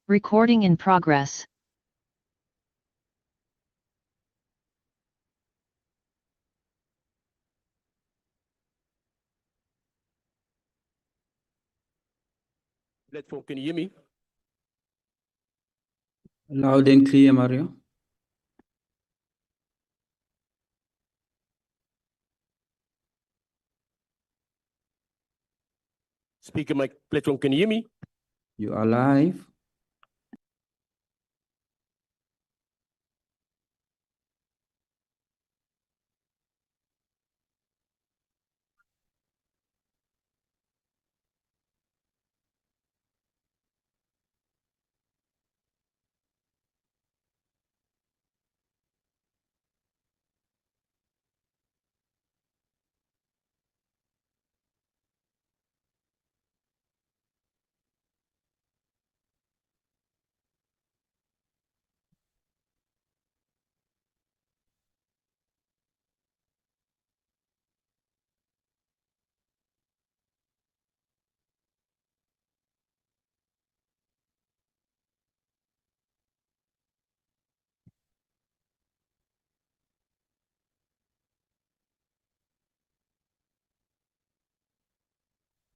Recording in progress. Platform, can you hear me? Loud and clear, Mario. Speaker mic, platform, can you hear me? You are live.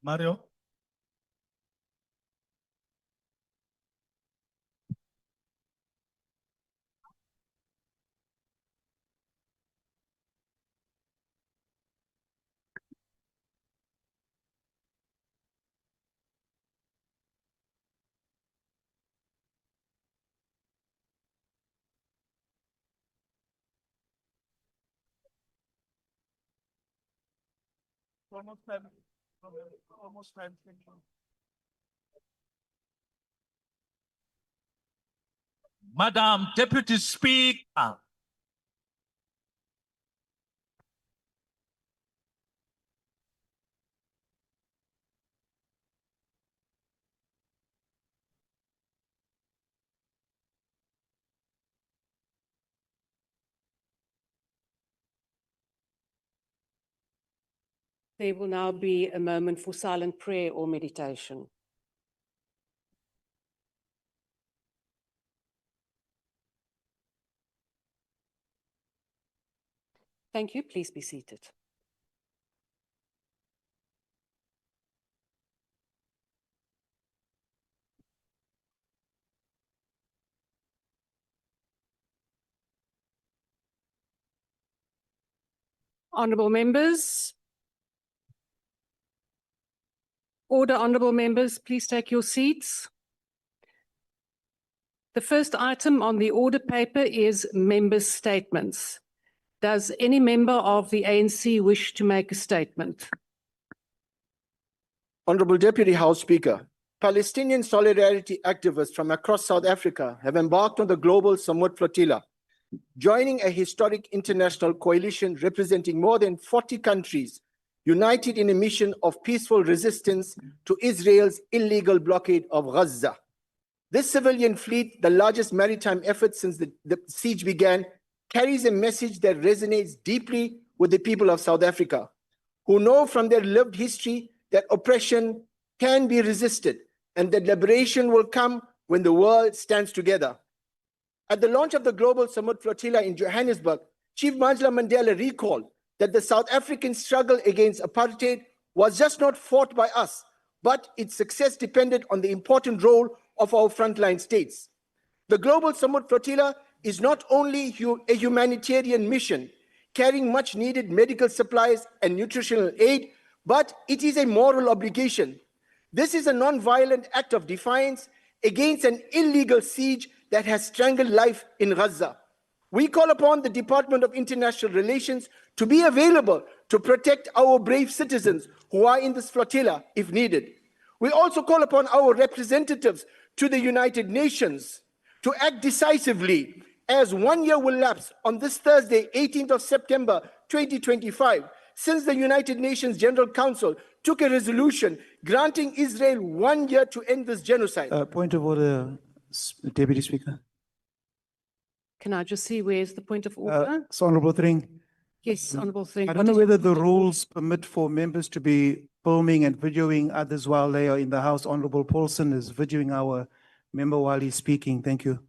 Mario. Almost time. Madam Deputy Speaker. There will now be a moment for silent prayer or meditation. Thank you. Please be seated. Honourable members. Order, honourable members, please take your seats. The first item on the order paper is members' statements. Does any member of the ANC wish to make a statement? Honourable Deputy House Speaker, Palestinian solidarity activists from across South Africa have embarked on the global Samut Flotilla, joining a historic international coalition representing more than 40 countries, united in a mission of peaceful resistance to Israel's illegal blockade of Gaza. This civilian fleet, the largest maritime effort since the siege began, carries a message that resonates deeply with the people of South Africa, who know from their lived history that oppression can be resisted and that liberation will come when the world stands together. At the launch of the Global Samut Flotilla in Johannesburg, Chief Mandla Mandela recalled that the South African struggle against apartheid was just not fought by us, but its success depended on the important role of our frontline states. The Global Samut Flotilla is not only a humanitarian mission, carrying much needed medical supplies and nutritional aid, but it is a moral obligation. This is a non-violent act of defiance against an illegal siege that has strangled life in Gaza. We call upon the Department of International Relations to be available to protect our brave citizens who are in this flotilla if needed. We also call upon our representatives to the United Nations to act decisively, as 1 year will lapse on this Thursday, 18th of September 2025, since the United Nations General Council took a resolution granting Israel 1 year to end this genocide. Point of order, Deputy Speaker. Can I just see where's the point of order? So, Honourable Thring, Yes, Honourable Thring. I don't know whether the rules permit for members to be filming and videoing others while they are in the House. Honourable Paulson is videoing our member while he's speaking. Thank you.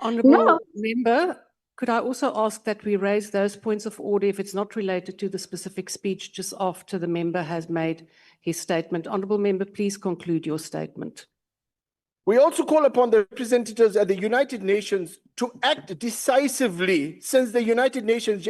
Honourable Member, could I also ask that we raise those points of order if it's not related to the specific speech just after the member has made his statement? Honourable Member, please conclude your statement. We also call upon the representatives at the United Nations to act decisively, since the United Nations,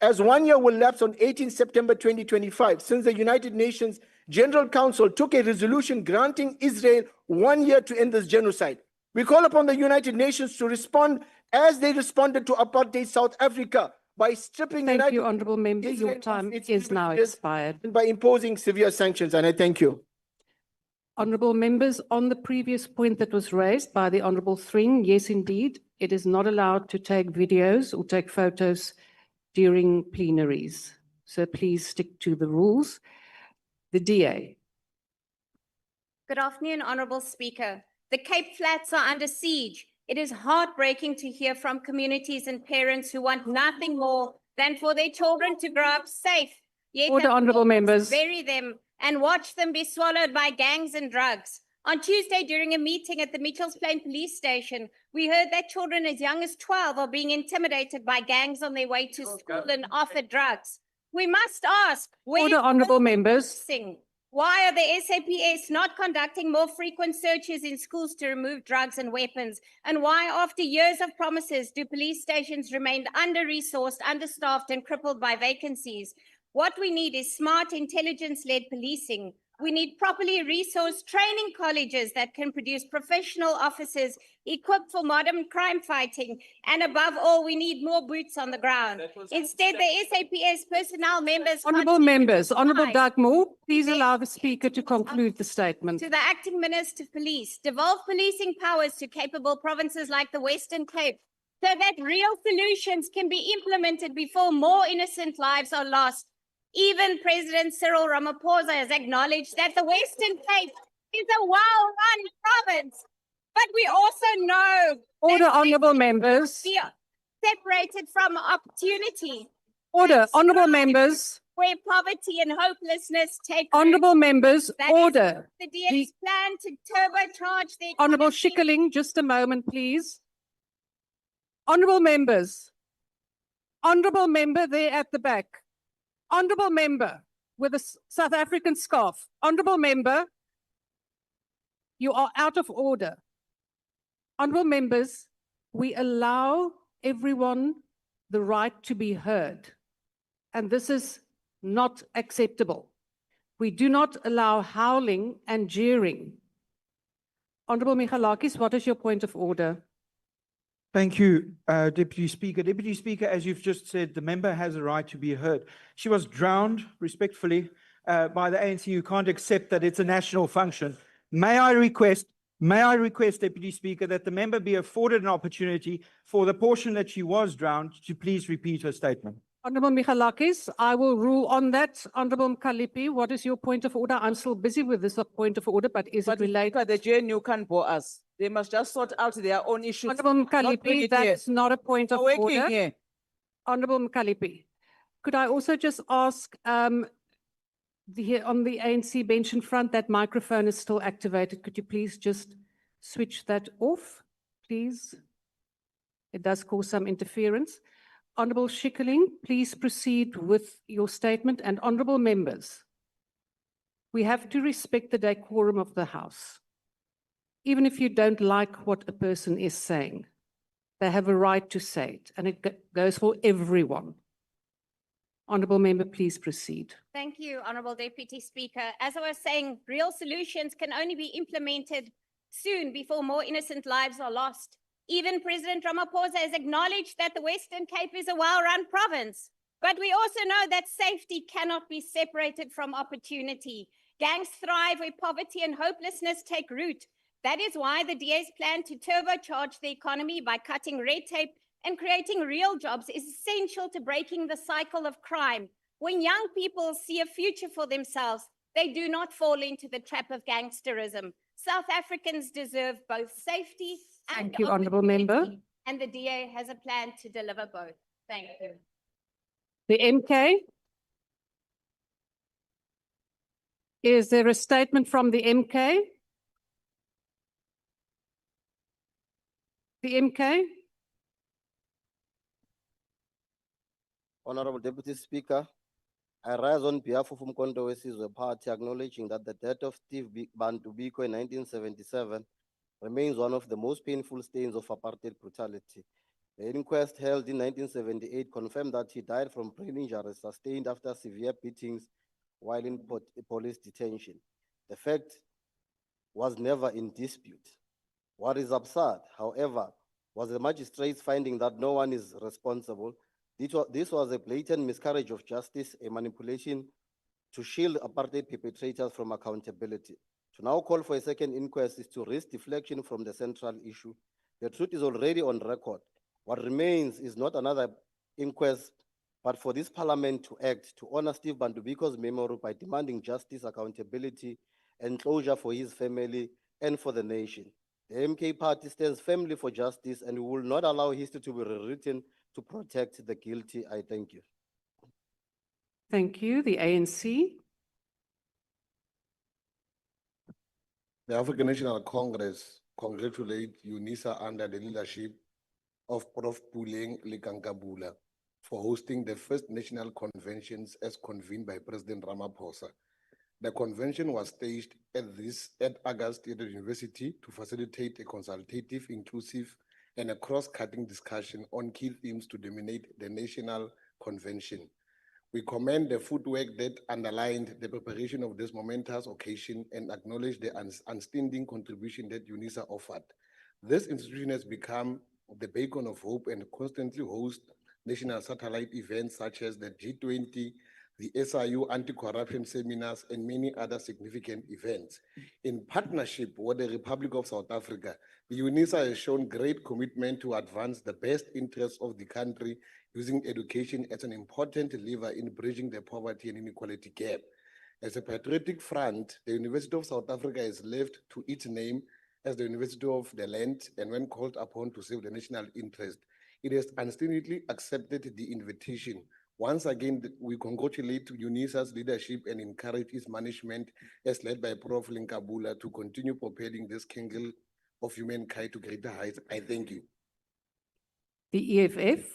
as 1 year will lapse on 18 September 2025, since the United Nations General Council took a resolution granting Israel 1 year to end this genocide. We call upon the United Nations to respond as they responded to apartheid South Africa by stripping Thank United you, Honourable Member. Israel Your of time its is now privileges expired. and by imposing severe sanctions, and I thank you. Honourable Members, on the previous point that was raised by the Honourable Thring, yes, indeed, it is not allowed to take videos or take photos during plenaries. So please stick to the rules. The DA. Good afternoon, Honourable Speaker. The Cape Flats are under siege. It is heartbreaking to hear from communities and parents who want nothing more than for their children to grow up safe. Yet Order, the honourable police members. bury them and watch them be swallowed by gangs and drugs. On Tuesday, during a meeting at the Mitchells Plain police station, we heard that children as young as 12 are being intimidated by gangs on their way to school and offered drugs. We must ask, where Order, honourable members. Sing. Why are the SAPS not conducting more frequent searches in schools to remove drugs and weapons? And why, after years of promises, do police stations remain under-resourced, understaffed, and crippled by vacancies? What we need is smart, intelligence-led policing. We need properly resourced training colleges that can produce professional officers equipped for modern crime fighting. And above all, we need more boots on the ground. Instead, the SAPS personnel members... Honourable members, Honourable Doug Moore, please allow the Speaker to conclude the statement. To the Acting Minister of Police, devolve policing powers to capable provinces like the Western Cape so that real solutions can be implemented before more innocent lives are lost. Even President Cyril Ramaphosa has acknowledged that the Western Cape is a well-run province. But we also know Order, that honourable members. we are separated from opportunity. Order, honourable members. Where poverty and hopelessness take root. Honourable members, That is order. The DA's plan to turbocharge the Honourable economy. Schikkeling, just a moment, please. Honourable members. Honourable member there at the back. Honourable member with a South African scarf. Honourable member, you are out of order. Honourable members, we allow everyone the right to be heard, and this is not acceptable. We do not allow howling and jeering. Honourable Michalakis, what is your point of order? Thank you, Deputy Speaker. Deputy Speaker, as you've just said, the member has a right to be heard. She was drowned, respectfully, by the ANC. You can't accept that it's a national function. May I request, Deputy Speaker, that the member be afforded an opportunity for the portion that she was drowned to please repeat her statement. Honourable Michalakis, I will rule on that. Honourable Mkalipi, what is your point of order? I'm still busy with this point of order, but is it related? The GNU can't bore us. They must just sort out their own issues. Honourable bring Mkalipi, it that's not a point of Working order. here. Honourable Mkalipi, could I also just ask, on the ANC bench in front, that microphone is still activated. Could you please just switch that off, please? It does cause some interference. Honourable Schikkeling, please proceed with your statement. And honourable members, we have to respect the decorum of the House. Even if you don't like what a person is saying, they have a right to say it, and it goes for everyone. Honourable member, please proceed. Thank you, Honourable Deputy Speaker. As I was saying, real solutions can only be implemented soon before more innocent lives are lost. Even President Ramaphosa has acknowledged that the Western Cape is a well-run province. But we also know that safety cannot be separated from opportunity. Gangs thrive where poverty and hopelessness take root. That is why the DA's plan to turbocharge the economy by cutting red tape and creating real jobs is essential to breaking the cycle of crime. When young people see a future for themselves, they do not fall into the trap of gangsterism. South Africans deserve both safety and Thank you, honourable member. opportunity, and the DA has a plan to deliver both. Thank you. The MK? Is there a statement from the MK? The MK. Honorable Deputy Speaker, I rise on behalf of Umkhonto weSizwe Party acknowledging that the death of Steve Bantu Biko in 1977 remains one of the most painful stains of apartheid brutality. The inquest held in 1978 confirmed that he died from brain injuries sustained after severe beatings while in police detention. The fact was never in dispute. What is absurd, however, was the magistrate's finding that no one is responsible. This was a blatant miscarriage of justice, a manipulation to shield apartheid perpetrators from accountability. To now call for a second inquest is to risk deflection from the central issue. The truth is already on record. What remains is not another inquest, but for this parliament to act to honor Steve Bantu Biko's memory by demanding justice, accountability, and closure for his family and for the nation. The MK party stands firmly for justice and we will not allow history to be rewritten to protect the guilty. I thank you. Thank you. The ANC. The African National Congress congratulates UNISA under the leadership of Prof. Puleng Lekankabula for hosting the first national conventions as convened by President Ramaphosa. The convention was staged at August State University to facilitate a consultative, inclusive, and a cross-cutting discussion on key themes to dominate the national convention. We commend the footwork that underlined the preparation of this momentous occasion and acknowledge the outstanding contribution that UNISA offered. This institution has become the beacon of hope and constantly hosts national satellite events such as the G20, the SIU anti-corruption seminars, and many other significant events. In partnership with the Republic of South Africa, the UNISA has shown great commitment to advance the best interests of the country using education as an important lever in bridging the poverty and inequality gap. As a patriotic front, the University of South Africa is left to its name as the University of the Land, and when called upon to serve the national interest, it has unstintedly accepted the invitation. Once again, we congratulate UNISA's leadership and encourage its management, as led by Prof. Linkabula, to continue propelling this kingdom of humankind to greater heights. I thank you. The EFF.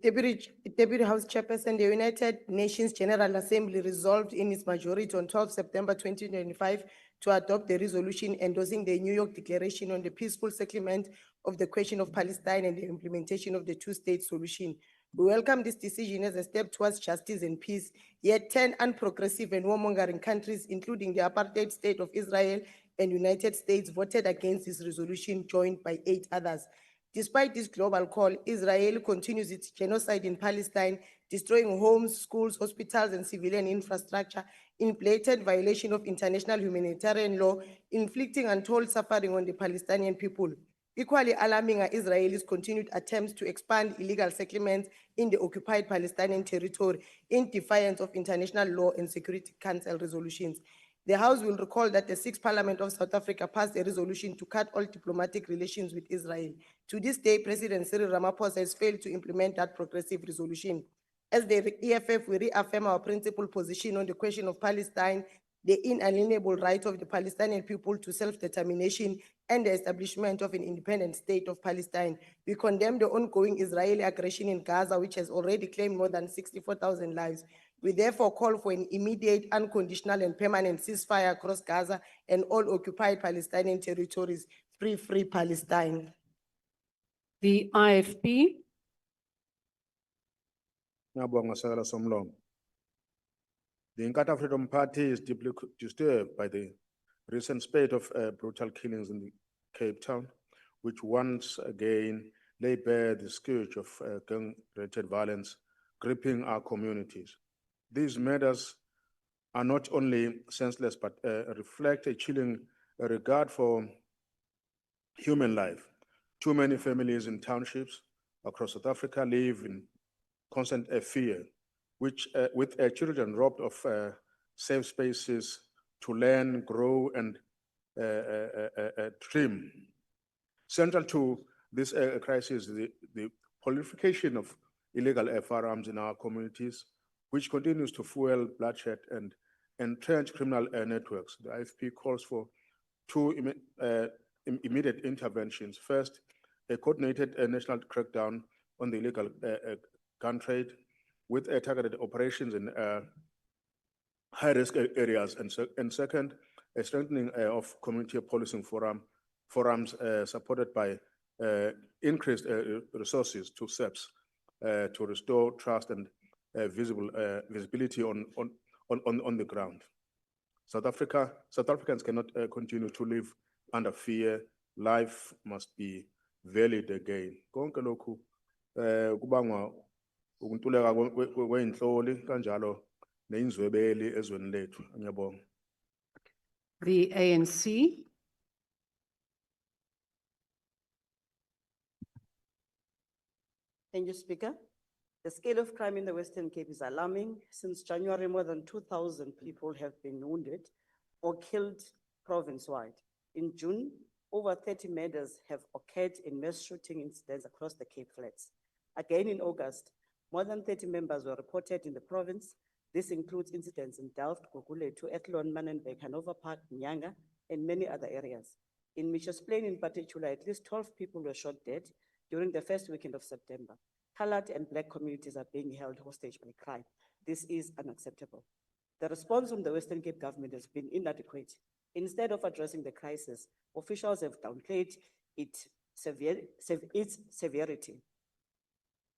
Deputy House Chairperson, the United Nations General Assembly resolved in its majority on 12 September 2025 to adopt the resolution endorsing the New York Declaration on the peaceful settlement of the question of Palestine and the implementation of the two-state solution. We welcome this decision as a step towards justice and peace, yet 10 unprogressive and warmongering countries, including the apartheid state of Israel and United States, voted against this resolution, joined by 8 others. Despite this global call, Israel continues its genocide in Palestine, destroying homes, schools, hospitals, and civilian infrastructure in blatant violation of international humanitarian law, inflicting untold suffering on the Palestinian people. Equally alarming are Israel's continued attempts to expand illegal settlements in the occupied Palestinian territory in defiance of international law and Security Council resolutions. The House will recall that the 6th Parliament of South Africa passed a resolution to cut all diplomatic relations with Israel. To this day, President Cyril Ramaphosa has failed to implement that progressive resolution. As the EFF, we reaffirm our principled position on the question of Palestine, the inalienable right of the Palestinian people to self-determination and the establishment of an independent state of Palestine. We condemn the ongoing Israeli aggression in Gaza, which has already claimed more than 64,000 lives. We therefore call for an immediate, unconditional, and permanent ceasefire across Gaza and all occupied Palestinian territories. Free Palestine. The IFP. Ngiyabonga Sekela Somlomo. The Inkatha Freedom Party is deeply disturbed by the recent spate of brutal killings in Cape Town, which once again lay bare the scourge of gang-related violence gripping our communities. These murders are not only senseless, but reflect a chilling regard for human life. Too many families in townships across South Africa live in constant fear, which with children robbed of safe spaces to learn, grow, and dream. Central to this crisis is the proliferation of illegal firearms in our communities, which continues to fuel bloodshed and entrench criminal networks. The IFP calls for 2 immediate interventions. First, a coordinated national crackdown on the illegal gun trade with targeted operations in high-risk areas. And second, a strengthening of community policing forums supported by increased resources to SEPs to restore trust and visibility on the ground. South Africans cannot continue to live under fear. Life must be valid again. Konke lokhu kubangwa ukuntuleka kweinhloli kanjalo neinzwebeli ezweni lethu. Ngiyabonga. The ANC. Thank you, Speaker. The scale of crime in the Western Cape is alarming. Since January, more than 2,000 people have been wounded or killed province-wide. In June, over 30 murders have occurred in mass shooting incidents across the Cape Flats. Again in August, more than 30 members were reported in the province. This includes incidents in Delft, Gugulethu, Ethlon, Manenberg, Hanover Park, Nyanga, and many other areas. In Mitchell's Plain in particular, at least 12 people were shot dead during the first weekend of September. Colored and Black communities are being held hostage by crime. This is unacceptable. The response from the Western Cape government has been inadequate. Instead of addressing the crisis, officials have downplayed its severity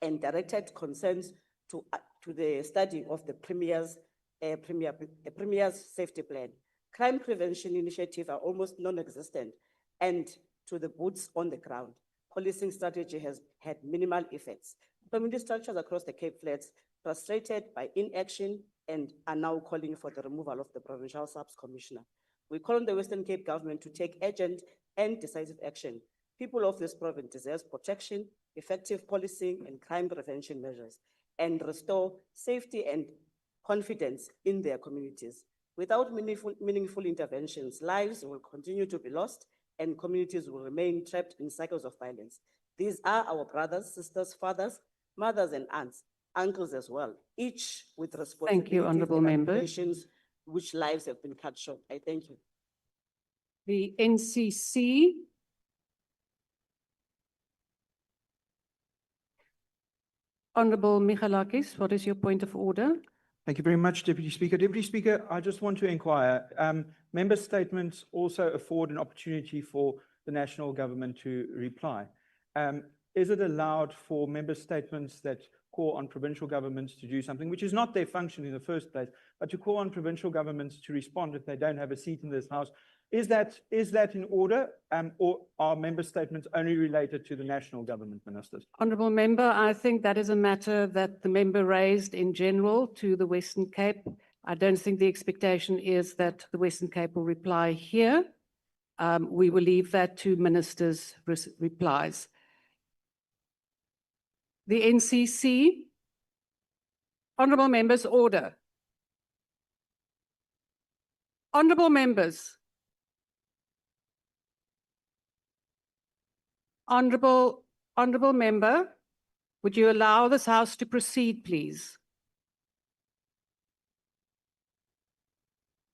and directed concerns to the study of the Premier's safety plan. Crime prevention initiatives are almost non-existent, and to the boots on the ground, policing strategy has had minimal effects. Community structures across the Cape Flats, frustrated by inaction, and are now calling for the removal of the Provincial Subs-Commissioner. We call on the Western Cape government to take urgent and decisive action. People of this province deserve protection, effective policing, and crime prevention measures, and restore safety and confidence in their communities. Without meaningful interventions, lives will continue to be lost and communities will remain trapped in cycles of violence. These are our brothers, sisters, fathers, mothers, and aunts, uncles as well, each with responsibilities. Thank you, Honourable and Member. obligations which lives have been cut short. I thank you. The NCC. Honourable Michalakis, what is your point of order? Thank you very much, Deputy Speaker. Deputy Speaker, I just want to inquire, member statements also afford an opportunity for the national government to reply. Is it allowed for member statements that call on provincial governments to do something, which is not their function in the first place, but to call on provincial governments to respond if they don't have a seat in this House? Is that in order, or are member statements only related to the national government, ministers? Honourable Member, I think that is a matter that the member raised in general to the Western Cape. I don't think the expectation is that the Western Cape will reply here. We will leave that to ministers' replies. The NCC. Honourable members, order. Honourable members. Honourable member, would you allow this House to proceed, please?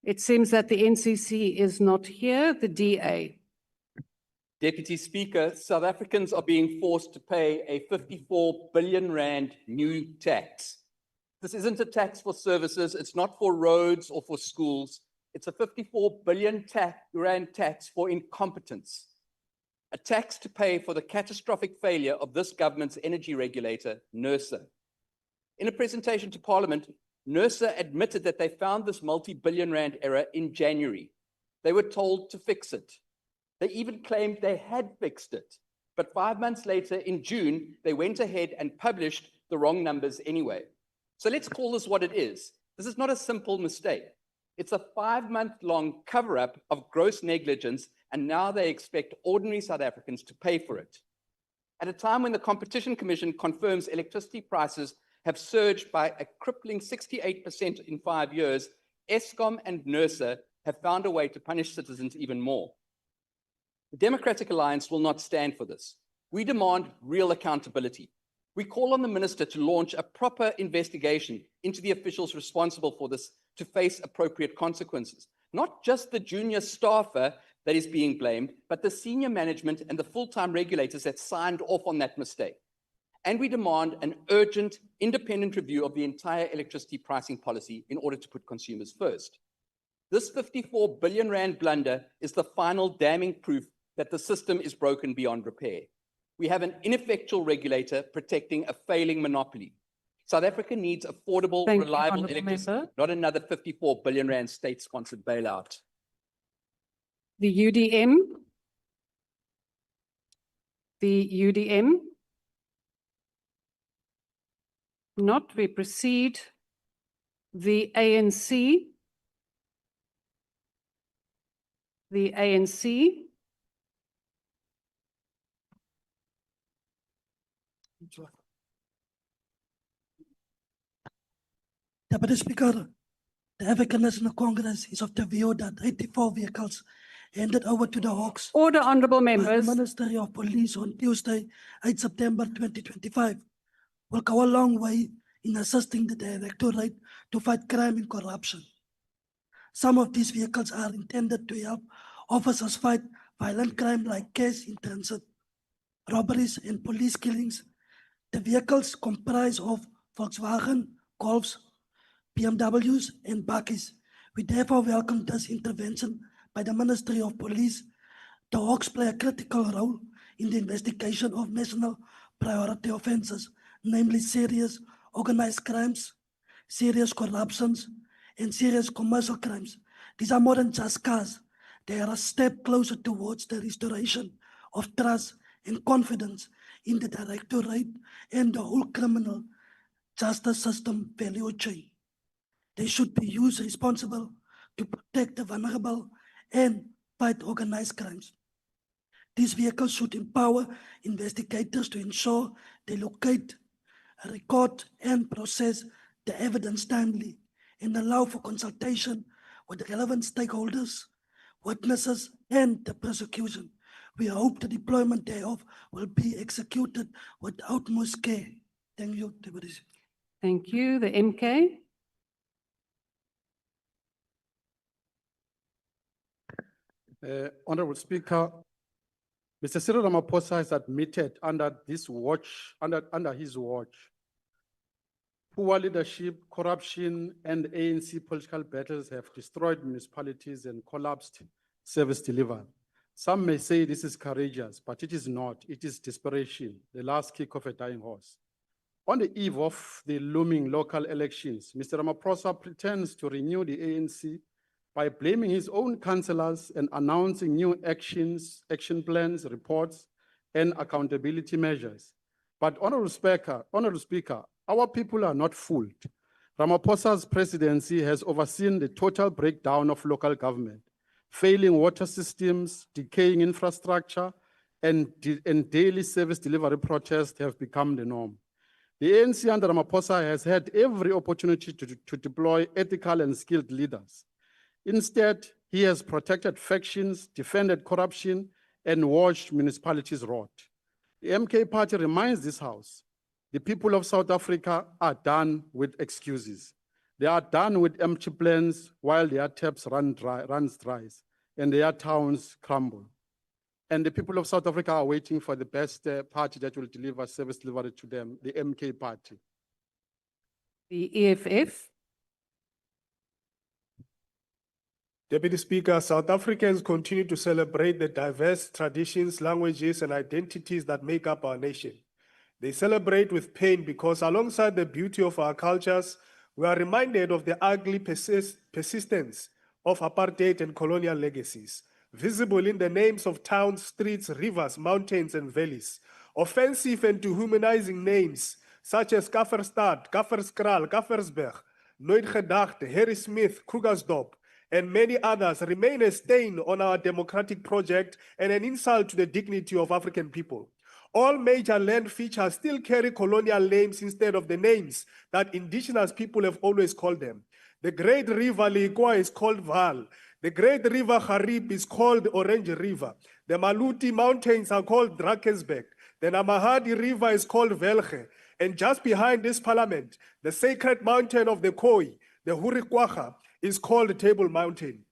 It seems that the NCC is not here. The DA. Deputy Speaker, South Africans are being forced to pay a 54 billion rand new tax. This isn't a tax for services. It's not for roads or for schools. It's a 54 billion rand tax for incompetence. A tax to pay for the catastrophic failure of this government's energy regulator, NERSA. In a presentation to Parliament, NERSA admitted that they found this multi-billion rand error in January. They were told to fix it. They even claimed they had fixed it. But 5 months later, in June, they went ahead and published the wrong numbers anyway. So let's call this what it is. This is not a simple mistake. It's a 5-month-long cover-up of gross negligence, and now they expect ordinary South Africans to pay for it. At a time when the Competition Commission confirms electricity prices have surged by a crippling 68% in 5 years, Eskom and NERSA have found a way to punish citizens even more. The Democratic Alliance will not stand for this. We demand real accountability. We call on the Minister to launch a proper investigation into the officials responsible for this to face appropriate consequences. Not just the junior staffer that is being blamed, but the senior management and the full-time regulators that signed off on that mistake. And we demand an urgent, independent review of the entire electricity pricing policy in order to put consumers first. This 54 billion rand blunder is the final damning proof that the system is broken beyond repair. We have an ineffectual regulator protecting a failing monopoly. South Africa needs affordable, Thank you, reliable Honourable electricity, Member. not another 54 billion rand state-sponsored bailout. The UDM. The UDM. Not, we proceed. The ANC. The ANC. Deputy Speaker, the African National Congress is of the view that 84 vehicles handed over to the Hawks Order, honourable by the members. Ministry of Police on Tuesday, 8 September 2025, will go a long way in assisting the Directorate to fight crime and corruption. Some of these vehicles are intended to help officers fight violent crime like cash in transit, robberies, and police killings. The vehicles comprise of Volkswagen, Golfs, BMWs, and bakkies. We therefore welcome this intervention by the Ministry of Police. The Hawks play a critical role in the investigation of national priority offences, namely serious organized crimes, serious corruptions, and serious commercial crimes. These are more than just cars. They are a step closer towards the restoration of trust and confidence in the Directorate and the whole criminal justice system value chain. They should be used responsible to protect the vulnerable and fight organized crimes. These vehicles should empower investigators to ensure they locate, record, and process the evidence timely and allow for consultation with the relevant stakeholders, witnesses, and the prosecution. We hope the deployment thereof will be executed with utmost care. Thank you, Deputy. Thank you. The MK. Honorable Speaker, Mr. Cyril Ramaphosa has admitted under his watch, poor leadership, corruption, and ANC political battles have destroyed municipalities and collapsed service delivery. Some may say this is courageous, but it is not. It is desperation, the last kick of a dying horse. On the eve of the looming local elections, Mr. Ramaphosa pretends to renew the ANC by blaming his own councillors and announcing new action plans, reports, and accountability measures. But Honorable Speaker, our people are not fooled. Ramaphosa's presidency has overseen the total breakdown of local government, failing water systems, decaying infrastructure, and daily service delivery protests have become the norm. The ANC under Ramaphosa has had every opportunity to deploy ethical and skilled leaders. Instead, he has protected factions, defended corruption, and watched municipalities rot. The MK party reminds this House, the people of South Africa are done with excuses. They are done with empty plans while their taps runs dry and their towns crumble. And the people of South Africa are waiting for the best party that will deliver service delivery to them, the MK party. The EFF. Deputy Speaker, South Africans continue to celebrate the diverse traditions, languages, and identities that make up our nation. They celebrate with pain because alongside the beauty of our cultures, we are reminded of the ugly persistence of apartheid and colonial legacies, visible in the names of towns, streets, rivers, mountains, and valleys. Offensive and dehumanizing names such as Kafferstad, Kafferskraal, Kaffersberg, Nooit Gedacht, Harry Smith, Krugersdorp, and many others remain a stain on our democratic project and an insult to the dignity of African people. All major land features still carry colonial names instead of the names that indigenous people have always called them. The great river Leikwa is called Vaal. The great river Harib is called Orange River. The Maluti Mountains are called Drakensberg. The Namahadi River is called Velge. And just behind this parliament, the sacred mountain of the Khoi, the Hurikwaga, is called Table Mountain.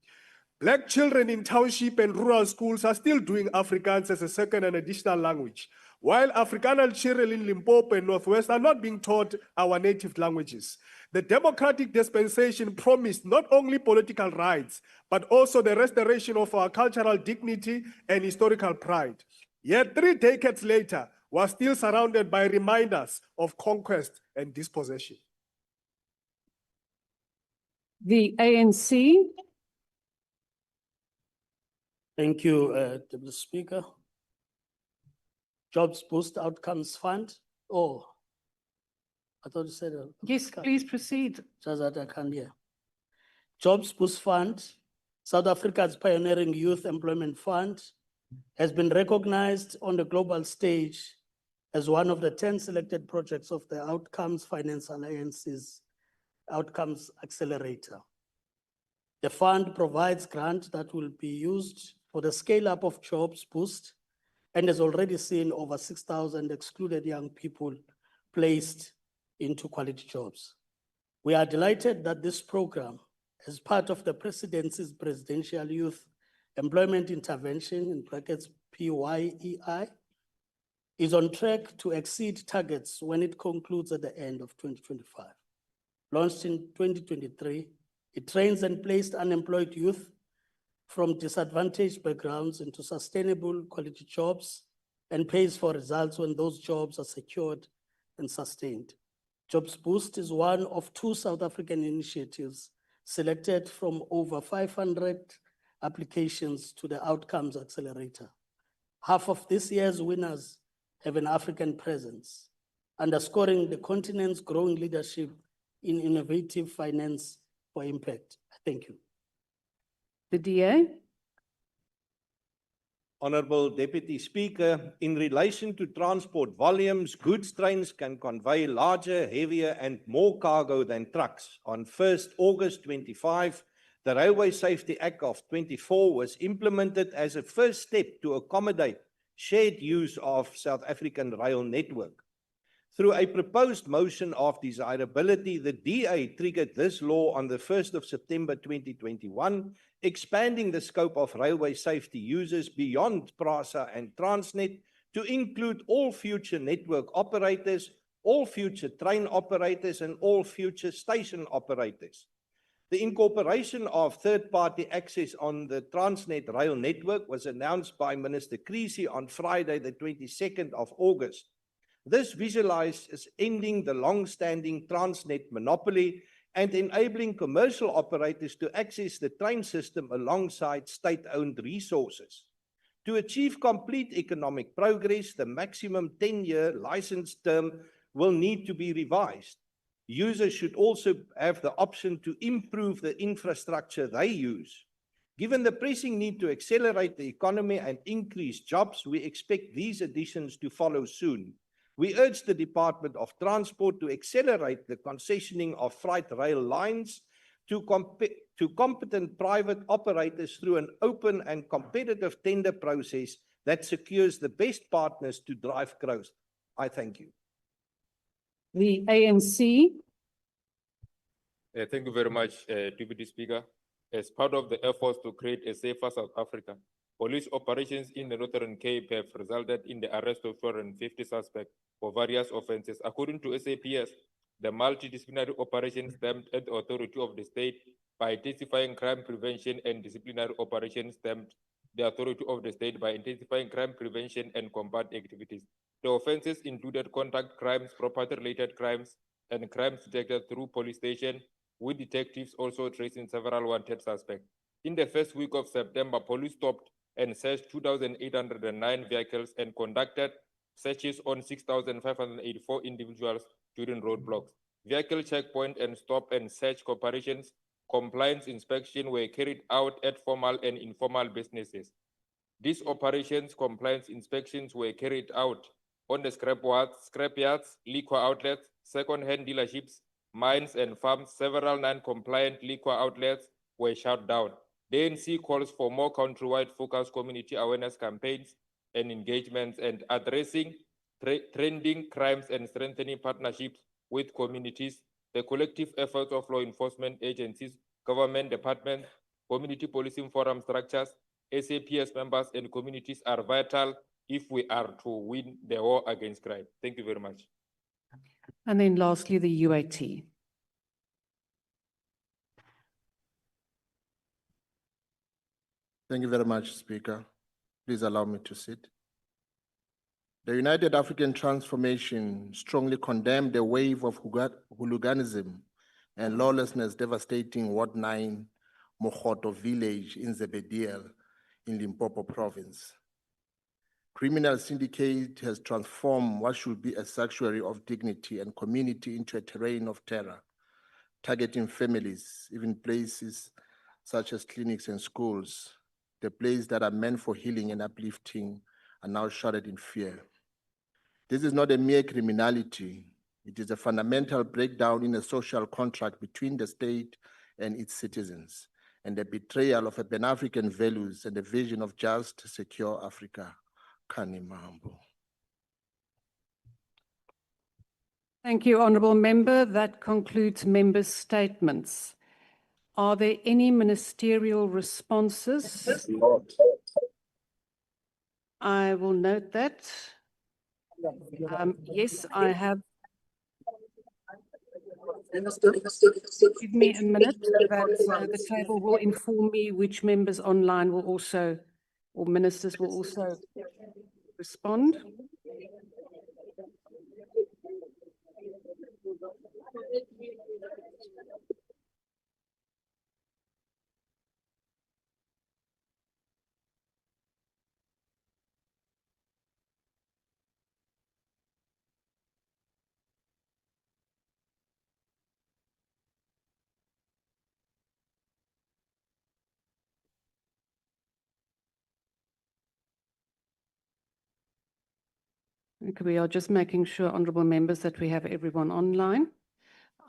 Black children in township and rural schools are still doing Afrikaans as a second and additional language, while Afrikaner children in Limpopo and Northwest are not being taught our native languages. The democratic dispensation promised not only political rights, but also the restoration of our cultural dignity and historical pride. Yet 3 decades later, we're still surrounded by reminders of conquest and dispossession. The ANC. Thank you, Deputy Speaker. Jobs Boost Outcomes Fund. Oh, I thought you said. Yes, please proceed. Just that I can't hear. Jobs Boost Fund, South Africa's pioneering youth employment fund, has been recognized on the global stage as one of the 10 selected projects of the Outcomes Finance Alliance's Outcomes Accelerator. The fund provides grants that will be used for the scale-up of Jobs Boost and has already seen over 6,000 excluded young people placed into quality jobs. We are delighted that this program, as part of the Presidency's Presidential Youth Employment Intervention, in brackets PYEI, is on track to exceed targets when it concludes at the end of 2025. Launched in 2023, it trains and placed unemployed youth from disadvantaged backgrounds into sustainable quality jobs and pays for results when those jobs are secured and sustained. Jobs Boost is one of 2 South African initiatives selected from over 500 applications to the Outcomes Accelerator. Half of this year's winners have an African presence, underscoring the continent's growing leadership in innovative finance for impact. Thank you. The DA. Honorable Deputy Speaker, in relation to transport volumes, goods trains can convey larger, heavier and more cargo than trucks. On 1st August 25, the Railway Safety Act of 24 was implemented as a first step to accommodate shared use of South African rail network. Through a proposed motion of desirability, the DA triggered this law on the 1st of September 2021, expanding the scope of railway safety users beyond PRASA and Transnet to include all future network operators, all future train operators, and all future station operators. The incorporation of third-party access on the Transnet rail network was announced by Minister Creasy on Friday, the 22nd of August. This visualizes ending the long-standing Transnet monopoly and enabling commercial operators to access the train system alongside state-owned resources. To achieve complete economic progress, the maximum 10-year license term will need to be revised. Users should also have the option to improve the infrastructure they use. Given the pressing need to accelerate the economy and increase jobs, we expect these additions to follow soon. We urge the Department of Transport to accelerate the concessioning of freight rail lines to competent private operators through an open and competitive tender process that secures the best partners to drive growth. I thank you. The ANC. Thank you very much, Deputy Speaker. As part of the efforts to create a safer South Africa, police operations in the Northern Cape have resulted in the arrest of 250 suspects for various offenses. According to SAPS, the multidisciplinary operation stamped at the authority of the state by intensifying crime prevention, and disciplinary operations stamped the authority of the state by intensifying crime prevention and combat activities. The offenses included contact crimes, property-related crimes, and crimes detected through police station, with detectives also tracing several wanted suspects. In the first week of September, police stopped and searched 2,809 vehicles and conducted searches on 6,584 individuals during roadblocks. Vehicle checkpoint and stop and search operations, compliance inspection were carried out at formal and informal businesses. These operations, compliance inspections were carried out on the scrapyards, liquor outlets, second-hand dealerships, mines and farms. Several non-compliant liquor outlets were shut down. The ANC calls for more countrywide focused community awareness campaigns and engagements and addressing trending crimes and strengthening partnerships with communities. The collective efforts of law enforcement agencies, government departments, community policing forum structures, SAPS members and communities are vital if we are to win the war against crime. Thank you very much. And then lastly, the UAT. Thank you very much, Speaker. Please allow me to sit. The United African Transformation strongly condemned the wave of hooliganism and lawlessness devastating Ward 9 Mogoto village in Zebediel in Limpopo province. Criminal syndicate has transformed what should be a sanctuary of dignity and community into a terrain of terror, targeting families, even places such as clinics and schools. The places that are meant for healing and uplifting are now shrouded in fear. This is not a mere criminality. It is a fundamental breakdown in a social contract between the state and its citizens, and the betrayal of a Pan-African values and the vision of just, secure Africa. Kanimambo. Thank you, Honourable Member. That concludes members' statements. Are there any ministerial responses? I will note that. Yes, I have. Give me a minute that the table will inform me which members online will also, or ministers will also respond. Okay, we are just making sure, honourable members, that we have everyone online.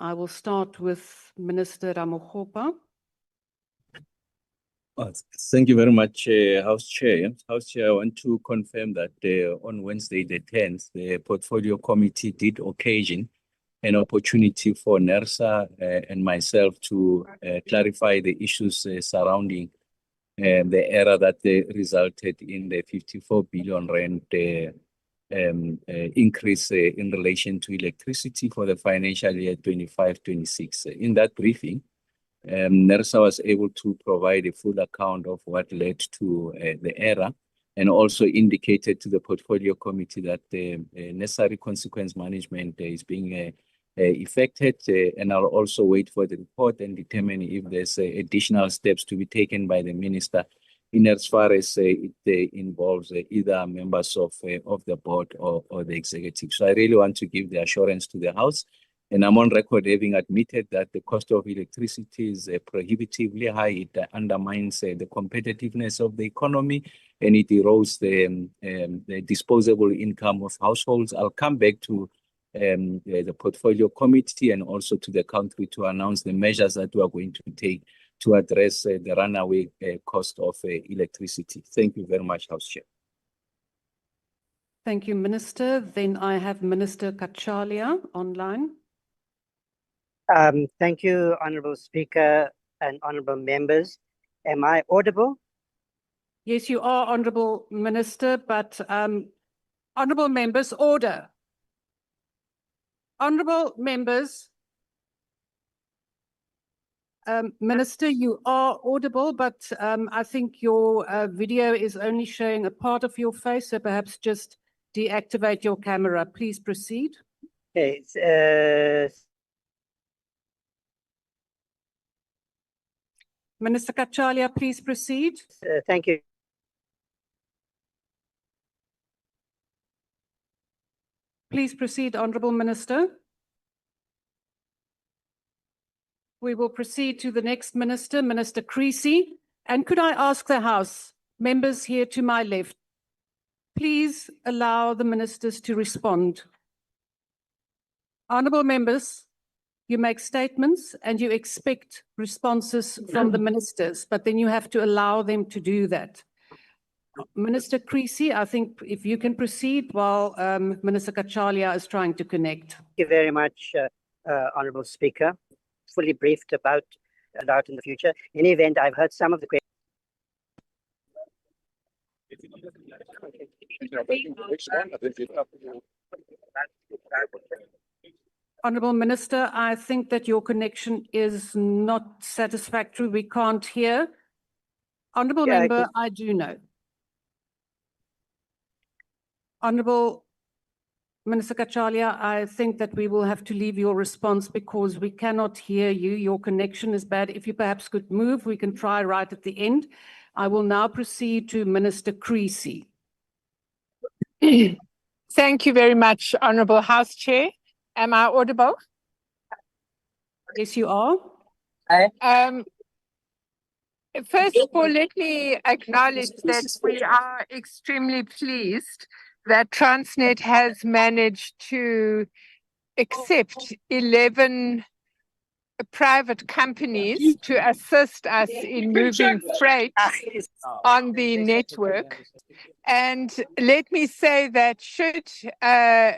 I will start with Minister Ramokgopa. Thank you very much, House Chair. House Chair, I want to confirm that on Wednesday the 10th, the Portfolio Committee did occasion an opportunity for NERSA and myself to clarify the issues surrounding the error that resulted in the 54 billion rand increase in relation to electricity for the financial year 25-26. In that briefing, NERSA was able to provide a full account of what led to the error, and also indicated to the Portfolio Committee that the necessary consequence management is being effected, and I'll also wait for the report and determine if there's additional steps to be taken by the Minister in as far as it involves either members of the board or the executive. So I really want to give the assurance to the House, and I'm on record having admitted that the cost of electricity is prohibitively high. It undermines the competitiveness of the economy, and it erodes the disposable income of households. I'll come back to the Portfolio Committee and also to the country to announce the measures that we are going to take to address the runaway cost of electricity. Thank you very much, House Chair. Thank you, Minister. Then I have Minister Kachalia online. Thank you, Honourable Speaker and honourable members. Am I audible? Yes, you are, Honourable Minister, but honourable members, order. Honourable members, Minister, you are audible, but I think your video is only showing a part of your face, so perhaps just deactivate your camera. Please proceed. Okay. Minister Kachalia, please proceed. Thank you. Please proceed, Honourable Minister. We will proceed to the next Minister, Minister Creasy. And could I ask the House, members here to my left, please allow the ministers to respond. Honourable members, you make statements and you expect responses from the ministers, but then you have to allow them to do that. Minister Creasy, I think if you can proceed while Minister Kachalia is trying to connect. Thank you very much, Honourable Speaker. Fully briefed about out in the future. In any event, I've heard some of the questions. Honourable Minister, I think that your connection is not satisfactory. We can't hear. Honourable Yeah, Member, I do know. Honourable Minister Kachalia, I think that we will have to leave your response because we cannot hear you. Your connection is bad. If you perhaps could move, we can try right at the end. I will now proceed to Minister Creasy. Thank you very much, Honourable House Chair. Am I audible? Yes, you are. First of all, let me acknowledge that we are extremely pleased that Transnet has managed to accept 11 private companies to assist us in moving freight on the network. And let me say that should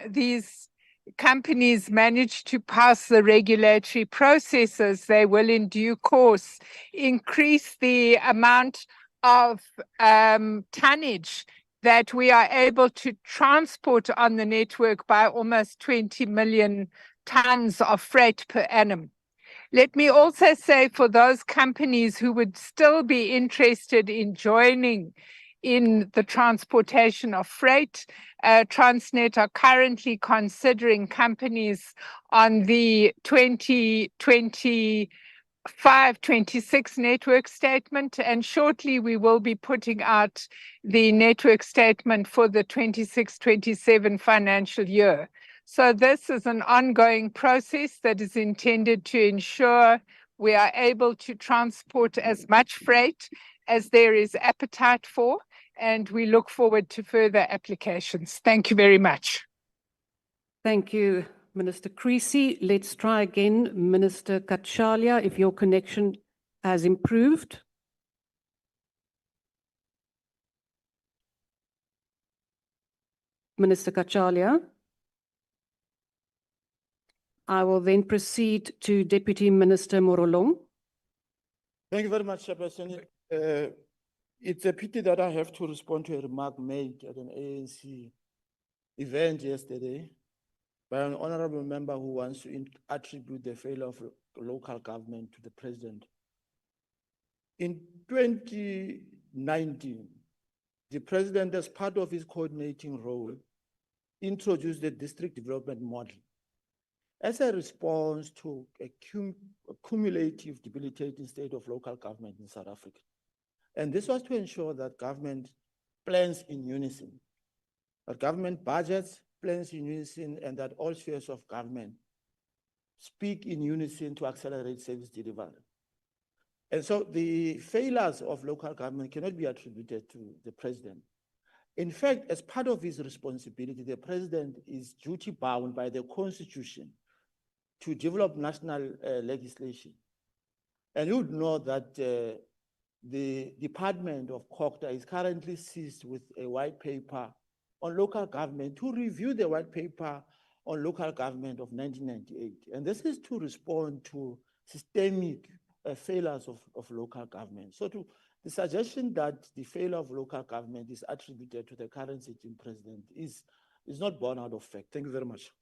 these companies manage to pass the regulatory processes, they will in due course increase the amount of tonnage that we are able to transport on the network by almost 20 million tons of freight per annum. Let me also say for those companies who would still be interested in joining in the transportation of freight, Transnet are currently considering companies on the 2025-26 network statement, and shortly we will be putting out the network statement for the 26-27 financial year. So this is an ongoing process that is intended to ensure we are able to transport as much freight as there is appetite for, and we look forward to further applications. Thank you very much. Thank you, Minister Creasy. Let's try again, Minister Kachalia, if your connection has improved. Minister Kachalia. I will then proceed to Deputy Minister Morolong. Thank you very much, Chairperson. It's a pity that I have to respond to a remark made at an ANC event yesterday by an honorable member who wants to attribute the failure of local government to the president. In 2019, the president, as part of his coordinating role, introduced the district development model as a response to a cumulative debilitating state of local government in South Africa. And this was to ensure that government plans in unison, that government budgets plans in unison, and that all spheres of government speak in unison to accelerate service delivery. And so the failures of local government cannot be attributed to the president. In fact, as part of his responsibility, the president is duty-bound by the Constitution to develop national legislation. And you would know that the Department of COGTA is currently seized with a white paper on local government to review the white paper on local government of 1998. And this is to respond to systemic failures of local government. So the suggestion that the failure of local government is attributed to the current sitting president is not borne out of fact. Thank you very much.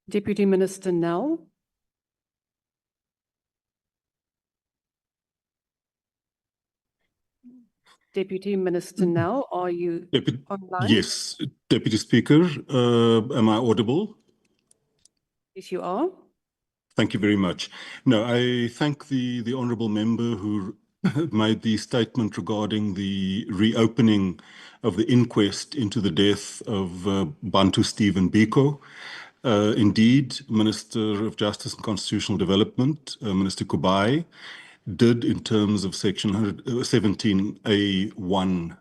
Deputy Minister Nell. Deputy Minister Nell, are you online? Yes, Deputy Speaker, am I audible? Yes, you are. Thank you very much. No, I thank the honourable member who made the statement regarding the reopening of the inquest into the death of Bantu Stephen Biko. Indeed, Minister of Justice and Constitutional Development, Minister Kubai, did in terms of section 17A1,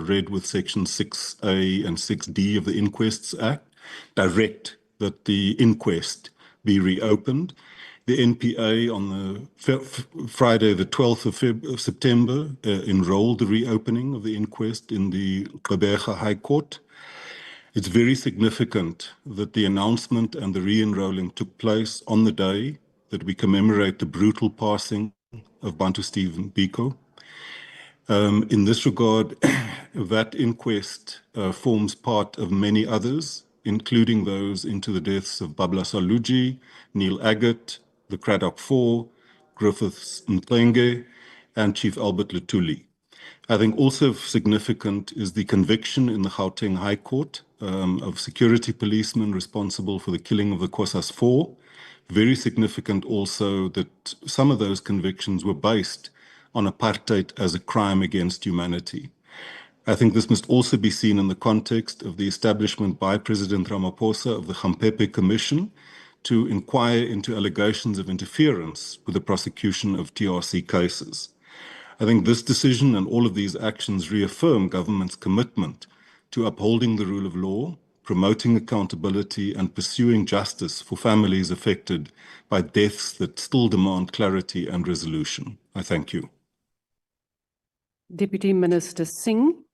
read with section 6A and 6D of the Inquests Act, direct that the inquest be reopened. The NPA on the Friday, the 12th of September, enrolled the reopening of the inquest in the Gqeberha High Court. It's very significant that the announcement and the re-enrolling took place on the day that we commemorate the brutal passing of Bantu Stephen Biko. In this regard, that inquest forms part of many others, including those into the deaths of Babla Saluji, Neil Agate, the Craddock Four, Griffiths Mplenge, and Chief Albert Lutuli. I think also significant is the conviction in the Gauteng High Court of security policemen responsible for the killing of the Kosas Four. Very significant also that some of those convictions were based on apartheid as a crime against humanity. I think this must also be seen in the context of the establishment by President Ramaphosa of the Gampepe Commission to inquire into allegations of interference with the prosecution of TRC cases. I think this decision and all of these actions reaffirm government's commitment to upholding the rule of law, promoting accountability, and pursuing justice for families affected by deaths that still demand clarity and resolution. I thank you. Deputy Minister Singh.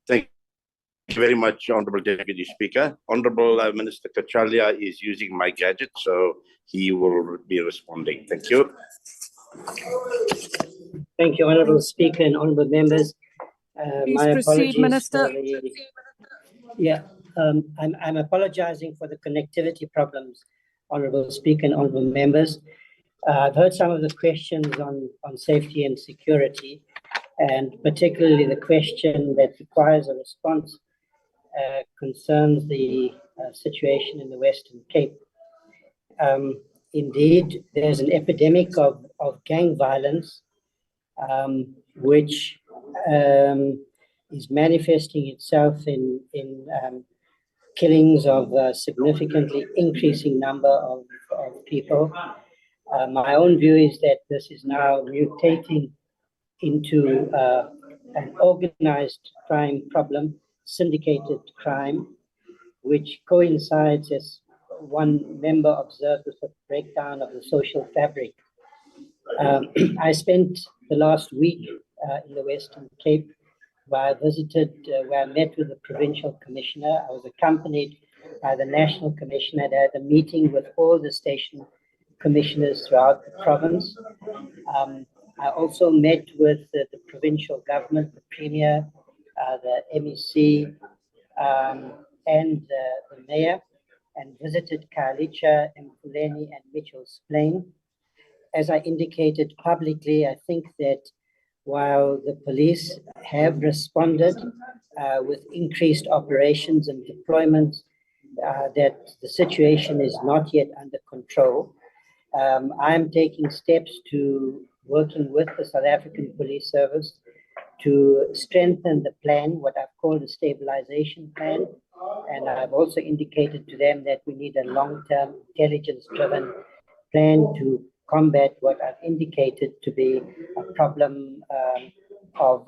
Thank you very much, Honorable Deputy Speaker. Honorable Minister Kachalia is using my gadget, so he will be responding. Thank you. Thank you, Honorable Speaker and honorable members. Please My proceed, apologies Minister. I'm apologizing for the connectivity problems, Honorable Speaker and honorable members. I've heard some of the questions on safety and security, and particularly the question that requires a response concerns the situation in the Western Cape. Indeed, there's an epidemic of gang violence, which is manifesting itself in killings of a significantly increasing number of people. My own view is that this is now mutating into an organized crime problem, syndicated crime, which coincides, as one member observed, with the breakdown of the social fabric. I spent the last week in the Western Cape, where I met with the provincial commissioner. I was accompanied by the national commissioner. I had a meeting with all the station commissioners throughout the province. I also met with the provincial government, the premier, the MEC, and the mayor, and visited Khayelitsha, Mfuleni, and Mitchell's Plain. As I indicated publicly, I think that while the police have responded with increased operations and deployments, that the situation is not yet under control. I'm taking steps to working with the South African Police Service to strengthen the plan, what I've called a stabilization plan. And I've also indicated to them that we need a long-term intelligence-driven plan to combat what I've indicated to be a problem of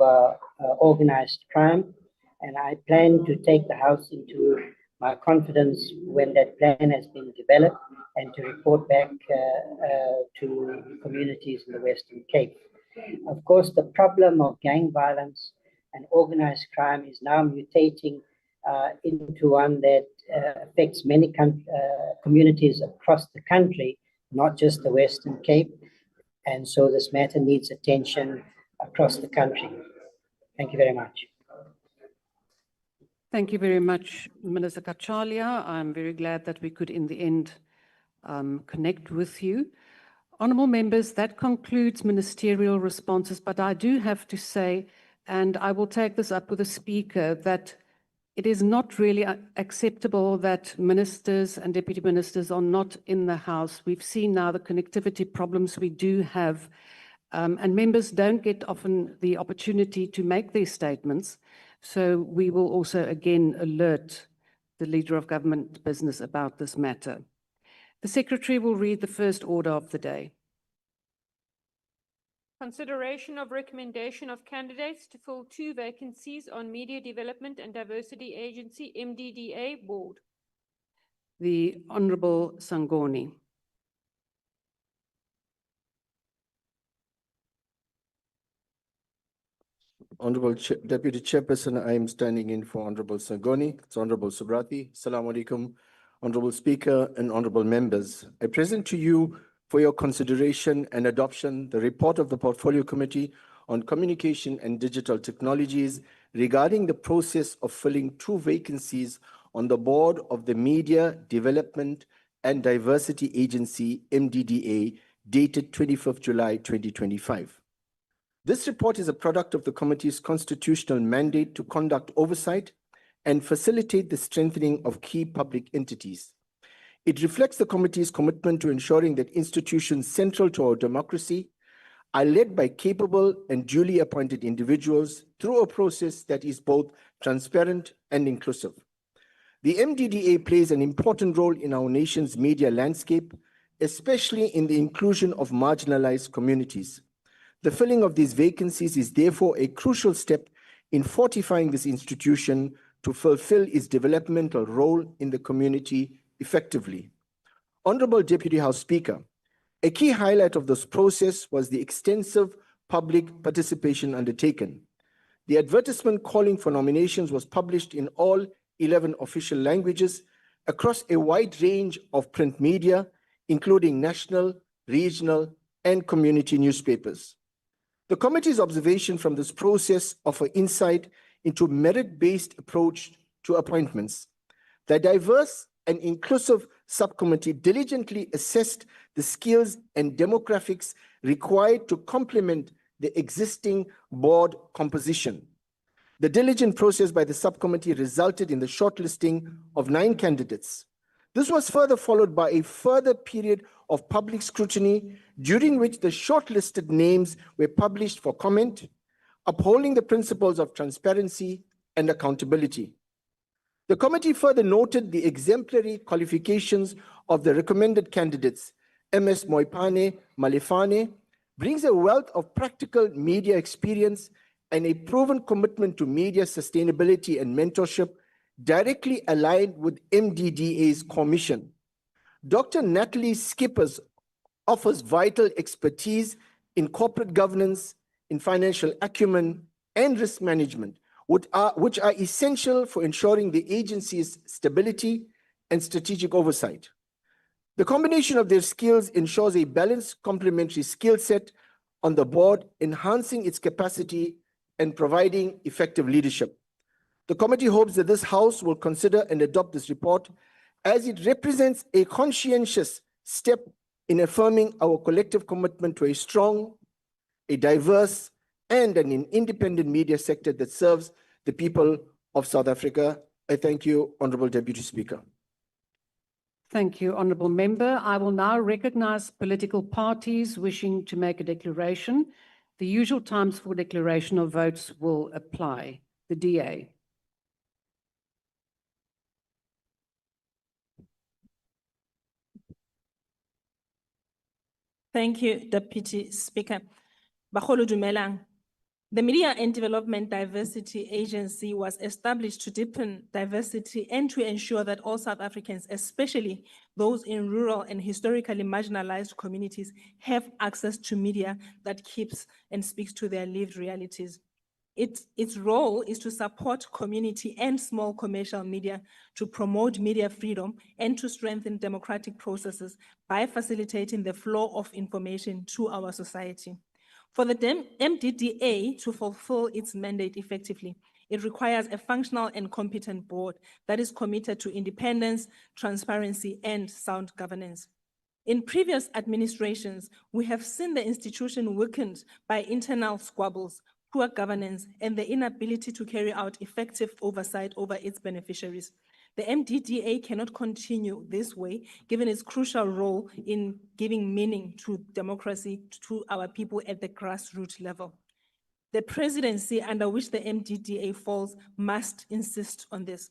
organized crime. And I plan to take the House into my confidence when that plan has been developed and to report back to communities in the Western Cape. Of course, the problem of gang violence and organized crime is now mutating into one that affects many communities across the country, not just the Western Cape. And so this matter needs attention across the country. Thank you very much. Thank you very much, Minister Kachalia. I'm very glad that we could, in the end, connect with you. Honourable members, that concludes ministerial responses, but I do have to say, and I will take this up with the Speaker, that it is not really acceptable that ministers and deputy ministers are not in the House. We've seen now the connectivity problems we do have, and members don't get often the opportunity to make their statements. So we will also again alert the Leader of Government Business about this matter. The Secretary will read the first order of the day. Consideration of recommendation of candidates to fill 2 vacancies on Media Development and Diversity Agency MDDA board. The Honourable Sangoni. Honorable Deputy Chairperson, I am standing in for Honorable Sangoni. It's Honorable Subrati. Assalamu alaikum. Honorable Speaker, and honorable members, I present to you for your consideration and adoption the report of the Portfolio Committee on Communication and Digital Technologies regarding the process of filling 2 vacancies on the board of the Media Development and Diversity Agency, MDDA, dated 25th July 2025. This report is a product of the committee's constitutional mandate to conduct oversight and facilitate the strengthening of key public entities. It reflects the committee's commitment to ensuring that institutions central to our democracy are led by capable and duly appointed individuals through a process that is both transparent and inclusive. The MDDA plays an important role in our nation's media landscape, especially in the inclusion of marginalized communities. The filling of these vacancies is therefore a crucial step in fortifying this institution to fulfill its developmental role in the community effectively. Honorable Deputy House Speaker, a key highlight of this process was the extensive public participation undertaken. The advertisement calling for nominations was published in all 11 official languages across a wide range of print media, including national, regional, and community newspapers. The committee's observation from this process offer insight into merit-based approach to appointments. The diverse and inclusive subcommittee diligently assessed the skills and demographics required to complement the existing board composition. The diligent process by the subcommittee resulted in the shortlisting of 9 candidates. This was further followed by a further period of public scrutiny, during which the shortlisted names were published for comment, upholding the principles of transparency and accountability. The committee further noted the exemplary qualifications of the recommended candidates. MS Moipane Malefane brings a wealth of practical media experience and a proven commitment to media sustainability and mentorship, directly aligned with MDDA's core mission. Dr. Natalie Skippers offers vital expertise in corporate governance, in financial acumen, and risk management, which are essential for ensuring the agency's stability and strategic oversight. The combination of their skills ensures a balanced complementary skill set on the board, enhancing its capacity and providing effective leadership. The committee hopes that this House will consider and adopt this report, as it represents a conscientious step in affirming our collective commitment to a strong, a diverse, and an independent media sector that serves the people of South Africa. I thank you, Honorable Deputy Speaker. Thank you, Honourable Member. I will now recognise political parties wishing to make a declaration. The usual times for declaration of votes will apply. The DA. Thank you, Deputy Speaker. Bagolo dumelang. The Media and Development Diversity Agency was established to deepen diversity and to ensure that all South Africans, especially those in rural and historically marginalized communities, have access to media that keeps and speaks to their lived realities. Its role is to support community and small commercial media, to promote media freedom, and to strengthen democratic processes by facilitating the flow of information to our society. For the MDDA to fulfill its mandate effectively, it requires a functional and competent board that is committed to independence, transparency, and sound governance. In previous administrations, we have seen the institution weakened by internal squabbles, poor governance, and the inability to carry out effective oversight over its beneficiaries. The MDDA cannot continue this way, given its crucial role in giving meaning to democracy to our people at the grassroots level. The presidency under which the MDDA falls must insist on this.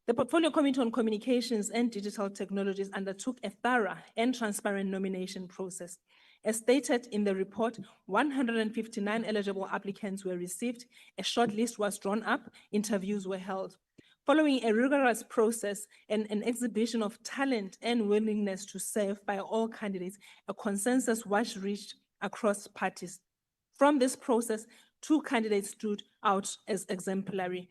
The Portfolio Committee on Communications and Digital Technologies undertook a thorough and transparent nomination process. As stated in the report, 159 eligible applicants were received, a short list was drawn up, interviews were held. Following a rigorous process and an exhibition of talent and willingness to serve by all candidates, a consensus was reached across parties. From this process, 2 candidates stood out as exemplary.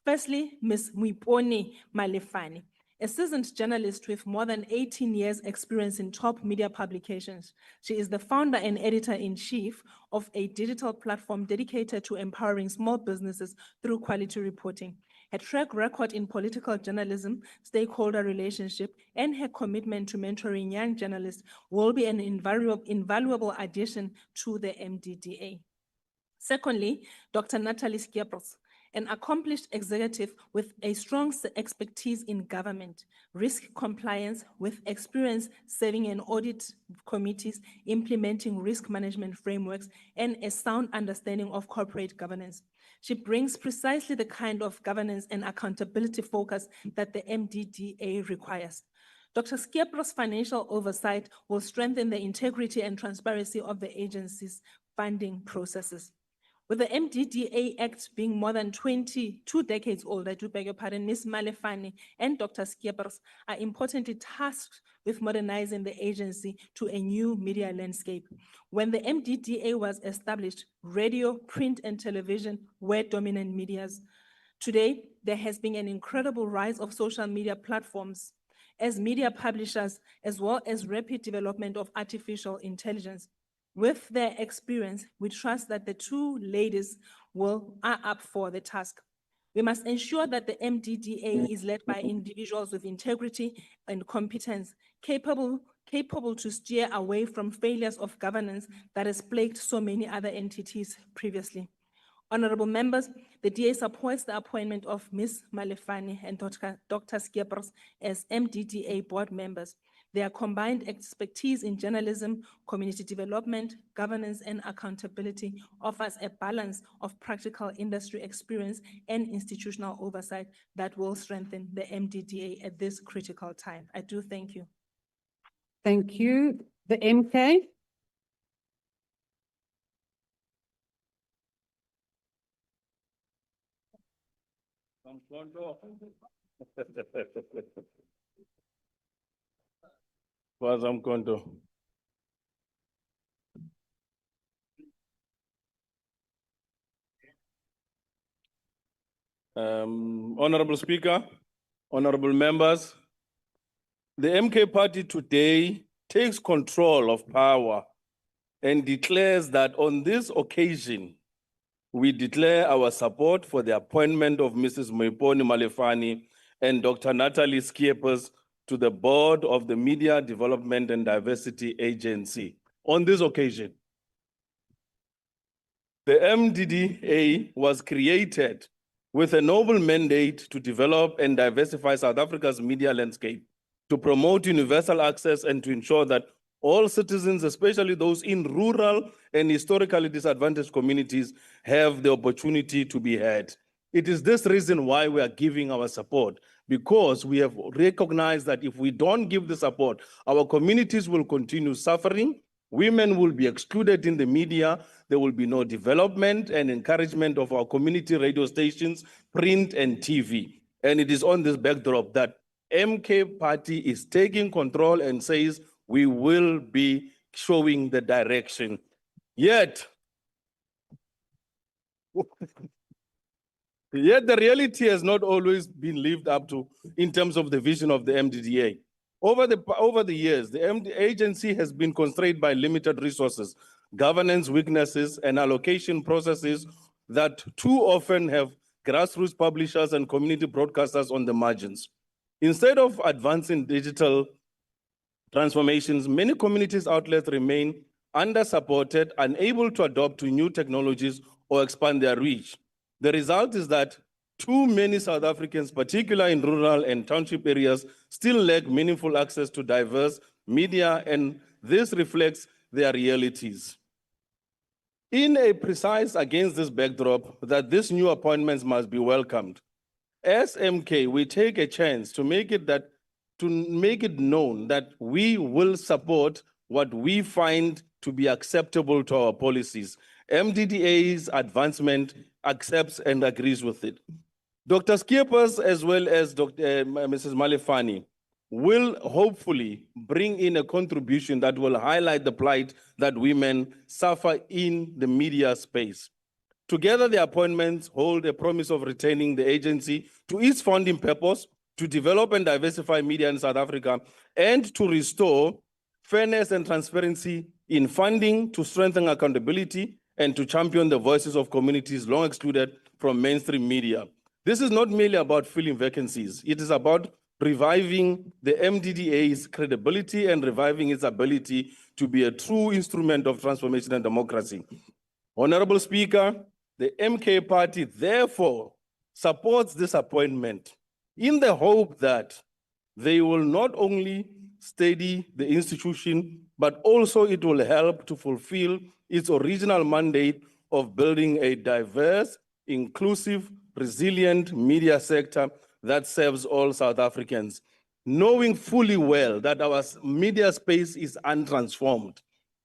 Firstly, Ms. Moipane Malefane, A seasoned journalist with more than 18 years experience in top media publications. She is the founder and editor-in-chief of a digital platform dedicated to empowering small businesses through quality reporting. Her track record in political journalism, stakeholder relationship, and her commitment to mentoring young journalists will be an invaluable addition to the MDDA. Secondly, Dr. Natalie Skiepers, an accomplished executive with a strong expertise in government, risk compliance, with experience serving in audit committees, implementing risk management frameworks, and a sound understanding of corporate governance. She brings precisely the kind of governance and accountability focus that the MDDA requires. Dr. Skiepers' financial oversight will strengthen the integrity and transparency of the agency's funding processes. With the MDDA Act being more than 2 decades old, I do beg your pardon, Ms. Malefane and Dr. Skiepers are importantly tasked with modernizing the agency to a new media landscape. When the MDDA was established, radio, print, and television were dominant medias. Today, there has been an incredible rise of social media platforms as media publishers, as well as rapid development of artificial intelligence. With their experience, we trust that the two ladies are up for the task. We must ensure that the MDDA is led by individuals with integrity and competence, capable to steer away from failures of governance that has plagued so many other entities previously. Honorable members, the DA supports the appointment of Ms. Malefane and Dr. Skiepers as MDDA board members. Their combined expertise in journalism, community development, governance, and accountability offers a balance of practical industry experience and institutional oversight that will strengthen the MDDA at this critical time. I do thank you. Thank you. The MK. Wazamkondo. Honorable Speaker, honorable members, the MK party today takes control of power and declares that on this occasion, we declare our support for the appointment of Mrs. Moiponi Malefane and Dr. Natalie Skiepers to the board of the Media Development and Diversity Agency. On this occasion, the MDDA was created with a noble mandate to develop and diversify South Africa's media landscape, to promote universal access and to ensure that all citizens, especially those in rural and historically disadvantaged communities, have the opportunity to be heard. It is this reason why we are giving our support, because we have recognized that if we don't give the support, our communities will continue suffering, women will be excluded in the media, there will be no development and encouragement of our community radio stations, print and TV. And it is on this backdrop that MK party is taking control and says we will be showing the direction. Yet the reality has not always been lived up to in terms of the vision of the MDDA. Over the years, the agency has been constrained by limited resources, governance weaknesses, and allocation processes that too often have grassroots publishers and community broadcasters on the margins. Instead of advancing digital transformations, many communities outlets remain under-supported, unable to adopt to new technologies or expand their reach. The result is that too many South Africans, particularly in rural and township areas, still lack meaningful access to diverse media, and this reflects their realities. In a precise against this backdrop, that these new appointments must be welcomed. As MK, we take a chance to make it known that we will support what we find to be acceptable to our policies. MDDA's advancement accepts and agrees with it. Dr. Skiepers, as well as Mrs. Malefane, will hopefully bring in a contribution that will highlight the plight that women suffer in the media space. Together, the appointments hold a promise of retaining the agency to its founding purpose, to develop and diversify media in South Africa and to restore fairness and transparency in funding, to strengthen accountability, and to champion the voices of communities long excluded from mainstream media. This is not merely about filling vacancies. It is about reviving the MDDA's credibility and reviving its ability to be a true instrument of transformation and democracy. Honorable Speaker, the MK Party therefore supports this appointment in the hope that they will not only steady the institution, but also it will help to fulfill its original mandate of building a diverse, inclusive, resilient media sector that serves all South Africans, knowing fully well that our media space is untransformed.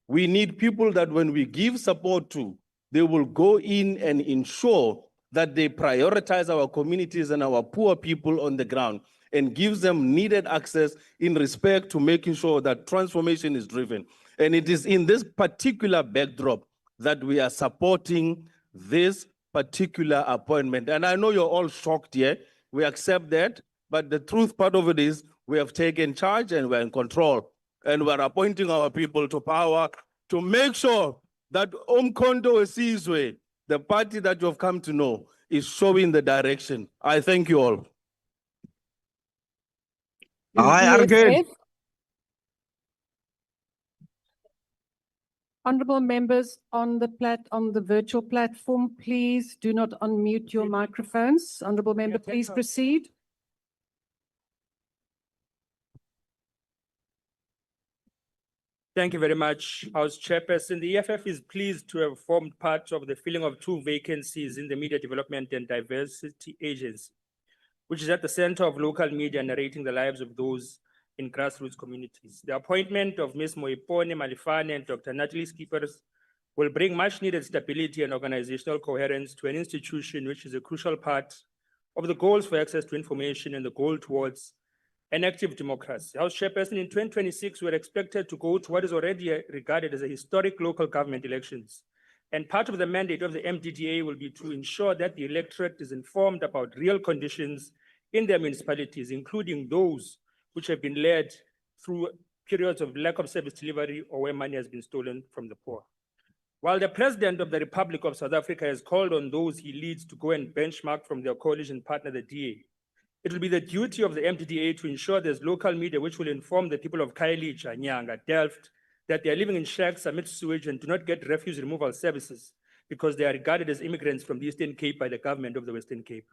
We need people that when we give support to, they will go in and ensure that they prioritize our communities and our poor people on the ground and gives them needed access in respect to making sure that transformation is driven. And it is in this particular backdrop that we are supporting this particular appointment. And I know you're all shocked here. We accept that, but the truth part of it is we have taken charge and we're in control. And we're appointing our people to power to make sure that Umkhonto Wesizwe, the party that you have come to know, is showing the direction. I thank you all. Honorable members on the virtual platform, please do not unmute your microphones. Honorable member, please proceed. Thank you very much, House Chairperson. The EFF is pleased to have formed part of the filling of 2 vacancies in the Media Development and Diversity Agency, which is at the center of local media narrating the lives of those in grassroots communities. The appointment of Ms. Moipone Malifane and Dr. Natalie Skippers will bring much needed stability and organizational coherence to an institution which is a crucial part of the goals for access to information and the goal towards an active democracy. House Chairperson, in 2026, we're expected to go to what is already regarded as a historic local government elections. And part of the mandate of the MDDA will be to ensure that the electorate is informed about real conditions in their municipalities, including those which have been led through periods of lack of service delivery or where money has been stolen from the poor. While the President of the Republic of South Africa has called on those he leads to go and benchmark from their coalition partner, the DA, it will be the duty of the MDDA to ensure there's local media which will inform the people of Khayelitsha, Nyanga, Delft, that they are living in shacks amidst sewage and do not get refuse removal services because they are regarded as immigrants from the Eastern Cape by the government of the Western Cape.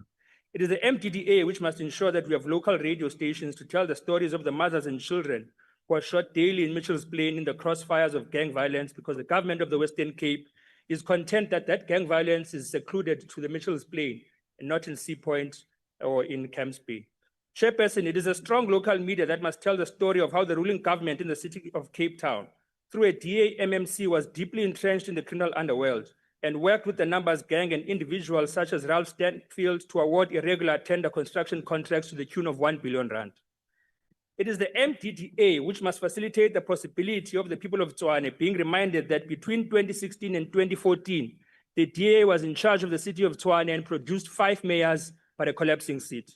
It is the MDDA which must ensure that we have local radio stations to tell the stories of the mothers and children who are shot daily in Mitchell's Plain in the crossfires of gang violence, because the government of the Western Cape is content that that gang violence is secluded to the Mitchell's Plain and not in Sea Point or in Camps Bay. Chairperson, it is a strong local media that must tell the story of how the ruling government in the city of Cape Town, through a DA MMC, was deeply entrenched in the criminal underworld and worked with the Numbers gang and individuals such as Ralph Stanfield to award irregular tender construction contracts to the tune of 1 billion rand. It is the MDDA which must facilitate the possibility of the people of Tshwane being reminded that between 2016 and 2014, the DA was in charge of the city of Tshwane and produced 5 mayors but a collapsing seat.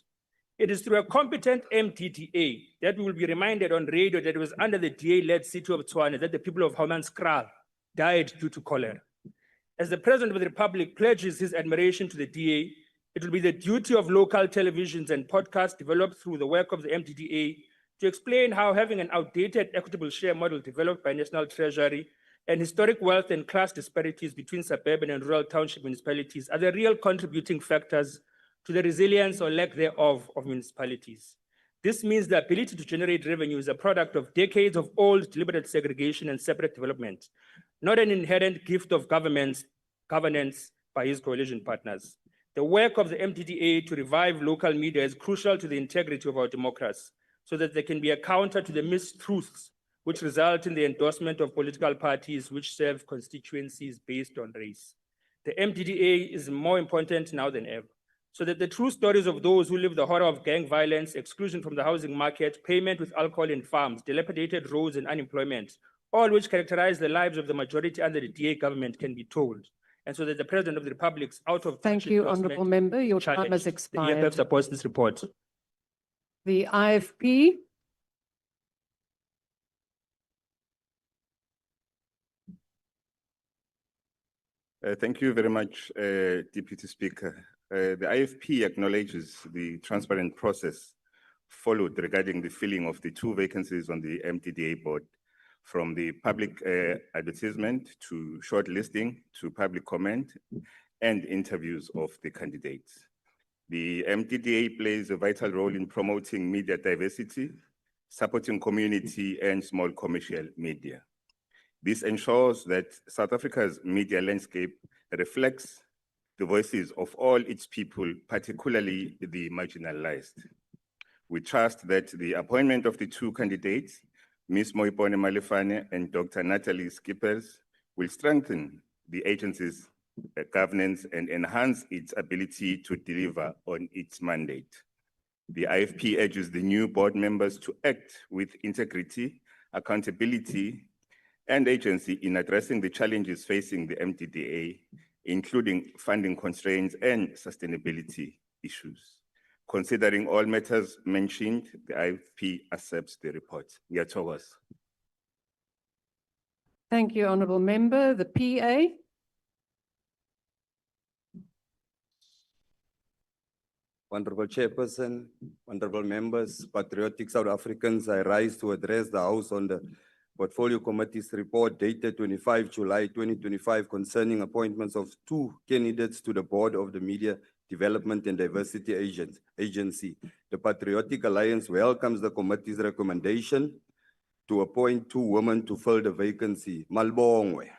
It is through a competent MDDA that we will be reminded on radio that it was under the DA-led city of Tshwane that the people of Hammanskraal died due to cholera. As the President of the Republic pledges his admiration to the DA, it will be the duty of local televisions and podcasts developed through the work of the MDDA to explain how having an outdated equitable share model developed by National Treasury and historic wealth and class disparities between suburban and rural township municipalities are the real contributing factors to the resilience or lack thereof of municipalities. This means the ability to generate revenue is a product of decades of old deliberate segregation and separate development, not an inherent gift of governance by his coalition partners. The work of the MDDA to revive local media is crucial to the integrity of our democracy, so that there can be a counter to the mistruths which result in the endorsement of political parties which serve constituencies based on race. The MDDA is more important now than ever, so that the true stories of those who live the horror of gang violence, exclusion from the housing market, payment with alcohol in farms, dilapidated roads and unemployment, all which characterize the lives of the majority under the DA government, can be told. And so that the President of the Republic's out of Thank you, Honourable Member. Your time has expired. The EFF supports this report. The IFP. Thank you very much, Deputy Speaker. The IFP acknowledges the transparent process followed regarding the filling of the 2 vacancies on the MDDA board, from the public advertisement to shortlisting to public comment and interviews of the candidates. The MDDA plays a vital role in promoting media diversity, supporting community and small commercial media. This ensures that South Africa's media landscape reflects the voices of all its people, particularly the marginalized. We trust that the appointment of the 2 candidates, Ms. Moipone Malefane and Dr. Natalie Skippers, will strengthen the agency's governance and enhance its ability to deliver on its mandate. The IFP urges the new board members to act with integrity, accountability, and agency in addressing the challenges facing the MDDA, including funding constraints and sustainability issues. Considering all matters mentioned, the IFP accepts the report. Ngiyathokoza. Thank you, Honourable Member. The PA. Honorable Chairperson, honorable members, patriotic South Africans, I rise to address the House on the Portfolio Committee's report dated 25 July 2025 concerning appointments of 2 candidates to the board of the Media Development and Diversity Agency. The Patriotic Alliance welcomes the committee's recommendation to appoint 2 women to fill the vacancy. Malbongwe,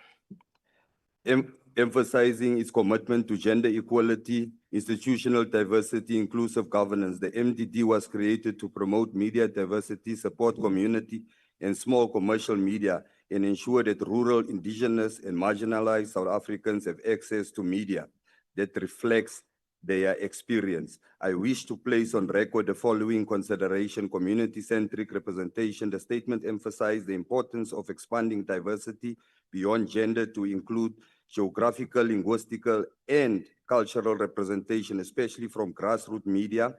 emphasizing its commitment to gender equality, institutional diversity, inclusive governance. The MDD was created to promote media diversity, support community and small commercial media, and ensure that rural, indigenous, and marginalized South Africans have access to media that reflects their experience. I wish to place on record the following consideration: community-centric representation. The statement emphasized the importance of expanding diversity beyond gender to include geographical, linguistical, and cultural representation, especially from grassroots media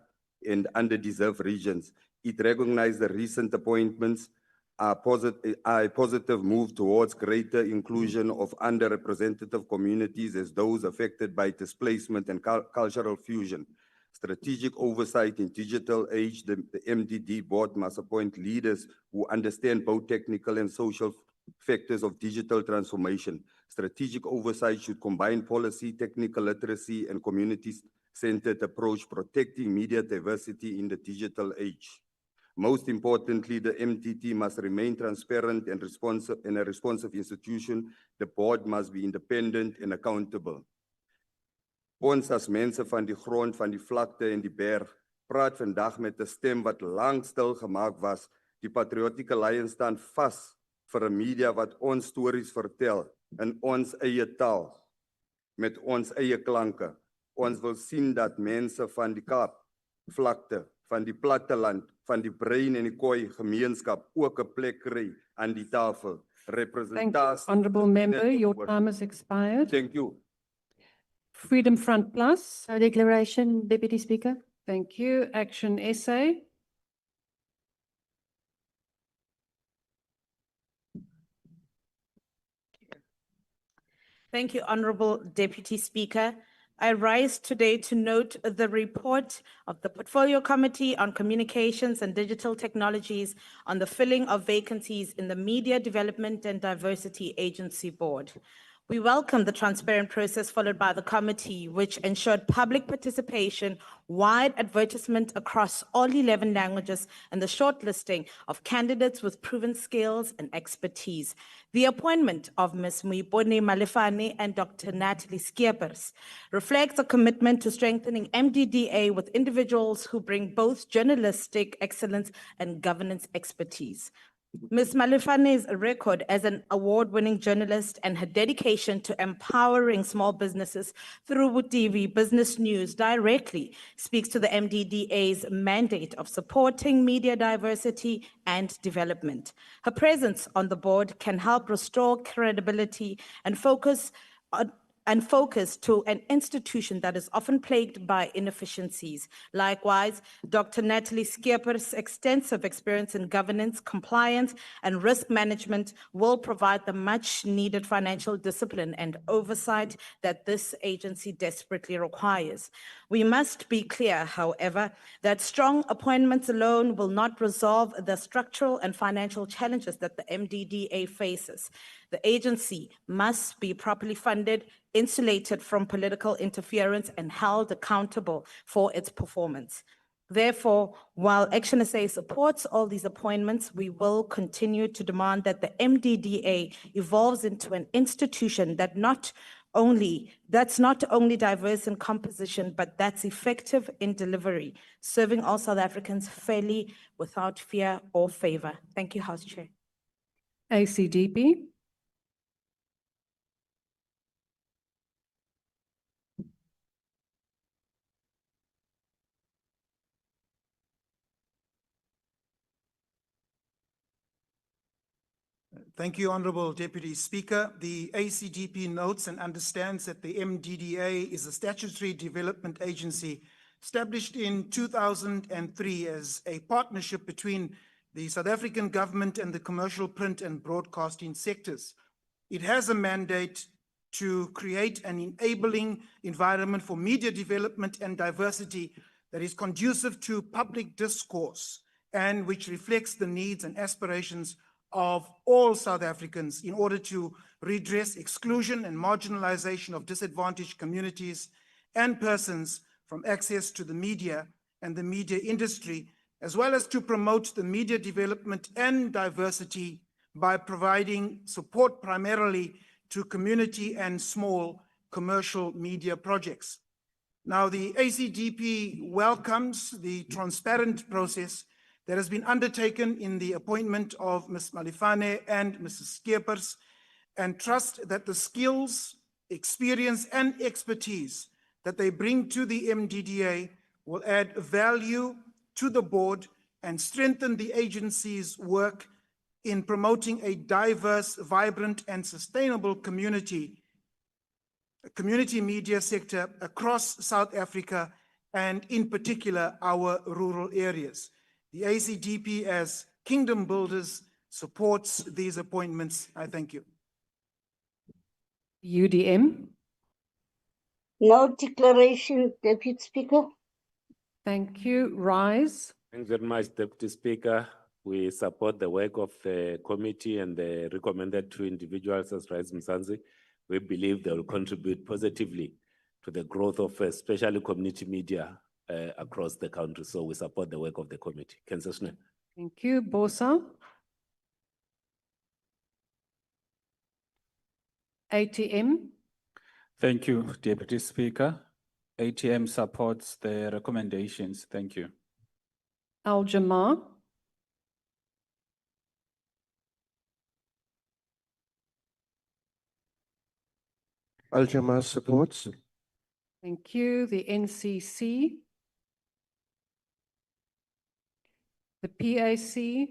and underdeserved regions. It recognized the recent appointments a positive move towards greater inclusion of underrepresented communities as those affected by displacement and cultural fusion. Strategic oversight in digital age, the MDD board must appoint leaders who understand both technical and social factors of digital transformation. Strategic oversight should combine policy, technical literacy, and community-centered approach, protecting media diversity in the digital age. Most importantly, the MDD must remain transparent and responsive in a responsive institution. The board must be independent and accountable. Ons as mense van die grond, van die vlakte en die berg, praat vandag met 'n stem wat lank stil gemaak was. Die Patriotic Alliance staan vas vir 'n media wat ons stories vertel in ons eie taal, met ons eie klanke. Ons wil sien dat mense van die Kaap, vlakte, van die platteland, van die Brein en die Khoi gemeenskap ook 'n plek kry aan die tafel. Thank you, Honourable Member. Your time has expired. Thank you. Freedom Front Plus. No declaration, Deputy Speaker. Thank you. Action SA. Thank you, Honourable Deputy Speaker. I rise today to note the report of the Portfolio Committee on Communications and Digital Technologies on the filling of vacancies in the Media Development and Diversity Agency Board. We welcome the transparent process followed by the committee, which ensured public participation, wide advertisement across all 11 languages, and the shortlisting of candidates with proven skills and expertise. The appointment of Ms. Moipone Malefane and Dr. Natalie Skippers reflects a commitment to strengthening MDDA with individuals who bring both journalistic excellence and governance expertise. Ms. Malefane's record as an award-winning journalist and her dedication to empowering small businesses through TV Business News directly speaks to the MDDA's mandate of supporting media diversity and development. Her presence on the board can help restore credibility and focus on and focus to an institution that is often plagued by inefficiencies. Likewise, Dr. Natalie Skeeper's extensive experience in governance, compliance, and risk management will provide the much needed financial discipline and oversight that this agency desperately requires. We must be clear, however, that strong appointments alone will not resolve the structural and financial challenges that the MDDA faces. The agency must be properly funded, insulated from political interference, and held accountable for its performance. Therefore, while Action SA supports all these appointments, we will continue to demand that the MDDA evolves into an institution that's not only diverse in composition, but that's effective in delivery, serving all South Africans fairly without fear or favor. Thank you, House Chair. ACDP. Thank you, Honorable Deputy Speaker. The ACDP notes and understands that the MDDA is a statutory development agency established in 2003 as a partnership between the South African government and the commercial print and broadcasting sectors. It has a mandate to create an enabling environment for media development and diversity that is conducive to public discourse and which reflects the needs and aspirations of all South Africans in order to redress exclusion and marginalization of disadvantaged communities and persons from access to the media and the media industry, as well as to promote the media development and diversity by providing support primarily to community and small commercial media projects. Now, the ACDP welcomes the transparent process that has been undertaken in the appointment of Ms. Malifane and Mrs. Skeepers, and trust that the skills, experience, and expertise that they bring to the MDDA will add value to the board and strengthen the agency's work in promoting a diverse, vibrant, and sustainable community media sector across South Africa, and in particular, our rural areas. The ACDP, as kingdom builders, supports these appointments. I thank you. UDM. No declaration, Deputy Speaker. Thank you. Rise. Thanks very much, Deputy Speaker. We support the work of the committee and the recommended two individuals as Rise Mzansi. We believe they will contribute positively to the growth of especially community media across the country. So we support the work of the committee. Councillor Schnell. Thank you. Bosa. ATM. Thank you, Deputy Speaker. ATM supports the recommendations. Thank you. Al Jamar. Al Jamar supports. Thank you. The NCC. The PAC.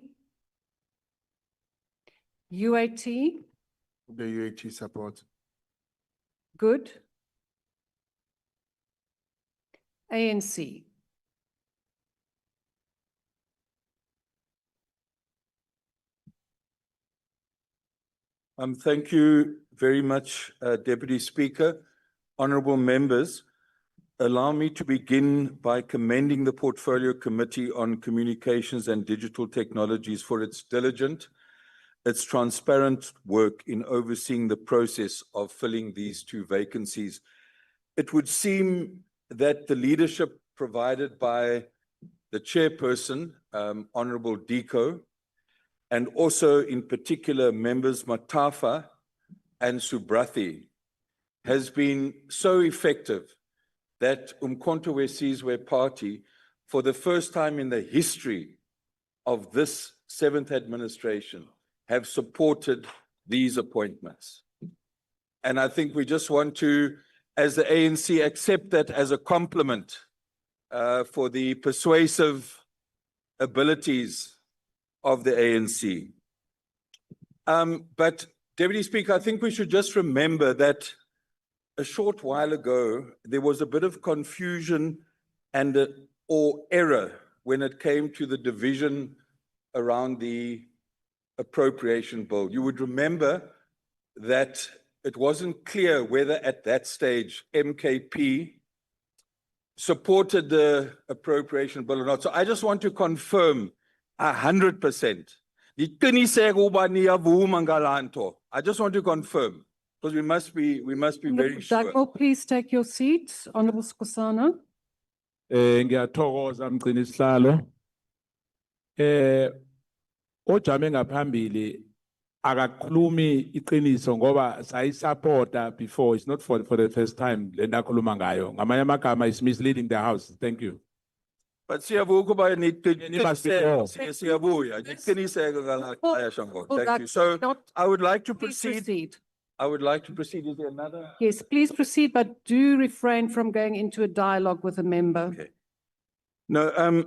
UAT. The UAT supports. Good. ANC. Thank you very much, Deputy Speaker. Honorable members, allow me to begin by commending the Portfolio Committee on Communications and Digital Technologies for its diligent, its transparent work in overseeing the process of filling these two vacancies. It would seem that the leadership provided by the chairperson, Honorable Diko, and also in particular members Matafa and Subrathi, has been so effective that Umkhonto weSizwe Party, for the first time in the history of this 7th administration, have supported these appointments. And I think we just want to, as the ANC, accept that as a compliment for the persuasive abilities of the ANC. But Deputy Speaker, I think we should just remember that a short while ago, there was a bit of confusion and or error when it came to the division around the appropriation bill. You would remember that it wasn't clear whether at that stage MKP supported the appropriation bill or not. So I just want to confirm 100%. I just want to confirm because we must be very sure. Dagmo, please take your seat. Honorable Skosana. Ngiyathokoza mgcini sihlalo. Ojame ngaphambili akakhulumi iqiniso ngoba sayisupporta before. It's not for the first time lenda khuluma ngayo. Ngamanye amagama is misleading the house. Thank you. But siyavuya ukuba siyavuya niqiniseke ngala shango. Thank you. So I would like to proceed. I would like to proceed. Is there another? Yes, please proceed, but do refrain from going into a dialogue with a member. Okay. No,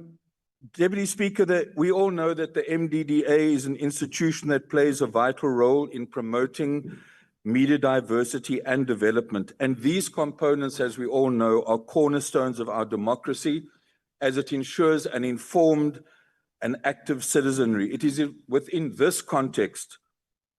Deputy Speaker, that we all know that the MDDA is an institution that plays a vital role in promoting media diversity and development. And these components, as we all know, are cornerstones of our democracy as it ensures an informed and active citizenry. It is within this context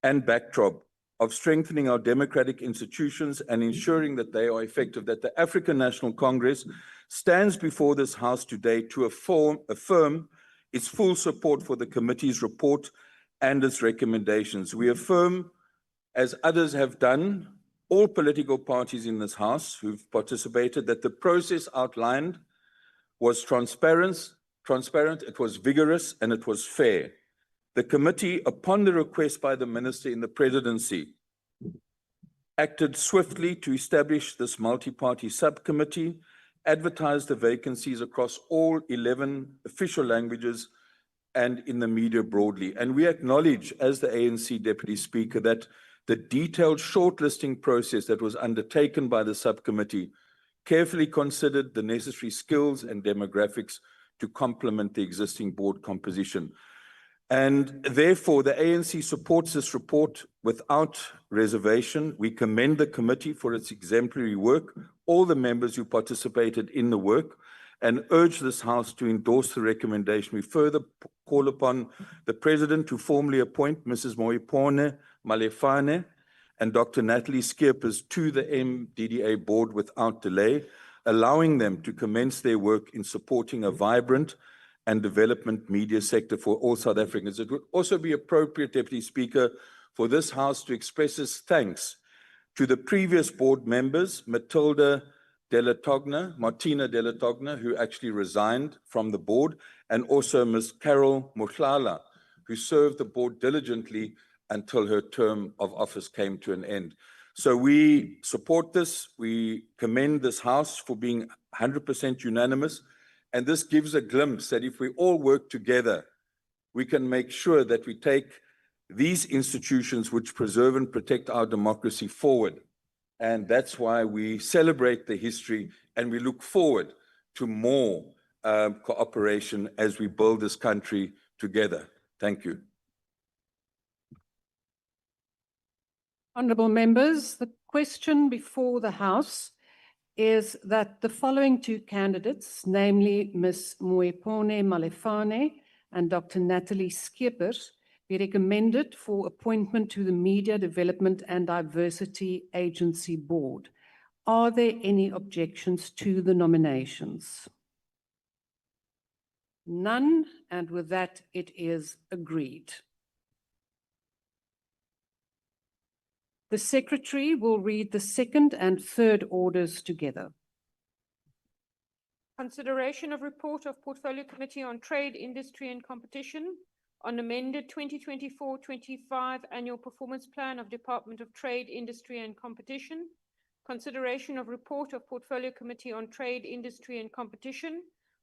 and backdrop of strengthening our democratic institutions and ensuring that they are effective, that the African National Congress stands before this House today to affirm its full support for the committee's report and its recommendations. We affirm, as others have done, all political parties in this House who've participated, that the process outlined was transparent, it was vigorous, and it was fair. The committee, upon the request by the Minister in the Presidency, acted swiftly to establish this multi-party subcommittee, advertised the vacancies across all 11 official languages and in the media broadly. And we acknowledge, as the ANC Deputy Speaker, that the detailed shortlisting process that was undertaken by the subcommittee carefully considered the necessary skills and demographics to complement the existing board composition. And therefore, the ANC supports this report without reservation. We commend the committee for its exemplary work, all the members who participated in the work, and urge this House to endorse the recommendation. We further call upon the President to formally appoint Mrs. Moipone Malefane and Dr. Natalie Skeepers to the MDDA board without delay, allowing them to commence their work in supporting a vibrant and development media sector for all South Africans. It would also be appropriate, Deputy Speaker, for this House to express its thanks to the previous board members, Martina De La Togna, who actually resigned from the board, and also Ms. Carol Mohlala, who served the board diligently until her term of office came to an end. So we support this. We commend this House for being 100% unanimous. And this gives a glimpse that if we all work together, we can make sure that we take these institutions which preserve and protect our democracy forward. And that's why we celebrate the history and we look forward to more cooperation as we build this country together. Thank you. Honourable members, the question before the House is that the following two candidates, namely Ms. Moipone Malefane and Dr. Natalie Skeepers, be recommended for appointment to the Media Development and Diversity Agency Board. Are there any objections to the nominations? None, and with that, it is agreed. The Secretary will read the second and third orders together. Consideration of report of Portfolio Committee on Trade, Industry and Competition on amended 2024-25 annual performance plan of Department of Trade, Industry and Competition. Consideration of report of Portfolio Committee on Trade, Industry and Competition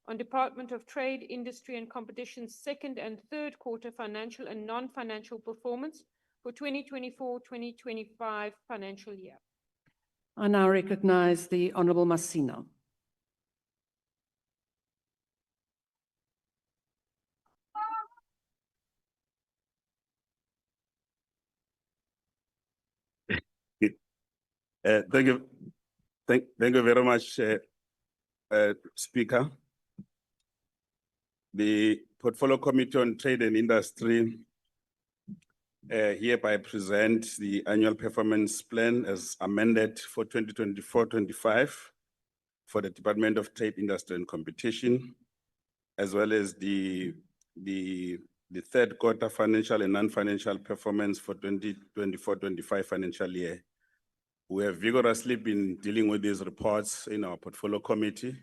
on Department of Trade, Industry and Competition's second and third quarter financial and non-financial performance for 2024-2025 financial year. I now recognize the Honourable Masina. Thank you Thank you very much, Speaker. The Portfolio Committee on Trade and Industry hereby present the annual performance plan as amended for 2024-25 for the Department of Trade, Industry and Competition, as well as the third quarter financial and non-financial performance for 2024-25 financial year. We have vigorously been dealing with these reports in our portfolio committee,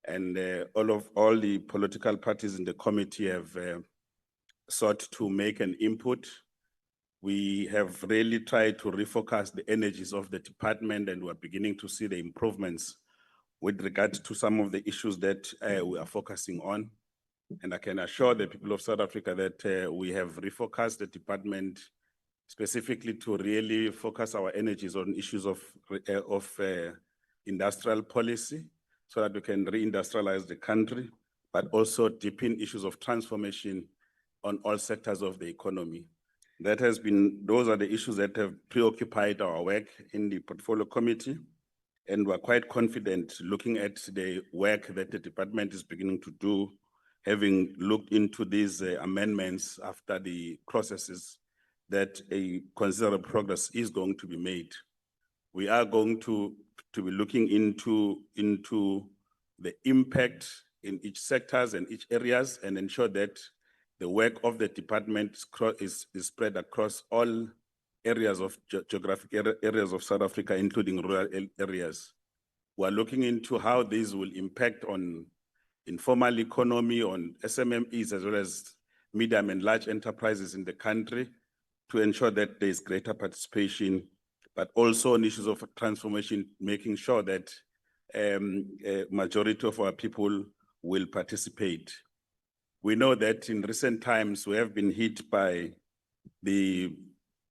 and all the political parties in the committee have sought to make an input. We have really tried to refocus the energies of the department, and we're beginning to see the improvements with regard to some of the issues that we are focusing on. And I can assure the people of South Africa that we have refocused the department specifically to really focus our energies on issues of industrial policy so that we can reindustrialize the country, but also deepen issues of transformation on all sectors of the economy. Those are the issues that have preoccupied our work in the portfolio committee, and we're quite confident looking at the work that the department is beginning to do, having looked into these amendments after the processes, that a considerable progress is going to be made. We are going to be looking into the impact in each sectors and each areas, and ensure that the work of the department is spread across all areas of geographic areas of South Africa, including rural areas. We're looking into how these will impact on informal economy, on SMMEs, as well as medium and large enterprises in the country, to ensure that there is greater participation, but also on issues of transformation, making sure that a majority of our people will participate. We know that in recent times we have been hit by the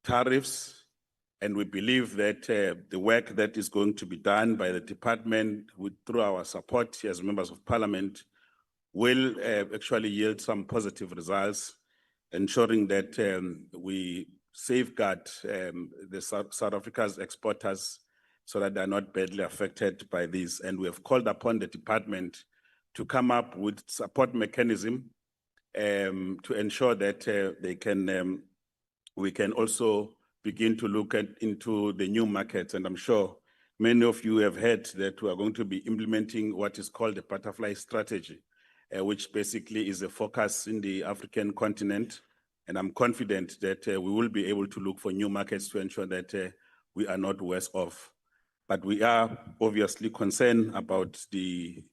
tariffs, and we believe that the work that is going to be done by the department through our support as members of parliament will actually yield some positive results, ensuring that we safeguard the South Africa's exporters so that they're not badly affected by this. And we have called upon the department to come up with support mechanism to ensure that we can also begin to look into the new markets. And I'm sure many of you have heard that we are going to be implementing what is called the butterfly strategy, which basically is a focus in the African continent. And I'm confident that we will be able to look for new markets to ensure that we are not worse off. But we are obviously concerned about the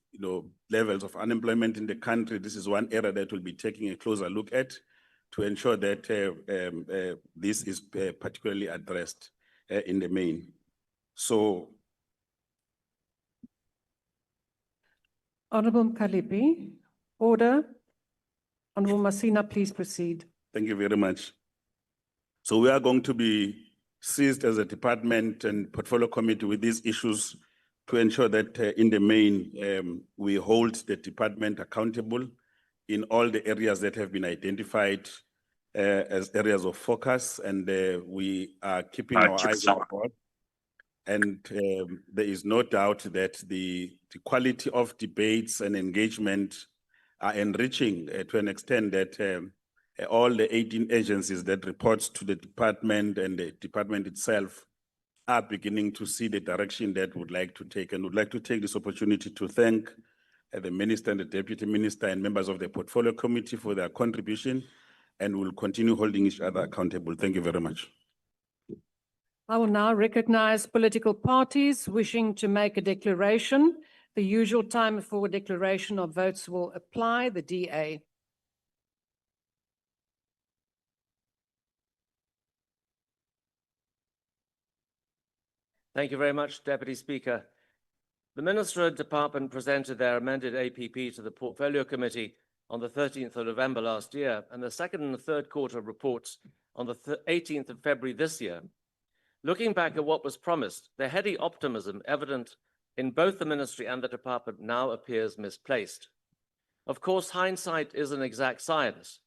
levels of unemployment in the country. This is one area that we'll be taking a closer look at to ensure that this is particularly addressed in the main. So, Honorable Mkhaliphi, order. Honorable Masina, please proceed. Thank you very much. So we are going to be seized as a department and portfolio committee with these issues to ensure that in the main, we hold the department accountable in all the areas that have been identified as areas of focus, and we are keeping our eyes on the board. And there is no doubt that the quality of debates and engagement are enriching to an extent that all the 18 agencies that report to the department and the department itself are beginning to see the direction that would like to take, and would like to take this opportunity to thank the minister and the deputy minister and members of the portfolio committee for their contribution, and will continue holding each other accountable. Thank you very much. I will now recognize political parties wishing to make a declaration. The usual time for declaration of votes will apply. The DA. Thank you very much, Deputy Speaker. The Ministerial Department presented their amended APP to the Portfolio Committee on the 13th of November last year, and the second and the third quarter reports on the 18th of February this year. Looking back at what was promised, the heady optimism evident in both the ministry and the department now appears misplaced. Of course, hindsight is an exact science,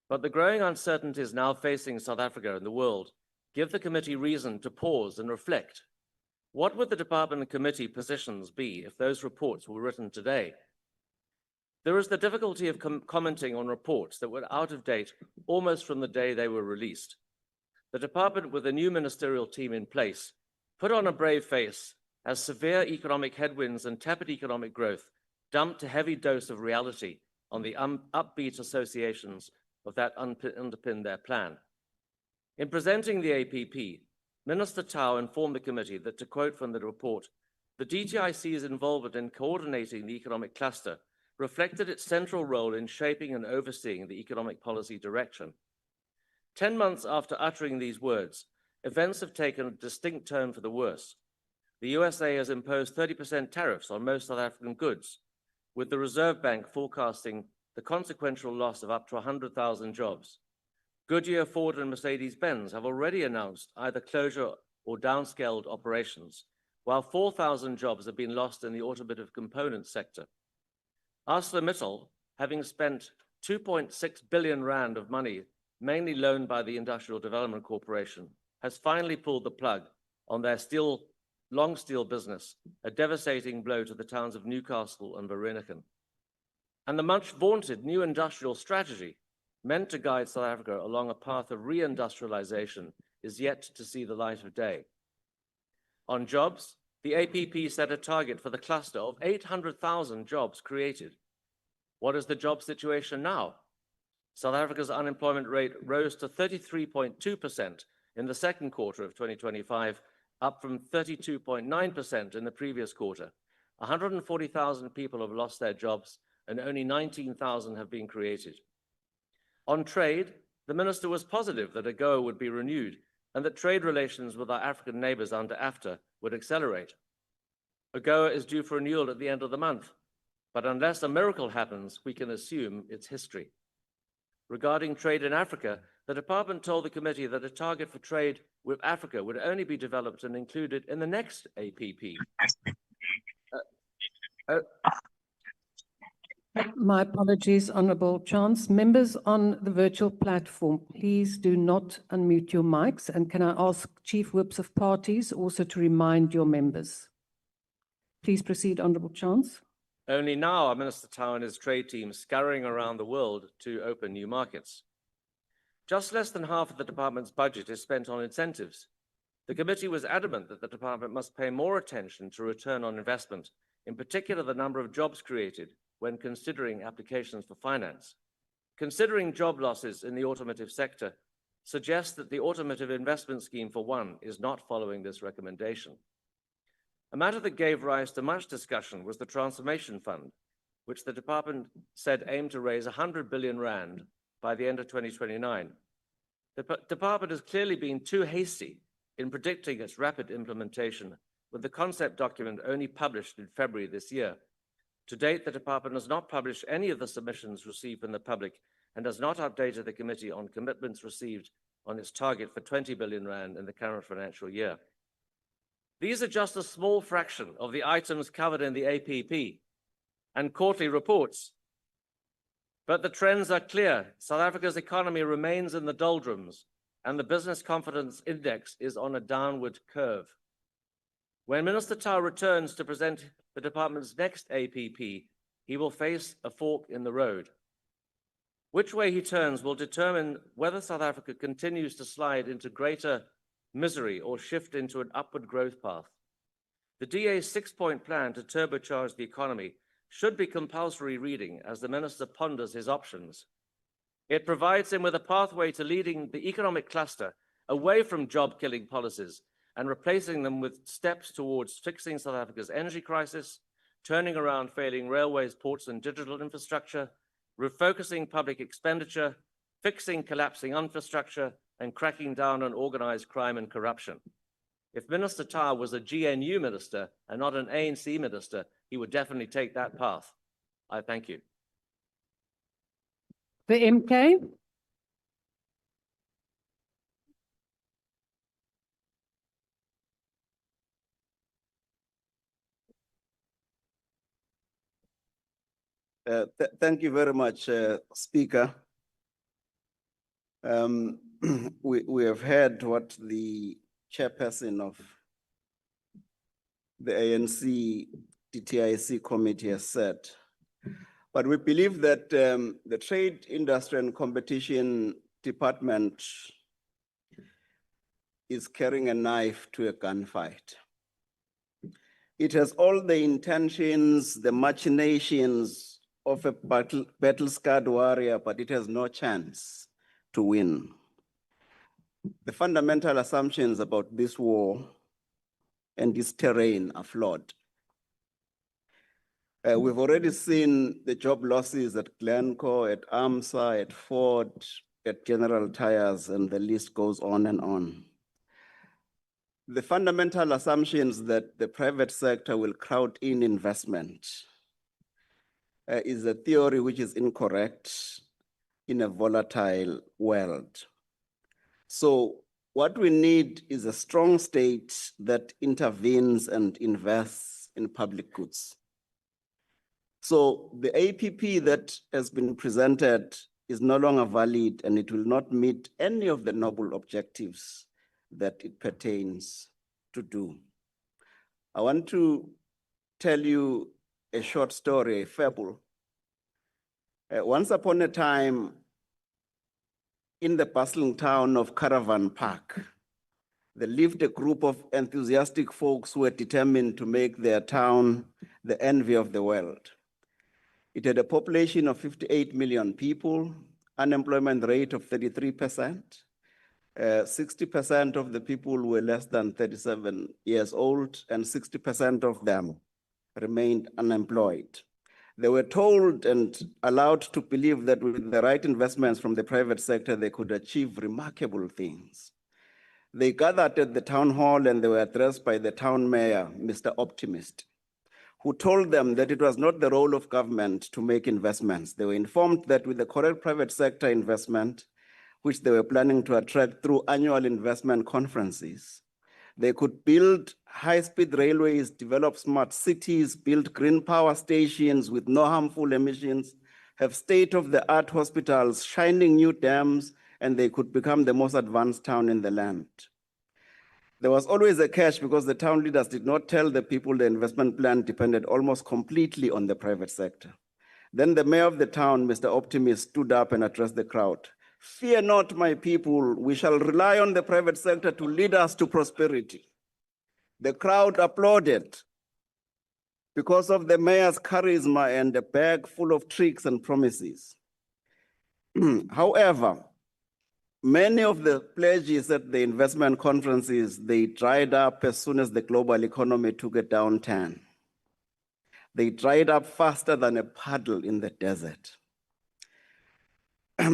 but the growing uncertainties now facing South Africa and the world give the committee reason to pause and reflect. What would the department and committee positions be if those reports were written today? There is the difficulty of commenting on reports that were out of date almost from the day they were released. The department, with a new ministerial team in place, put on a brave face as severe economic headwinds and tepid economic growth dumped a heavy dose of reality on the upbeat associations of that underpinned their plan. In presenting the APP, Minister Tau informed the committee that, to quote from the report, the DTIC's involvement in coordinating the economic cluster reflected its central role in shaping and overseeing the economic policy direction. 10 months after uttering these words, events have taken a distinct turn for the worse. The USA has imposed 30% tariffs on most South African goods, with the Reserve Bank forecasting the consequential loss of up to 100,000 jobs. Goodyear, Ford, and Mercedes-Benz have already announced either closure or downscaled operations, while 4,000 jobs have been lost in the automotive components sector. ArcelorMittal, having spent 2.6 billion rand of money, mainly loaned by the Industrial Development Corporation, has finally pulled the plug on their long steel business, a devastating blow to the towns of Newcastle and Vereeniging. And the much vaunted new industrial strategy, meant to guide South Africa along a path of reindustrialization, is yet to see the light of day. On jobs, the APP set a target for the cluster of 800,000 jobs created. What is the job situation now? South Africa's unemployment rate rose to 33.2% in the second quarter of 2025, up from 32.9% in the previous quarter. 140,000 people have lost their jobs and only 19,000 have been created. On trade, the minister was positive that AGOA would be renewed and that trade relations with our African neighbors under AFTA would accelerate. AGOA is due for renewal at the end of the month, but unless a miracle happens, we can assume it's history. Regarding trade in Africa, the department told the committee that a target for trade with Africa would only be developed and included in the next APP. My apologies, Honourable Chance. Members on the virtual platform, please do not unmute your mics. And can I ask Chief Whips of parties also to remind your members? Please proceed, Honourable Chance. Only now are Minister Tau and his trade team scurrying around the world to open new markets. Just less than half of the department's budget is spent on incentives. The committee was adamant that the department must pay more attention to return on investment, in particular the number of jobs created when considering applications for finance. Considering job losses in the automotive sector suggests that the Automotive Investment Scheme, for one, is not following this recommendation. A matter that gave rise to much discussion was the Transformation Fund, which the department said aimed to raise 100 billion rand by the end of 2029. The department has clearly been too hasty in predicting its rapid implementation, with the concept document only published in February this year. To date, the department has not published any of the submissions received from the public and has not updated the committee on commitments received on its target for 20 billion rand in the current financial year. These are just a small fraction of the items covered in the APP and quarterly reports. But the trends are clear. South Africa's economy remains in the doldrums, and the Business Confidence Index is on a downward curve. When Minister Tau returns to present the department's next APP, he will face a fork in the road. Which way he turns will determine whether South Africa continues to slide into greater misery or shift into an upward growth path. The DA's six-point plan to turbocharge the economy should be compulsory reading as the minister ponders his options. It provides him with a pathway to leading the economic cluster away from job-killing policies and replacing them with steps towards fixing South Africa's energy crisis, turning around failing railways, ports, and digital infrastructure, refocusing public expenditure, fixing collapsing infrastructure, and cracking down on organized crime and corruption. If Minister Tau was a GNU minister and not an ANC minister, he would definitely take that path. I thank you. The MK. Thank you very much, Speaker. We have heard what the chairperson of the ANC DTIC committee has said. But we believe that the Trade, Industry and Competition Department is carrying a knife to a gunfight. It has all the intentions, the machinations of a battle-scarred warrior, but it has no chance to win. The fundamental assumptions about this war and this terrain are flawed. We've already seen the job losses at Glencore, at AMSA, at Ford, at General Tyres, and the list goes on and on. The fundamental assumptions that the private sector will crowd in investment is a theory which is incorrect in a volatile world. So what we need is a strong state that intervenes and invests in public goods. So the APP that has been presented is no longer valid, and it will not meet any of the noble objectives that it pertains to do. I want to tell you a short story, a fable. Once upon a time, in the bustling town of Caravan Park, there lived a group of enthusiastic folks who were determined to make their town the envy of the world. It had a population of 58 million people, unemployment rate of 33%. 60% of the people were less than 37 years old, and 60% of them remained unemployed. They were told and allowed to believe that with the right investments from the private sector, they could achieve remarkable things. They gathered at the town hall and they were addressed by the town mayor, Mr. Optimist, who told them that it was not the role of government to make investments. They were informed that with the correct private sector investment, which they were planning to attract through annual investment conferences, they could build high-speed railways, develop smart cities, build green power stations with no harmful emissions, have state-of-the-art hospitals, shining new dams, and they could become the most advanced town in the land. There was always a catch because the town leaders did not tell the people the investment plan depended almost completely on the private sector. Then the mayor of the town, Mr. Optimist, stood up and addressed the crowd. "Fear not, my people, we shall rely on the private sector to lead us to prosperity." The crowd applauded because of the mayor's charisma and a bag full of tricks and promises. However, many of the pledges at the investment conferences, they dried up as soon as the global economy took a downturn. They dried up faster than a puddle in the desert.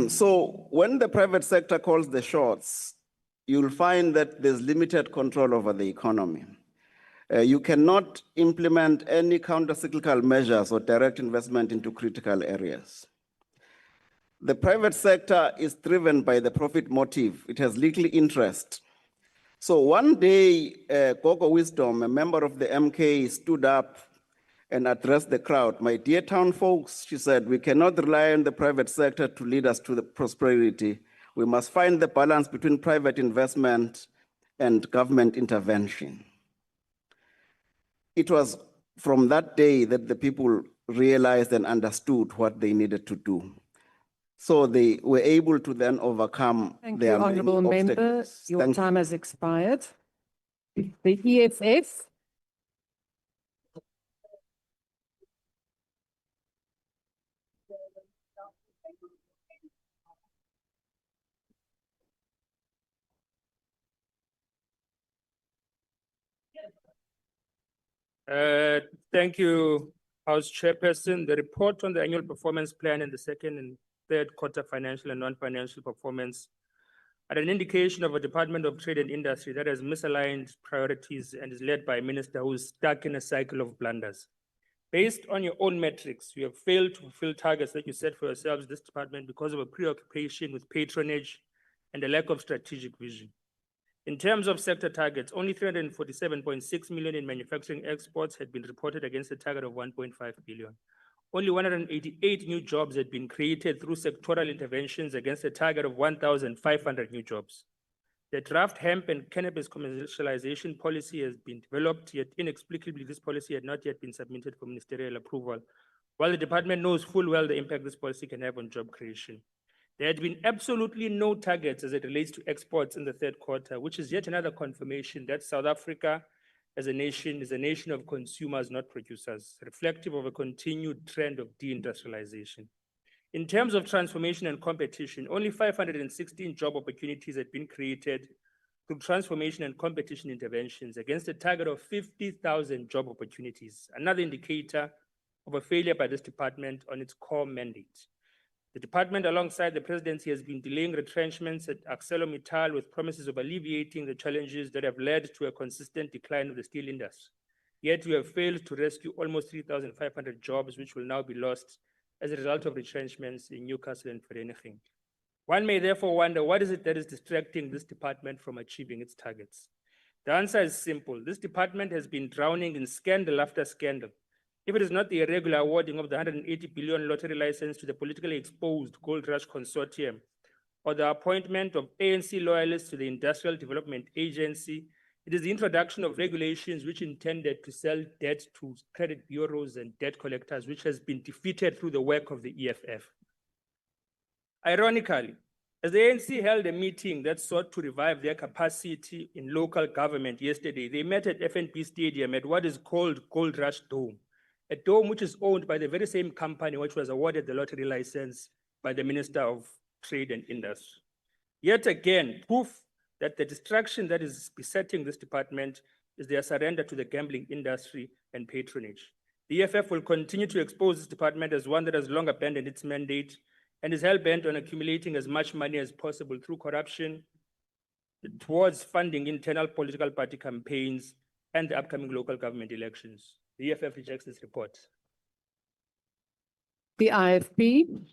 So when the private sector calls the shots, you'll find that there's limited control over the economy. You cannot implement any counter-cyclical measures or direct investment into critical areas. The private sector is driven by the profit motive. It has little interest. So one day, Gogo Wisdom, a member of the MK, stood up and addressed the crowd. "My dear town folks," she said, "we cannot rely on the private sector to lead us to the prosperity. We must find the balance between private investment and government intervention." It was from that day that the people realized and understood what they needed to do. So they were able to then overcome Thank their you, many Honourable Member. obstacles. Your Thank you. time has expired. The EFF. Thank you, House Chairperson. The report on the annual performance plan and the second and third quarter financial and non-financial performance are an indication of a Department of Trade and Industry that has misaligned priorities and is led by a minister who is stuck in a cycle of blunders. Based on your own metrics, you have failed to fulfill targets that you set for yourselves, this department, because of a preoccupation with patronage and a lack of strategic vision. In terms of sector targets, only 347.6 million in manufacturing exports had been reported against a target of 1.5 billion. Only 188 new jobs had been created through sectoral interventions against a target of 1,500 new jobs. The draft hemp and cannabis commercialization policy has been developed, yet inexplicably this policy had not yet been submitted for ministerial approval, while the department knows full well the impact this policy can have on job creation. There had been absolutely no targets as it relates to exports in the third quarter, which is yet another confirmation that South Africa as a nation is a nation of consumers, not producers, reflective of a continued trend of deindustrialization. In terms of transformation and competition, only 516 job opportunities had been created through transformation and competition interventions against a target of 50,000 job opportunities, another indicator of a failure by this department on its core mandate. The department, alongside the presidency, has been delaying retrenchments at ArcelorMittal with promises of alleviating the challenges that have led to a consistent decline of the steel industry. Yet we have failed to rescue almost 3,500 jobs, which will now be lost as a result of retrenchments in Newcastle and Vereeniging. One may therefore wonder, what is it that is distracting this department from achieving its targets? The answer is simple. This department has been drowning in scandal after scandal. If it is not the irregular awarding of the 180 billion lottery license to the politically exposed Gold Rush Consortium, or the appointment of ANC loyalists to the Industrial Development Agency, it is the introduction of regulations which intended to sell debt to credit bureaus and debt collectors, which has been defeated through the work of the EFF. Ironically, as the ANC held a meeting that sought to revive their capacity in local government yesterday, they met at FNB Stadium at what is called Gold Rush Dome, a dome which is owned by the very same company which was awarded the lottery license by the Minister of Trade and Industry. Yet again, proof that the distraction that is besetting this department is their surrender to the gambling industry and patronage. The EFF will continue to expose this department as one that has long abandoned its mandate and is hell-bent on accumulating as much money as possible through corruption towards funding internal political party campaigns and the upcoming local government elections. The EFF rejects this report. The IFP.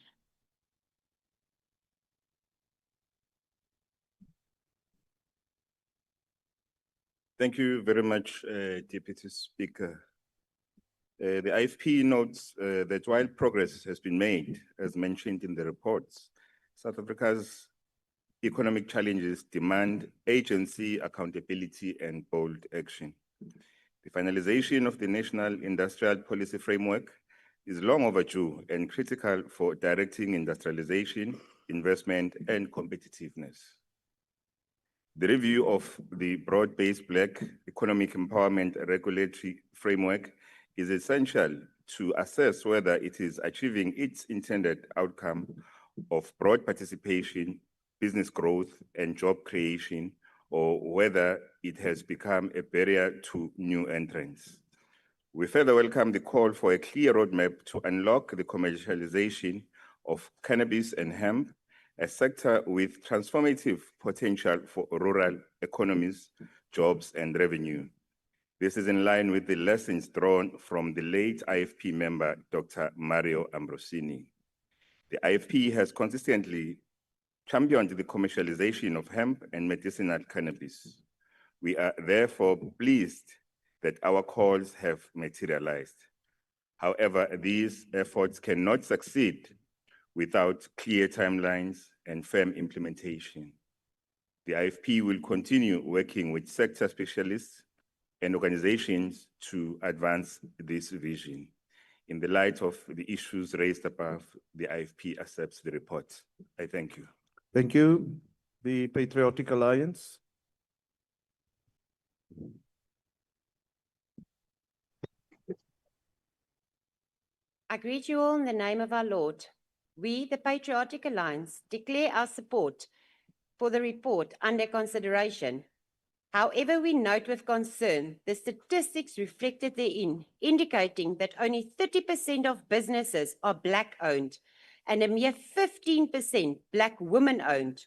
Thank you very much, Deputy Speaker. The IFP notes that while progress has been made, as mentioned in the reports, South Africa's economic challenges demand agency accountability and bold action. The finalization of the National Industrial Policy Framework is long overdue and critical for directing industrialization, investment, and competitiveness. The review of the broad-based Black economic empowerment regulatory framework is essential to assess whether it is achieving its intended outcome of broad participation, business growth, and job creation, or whether it has become a barrier to new entrants. We further welcome the call for a clear roadmap to unlock the commercialization of cannabis and hemp, a sector with transformative potential for rural economies, jobs, and revenue. This is in line with the lessons drawn from the late IFP member, Dr. Mario Ambrosini. The IFP has consistently championed the commercialization of hemp and medicinal cannabis. We are therefore pleased that our calls have materialized. However, these efforts cannot succeed without clear timelines and firm implementation. The IFP will continue working with sector specialists and organizations to advance this vision. In the light of the issues raised above, the IFP accepts the report. I thank you. Thank you. The Patriotic Alliance. I greet you all in the name of our Lord. We, the Patriotic Alliance, declare our support for the report under consideration. However, we note with concern the statistics reflected therein, indicating that only 30% of businesses are Black-owned and a mere 15% Black women-owned,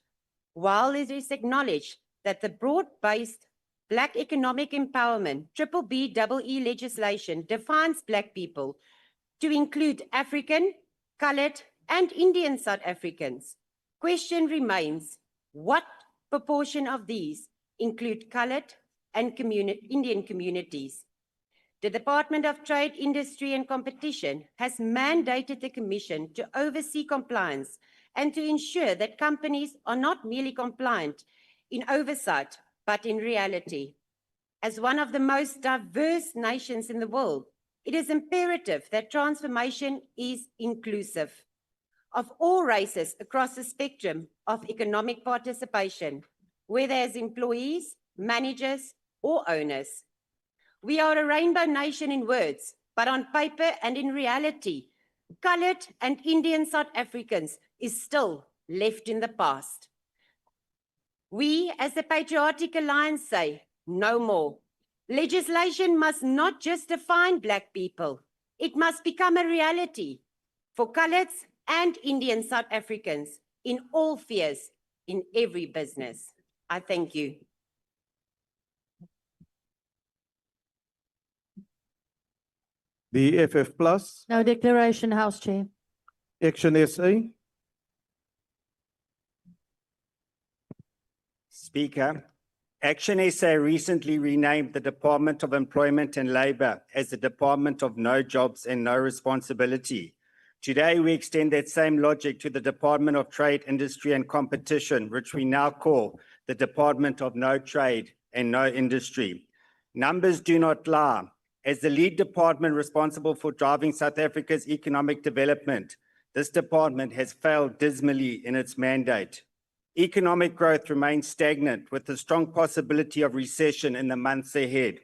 while it is acknowledged that the broad-based Black economic empowerment, BBBEE legislation, defines Black people to include African, colored, and Indian South Africans. Question remains, what proportion of these include colored and Indian communities? The Department of Trade, Industry and Competition has mandated the Commission to oversee compliance and to ensure that companies are not merely compliant in oversight, but in reality. As one of the most diverse nations in the world, it is imperative that transformation is inclusive of all races across the spectrum of economic participation, whether as employees, managers, or owners. We are a rainbow nation in words, but on paper and in reality, colored and Indian South Africans is still left in the past. We, as the Patriotic Alliance, say no more. Legislation must not just define Black people, it must become a reality for coloreds and Indian South Africans in all spheres, in every business. I thank you. The FF Plus, No declaration, House Chair. Action SA, Speaker, Action SA recently renamed the Department of Employment and Labour as the Department of No Jobs and No Responsibility. Today, we extend that same logic to the Department of Trade, Industry and Competition, which we now call the Department of No Trade and No Industry. Numbers do not lie. As the lead department responsible for driving South Africa's economic development, this department has failed dismally in its mandate. Economic growth remains stagnant with a strong possibility of recession in the months ahead.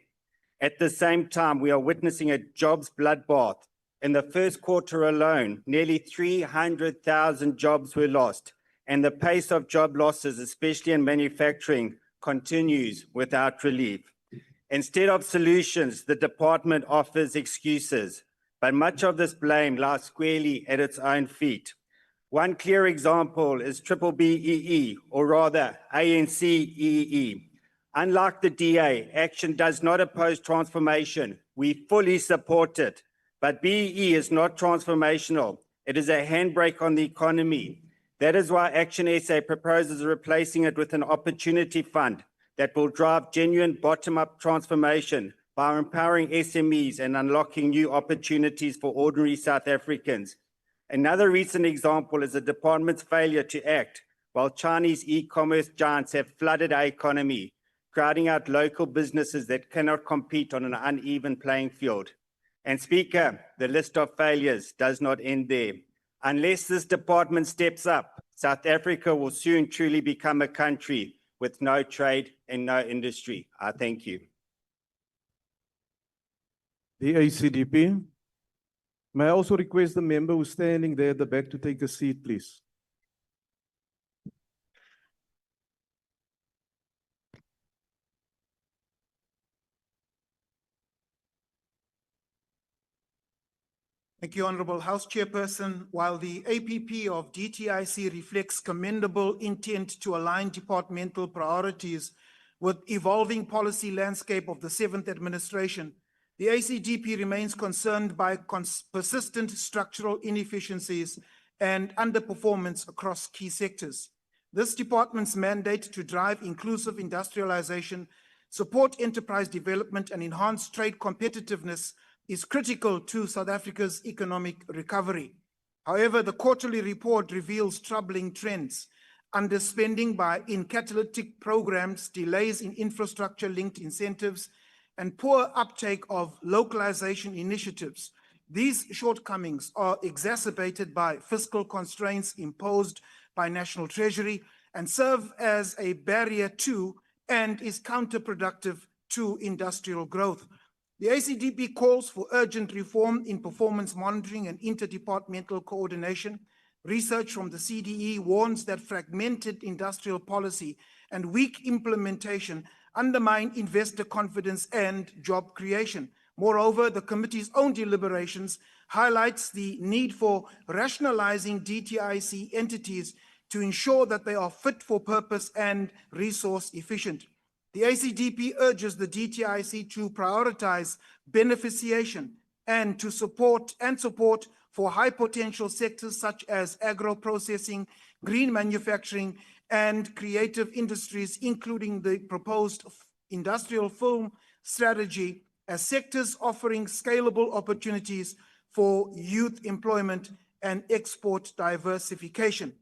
At the same time, we are witnessing a jobs bloodbath. In the first quarter alone, nearly 300,000 jobs were lost, and the pace of job losses, especially in manufacturing, continues without relief. Instead of solutions, the department offers excuses, but much of this blame lies squarely at its own feet. One clear example is BBEE, or rather ANC EEE. Unlike the DA, Action does not oppose transformation. We fully support it. But BEE is not transformational. It is a handbrake on the economy. That is why Action SA proposes replacing it with an opportunity fund that will drive genuine bottom-up transformation by empowering SMEs and unlocking new opportunities for ordinary South Africans. Another recent example is the department's failure to act while Chinese e-commerce giants have flooded our economy, crowding out local businesses that cannot compete on an uneven playing field. And Speaker, the list of failures does not end there. Unless this department steps up, South Africa will soon truly become a country with no trade and no industry. I thank you. the ACDP. May I also request the member who's standing there at the back to take a seat, please? Thank you, Honorable House Chairperson. While the APP of DTIC reflects commendable intent to align departmental priorities with evolving policy landscape of the 7th administration, the ACDP remains concerned by persistent structural inefficiencies and underperformance across key sectors. This department's mandate to drive inclusive industrialization, support enterprise development, and enhance trade competitiveness is critical to South Africa's economic recovery. However, the quarterly report reveals troubling trends: underspending in catalytic programs, delays in infrastructure-linked incentives, and poor uptake of localization initiatives. These shortcomings are exacerbated by fiscal constraints imposed by National Treasury and serve as a barrier to and is counterproductive to industrial growth. The ACDP calls for urgent reform in performance monitoring and interdepartmental coordination. Research from the CDE warns that fragmented industrial policy and weak implementation undermine investor confidence and job creation. Moreover, the committee's own deliberations highlights the need for rationalizing DTIC entities to ensure that they are fit for purpose and resource efficient. The ACDP urges the DTIC to prioritize beneficiation and to support for high potential sectors such as agro-processing, green manufacturing, and creative industries, including the proposed industrial film strategy, as sectors offering scalable opportunities for youth employment and export diversification.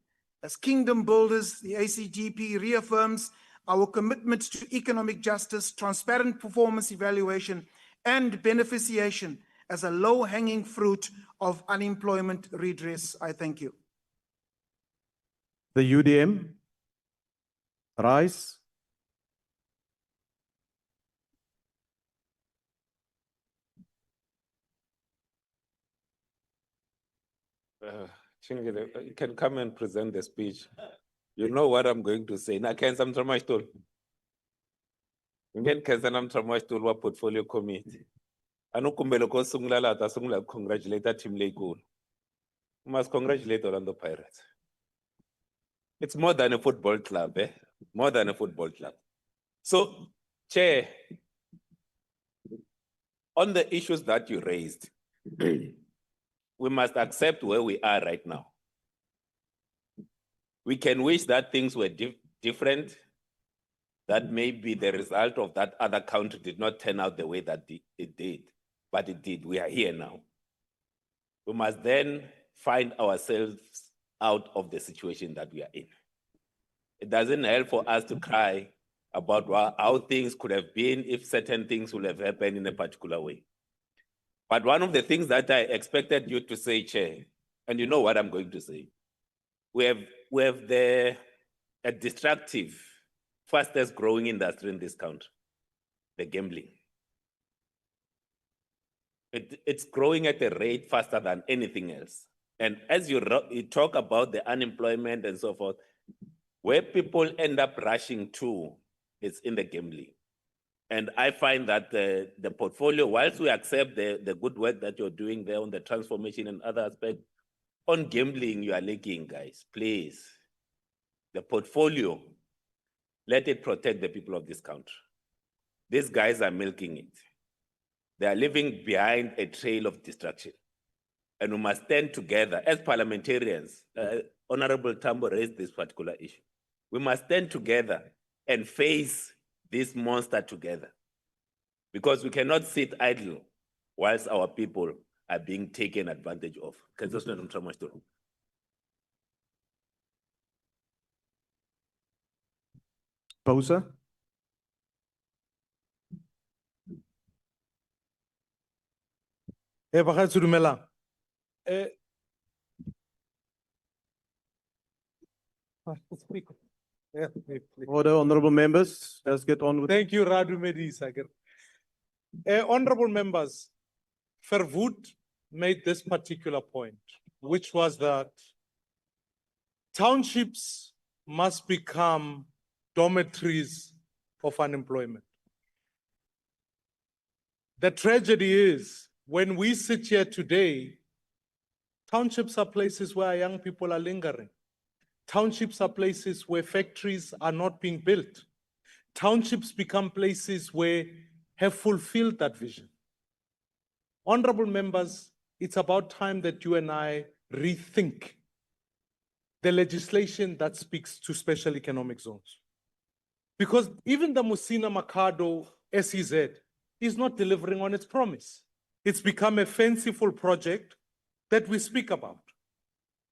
As kingdom builders, the ACDP reaffirms our commitment to economic justice, transparent performance evaluation, and beneficiation as a low-hanging fruit of unemployment redress. I thank you. The UDM, rise. Chingile, you can come and present the speech. You know what I'm going to say. Na kenza mtramashtul. Ngeni kenza na mtramashtul wa portfolio committee. Anukumbelo ko sungula la ta sungula congratulate team leikulu. We must congratulate Orlando Pirates. It's more than a football club, eh? More than a football club. So, Chair, on the issues that you raised, we must accept where we are right now. We can wish that things were different, that maybe the result of that other country did not turn out the way that it did, but it did. We are here now. We must then find ourselves out of the situation that we are in. It doesn't help for us to cry about how things could have been if certain things would have happened in a particular way. But one of the things that I expected you to say, Chair, and you know what I'm going to say, we have a destructive, fastest growing industry in this country, the gambling. It's growing at a rate faster than anything else. And as you talk about the unemployment and so forth, where people end up rushing to is in the gambling. And I find that the portfolio, whilst we accept the good work that you're doing there on the transformation and other aspects, on gambling, you are lacking, guys. Please, the portfolio, let it protect the people of this country. These guys are milking it. They are leaving behind a trail of destruction. And we must stand together as parliamentarians. Honorable Tambo raised this particular issue. We must stand together and face this monster together. Because we cannot sit idle whilst our people are being taken advantage of. Pausa. Bagatsho dumelang. Order, honorable members, let's get on with. Thank you, Radu Medisager. Honorable members, Verwoerd made this particular point, which was that townships must become dormitories of unemployment. The tragedy is, when we sit here today, townships are places where young people are lingering. Townships are places where factories are not being built. Townships become places where have fulfilled that vision. Honorable members, it's about time that you and I rethink the legislation that speaks to special economic zones. Because even the Musina Makado SEZ is not delivering on its promise. It's become a fanciful project that we speak about.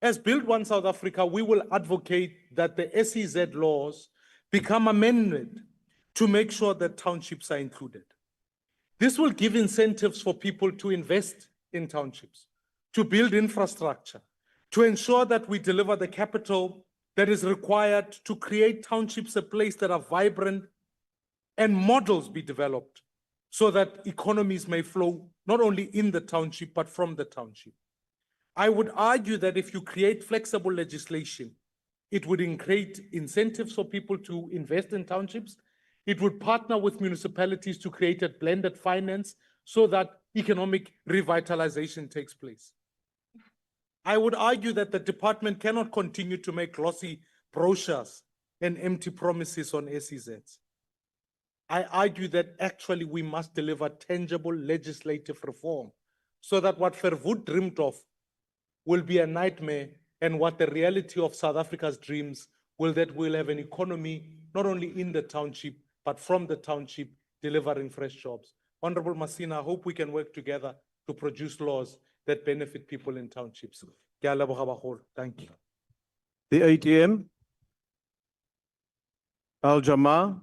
As Build One South Africa, we will advocate that the SEZ laws become amended to make sure that townships are included. This will give incentives for people to invest in townships, to build infrastructure, to ensure that we deliver the capital that is required to create townships a place that are vibrant and models be developed so that economies may flow not only in the township, but from the township. I would argue that if you create flexible legislation, it would create incentives for people to invest in townships. It would partner with municipalities to create a blended finance so that economic revitalization takes place. I would argue that the department cannot continue to make glossy brochures and empty promises on SEZs. I argue that actually we must deliver tangible legislative reform so that what Verwoerd dreamed of will be a nightmare, and what the reality of South Africa's dreams will that we'll have an economy not only in the township, but from the township delivering fresh jobs. Honorable Masina, I hope we can work together to produce laws that benefit people in townships. Thank you. The ATM. Al-Jamaa.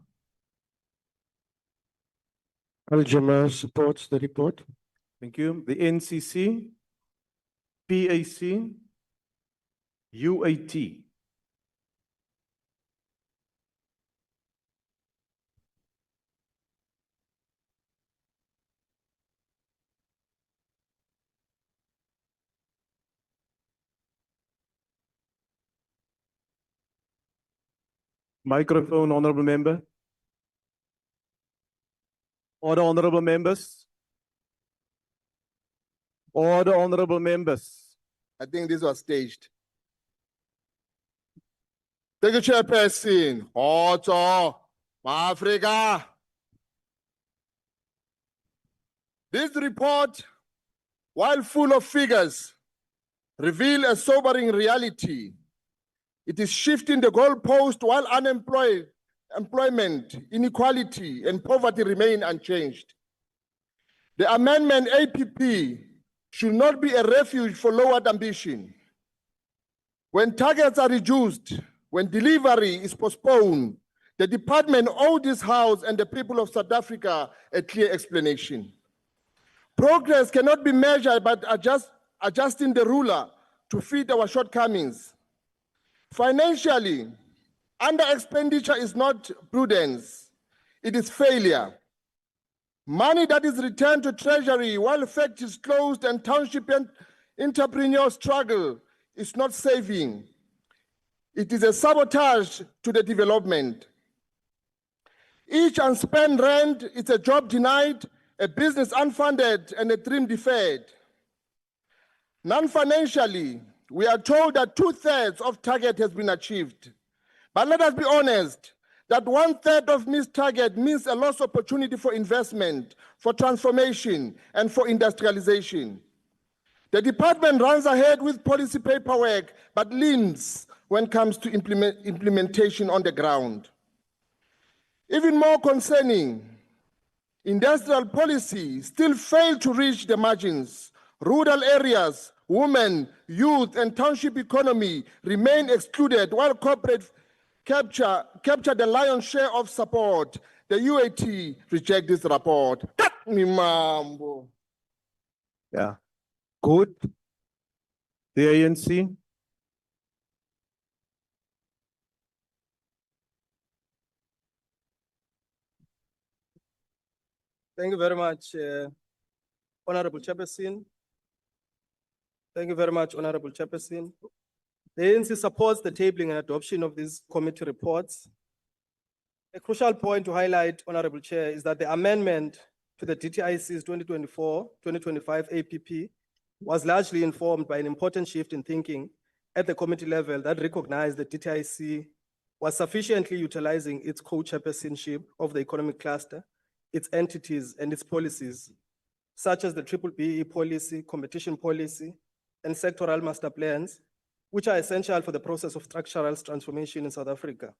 Al-Jamaa supports the report. Thank you. The NCC, PAC, UAT. Microphone, honorable member. Order, honorable members. Order, honorable members. I think this was staged. Thank you, Chairperson. Otto, Africa. This report, while full of figures, reveal a sobering reality. It is shifting the goalpost while employment, inequality, and poverty remain unchanged. The amendment APP should not be a refuge for lowered ambition. When targets are reduced, when delivery is postponed, the department owes this House and the people of South Africa a clear explanation. Progress cannot be measured by adjusting the ruler to fit our shortcomings. Financially, under expenditure is not prudence, it is failure. Money that is returned to Treasury while factories closed and township and entrepreneurs struggle is not saving. It is a sabotage to the development. Each unspent rand is a job denied, a business unfunded, and a dream deferred. Non-financially, we are told that 2/3 of target has been achieved. But let us be honest, that 1/3 of missed target means a lost opportunity for investment, for transformation, and for industrialization. The department runs ahead with policy paperwork, but leans when it comes to implementation on the ground. Even more concerning, industrial policy still fail to reach the margins. Rural areas, women, youth, and township economy remain excluded while corporate capture the lion's share of support. The UAT reject this report. Yeah. Good. The ANC. Thank you very much, Honorable Chairperson. Thank you very much, Honorable Chairperson. The ANC supports the tabling and adoption of these committee reports. A crucial point to highlight, Honorable Chair, is that the amendment to the DTIC's 2024-2025 APP was largely informed by an important shift in thinking at the committee level that recognized that DTIC was sufficiently utilizing its co-chairpersonship of the economic cluster, its entities and its policies, such as the BBBE policy, competition policy, and sectoral master plans, which are essential for the process of structural transformation in South Africa,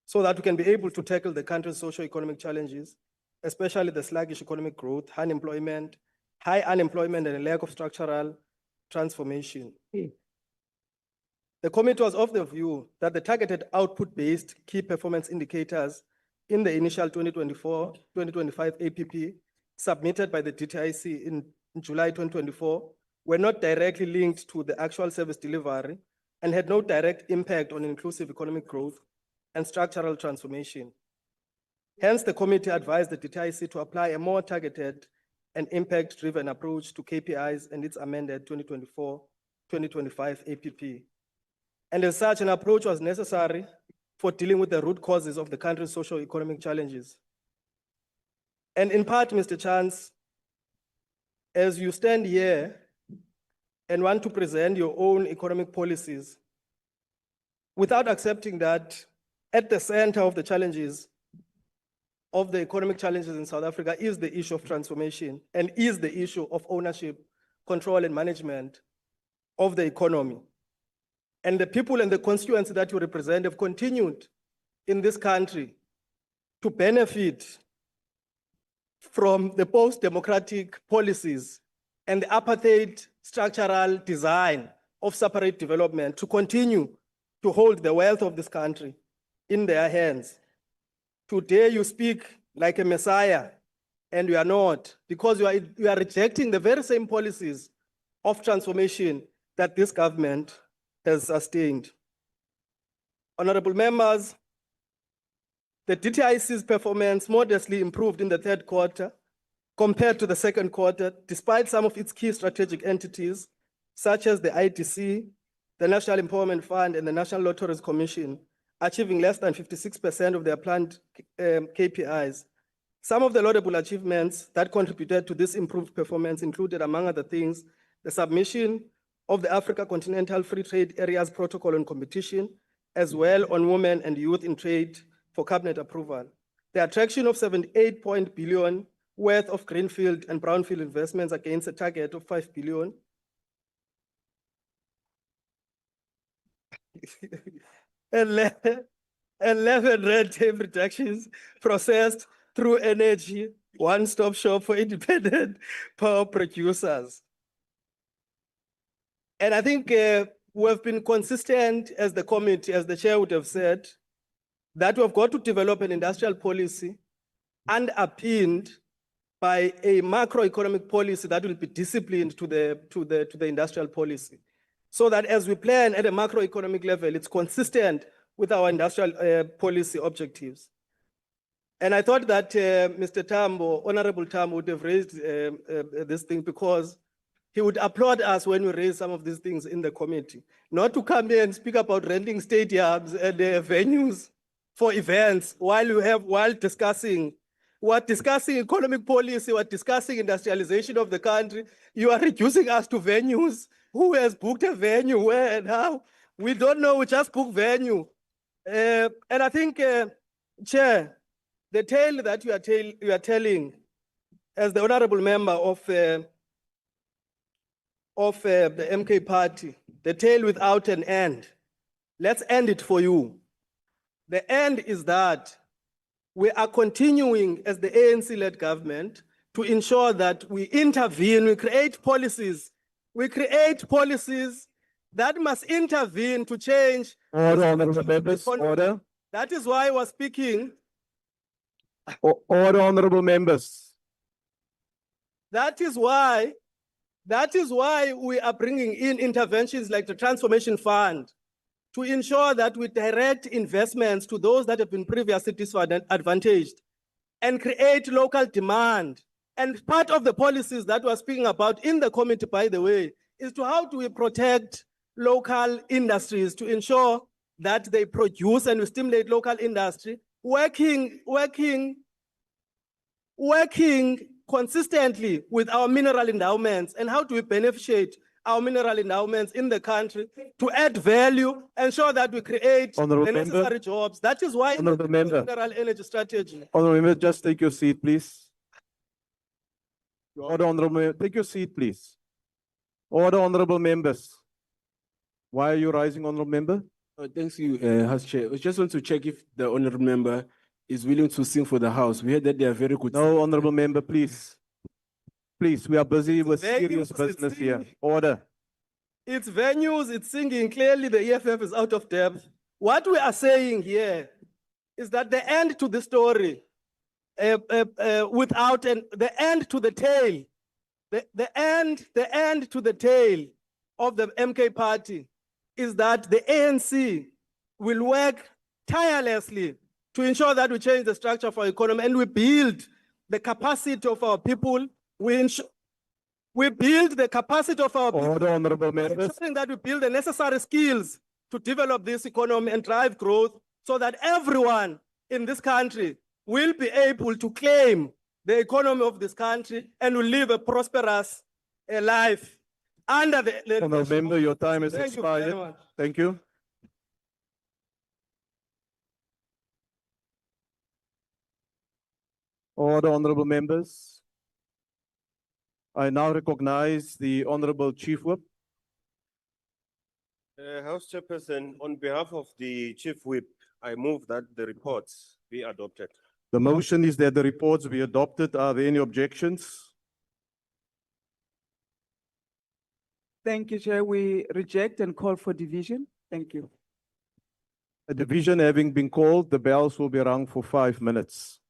so that we can be able to tackle the country's socio-economic challenges, especially the sluggish economic growth, high unemployment, and a lack of structural transformation. The committee was of the view that the targeted output-based key performance indicators in the initial 2024-2025 APP submitted by the DTIC in July 2024 were not directly linked to the actual service delivery and had no direct impact on inclusive economic growth and structural transformation. Hence, the committee advised the DTIC to apply a more targeted and impact-driven approach to KPIs and its amended 2024-2025 APP. And as such, an approach was necessary for dealing with the root causes of the country's socio-economic challenges. And in part, Mr. Chance, as you stand here and want to present your own economic policies, without accepting that at the center of the challenges of the economic challenges in South Africa is the issue of transformation and is the issue of ownership, control, and management of the economy. And the people and the constituency that you represent have continued in this country to benefit from the post-democratic policies and the apartheid structural design of separate development to continue to hold the wealth of this country in their hands Today you speak like a messiah, and you are not, because you are rejecting the very same policies of transformation that this government has sustained. Honorable members, the DTIC's performance modestly improved in the third quarter compared to the second quarter, despite some of its key strategic entities, such as the IDC, the National Empowerment Fund, and the National Lotteries Commission, achieving less than 56% of their planned KPIs. Some of the laudable achievements that contributed to this improved performance included, among other things, the submission of the Africa Continental Free Trade Areas Protocol on Competition, as well on women and youth in trade for cabinet approval. The attraction of 78 billion worth of greenfield and brownfield investments against a target of 5 billion. 11 red tape reductions processed through energy, one-stop shop for independent power producers. And I think we have been consistent as the committee, as the chair would have said, that we've got to develop an industrial policy underpinned by a macroeconomic policy that will be disciplined to the industrial policy. So that as we plan at a macroeconomic level, it's consistent with our industrial policy objectives. And I thought that Mr. Tambo, Honorable Tambo, would have raised this thing because he would applaud us when we raise some of these things in the committee. Not to come here and speak about renting stadiums and venues for events while discussing economic policy, we're discussing industrialization of the country. You are reducing us to venues. Who has booked a venue, where and how? We don't know, we just book venue. And I think, Chair, the tale that you are telling as the honorable member of the MK party, the tale without an end. Let's end it for you. The end is that we are continuing as the ANC-led government to ensure that we intervene, we create policies that must intervene to change. Order, honorable members, order. That is why we're speaking. Order, honorable members. That is why we are bringing in interventions like the Transformation Fund to ensure that we direct investments to those that have been previously disadvantaged and create local demand. And part of the policies that we're speaking about in the committee, by the way, is to how do we protect local industries to ensure that they produce and we stimulate local industry, working consistently with our mineral endowments, and how do we beneficiate our mineral endowments in the country to add value, ensure that we create the necessary jobs. That is why Honorable member, mineral energy strategy. honorable member, just take your seat, please. Order, honorable member, take your seat, please. Order, honorable members. Why are you rising, honorable member? Thanks you, House Chair. I just want to check if the honorable member is willing to sing for the House. We heard that they are very good. No, honorable member, please. Please, we are busy with serious business here. Order. It's venues, it's singing. Clearly, the EFF is out of depth. What we are saying here is that the end to the story, the end to the tale, the end to the tale of the MK party is that the ANC will work tirelessly to ensure that we change the structure of our economy and we build the capacity of our people. We build the capacity of our Order, honorable members. ensuring that we build the necessary skills to develop this economy and drive growth so that everyone in this country will be able to claim the economy of this country and will live a prosperous life under the Honorable member, your time has Thank you very expired. much. Thank you. Order, honorable members. I now recognize the Honorable Chief Whip. House Chairperson, on behalf of the Chief Whip, I move that the reports be adopted. The motion is that the reports be adopted. Are there any objections? Thank you, Chair. We reject and call for division. Thank you. A division having been called, the bells will be rung for 5 minutes.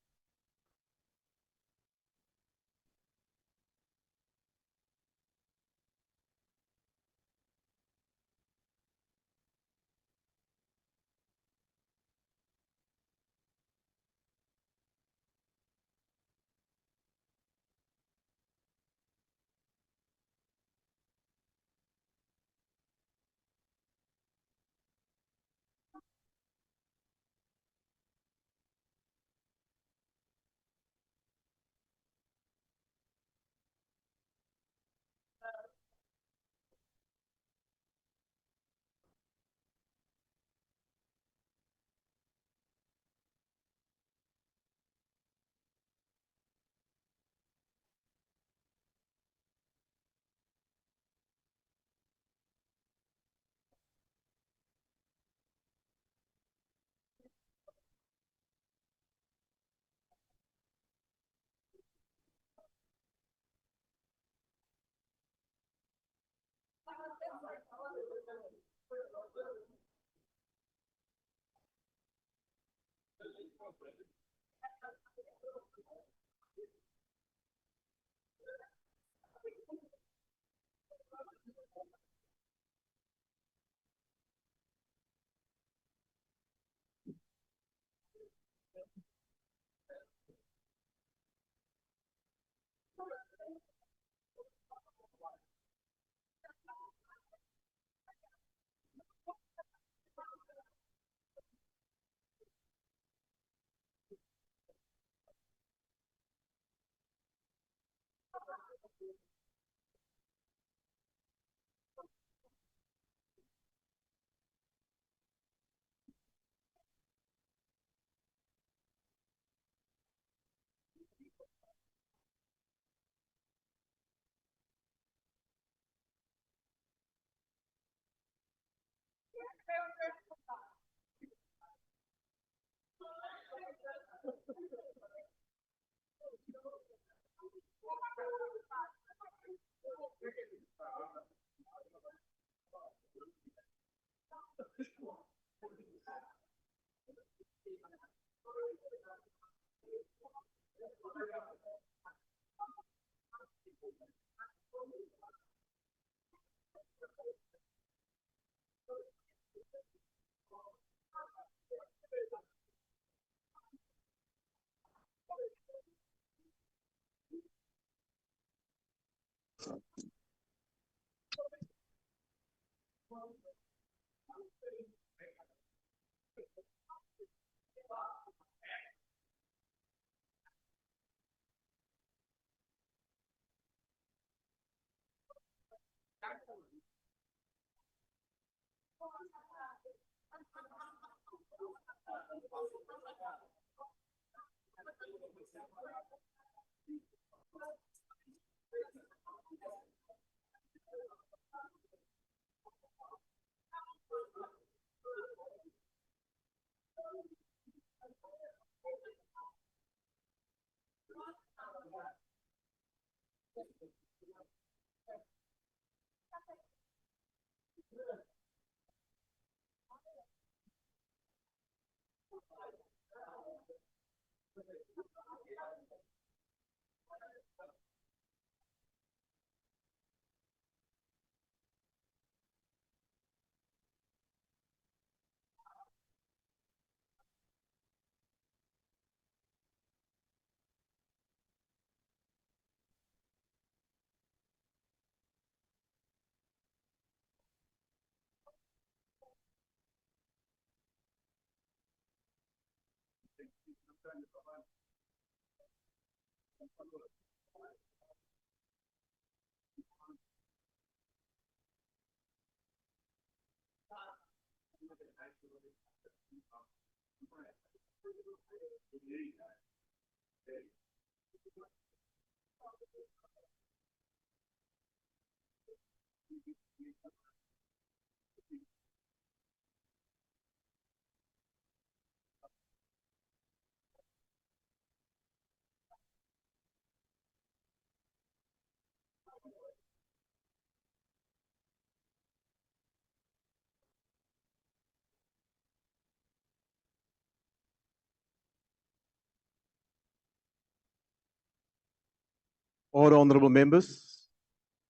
Order, honorable members.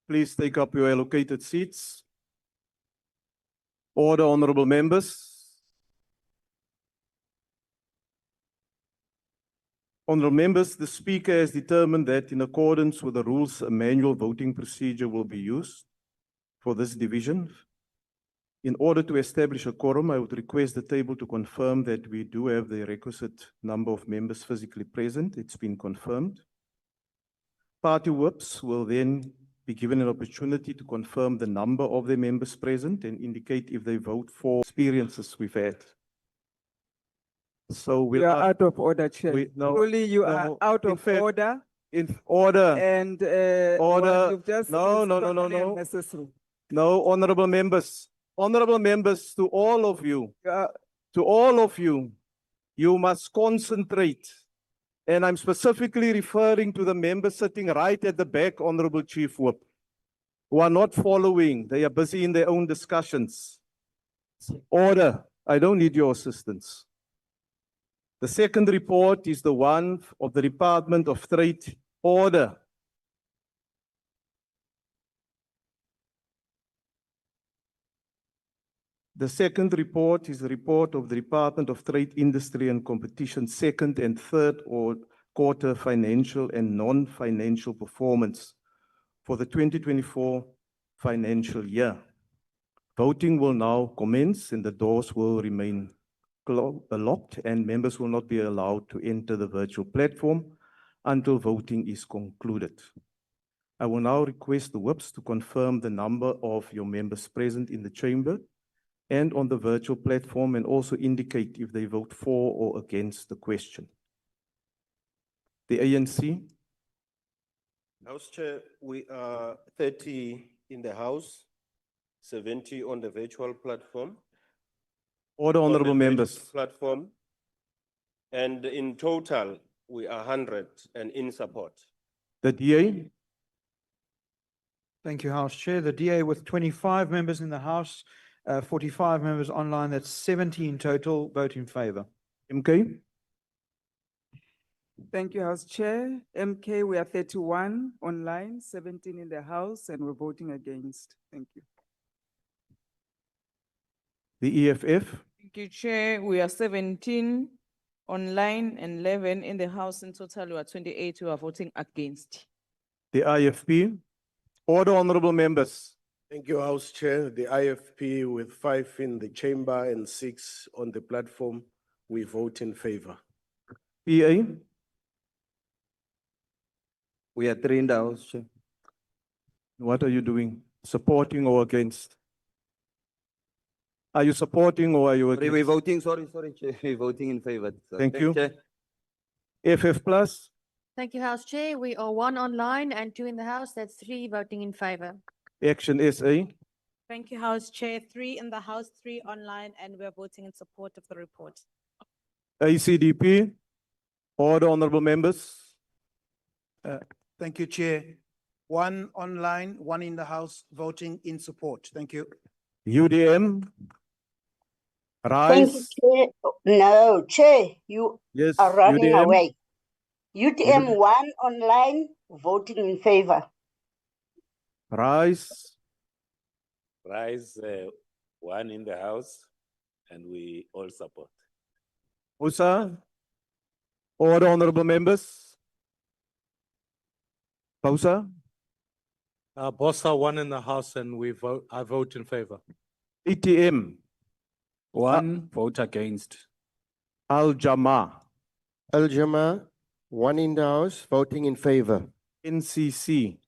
Please take up your allocated seats. Order, honorable members. Honorable members, the Speaker has determined that in accordance with the rules, a manual voting procedure will be used for this division. In order to establish a quorum, I would request the table to confirm that we do have the requisite number of members physically present. It's been confirmed. Party whips will then be given an opportunity to confirm the number of the members present and indicate if they vote for experiences we've had. So You are out of order, Chair. Truly, you are out of order. In order. And Order. what you've just No, is no, no, no, totally no. unnecessary. No, honorable members, to all of you, you must concentrate. And I'm specifically referring to the members sitting right at the back, Honorable Chief Whip, who are not following. They are busy in their own discussions. Order. I don't need your assistance. The second report is the one of the Department of Trade. Order. The second report is the report of the Department of Trade, Industry and Competition, second and third quarter financial and non-financial performance for the 2024 financial year. Voting will now commence and the doors will remain locked and members will not be allowed to enter the virtual platform until voting is concluded. I will now request the whips to confirm the number of your members present in the chamber and on the virtual platform, and also indicate if they vote for or against the question. The ANC. House Chair, we are 30 in the House, 70 on the virtual platform. Order, honorable members. Platform. And in total, we are 100 and in support. The DA. Thank you, House Chair. The DA with 25 members in the House, 45 members online, that's 70 in total, vote in favor. MK. Thank you, House Chair. MK, we are 31 online, 17 in the House, and we're voting against. Thank you. The EFF. Thank you, Chair. We are 17 online and 11 in the House. In total, we are 28 who are voting against. The IFP. Order, honorable members. Thank you, House Chair. The IFP with 5 in the chamber and 6 on the platform, we vote in favor. PA. We are 3 in the House, Chair. What are you doing? Supporting or against? Are you supporting or are you against? We're voting, sorry, Chair. We're voting in favor. So, Thank you. Chair. FF plus. Thank you, House Chair. We are 1 online and 2 in the House. That's 3 voting in favor. Action SA. Thank you, House Chair. 3 in the House, 3 online, and we're voting in support of the report. ACDP. Order, honorable members. Thank you, Chair. 1 online, 1 in the House, voting in support. Thank you. UDM. Thank you, Rise. Chair. No, Chair, you Yes, are running UDM. away. UTM 1 online, voting in favor. Rise. Rise, 1 in the House, and we all support. Usa. Order, honorable members. Pausa. Bossa 1 in the House, and I vote in favor. ETM. 1 vote against. Al Jama. Al Jama, 1 in the House, voting in favor. NCC.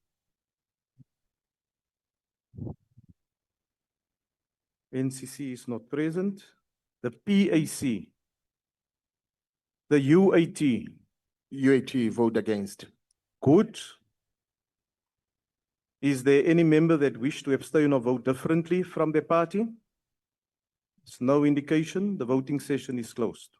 NCC is not present. The PAC. The UAT. UAT, vote against. Good. Is there any member that wish to abstain or vote differently from the party? There's no indication. The voting session is closed.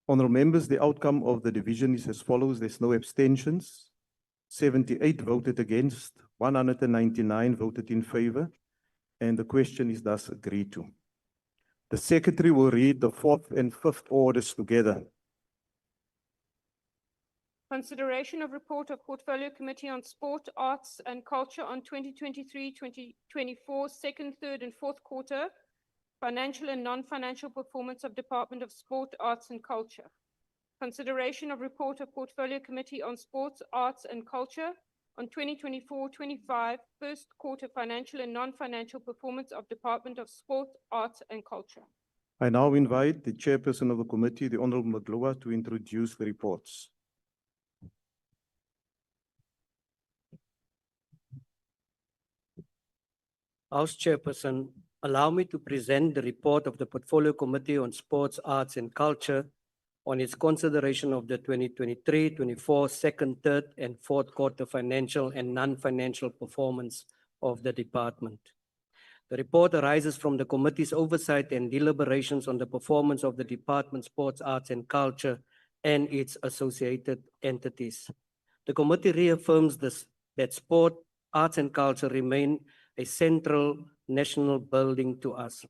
Honorable members, the outcome of the division is as follows. There's no abstentions. 78 voted against, 199 voted in favor, and the question is thus agreed to. The secretary will read the fourth and fifth orders together. Consideration of report of Portfolio Committee on Sport, Arts and Culture on 2023-2024, second, third and fourth quarter, financial and non-financial performance of Department of Sport, Arts and Culture. Consideration of report of Portfolio Committee on Sports, Arts and Culture on 2024-25, first quarter financial and non-financial performance of Department of Sport, Arts and Culture. I now invite the chairperson of the committee, the Honorable Magloa, to introduce the reports. House Chairperson, allow me to present the report of the Portfolio Committee on Sports, Arts and Culture on its consideration of the 2023-24 second, third and fourth quarter financial and non-financial performance of the department. The report arises from the committee's oversight and deliberations on the performance of the Department of Sports, Arts and Culture and its associated entities. The committee reaffirms that sport, arts and culture remain a central national building to us.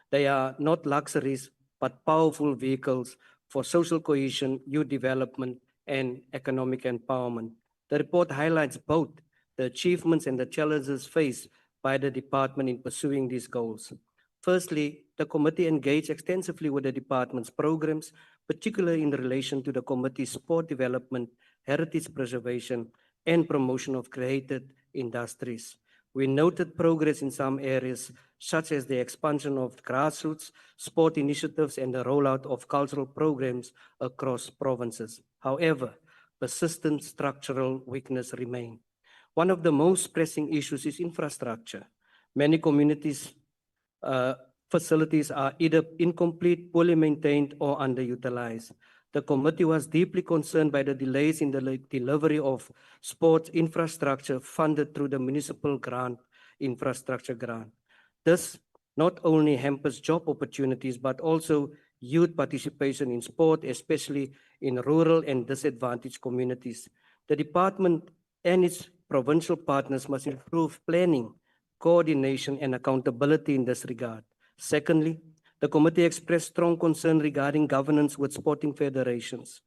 They are not luxuries, but powerful vehicles for social cohesion, youth development, and economic empowerment. The report highlights both the achievements and the challenges faced by the department in pursuing these goals. Firstly, the committee engaged extensively with the department's programs, particularly in relation to the committee's sport development, heritage preservation, and promotion of creative industries. We noted progress in some areas, such as the expansion of grassroots sport initiatives and the rollout of cultural programs across provinces. However, persistent structural weakness remain. One of the most pressing issues is infrastructure. Many communities' facilities are either incomplete, poorly maintained, or underutilized. The committee was deeply concerned by the delays in the delivery of sports infrastructure funded through the municipal infrastructure grant. This not only hampers job opportunities, but also youth participation in sport, especially in rural and disadvantaged communities. The department and its provincial partners must improve planning, coordination, and accountability in this regard. Secondly, the committee expressed strong concern regarding governance with sporting federations.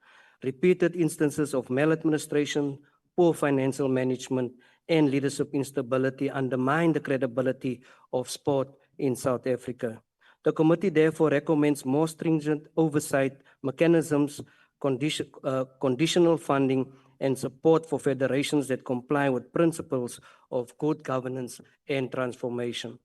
Repeated instances of maladministration, poor financial management, and leadership instability undermine the credibility of sport in South Africa. The committee therefore recommends more stringent oversight mechanisms, conditional funding, and support for federations that comply with principles of good governance and transformation.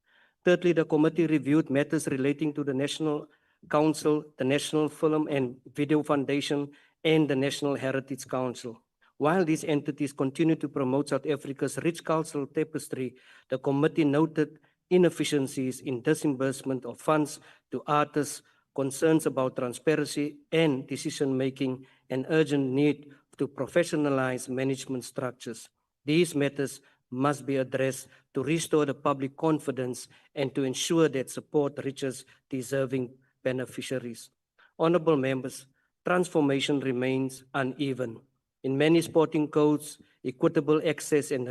Thirdly, the committee reviewed matters relating to the National Council, the National Film and Video Foundation, and the National Heritage Council. While these entities continue to promote South Africa's rich cultural tapestry, the committee noted inefficiencies in disbursement of funds to artists, concerns about transparency and decision-making, and urgent need to professionalize management structures. These matters must be addressed to restore the public confidence and to ensure that support reaches deserving beneficiaries. Honorable members, transformation remains uneven. In many sporting codes, equitable access and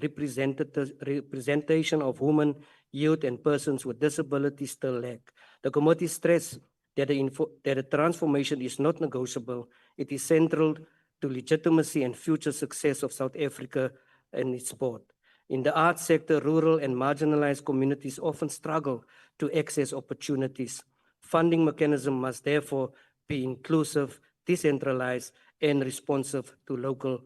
representation of women, youth, and persons with disabilities still lack. The committee stressed that the transformation is not negotiable. It is central to legitimacy and future success of South Africa and its sport. In the arts sector, rural and marginalized communities often struggle to access opportunities. Funding mechanism must therefore be inclusive, decentralized, and responsive to local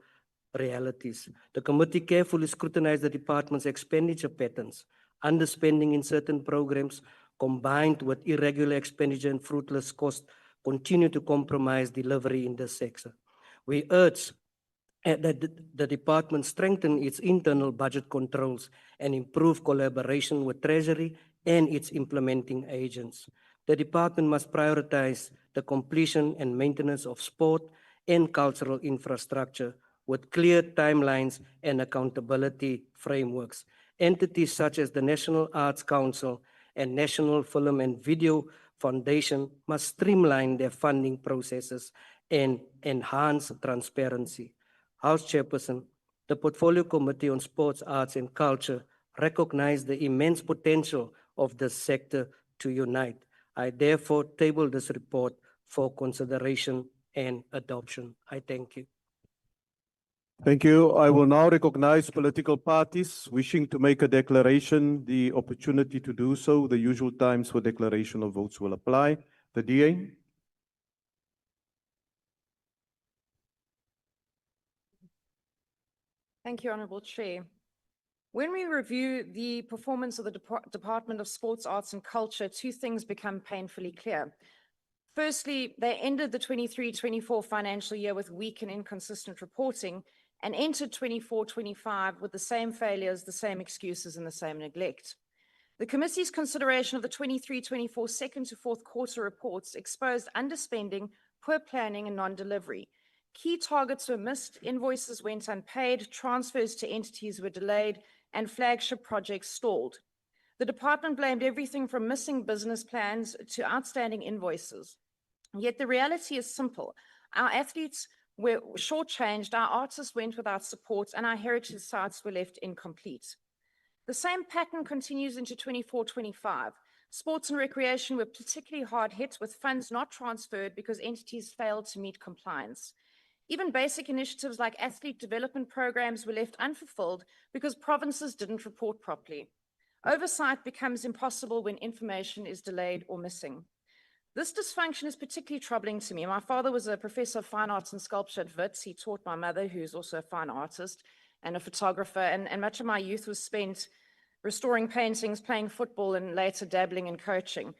realities. The committee carefully scrutinized the department's expenditure patterns. Underspending in certain programs, combined with irregular expenditure and fruitless cost, continue to compromise delivery in this sector. We urge that the department strengthen its internal budget controls and improve collaboration with Treasury and its implementing agents. The department must prioritize the completion and maintenance of sport and cultural infrastructure with clear timelines and accountability frameworks. Entities such as the National Arts Council and National Film and Video Foundation must streamline their funding processes and enhance transparency. House Chairperson, the Portfolio Committee on Sports, Arts and Culture recognized the immense potential of this sector to unite. I therefore table this report for consideration and adoption. I thank you. Thank you. I will now recognize political parties wishing to make a declaration, the opportunity to do so. The usual times for declaration of votes will apply. The DA. Thank you, Honourable Chair. When we review the performance of the Department of Sports, Arts and Culture, two things become painfully clear. Firstly, they ended the 23-24 financial year with weak and inconsistent reporting and entered 24-25 with the same failures, the same excuses and the same neglect. The committee's consideration of the 23-24 second to fourth quarter reports exposed underspending, poor planning and non-delivery. Key targets were missed, invoices went unpaid, transfers to entities were delayed, and flagship projects stalled. The department blamed everything from missing business plans to outstanding invoices. Yet the reality is simple. Our athletes were shortchanged, our artists went without support, and our heritage sites were left incomplete. The same pattern continues into 24-25. Sports and recreation were particularly hard hit, with funds not transferred because entities failed to meet compliance. Even basic initiatives like athlete development programs were left unfulfilled because provinces didn't report properly. Oversight becomes impossible when information is delayed or missing. This dysfunction is particularly troubling to me. My father was a professor of fine arts and sculpture at Wits. He taught my mother, who's also a fine artist and a photographer, and much of my youth was spent restoring paintings, playing football, and later dabbling in coaching.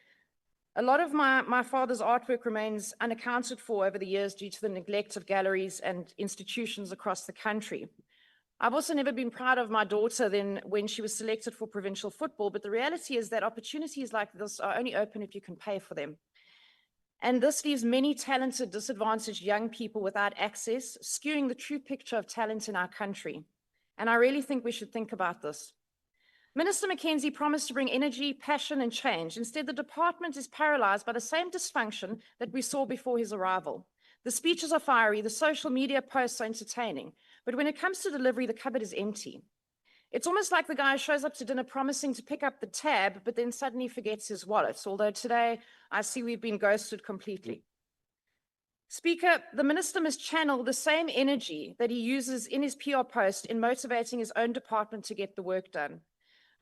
A lot of my father's artwork remains unaccounted for over the years due to the neglect of galleries and institutions across the country. I've also never been proud of my daughter then when she was selected for provincial football, but the reality is that opportunities like this are only open if you can pay for them. And this leaves many talented, disadvantaged young people without access, skewing the true picture of talent in our country. And I really think we should think about this. Minister Mackenzie promised to bring energy, passion, and change. Instead, the department is paralyzed by the same dysfunction that we saw before his arrival. The speeches are fiery, the social media posts are entertaining, but when it comes to delivery, the cupboard is empty. It's almost like the guy shows up to dinner promising to pick up the tab, but then suddenly forgets his wallet, although today I see we've been ghosted completely. Speaker, the minister must channel the same energy that he uses in his PR post in motivating his own department to get the work done.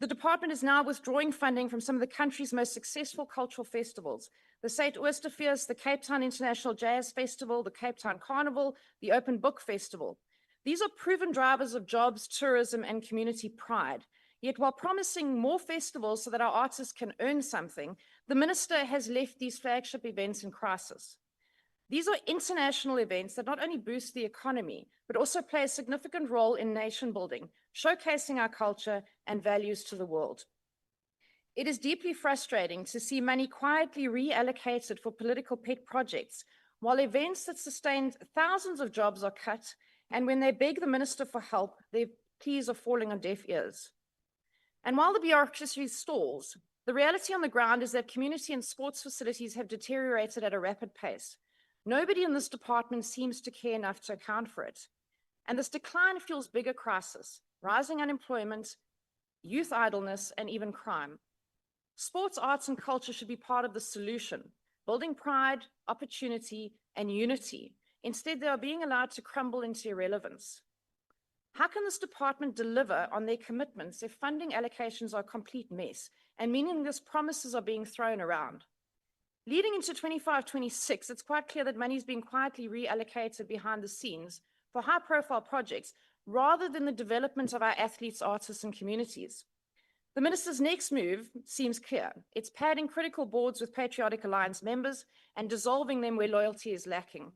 The department is now withdrawing funding from some of the country's most successful cultural festivals, the St. Oosterfeest, the Cape Town International Jazz Festival, the Cape Town Carnival, the Open Book Festival. These are proven drivers of jobs, tourism, and community pride. Yet while promising more festivals so that our artists can earn something, the minister has left these flagship events in crisis. These are international events that not only boost the economy, but also play a significant role in nation building, showcasing our culture and values to the world. It is deeply frustrating to see money quietly reallocated for political pet projects, while events that sustained thousands of jobs are cut, and when they beg the minister for help, their pleas are falling on deaf ears. And while the bureaucracy stalls, the reality on the ground is that community and sports facilities have deteriorated at a rapid pace. Nobody in this department seems to care enough to account for it. And this decline fuels bigger crisis, rising unemployment, youth idleness, and even crime. Sports, arts, and culture should be part of the solution, building pride, opportunity, and unity. Instead, they are being allowed to crumble into irrelevance. How can this department deliver on their commitments if funding allocations are a complete mess and meaningless promises are being thrown around? Leading into 25-26, it's quite clear that money is being quietly reallocated behind the scenes for high-profile projects rather than the development of our athletes, artists, and communities. The minister's next move seems clear. It's padding critical boards with Patriotic Alliance members and dissolving them where loyalty is lacking.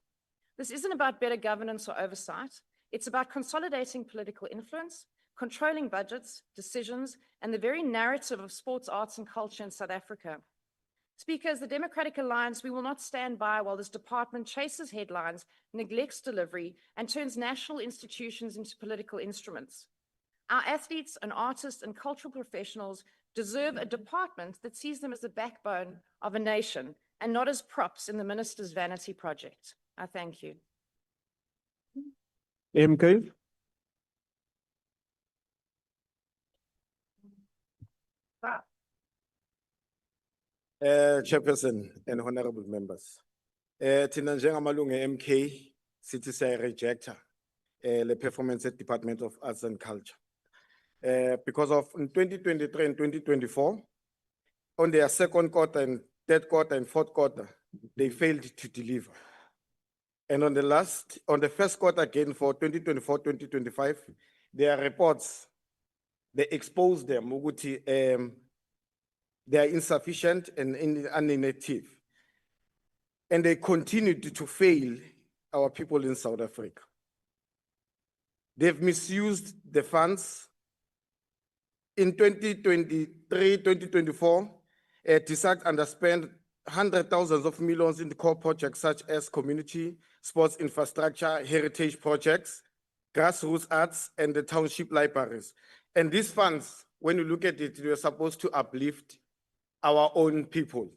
This isn't about better governance or oversight. It's about consolidating political influence, controlling budgets, decisions, and the very narrative of sports, arts, and culture in South Africa. Speaker, as the Democratic Alliance, we will not stand by while this department chases headlines, neglects delivery, and turns national institutions into political instruments. Our athletes and artists and cultural professionals deserve a department that sees them as the backbone of a nation and not as props in the minister's vanity project. I thank you. MK. Chairperson and honorable members. Thina njengamalungu MK sithi siya-rejecta the performance at Department of Arts and Culture. Because of in 2023 and 2024, on their second quarter and third quarter and fourth quarter, they failed to deliver. And on the first quarter again for 2024-2025, their reports, they exposed them, ukuthi, they are insufficient and ineffective. And they continued to fail our people in South Africa. They've misused the funds. In 2023-2024, TISAC underspent hundreds of thousands of millions in the core projects such as community, sports infrastructure, heritage projects, grassroots arts, and the township libraries. And these funds, when you look at it, they were supposed to uplift our own people.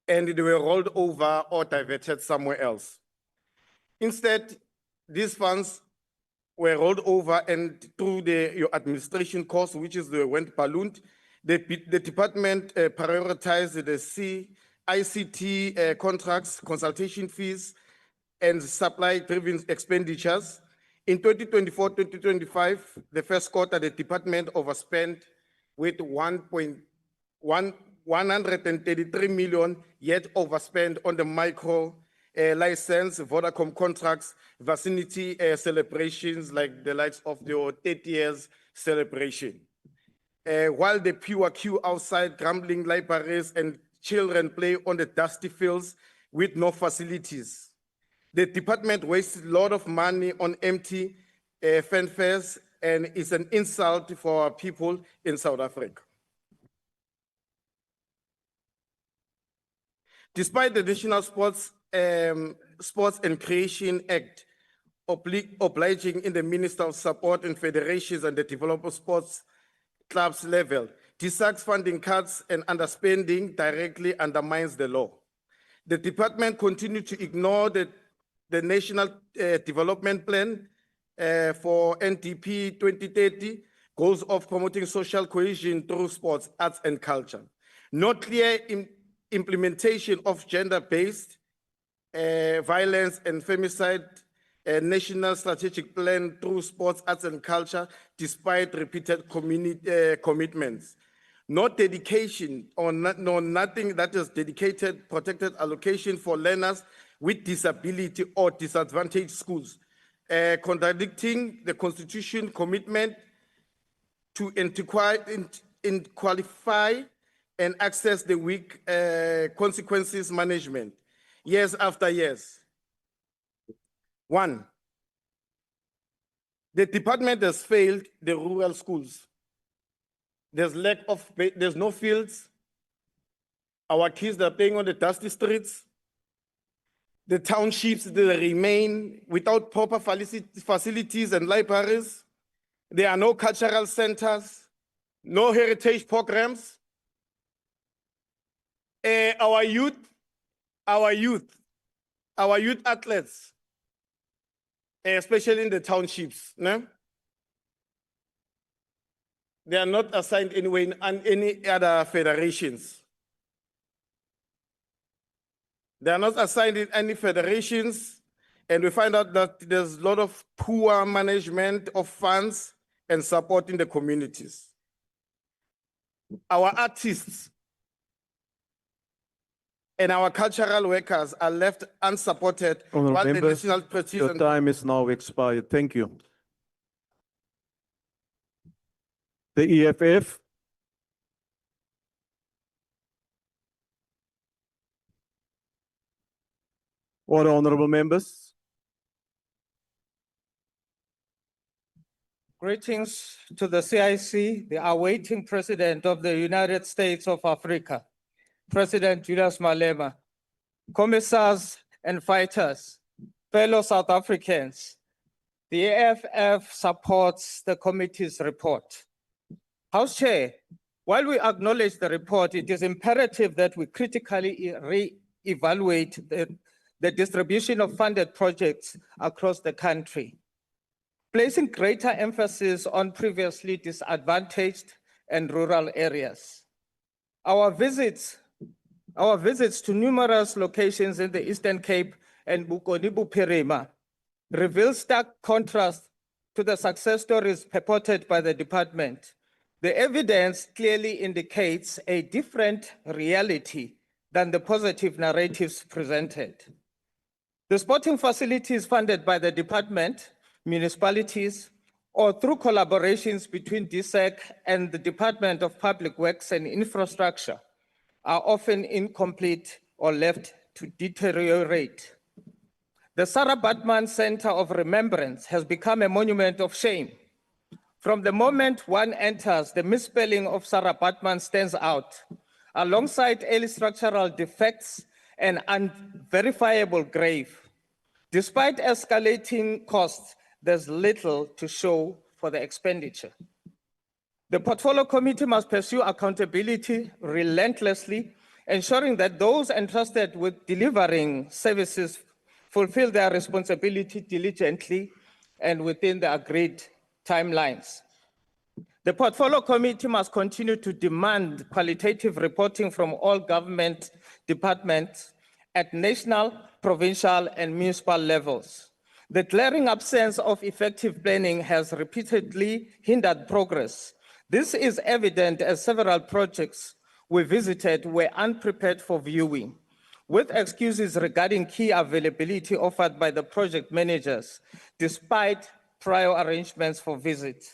And they were rolled over or diverted somewhere else. Instead, these funds were rolled over and through your administration cost, which is the went ballooned, the department prioritized the ICT contracts, consultation fees, and supply-driven expenditures. In 2024-2025, the first quarter, the department overspent with 133 million, yet overspent on the micro license, Vodacom contracts, vicinity celebrations like the likes of the 30 years celebration. While the pure queue outside gambling libraries and children play on the dusty fields with no facilities. The department wasted a lot of money on empty fanfares and is an insult for our people in South Africa. Despite the National Sports and Creation Act obliging in the Minister of Support and Federations and the Developer Sports Clubs level, TISAC's funding cuts and underspending directly undermines the law. The department continued to ignore the National Development Plan for NDP 2030, goals of promoting social cohesion through sports, arts, and culture. Not clear implementation of gender-based violence and femicide national strategic plan through sports, arts, and culture, despite repeated commitments. No dedication or nothing that is dedicated, protected allocation for learners with disability or disadvantaged schools, contradicting the Constitution commitment to qualify and access the weak consequences management, years after years. One, the department has failed the rural schools. There's no fields. Our kids are playing on the dusty streets. The townships, they remain without proper facilities and libraries. There are no cultural centers, no heritage programs. Our youth athletes, especially in the townships, no? They are not assigned anyway in any other federations. They are not assigned in any federations, and we find out that there's a lot of poor management of funds and support in the communities. Our artists and our cultural workers are left unsupported Honourable while the members, national prestige your and time is now expired. Thank you. The EFF. Order, honourable members. Greetings to the CIC, the awaiting President of the United States of Africa, President Julius Malema, commissars and fighters, fellow South Africans. The EFF supports the committee's report. House Chair, While we acknowledge the report, it is imperative that we critically re-evaluate the distribution of funded projects across the country, placing greater emphasis on previously disadvantaged and rural areas. Our visits to numerous locations in the Eastern Cape and Bokoni Bophirima reveal stark contrast to the success stories purported by the department. The evidence clearly indicates a different reality than the positive narratives presented. The sporting facilities funded by the department, municipalities, or through collaborations between DSEC and the Department of Public Works and Infrastructure are often incomplete or left to deteriorate. The Sarah Batman Center of Remembrance has become a monument of shame. From the moment one enters, the misspelling of Sarah Batman stands out, alongside early structural defects and unverifiable grave. Despite escalating costs, there's little to show for the expenditure. The Portfolio Committee must pursue accountability relentlessly, ensuring that those entrusted with delivering services fulfill their responsibility diligently and within the agreed timelines. The Portfolio Committee must continue to demand qualitative reporting from all government departments at national, provincial, and municipal levels. The glaring absence of effective planning has repeatedly hindered progress. This is evident as several projects we visited were unprepared for viewing, with excuses regarding key availability offered by the project managers, despite prior arrangements for visits.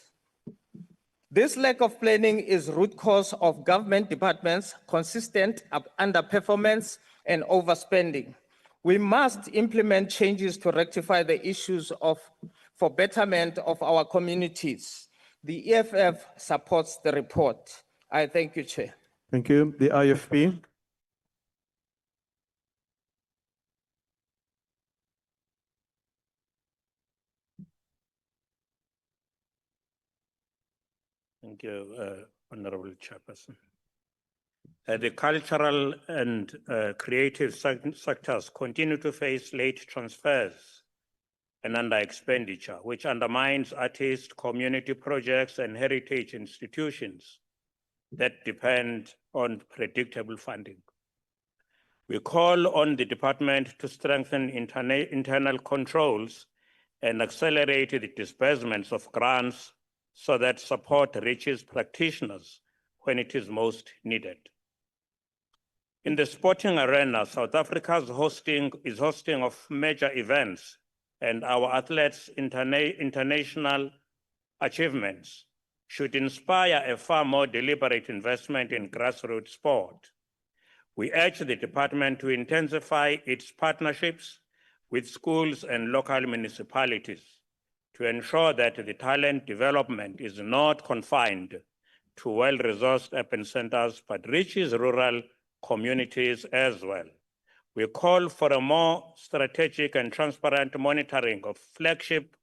This lack of planning is root cause of government departments' consistent underperformance and overspending. We must implement changes to rectify the issues for betterment of our communities. The EFF supports the report. I thank you, Chair. Thank you. The IFP. Thank you, Honorable Chairperson. The cultural and creative sectors continue to face late transfers and under expenditure, which undermines artists, community projects, and heritage institutions that depend on predictable funding. We call on the department to strengthen internal controls and accelerate the disbursements of grants so that support reaches practitioners when it is most needed. In the sporting arena, South Africa is hosting of major events, and our athletes' international achievements should inspire a far more deliberate investment in grassroots sport. We urge the department to intensify its partnerships with schools and local municipalities to ensure that the talent development is not confined to well-resourced urban centers, but reaches rural communities as well. We call for a more strategic and transparent monitoring of flagship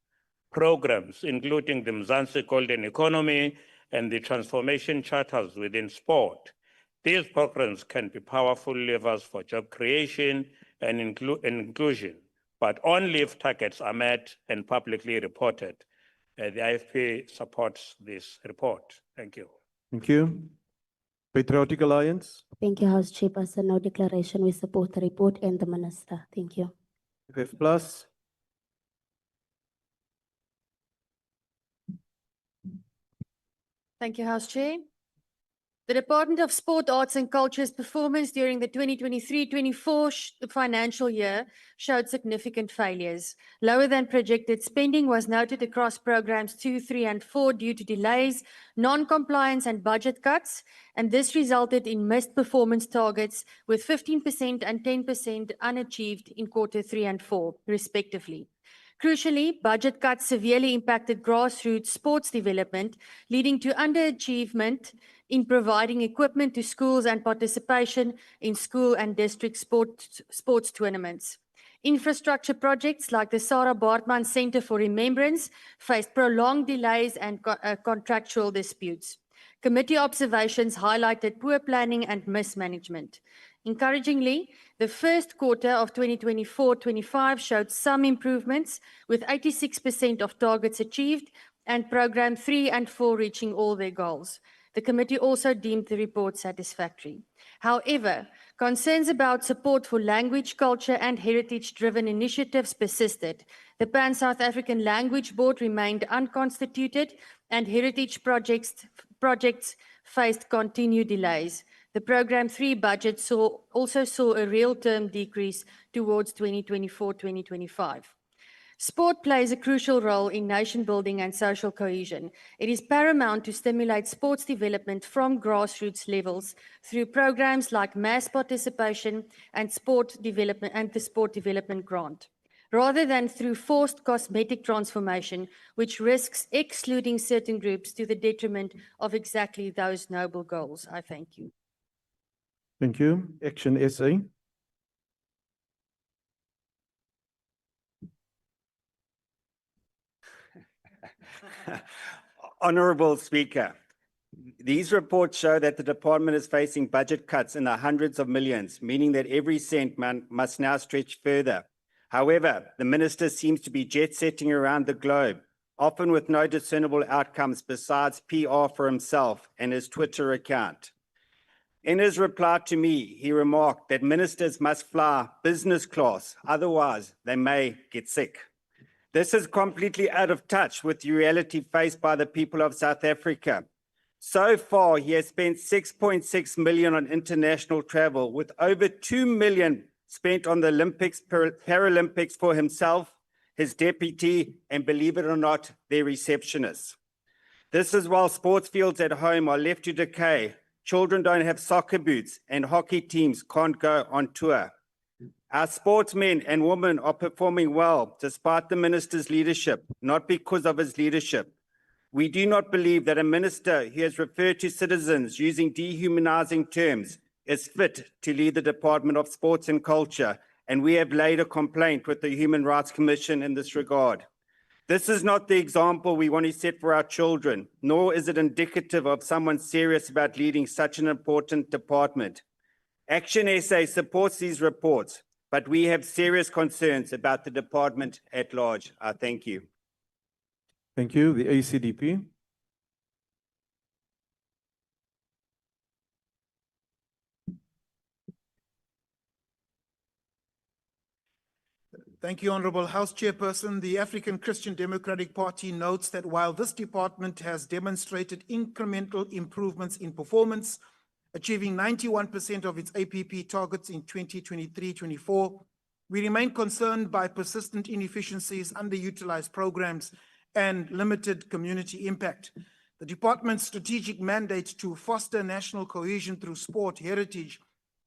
programs, including the Mzansi Golden Economy and the transformation charters within sport. These programs can be powerful levers for job creation and inclusion, but only if targets are met and publicly reported. The IFP supports this report. Thank you. Thank you. Patriotic Alliance. Thank you, House Chairperson. No declaration. We support the report and the Minister. Thank you. FF Plus. Thank you, House Chair. The Department of Sport, Arts and Culture's performance during the 2023-24 financial year showed significant failures. Lower than projected spending was noted across programs 2, 3, and 4 due to delays, non-compliance and budget cuts, and this resulted in missed performance targets with 15% and 10% unachieved in quarter 3 and 4, respectively. Crucially, budget cuts severely impacted grassroots sports development, leading to underachievement in providing equipment to schools and participation in school and district sports tournaments. Infrastructure projects like the Sarah Bartman Center for Remembrance faced prolonged delays and contractual disputes. Committee observations highlighted poor planning and mismanagement. Encouragingly, the first quarter of 2024-25 showed some improvements, with 86% of targets achieved and Program 3 and 4 reaching all their goals. The committee also deemed the report satisfactory. However, concerns about support for language, culture, and heritage-driven initiatives persisted. The Pan-South African Language Board remained unconstituted, and heritage projects faced continued delays. The Program 3 budget also saw a real-term decrease towards 2024-2025. Sport plays a crucial role in nation building and social cohesion. It is paramount to stimulate sports development from grassroots levels through programs like mass participation and sport development and the Sport Development Grant, rather than through forced cosmetic transformation, which risks excluding certain groups to the detriment of exactly those noble goals. I thank you. Thank you. Action SA. Honorable Speaker, these reports show that the department is facing budget cuts in the hundreds of millions, meaning that every cent must now stretch further. However, the minister seems to be jet-setting around the globe, often with no discernible outcomes besides PR for himself and his Twitter account. In his reply to me, he remarked that ministers must fly business class, otherwise they may get sick. This is completely out of touch with the reality faced by the people of South Africa. So far, he has spent 6.6 million on international travel, with over 2 million spent on the Olympics, Paralympics for himself, his deputy, and believe it or not, their receptionists. This is while sports fields at home are left to decay, children don't have soccer boots, and hockey teams can't go on tour. Our sportsmen and women are performing well despite the minister's leadership, not because of his leadership. We do not believe that a minister who has referred to citizens using dehumanizing terms is fit to lead the Department of Sports and Culture, and we have laid a complaint with the Human Rights Commission in this regard. This is not the example we want to set for our children, nor is it indicative of someone serious about leading such an important department. Action SA supports these reports, but we have serious concerns about the department at large. I thank you. Thank you. The ACDP. Thank you, Honorable House Chairperson. The African Christian Democratic Party notes that while this department has demonstrated incremental improvements in performance, achieving 91% of its APP targets in 2023-24, we remain concerned by persistent inefficiencies, underutilized programs, and limited community impact. The department's strategic mandate to foster national cohesion through sport, heritage,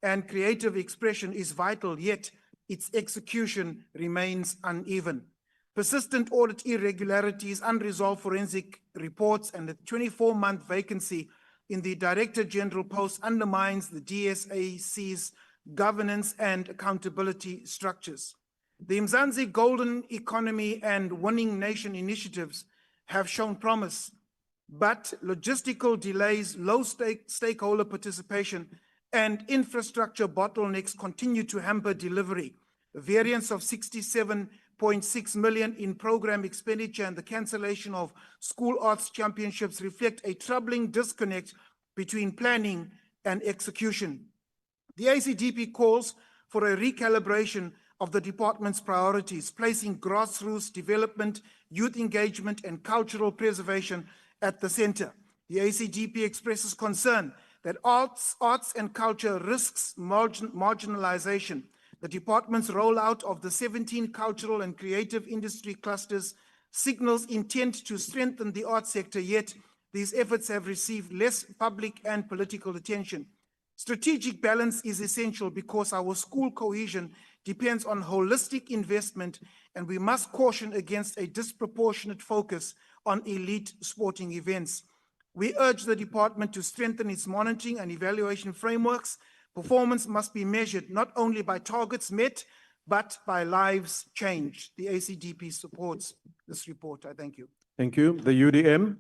and creative expression is vital, yet its execution remains uneven. Persistent audit irregularities, unresolved forensic reports, and a 24-month vacancy in the Director General post undermines the DSAC's governance and accountability structures. The Mzansi Golden Economy and Winning Nation initiatives have shown promise, but logistical delays, low stakeholder participation, and infrastructure bottlenecks continue to hamper delivery. A variance of 67.6 million in program expenditure and the cancellation of school arts championships reflect a troubling disconnect between planning and execution. The ACDP calls for a recalibration of the department's priorities, placing grassroots development, youth engagement, and cultural preservation at the center. The ACDP expresses concern that arts and culture risks marginalization. The department's rollout of the 17 cultural and creative industry clusters signals intent to strengthen the arts sector, yet these efforts have received less public and political attention. Strategic balance is essential because our school cohesion depends on holistic investment, and we must caution against a disproportionate focus on elite sporting events. We urge the department to strengthen its monitoring and evaluation frameworks. Performance must be measured not only by targets met, but by lives changed. The ACDP supports this report. I thank you. Thank you. The UDM.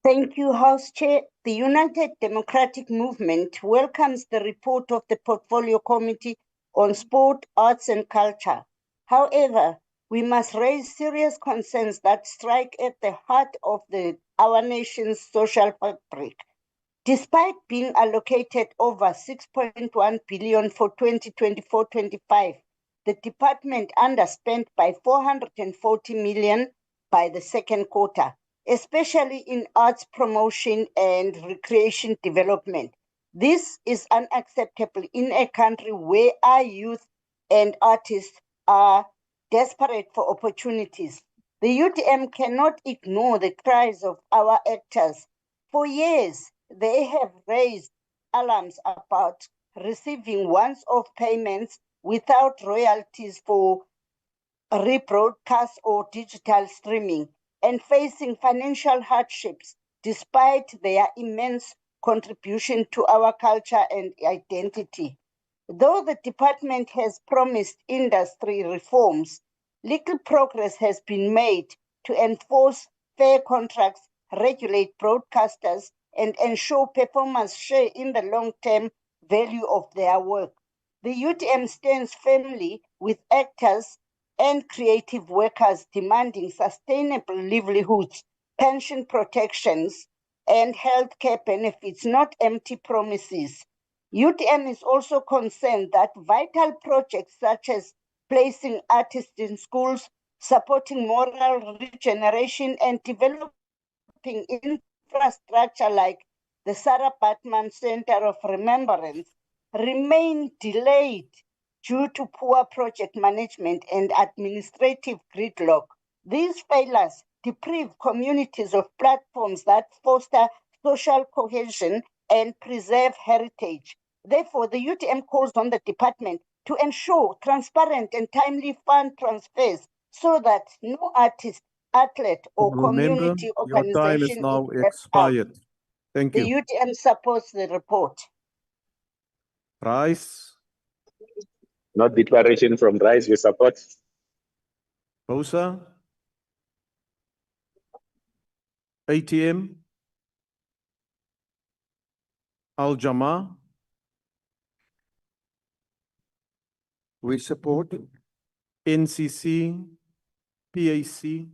Thank you, House Chair. The United Democratic Movement welcomes the report of the Portfolio Committee on Sport, Arts and Culture. However, we must raise serious concerns that strike at the heart of our nation's social fabric. Despite being allocated over 6.1 billion for 2024-25, the department underspent by 440 million by the second quarter, especially in arts promotion and recreation development. This is unacceptable in a country where our youth and artists are desperate for opportunities. The UTM cannot ignore the cries of our actors. For years, they have raised alarms about receiving once-off payments without royalties for rebroadcast or digital streaming and facing financial hardships despite their immense contribution to our culture and identity. Though the department has promised industry reforms, little progress has been made to enforce fair contracts, regulate broadcasters, and ensure performers share in the long-term value of their work. The UTM stands firmly with actors and creative workers demanding sustainable livelihoods, pension protections, and healthcare benefits, not empty promises. UTM is also concerned that vital projects such as placing artists in schools, supporting moral regeneration, and developing infrastructure like the Sarah Batman Center of Remembrance remain delayed due to poor project management and administrative gridlock. These failures deprive communities of platforms that foster social cohesion and preserve heritage. Therefore, the UTM calls on the department to ensure transparent and timely fund transfers so that no artist, athlete, or Honourable Member, community your time is organization now is left out. expired. Thank The you. UTM supports the report. Rice, Not declaration from Rice, we support. Bosa, ATM, Al Jama, We support. NCC, PAC,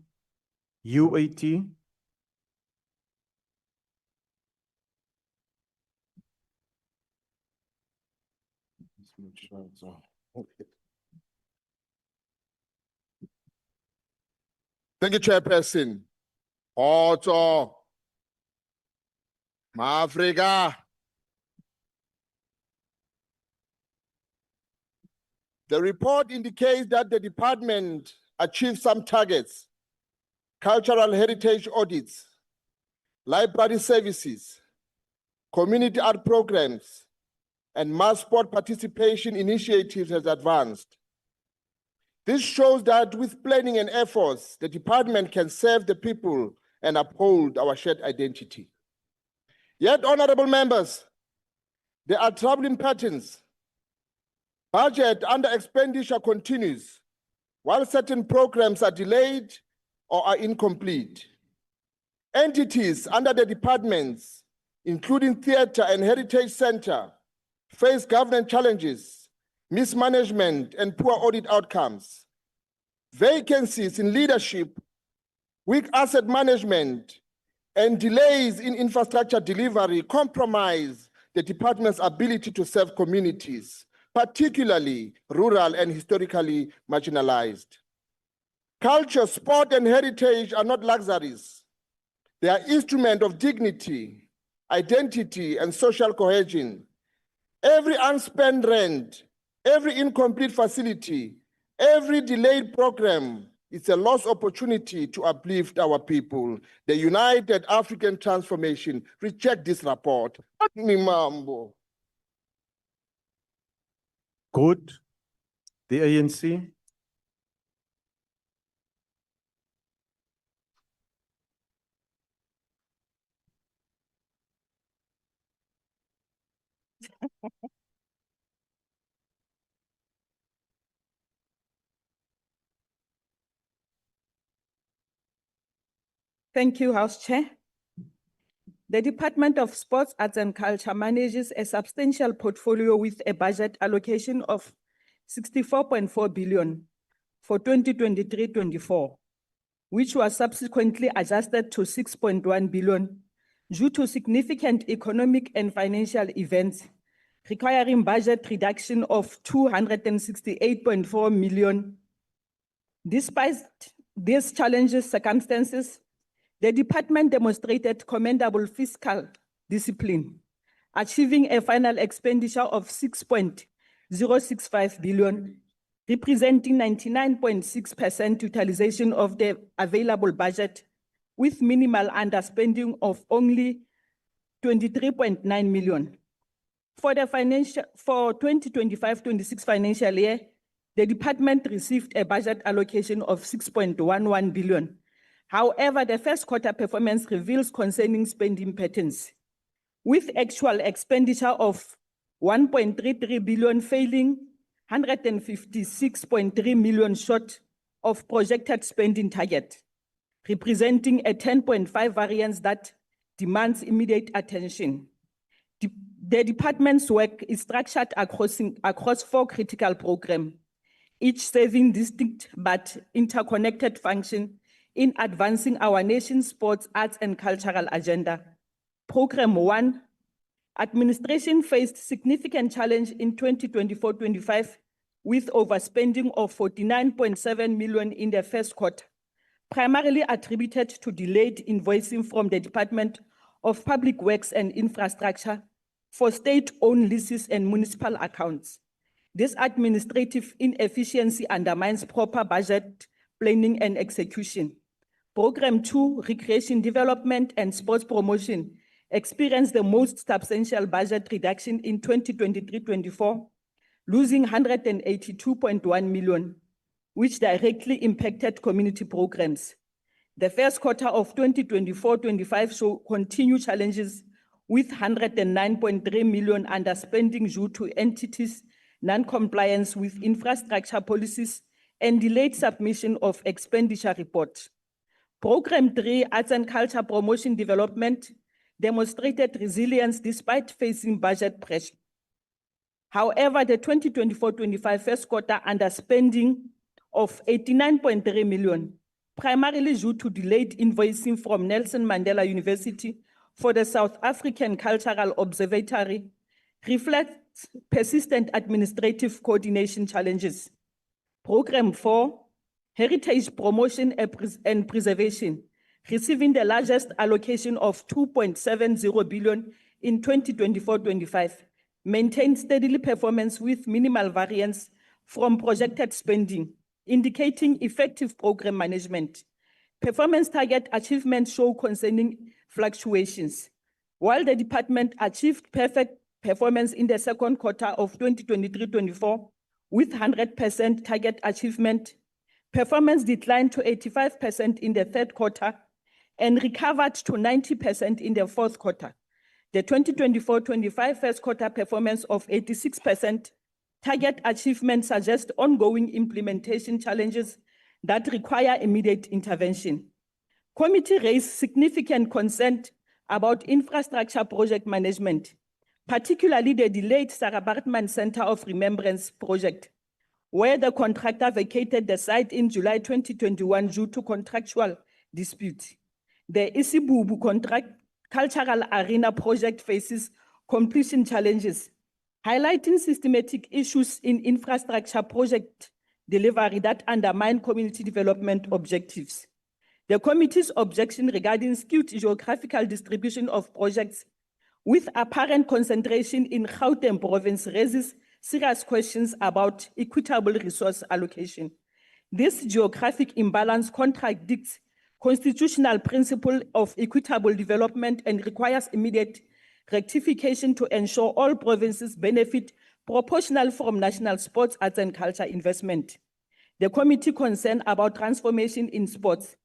UAT, Thank you, Chairperson. Otto. Maafrika. The report indicates that the department achieved some targets: cultural heritage audits, library services, community art programs, and mass sport participation initiatives has advanced. This shows that with planning and efforts, the department can serve the people and uphold our shared identity. Yet, honorable members, there are troubling patterns. Budget under expenditure continues, while certain programs are delayed or are incomplete. Entities under the departments, including Theatre and Heritage Center, face governance challenges, mismanagement, and poor audit outcomes. Vacancies in leadership, weak asset management, and delays in infrastructure delivery compromise the department's ability to serve communities, particularly rural and historically marginalized. Culture, sport, and heritage are not luxuries. They are instruments of dignity, identity, and social cohesion. Every unspent rent, every incomplete facility, every delayed program is a lost opportunity to uplift our people. The United African Transformation reject this report. Nimambo. good. The ANC, Thank you, House Chair. The Department of Sports, Arts and Culture manages a substantial portfolio with a budget allocation of 64.4 billion for 2023-24, which was subsequently adjusted to 6.1 billion due to significant economic and financial events requiring budget reduction of 268.4 million. Despite these challenging circumstances, the department demonstrated commendable fiscal discipline, achieving a final expenditure of 6.065 billion, representing 99.6% utilization of the available budget, with minimal underspending of only 23.9 million. For the 2025-26 financial year, the department received a budget allocation of 6.11 billion. However, the first quarter performance reveals concerning spending patterns, with actual expenditure of 1.33 billion failing 156.3 million short of projected spending target, representing a 10.5 variance that demands immediate attention. The department's work is structured across 4 critical programs, each serving distinct but interconnected function in advancing our nation's sports, arts, and cultural agenda. Program 1, administration faced significant challenge in 2024-25 with overspending of 49.7 million in the first quarter, primarily attributed to delayed invoicing from the Department of Public Works and Infrastructure for state-owned leases and municipal accounts. This administrative inefficiency undermines proper budget planning and execution. Program 2, Recreation Development and Sports Promotion, experienced the most substantial budget reduction in 2023-24, losing 182.1 million, which directly impacted community programs. The first quarter of 2024-25 saw continued challenges with 109.3 million underspending due to entities' non-compliance with infrastructure policies and delayed submission of expenditure reports. Program 3, Arts and Culture Promotion Development, demonstrated resilience despite facing budget pressure. However, the 2024-25 first quarter underspending of 89.3 million, primarily due to delayed invoicing from Nelson Mandela University for the South African Cultural Observatory, reflects persistent administrative coordination challenges. Program 4, Heritage Promotion and Preservation, receiving the largest allocation of 2.70 billion in 2024-25, maintained steadily performance with minimal variance from projected spending, indicating effective program management. Performance target achievements show concerning fluctuations. While the department achieved perfect performance in the second quarter of 2023-24 with 100% target achievement, performance declined to 85% in the third quarter and recovered to 90% in the fourth quarter. The 2024-25 first quarter performance of 86% target achievement suggests ongoing implementation challenges that require immediate intervention. Committee raised significant concern about infrastructure project management, particularly the delayed Sarah Bartman Center of Remembrance project, where the contractor vacated the site in July 2021 due to contractual disputes. The Isibubu Cultural Arena project faces completion challenges, highlighting systematic issues in infrastructure project delivery that undermine community development objectives. The committee's objection regarding skewed geographical distribution of projects with apparent concentration in Gauteng province raises serious questions about equitable resource allocation. This geographic imbalance contradicts constitutional principle of equitable development and requires immediate rectification to ensure all provinces benefit proportional from national sports, arts and culture investment. The committee concerned about transformation in sports,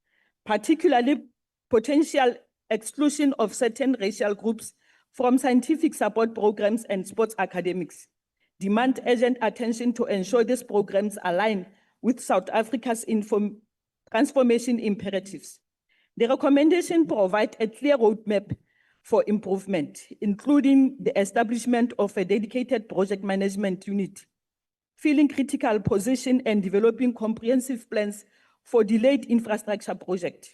particularly potential exclusion of certain racial groups from scientific support programs and sports academics, demand urgent attention to ensure these programs align with South Africa's transformation imperatives. The recommendation provides a clear roadmap for improvement, including the establishment of a dedicated project management unit, filling critical position and developing comprehensive plans for delayed infrastructure projects.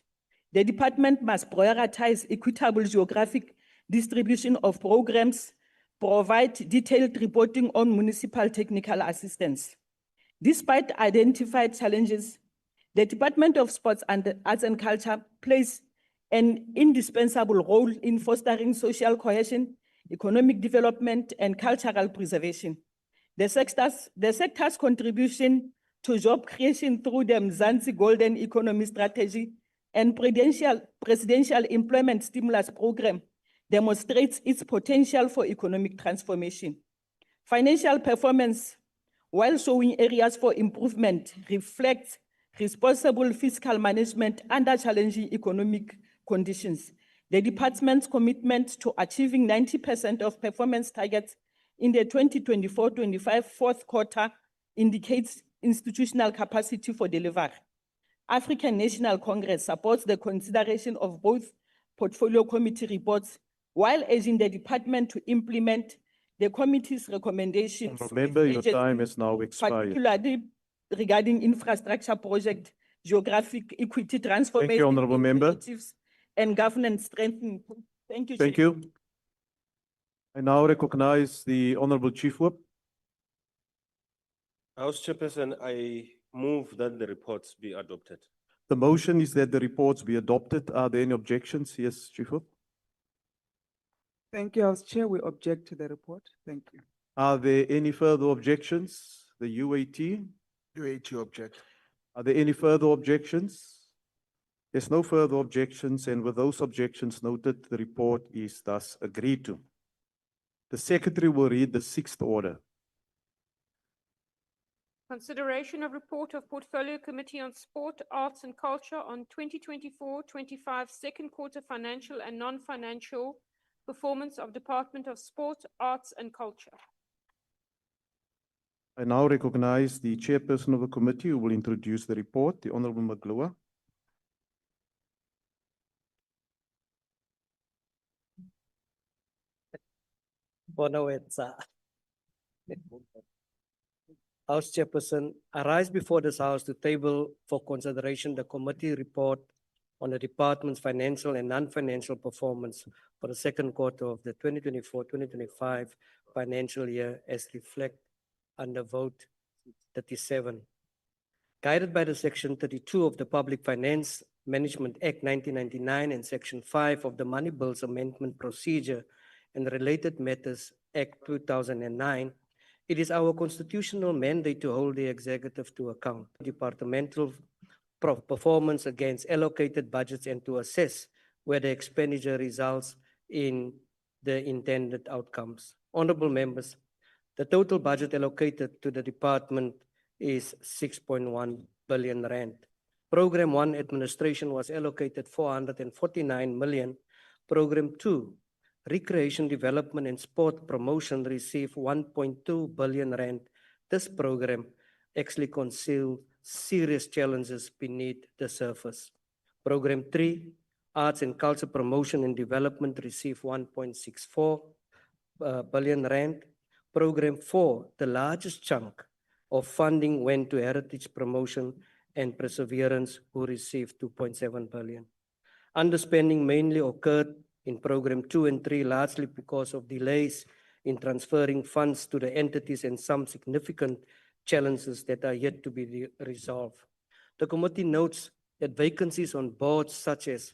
The department must prioritize equitable geographic distribution of programs, provide detailed reporting on municipal technical assistance. Despite identified challenges, the Department of Sports and Arts and Culture plays an indispensable role in fostering social cohesion, economic development, and cultural preservation. The sector's contribution to job creation through the Mzansi Golden Economy Strategy and Presidential Employment Stimulus Program demonstrates its potential for economic transformation. Financial performance, while showing areas for improvement, reflects responsible fiscal management under challenging economic conditions. The department's commitment to achieving 90% of performance targets in the 2024-25 fourth quarter indicates institutional capacity for delivery. African National Congress supports the consideration of both portfolio committee reports while urging the department to implement the committee's recommendations. Remember, your time has now expired. Particularly regarding infrastructure project, geographic equity transformation. Thank you, Honorable Member. initiatives, and governance strengthening. Thank you. Thank Chair. you. I now recognize the Honorable Chief Whip. House Chairperson, I move that the reports be adopted. The motion is that the reports be adopted. Are there any objections? Yes, Chief Whip. Thank you, House Chair. We object to the report. Thank you. Are there any further objections? The UAT. UAT object. Are there any further objections? There's no further objections, and with those objections noted, the report is thus agreed to. The Secretary will read the sixth order. Consideration of report of Portfolio Committee on Sport, Arts and Culture on 2024-25 second quarter financial and non-financial performance of Department of Sport, Arts and Culture. I now recognize the chairperson of the committee who will introduce the report, the Honorable Magloa. Bonawetsa. House Chairperson, I rise before this House to table for consideration the committee report on the department's financial and non-financial performance for the second quarter of the 2024-2025 financial year as reflected under Vote 37. Guided by the Section 32 of the Public Finance Management Act 1999 and Section 5 of the Money Bills Amendment Procedure and Related Matters Act 2009, it is our constitutional mandate to hold the executive to account, departmental performance against allocated budgets, and to assess whether expenditure results in the intended outcomes. Honorable members, the total budget allocated to the department is 6.1 billion rand. Program 1 administration was allocated 449 million. Program 2 Recreation Development and Sport Promotion received 1.2 billion rand. This program actually concealed serious challenges beneath the surface. Program 3, Arts and Culture Promotion and Development received 1.64 billion rand. Program 4, the largest chunk of funding went to Heritage Promotion and Perseverance, who received 2.7 billion. Underspending mainly occurred in Program 2 and 3, largely because of delays in transferring funds to the entities and some significant challenges that are yet to be resolved. The committee notes that vacancies on boards such as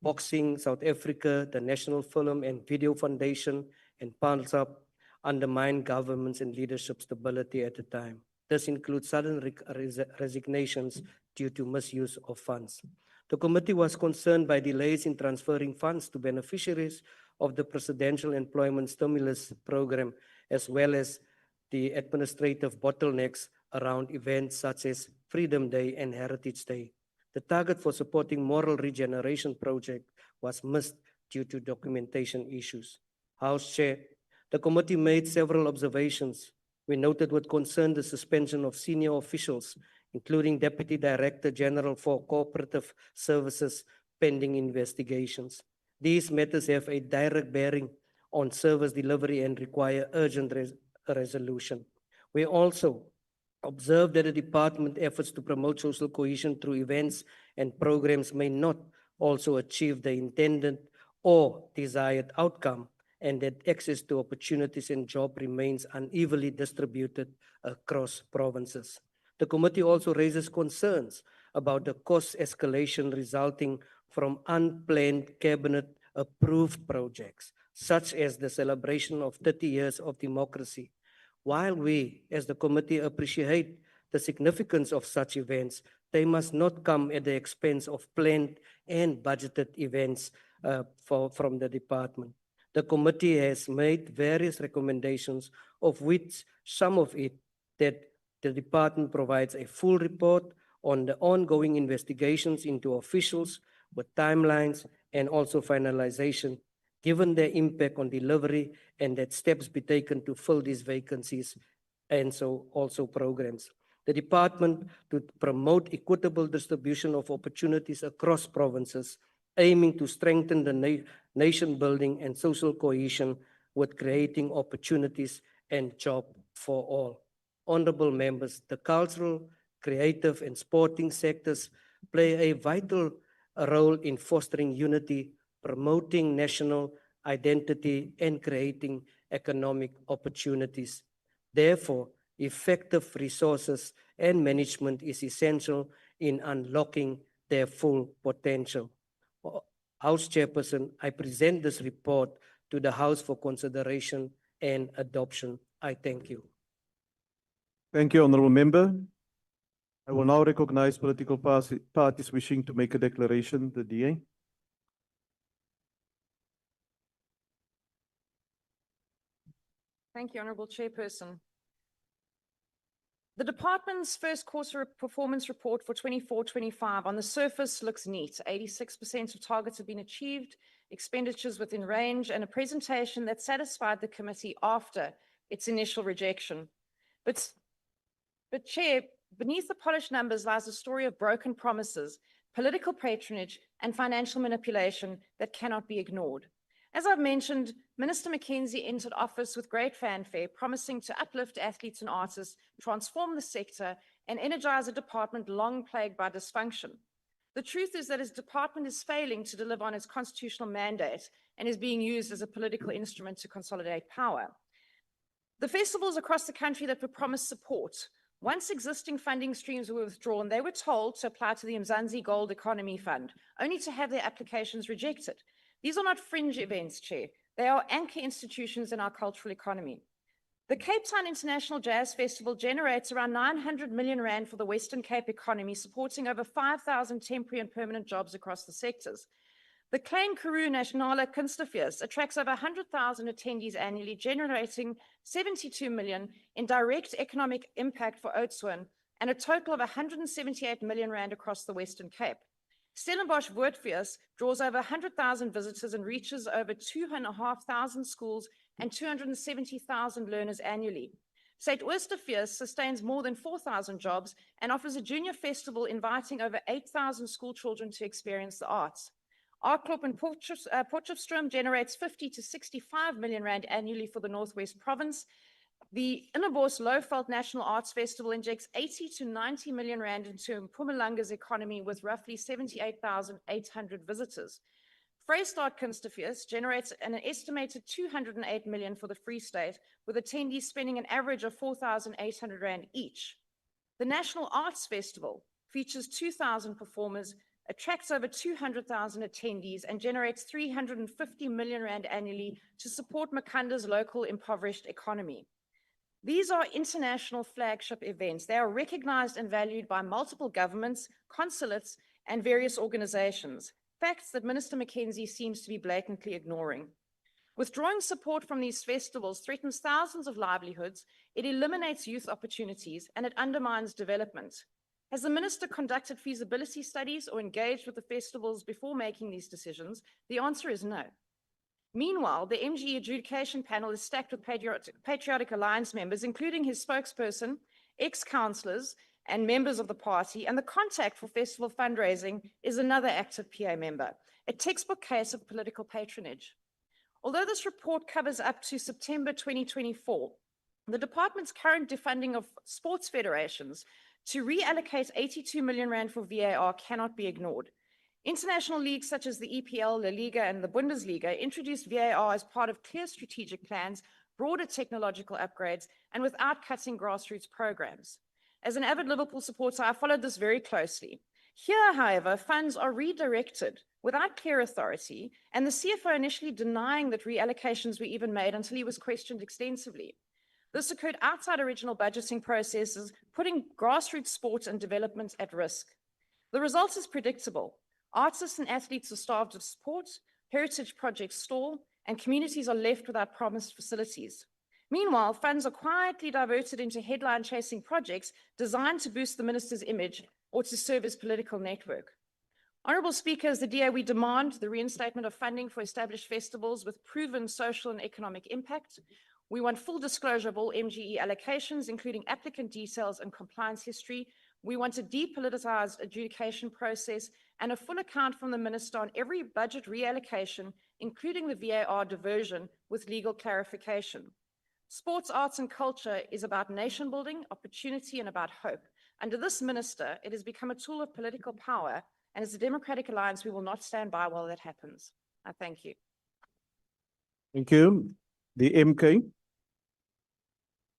Boxing South Africa, the National Film and Video Foundation, and PANSAP undermine governance and leadership stability at the time. This includes sudden resignations due to misuse of funds. The committee was concerned by delays in transferring funds to beneficiaries of the Presidential Employment Stimulus Program, as well as the administrative bottlenecks around events such as Freedom Day and Heritage Day. The target for supporting Moral Regeneration Project was missed due to documentation issues. House Chair, the committee made several observations. We noted with concern the suspension of senior officials, including Deputy Director General for Cooperative Services, pending investigations. These matters have a direct bearing on service delivery and require urgent resolution. We also observe that the department efforts to promote social cohesion through events and programs may not also achieve the intended or desired outcome, and that access to opportunities and job remains unevenly distributed across provinces. The committee also raises concerns about the cost escalation resulting from unplanned cabinet-approved projects, such as the celebration of 30 years of democracy. While we, as the committee, appreciate the significance of such events, they must not come at the expense of planned and budgeted events from the department. The committee has made various recommendations, of which some of it that the department provides a full report on the ongoing investigations into officials with timelines and also finalization, given their impact on delivery, and that steps be taken to fill these vacancies and so also programs. The department to promote equitable distribution of opportunities across provinces, aiming to strengthen the nation building and social cohesion with creating opportunities and job for all. Honorable members, the cultural, creative and sporting sectors play a vital role in fostering unity, promoting national identity and creating economic opportunities. Therefore, effective resources and management is essential in unlocking their full potential. House Chairperson, I present this report to the House for consideration and adoption. I thank you. Thank you, Honourable Member. I will now recognize political parties wishing to make a declaration. The DA. Thank you, Honourable Chairperson. The department's first quarter performance report for 24-25 on the surface looks neat. 86% of targets have been achieved, expenditures within range, and a presentation that satisfied the committee after its initial rejection. But Chair, beneath the polished numbers lies a story of broken promises, political patronage, and financial manipulation that cannot be ignored. As I've mentioned, Minister Mackenzie entered office with great fanfare, promising to uplift athletes and artists, transform the sector, and energize a department long plagued by dysfunction. The truth is that his department is failing to deliver on its constitutional mandate and is being used as a political instrument to consolidate power. The festivals across the country that were promised support, once existing funding streams were withdrawn, they were told to apply to the Mzansi Gold Economy Fund, only to have their applications rejected. These are not fringe events, Chair. They are anchor institutions in our cultural economy. The Cape Town International Jazz Festival generates around 900 million rand for the Western Cape economy, supporting over 5,000 temporary and permanent jobs across the sectors. The Klein Karoo Nationale Kunstefees attracts over 100,000 attendees annually, generating 72 million in direct economic impact for Oudtshoorn and a total of 178 million rand across the Western Cape. Stellenbosch Woordfees draws over 100,000 visitors and reaches over 2,500 schools and 270,000 learners annually. St. Oosterfees sustains more than 4,000 jobs and offers a junior festival inviting over 8,000 school children to experience the arts. Arklop and Potchefstroom generates 50 to 65 million rand annually for the Northwest Province. The Innerbos Lowveld National Arts Festival injects 80 to 90 million rand into Mpumalanga's economy with roughly 78,800 visitors. Vrystaat Kunstefees generates an estimated 208 million for the Free State, with attendees spending an average of 4,800 rand each. The National Arts Festival features 2,000 performers, attracts over 200,000 attendees, and generates 350 million rand annually to support Makanda's local impoverished economy. These are international flagship events. They are recognized and valued by multiple governments, consulates, and various organizations, facts that Minister Mackenzie seems to be blatantly ignoring. Withdrawing support from these festivals threatens thousands of livelihoods, it eliminates youth opportunities, and it undermines development. Has the minister conducted feasibility studies or engaged with the festivals before making these decisions? The answer is no. Meanwhile, the MG adjudication panel is stacked with patriotic alliance members, including his spokesperson, ex-councillors, and members of the party, and the contact for festival fundraising is another active PA member, a textbook case of political patronage. Although this report covers up to September 2024, the department's current defunding of sports federations to reallocate 82 million rand for VAR cannot be ignored. International leagues such as the EPL, La Liga, and the Bundesliga introduced VAR as part of clear strategic plans, broader technological upgrades, and without cutting grassroots programs. As an avid Liverpool supporter, I followed this very closely. Here, however, funds are redirected without clear authority, and the CFO initially denying that reallocations were even made until he was questioned extensively. This occurred outside original budgeting processes, putting grassroots sport and development at risk. The result is predictable. Artists and athletes are starved of support, heritage projects stall, and communities are left without promised facilities. Meanwhile, funds are quietly diverted into headline-chasing projects designed to boost the minister's image or to serve as political network. Honourable Speaker, as the DA, we demand the reinstatement of funding for established festivals with proven social and economic impact. We want full disclosure of all MGE allocations, including applicant details and compliance history. We want a depoliticized adjudication process and a full account from the minister on every budget reallocation, including the VAR diversion, with legal clarification. Sports, arts, and culture is about nation building, opportunity, and about hope. Under this minister, it has become a tool of political power, and as a Democratic Alliance, we will not stand by while that happens. I thank you. Thank you. The MK.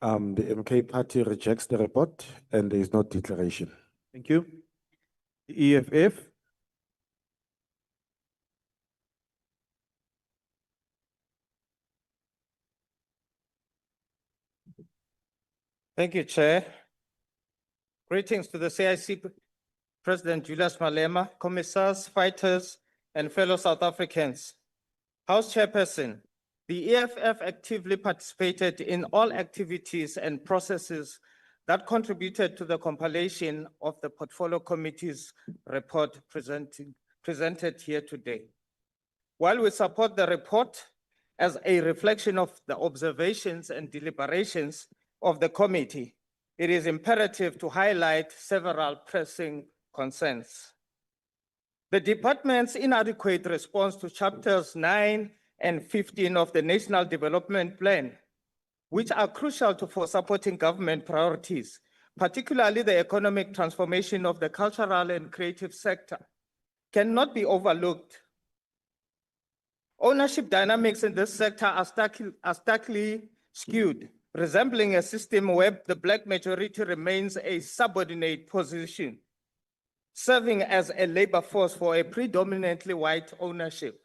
The MK party rejects the report and there is no declaration. Thank you. The EFF. Thank you, Chair. Greetings to the CIC President Julius Malema, commissars, fighters, and fellow South Africans. House Chairperson, the EFF actively participated in all activities and processes that contributed to the compilation of the Portfolio Committee's report presented here today. While we support the report as a reflection of the observations and deliberations of the committee, it is imperative to highlight several pressing concerns. The department's inadequate response to chapters 9 and 15 of the National Development Plan, which are crucial for supporting government priorities, particularly the economic transformation of the cultural and creative sector, cannot be overlooked. Ownership dynamics in this sector are starkly skewed, resembling a system where the Black majority remains a subordinate position, serving as a labor force for a predominantly white ownership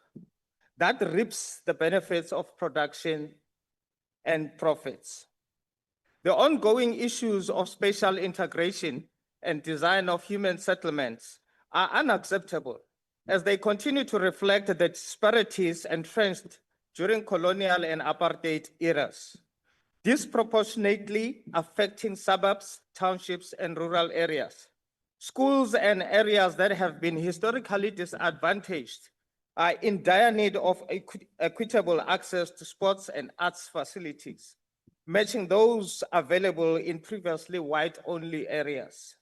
that reaps the benefits of production and profits. The ongoing issues of spatial integration and design of human settlements are unacceptable as they continue to reflect the disparities entrenched during colonial and apartheid eras, disproportionately affecting suburbs, townships, and rural areas. Schools and areas that have been historically disadvantaged are in dire need of equitable access to sports and arts facilities, matching those available in previously white-only areas.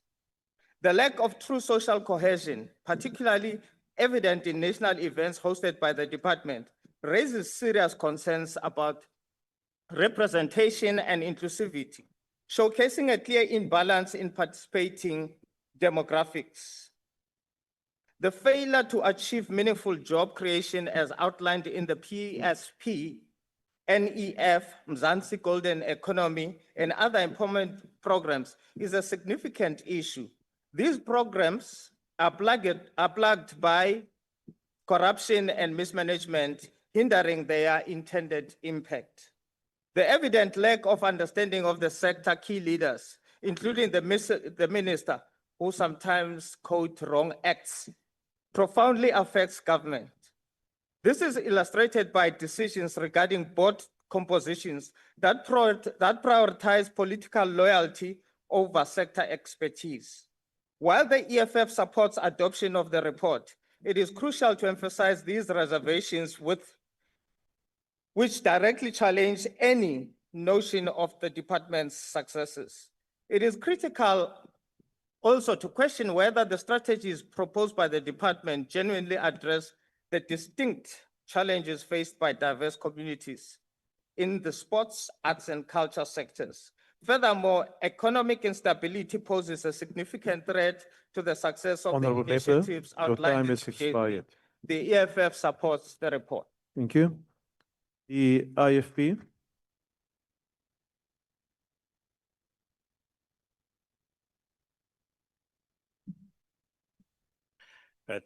The lack of true social cohesion, particularly evident in national events hosted by the department, raises serious concerns about representation and inclusivity, showcasing a clear imbalance in participating demographics. The failure to achieve meaningful job creation as outlined in the PSP, NEF, Mzansi Golden Economy, and other employment programs is a significant issue. These programs are plagued by corruption and mismanagement, hindering their intended impact. The evident lack of understanding of the sector key leaders, including the minister, who sometimes quote wrong acts, profoundly affects government. This is illustrated by decisions regarding board compositions that prioritize political loyalty over sector expertise. While the EFF supports adoption of the report, it is crucial to emphasize these reservations which directly challenge any notion of the department's successes. It is critical Also to question whether the strategies proposed by the department genuinely address the distinct challenges faced by diverse communities in the sports, arts, and culture sectors. Furthermore, economic instability poses a significant threat to the success of Honorable the Member, initiatives your outlined time in has the expired. The EFF supports the report. Thank you. The IFP.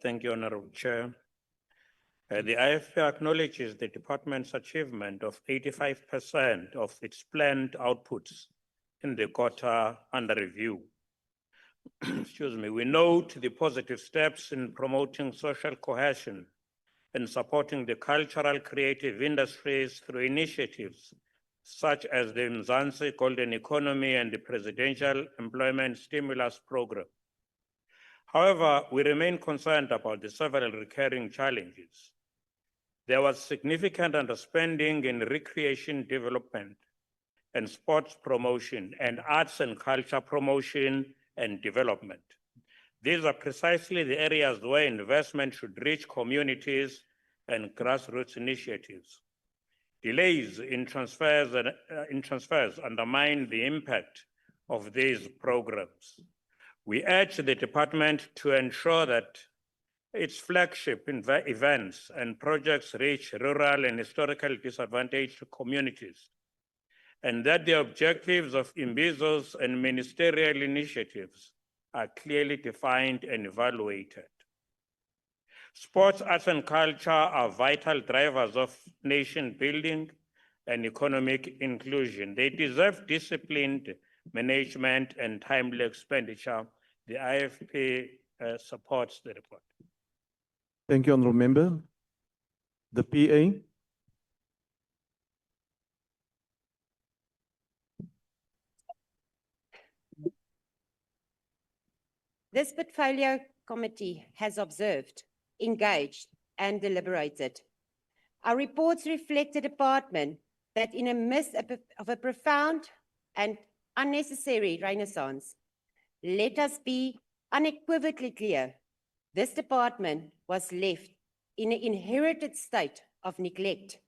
Thank you, Honorable Chair. The IFP acknowledges the department's achievement of 85% of its planned outputs in the quarter under review. Excuse me. We note the positive steps in promoting social cohesion and supporting the cultural creative industries through initiatives such as the Mzansi Golden Economy and the Presidential Employment Stimulus Program. However, we remain concerned about the several recurring challenges. There was significant underspending in recreation development and sports promotion and arts and culture promotion and development. These are precisely the areas where investment should reach communities and grassroots initiatives. Delays in transfers undermine the impact of these programs. We urge the department to ensure that its flagship events and projects reach rural and historically disadvantaged communities, and that the objectives of Imbizo's and ministerial initiatives are clearly defined and evaluated. Sports, arts, and culture are vital drivers of nation building and economic inclusion. They deserve disciplined management and timely expenditure. The IFP supports the report. Thank you, Honourable Member. The PA. This portfolio committee has observed, engaged, and deliberated. Our reports reflect a department that, in the midst of a profound and unnecessary renaissance, let us be unequivocally clear, this department was left in an inherited state of neglect.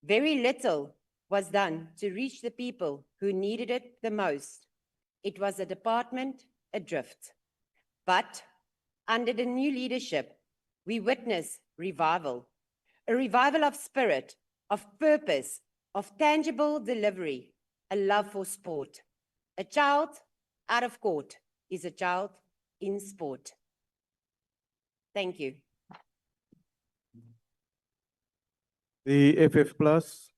Very little was done to reach the people who needed it the most. It was a department adrift. But under the new leadership, we witness revival, a revival of spirit, of purpose, of tangible delivery, a love for sport. A child out of court is a child in sport. Thank you. The FF Plus.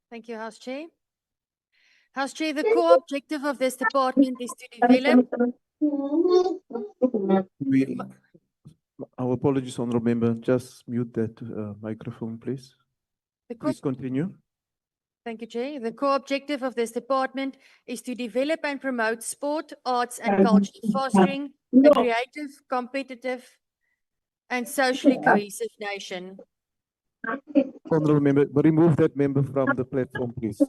Thank you, House Chair. House Chair, the core objective of this department is to develop. Our apologies, Honourable Member. Just mute that microphone, please. Please continue. Thank you, Chair. The core objective of this department is to develop and promote sport, arts, and culture, fostering a creative, competitive, and socially cohesive nation. Honourable Member, remove that member from the platform, please.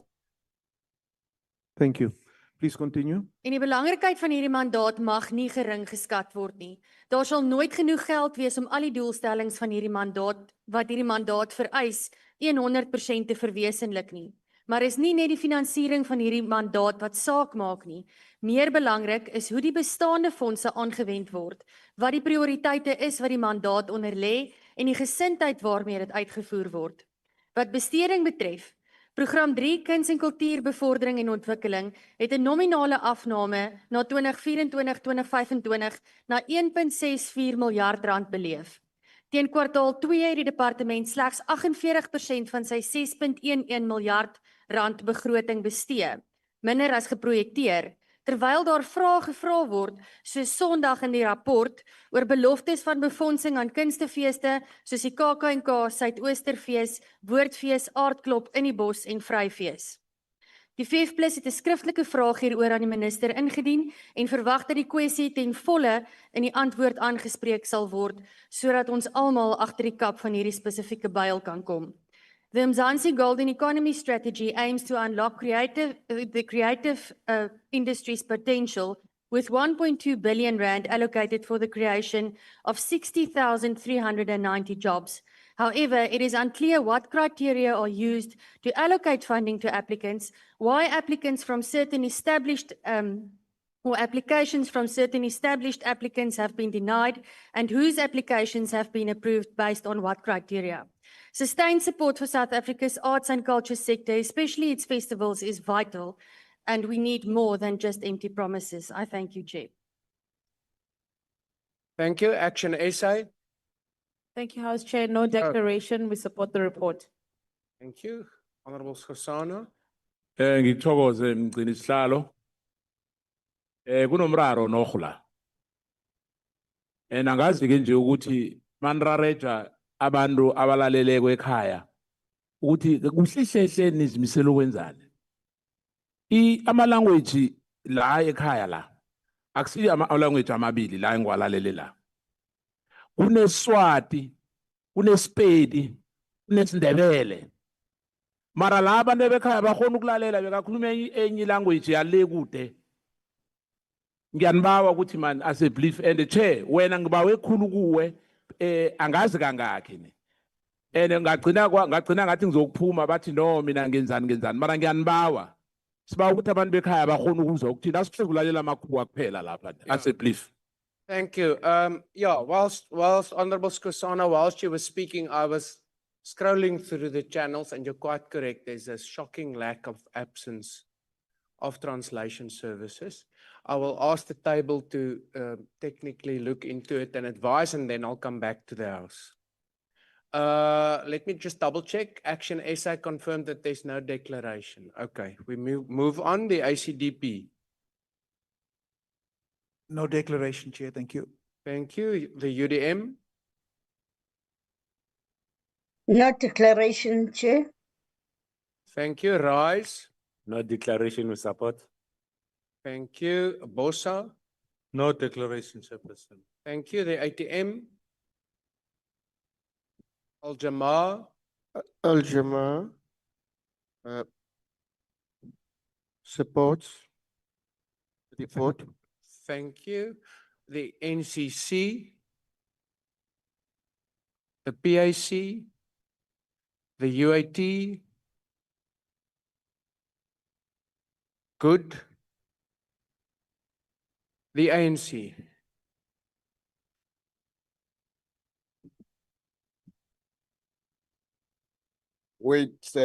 Thank you. Please continue. En die belangrikheid van hierdie mandaat mag nie gering geskat word nie. Daar sal nooit genoeg geld wees om al die doelstellings van hierdie mandaat, wat hierdie mandaat vereis, 100% te verwesenlik nie. Maar is nie net die finansiering van hierdie mandaat wat saak maak nie. Meer belangrik is hoe die bestaande fondse aangewend word, wat die prioriteite is wat die mandaat onderlê en die gesindheid waarmee dit uitgevoer word. Wat besteding betref, Program 3 Kuns en Kultuurbevordering en Ontwikkeling het 'n nominale afname na 2024-2025 na R1.64 miljard beleef. Teen kwartaal 2 het die departement slegs 48% van sy R6.11 miljard begroting bestee, minder as geprojekteer, terwyl daar vrae gevra word, soos Sondag in die rapport, oor beloftes van befondsing aan kunstefeeste, soos die KAK&K Suidoosterfees, Woordfees, Aardklop in die Bos en Vryfees. Die VF+ het 'n skriftelike vraag hieroor aan die minister ingedien en verwag dat die kwessie ten volle in die antwoord aangespreek sal word, sodat ons almal agter die kap van hierdie spesifieke byl kan kom. The Mzansi Golden Economy Strategy aims to unlock the creative industry's potential with 1.2 billion rand allocated for the creation of 60,390 jobs. However, it is unclear what criteria are used to allocate funding to applicants, why applicants from certain established or applications from certain established applicants have been denied, and whose applications have been approved based on what criteria. Sustained support for South Africa's arts and culture sector, especially its festivals, is vital, and we need more than just empty promises. I thank you, Chair. Thank you. Action SA. Thank you, House Chair. No declaration. We support the report. Thank you. Honorable Skhosana. Ngithokoze mgcini sihlalo. Kunomraro nohla. Angazi ke nje ukuthi manrareja abantu abalaleleko ekhaya ukuthi kuhlihle nizimisela ukwenzani. Ama language la ekhaya la akusiyo ama language amabili la engwalalele la. KuneSwati, kuneSpedi, kuneSindebele. Mara la abantu bekhaya bakhona ukulalela bekakhuluma enye language yale kude. Ngiyanibawa ukuthi man as a belief and chair wena ngibawe ekhulu kuwe angazi kangakhe ne. Ngagcina ngathi ngizokuphuma bathi no mina ngenzani mara ngiyanibawa. Sibawa ukuthi abantu bekhaya bakhona ukuzwa ukuthi asifekulalela amakhuwa kuphela lapha as a belief. Thank you. Yeah, whilst Honorable Skhosana, whilst you were speaking, I was scrolling through the channels, and you're quite correct. There's a shocking lack of absence of translation services. I will ask the table to technically look into it and advise, and then I'll come back to the House. Let me just double check. Action SA confirmed that there's no declaration. Okay, we move on. The ACDP. No declaration, Chair. Thank you. Thank you. The UDM. No declaration, Chair. Thank you. Rise. No declaration we support. Thank you. Bosa. No declaration, Chairperson. Thank you. The ATM. Al-Jamaa. Al-Jamaa supports the report. Thank you. The NCC. The PAC. The UAT. Good. The ANC. Wait,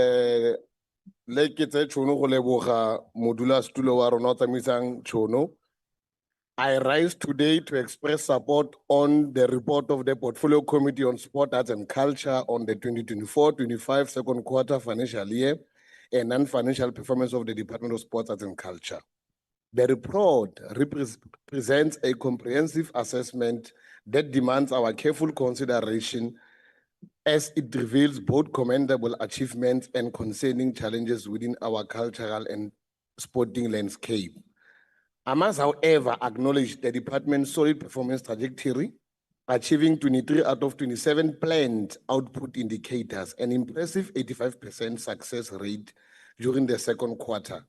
like it's a chono go leboga modula stulo wa rona o tsamaisang chono. I rise today to express support on the report of the Portfolio Committee on Sport, Arts and Culture on the 2024-25 second quarter financial year and non-financial performance of the Department of Sports, Arts and Culture. The report presents a comprehensive assessment that demands our careful consideration as it reveals both commendable achievements and concerning challenges within our cultural and sporting landscape. I must, however, acknowledge the department's solid performance trajectory, achieving 23 out of 27 planned output indicators, an impressive 85% success rate during the second quarter.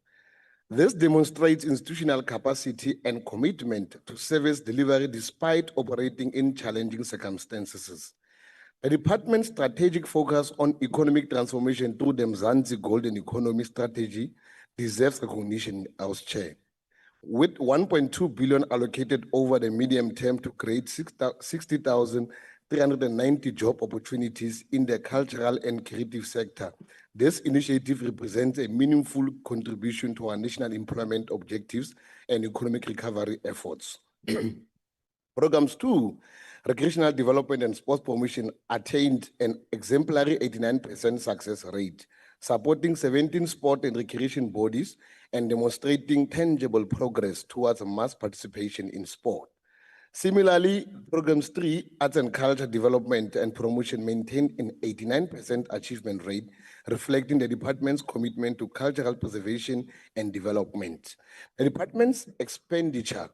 This demonstrates institutional capacity and commitment to service delivery despite operating in challenging circumstances. The department's strategic focus on economic transformation through the Mzansi Golden Economy Strategy deserves recognition, House Chair. With 1.2 billion allocated over the medium term to create 60,390 job opportunities in the cultural and creative sector, this initiative represents a meaningful contribution to our national employment objectives and economic recovery efforts. Programs 2, Recreational Development and Sports Promotion, attained an exemplary 89% success rate, supporting 17 sport and recreation bodies and demonstrating tangible progress towards mass participation in sport. Similarly, Programs 3, Arts and Culture Development and Promotion, maintained an 89% achievement rate, reflecting the department's commitment to cultural preservation and development. The department's expenditure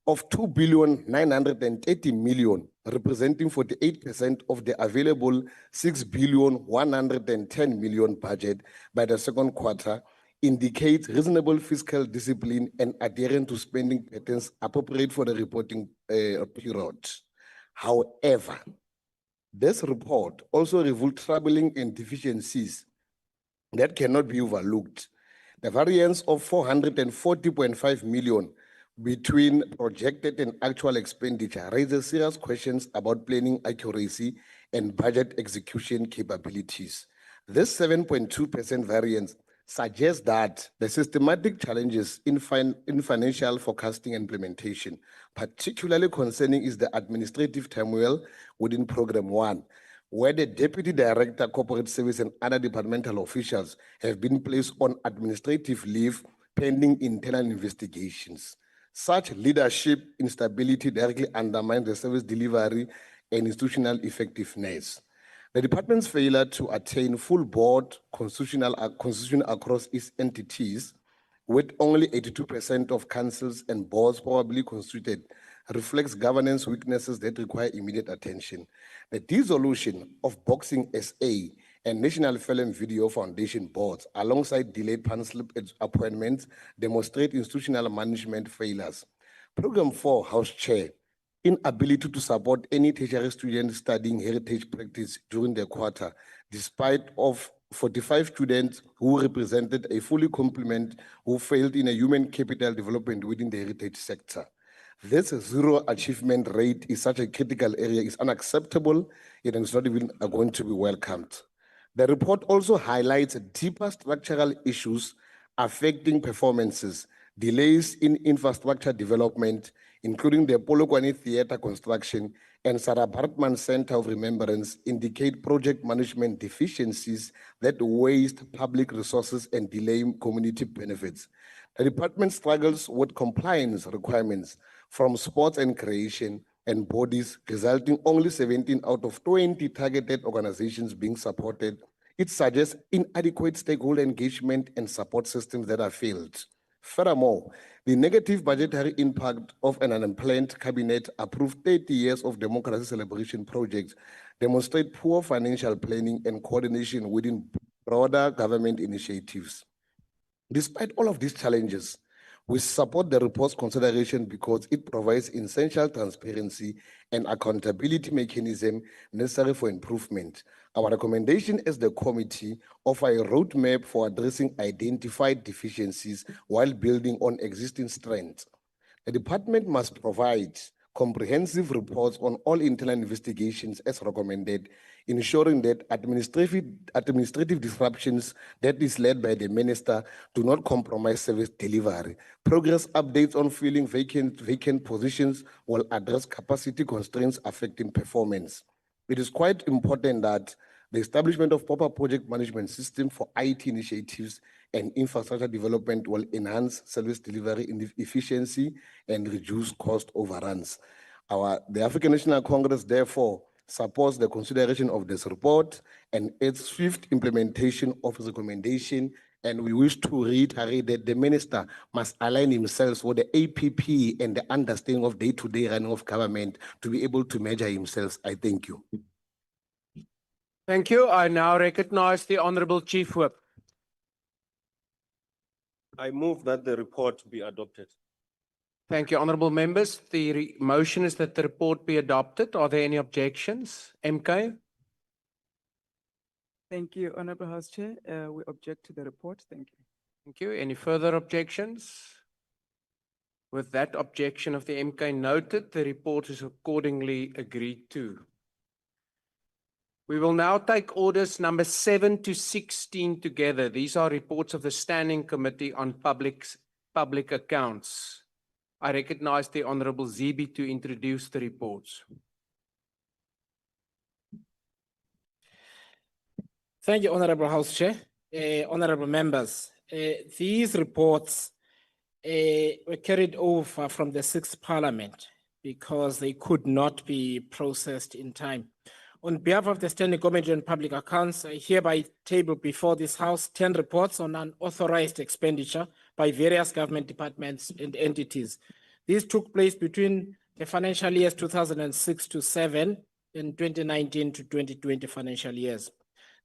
of 2,930 million, representing 48% of the available 6,110 million budget by the second quarter, indicates reasonable fiscal discipline and adherence to spending patterns appropriate for the reporting period. However, this report also revealed troubling deficiencies that cannot be overlooked. The variance of 440.5 million between projected and actual expenditure raises serious questions about planning accuracy and budget execution capabilities. This 7.2% variance suggests that the systematic challenges in financial forecasting and implementation, particularly concerning is the administrative turmoil within Program 1, where the Deputy Director, Corporate Service and other departmental officials have been placed on administrative leave pending internal investigations. Such leadership instability directly undermines the service delivery and institutional effectiveness. The department's failure to attain full board constitution across its entities, with only 82% of councils and boards probably constituted, reflects governance weaknesses that require immediate attention. The dissolution of Boxing SA and National Film and Video Foundation boards, alongside delayed pan-slip appointments, demonstrate institutional management failures. Program 4, House Chair, inability to support any tertiary student studying heritage practice during the quarter, despite of 45 students who represented a fully complement who failed in a human capital development within the heritage sector. This zero achievement rate is such a critical area is unacceptable. It is not even going to be welcomed. The report also highlights deeper structural issues affecting performances, delays in infrastructure development, including the Polokwane Theatre construction and Sarah Bartman Center of Remembrance, indicate project management deficiencies that waste public resources and delay community benefits. The department struggles with compliance requirements from sports and creation and bodies, resulting only 17 out of 20 targeted organizations being supported. It suggests inadequate stakeholder engagement and support systems that are failed. Furthermore, the negative budgetary impact of an unplanned cabinet approved 30 years of democracy celebration projects demonstrate poor financial planning and coordination within broader government initiatives. Despite all of these challenges, we support the report's consideration because it provides essential transparency and accountability mechanism necessary for improvement. Our recommendation as the committee offer a roadmap for addressing identified deficiencies while building on existing strengths. The department must provide comprehensive reports on all internal investigations as recommended, ensuring that administrative disruptions that is led by the minister do not compromise service delivery. Progress updates on filling vacant positions will address capacity constraints affecting performance. It is quite important that the establishment of proper project management system for IT initiatives and infrastructure development will enhance service delivery efficiency and reduce cost overruns. The African National Congress, therefore, supports the consideration of this report and its swift implementation of its recommendation. And we wish to reiterate that the minister must align himself with the APP and the understanding of day-to-day running of government to be able to measure himself. I thank you. Thank you. I now recognize the Honorable Chief Whip. I move that the report be adopted. Thank you, honorable members. The motion is that the report be adopted. Are there any objections? MK? Thank you, Honorable House Chair. We object to the report. Thank you. Thank you. Any further objections? With that objection of the MK noted, the report is accordingly agreed to. We will now take orders number 7 to 16 together. These are reports of the Standing Committee on Public Accounts. I recognize the Honorable Zibi to introduce the reports. Thank you, Honorable House Chair. Honorable members, these reports were carried over from the 6th Parliament because they could not be processed in time. On behalf of the Standing Committee on Public Accounts, I hereby table before this House 10 reports on unauthorized expenditure by various government departments and entities. These took place between the financial years 2006 to 7 and 2019 to 2020 financial years.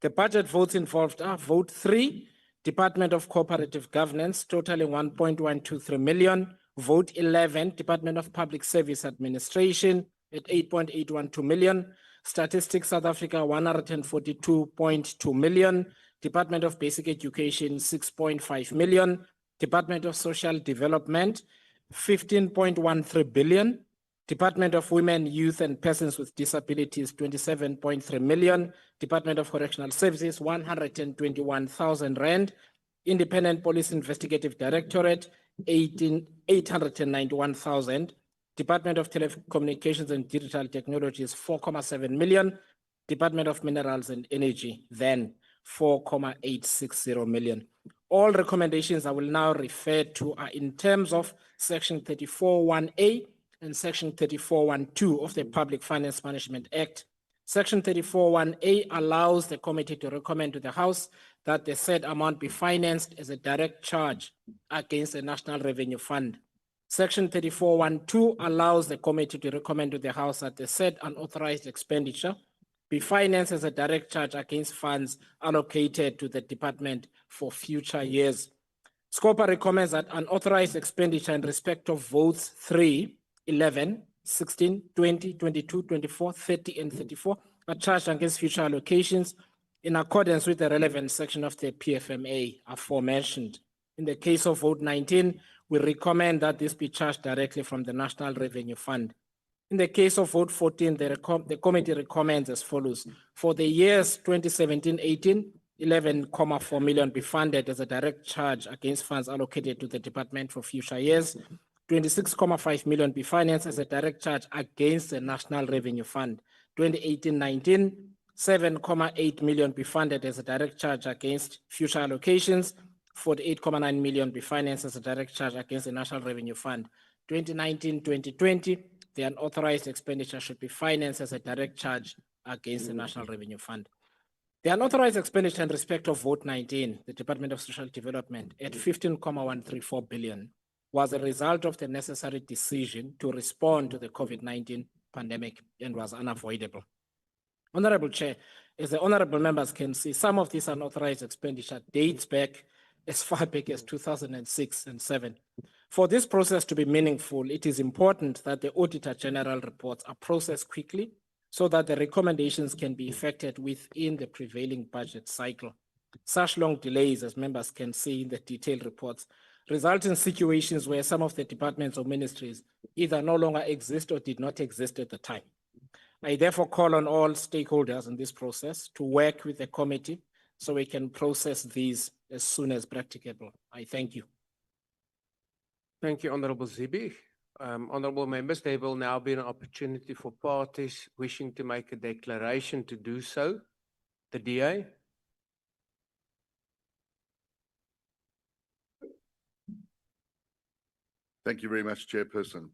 The budget votes involved are vote 3, Department of Cooperative Governance, totaling 1.123 million. Vote 11, Department of Public Service Administration at 8.812 million. Statistics South Africa, 142.2 million. Department of Basic Education, 6.5 million. Department of Social Development, 15.13 billion. Department of Women, Youth and Persons with Disabilities, 27.3 million. Department of Correctional Services, 121,000 rand. Independent Police Investigative Directorate, 891,000. Department of Telecommunications and Digital Technologies, 4.7 million. Department of Minerals and Energy, then 4.860 million. All recommendations I will now refer to are in terms of Section 34(1)A and Section 34(1)2 of the Public Finance Management Act. Section 34(1)A allows the committee to recommend to the House that the said amount be financed as a direct charge against the National Revenue Fund. Section 34(1)2 allows the committee to recommend to the House that the said unauthorized expenditure be financed as a direct charge against funds allocated to the department for future years. SCOPA recommends that unauthorized expenditure in respect of votes 3, 11, 16, 20, 22, 24, 30, and 34 are charged against future allocations in accordance with the relevant section of the PFMA aforementioned. In the case of vote 19, we recommend that this be charged directly from the National Revenue Fund. In the case of vote 14, the committee recommends as follows. For the years 2017-18, 11.4 million be funded as a direct charge against funds allocated to the department for future years. 26.5 million be financed as a direct charge against the National Revenue Fund. 2018-19, 7.8 million be funded as a direct charge against future allocations. 48.9 million be financed as a direct charge against the National Revenue Fund. 2019-2020, the unauthorized expenditure should be financed as a direct charge against the National Revenue Fund. The unauthorized expenditure in respect of vote 19, the Department of Social Development, at 15.134 billion, was a result of the necessary decision to respond to the COVID-19 pandemic and was unavoidable. Honorable Chair, as the honorable members can see, some of this unauthorized expenditure dates back as far back as 2006 and 7. For this process to be meaningful, it is important that the Auditor General reports are processed quickly so that the recommendations can be effected within the prevailing budget cycle. Such long delays, as members can see in the detailed reports, result in situations where some of the departments or ministries either no longer exist or did not exist at the time. I therefore call on all stakeholders in this process to work with the committee so we can process these as soon as practicable. I thank you. Thank you, Honorable Zibi. Honorable members, there will now be an opportunity for parties wishing to make a declaration to do so. The DA. Thank you very much, Chairperson.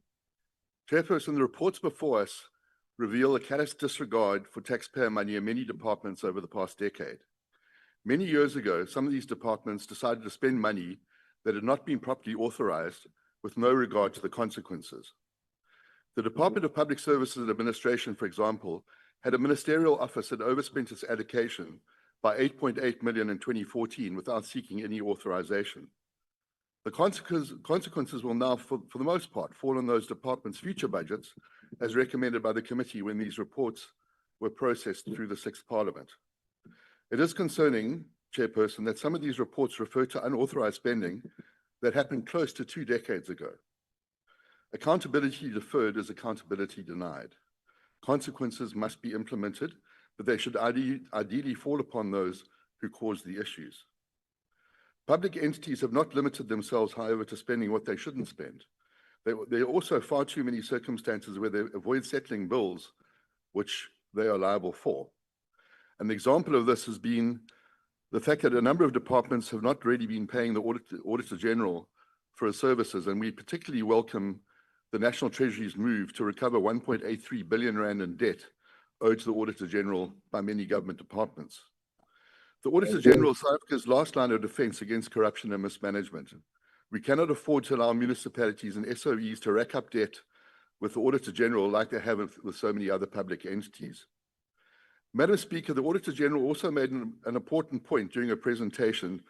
Chairperson, the reports before us reveal a callous disregard for taxpayer money in many departments over the past decade. Many years ago, some of these departments decided to spend money that had not been properly authorized with no regard to the consequences. The Department of Public Services and Administration, for example, had a ministerial office that overspent its allocation by 8.8 million in 2014 without seeking any authorization. The consequences will now, for the most part, fall on those departments' future budgets, as recommended by the committee when these reports were processed through the 6th Parliament. It is concerning, Chairperson, that some of these reports refer to unauthorized spending that happened close to 2 decades ago. Accountability deferred is accountability denied. Consequences must be implemented, but they should ideally fall upon those who caused the issues. Public entities have not limited themselves, however, to spending what they shouldn't spend. There are also far too many circumstances where they avoid settling bills which they are liable for. An example of this has been the fact that a number of departments have not really been paying the Auditor General for his services, and we particularly welcome the National Treasury's move to recover 1.83 billion rand in debt owed to the Auditor General by many government departments. The Auditor General is South Africa's last line of defense against corruption and mismanagement. We cannot afford to allow municipalities and SOEs to rack up debt with the Auditor General like they have with so many other public entities. Madam Speaker, the Auditor General also made an important point during a presentation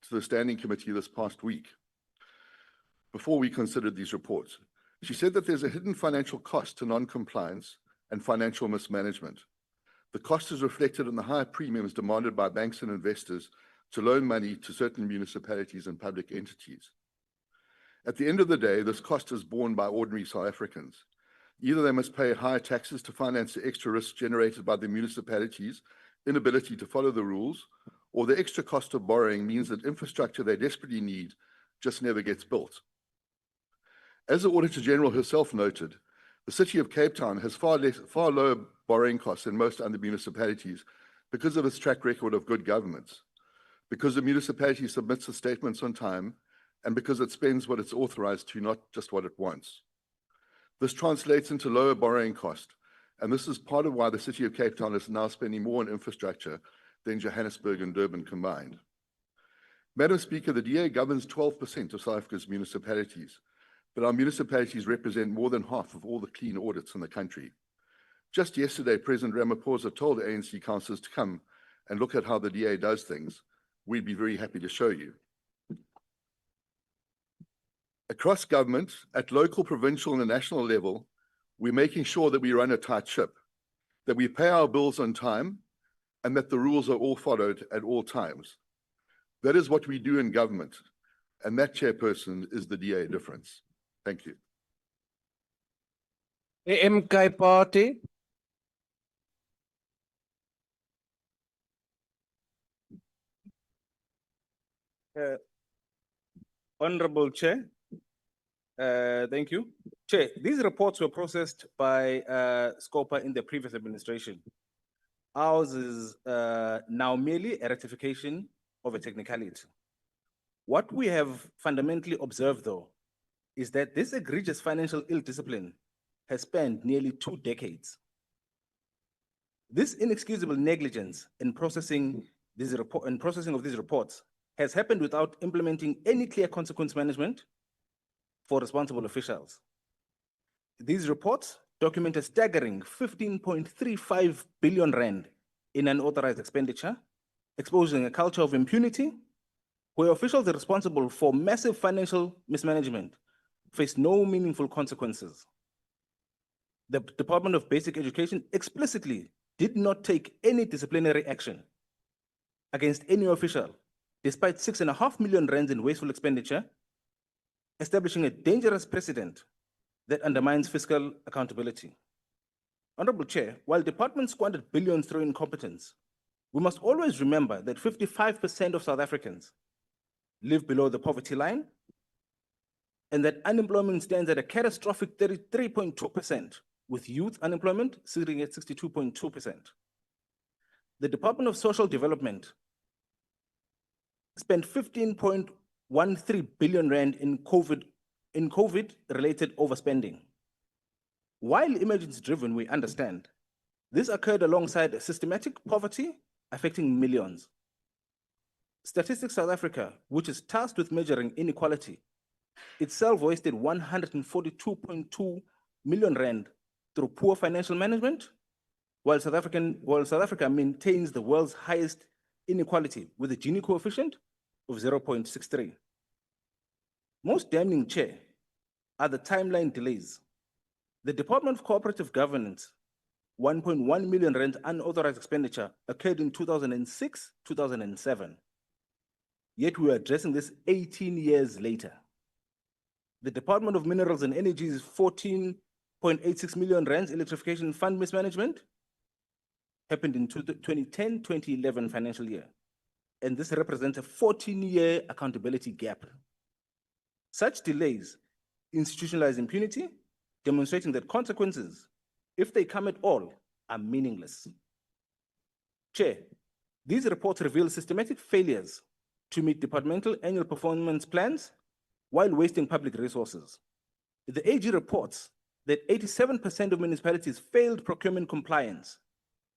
to the Standing Committee this past week, before we considered these reports. She said that there's a hidden financial cost to non-compliance and financial mismanagement. The cost is reflected in the higher premiums demanded by banks and investors to loan money to certain municipalities and public entities. At the end of the day, this cost is borne by ordinary South Africans. Either they must pay higher taxes to finance the extra risks generated by the municipalities' inability to follow the rules, or the extra cost of borrowing means that infrastructure they desperately need just never gets built. As the Auditor General herself noted, the City of Cape Town has far lower borrowing costs than most other municipalities because of its track record of good governance, because the municipality submits its statements on time, and because it spends what it's authorized to, not just what it wants. This translates into lower borrowing cost, and this is part of why the City of Cape Town is now spending more on infrastructure than Johannesburg and Durban combined. Madam Speaker, the DA governs 12% of South Africa's municipalities, but our municipalities represent more than half of all the clean audits in the country. Just yesterday, President Ramaphosa told ANC councillors to come and look at how the DA does things. We'd be very happy to show you. Across government, at local, provincial, and the national level, we're making sure that we run a tight ship, that we pay our bills on time, and that the rules are all followed at all times. That is what we do in government, and that, Chairperson, is the DA difference. Thank you. MK Party. Honorable Chair, thank you. Chair, these reports were processed by SCOPA in the previous administration. Ours is now merely a ratification of a technicality. What we have fundamentally observed, though, is that this egregious financial ill discipline has spanned nearly 2 decades. This inexcusable negligence in processing of these reports has happened without implementing any clear consequence management for responsible officials. These reports document a staggering 15.35 billion rand in unauthorized expenditure, exposing a culture of impunity where officials responsible for massive financial mismanagement face no meaningful consequences. The Department of Basic Education explicitly did not take any disciplinary action against any official, despite 6.5 million rands in wasteful expenditure, establishing a dangerous precedent that undermines fiscal accountability. Honorable Chair, while departments squandered billions through incompetence, we must always remember that 55% of South Africans live below the poverty line, and that unemployment stands at a catastrophic 33.2%, with youth unemployment sitting at 62.2%. The Department of Social Development spent 15.13 billion rand in COVID-related overspending. While emergency-driven, we understand, this occurred alongside systematic poverty affecting millions. Statistics South Africa, which is tasked with measuring inequality, itself wasted 142.2 million rand through poor financial management, while South Africa maintains the world's highest inequality with a Gini coefficient of 0.63. Most damning, Chair, are the timeline delays. The Department of Cooperative Governance, 1.1 million rand unauthorized expenditure occurred in 2006, 2007. Yet we are addressing this 18 years later. The Department of Minerals and Energy's 14.86 million rands electrification fund mismanagement happened in 2010-2011 financial year, and this represents a 14-year accountability gap. Such delays institutionalize impunity, demonstrating that consequences, if they come at all, are meaningless. Chair, these reports reveal systematic failures to meet departmental annual performance plans while wasting public resources. The AG reports that 87% of municipalities failed procurement compliance,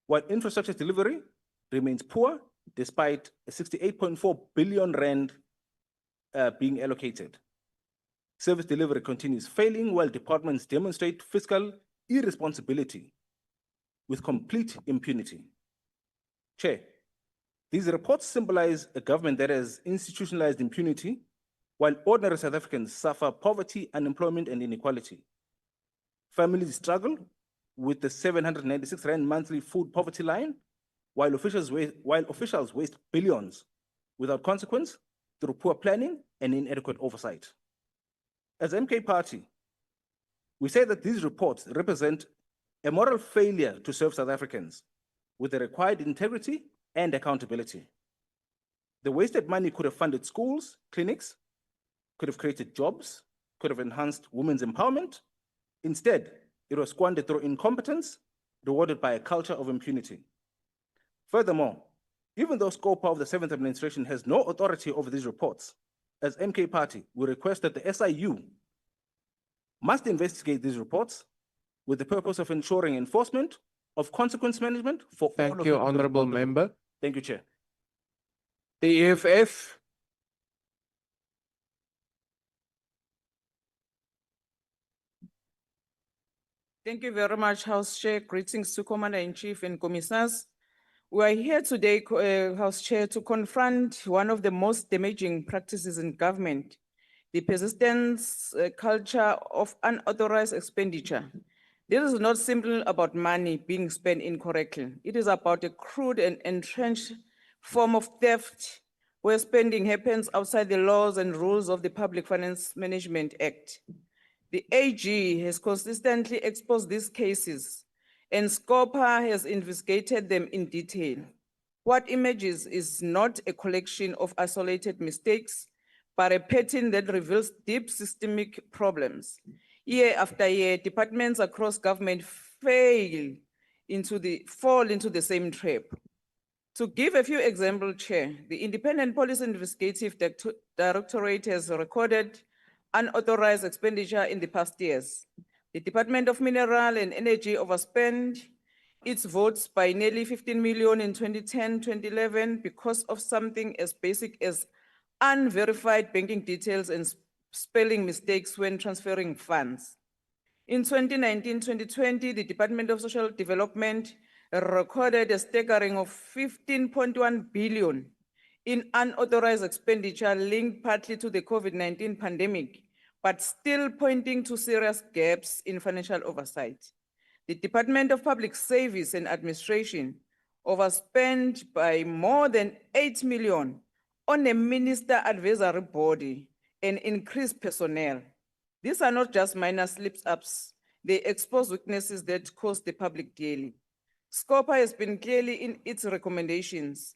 while infrastructure delivery remains poor despite a 68.4 billion rand being allocated. Service delivery continues failing while departments demonstrate fiscal irresponsibility with complete impunity. Chair, these reports symbolize a government that has institutionalized impunity while ordinary South Africans suffer poverty, unemployment, and inequality. Families struggle with the 796 Rand monthly food poverty line, while officials waste billions without consequence through poor planning and inadequate oversight. As MK Party, we say that these reports represent a moral failure to serve South Africans with the required integrity and accountability. The wasted money could have funded schools, clinics, could have created jobs, could have enhanced women's empowerment. Instead, it was squandered through incompetence, rewarded by a culture of impunity. Furthermore, even though Scopa of the 7th administration has no authority over these reports, as MK Party, we request that the SIU must investigate these reports with the purpose of ensuring enforcement of consequence management for all Thank of you, the Honorable responsible. Member. Thank you, Chair. The EFF. Thank you very much, House Chair. Greetings to Commander-in-Chief and Commissioners. We are here today, House Chair, to confront one of the most damaging practices in government, the persistent culture of unauthorized expenditure. This is not simply about money being spent incorrectly. It is about a crude and entrenched form of theft where spending happens outside the laws and rules of the Public Finance Management Act. The AG has consistently exposed these cases, and Scopa has investigated them in detail. What emerges is not a collection of isolated mistakes, but a pattern that reveals deep systemic problems. Year after year, departments across government fall into the same trap. To give a few examples, Chair, the Independent Policy Investigative Directorate has recorded unauthorized expenditure in the past years. The Department of Mineral and Energy overspent its votes by nearly 15 million in 2010-2011 because of something as basic as unverified banking details and spelling mistakes when transferring funds. In 2019-2020, the Department of Social Development recorded a staggering of 15.1 billion in unauthorized expenditure linked partly to the COVID-19 pandemic, but still pointing to serious gaps in financial oversight. The Department of Public Service and Administration overspent by more than 8 million on a minister advisory body and increased personnel. These are not just minor slips-ups. They expose weaknesses that cost the public dearly. Scopa has been clearly in its recommendations.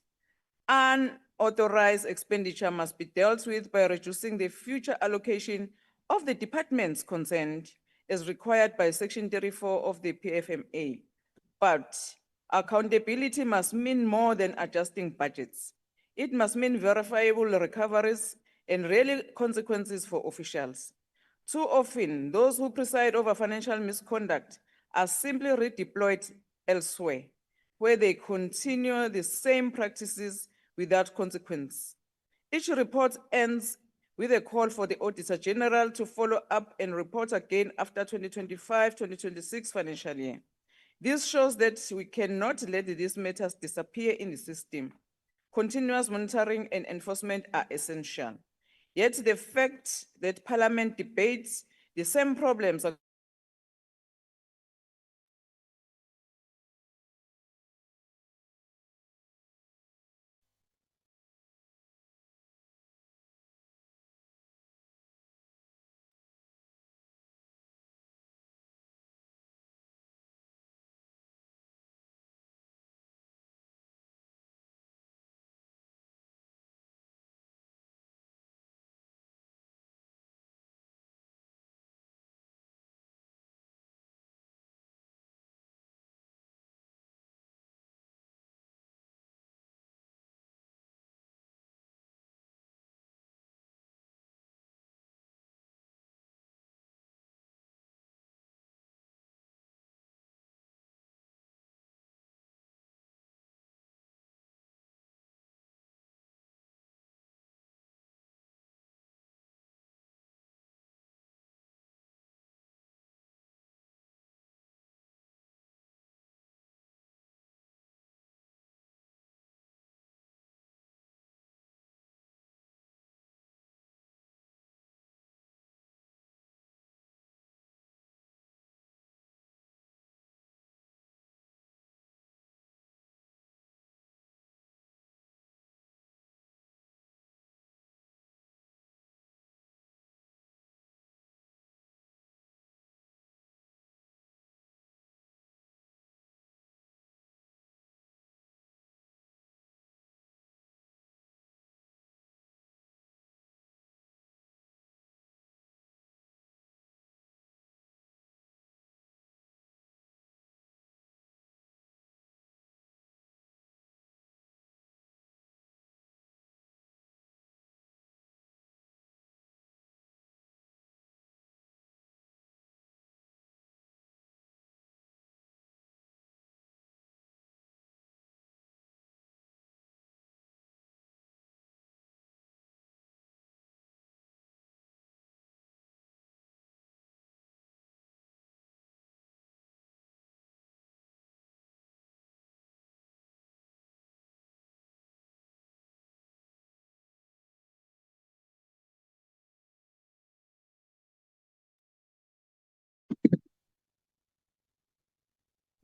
Unauthorized expenditure must be dealt with by reducing the future allocation of the departments concerned as required by Section 34 of the PFMA. But accountability must mean more than adjusting budgets. It must mean verifiable recoveries and real consequences for officials. Too often, those who preside over financial misconduct are simply redeployed elsewhere, where they continue the same practices without consequence. Each report ends with a call for the Auditor General to follow up and report again after 2025-2026 financial year. This shows that we cannot let these matters disappear in the system. Continuous monitoring and enforcement are essential. Yet the fact that Parliament debates the same problems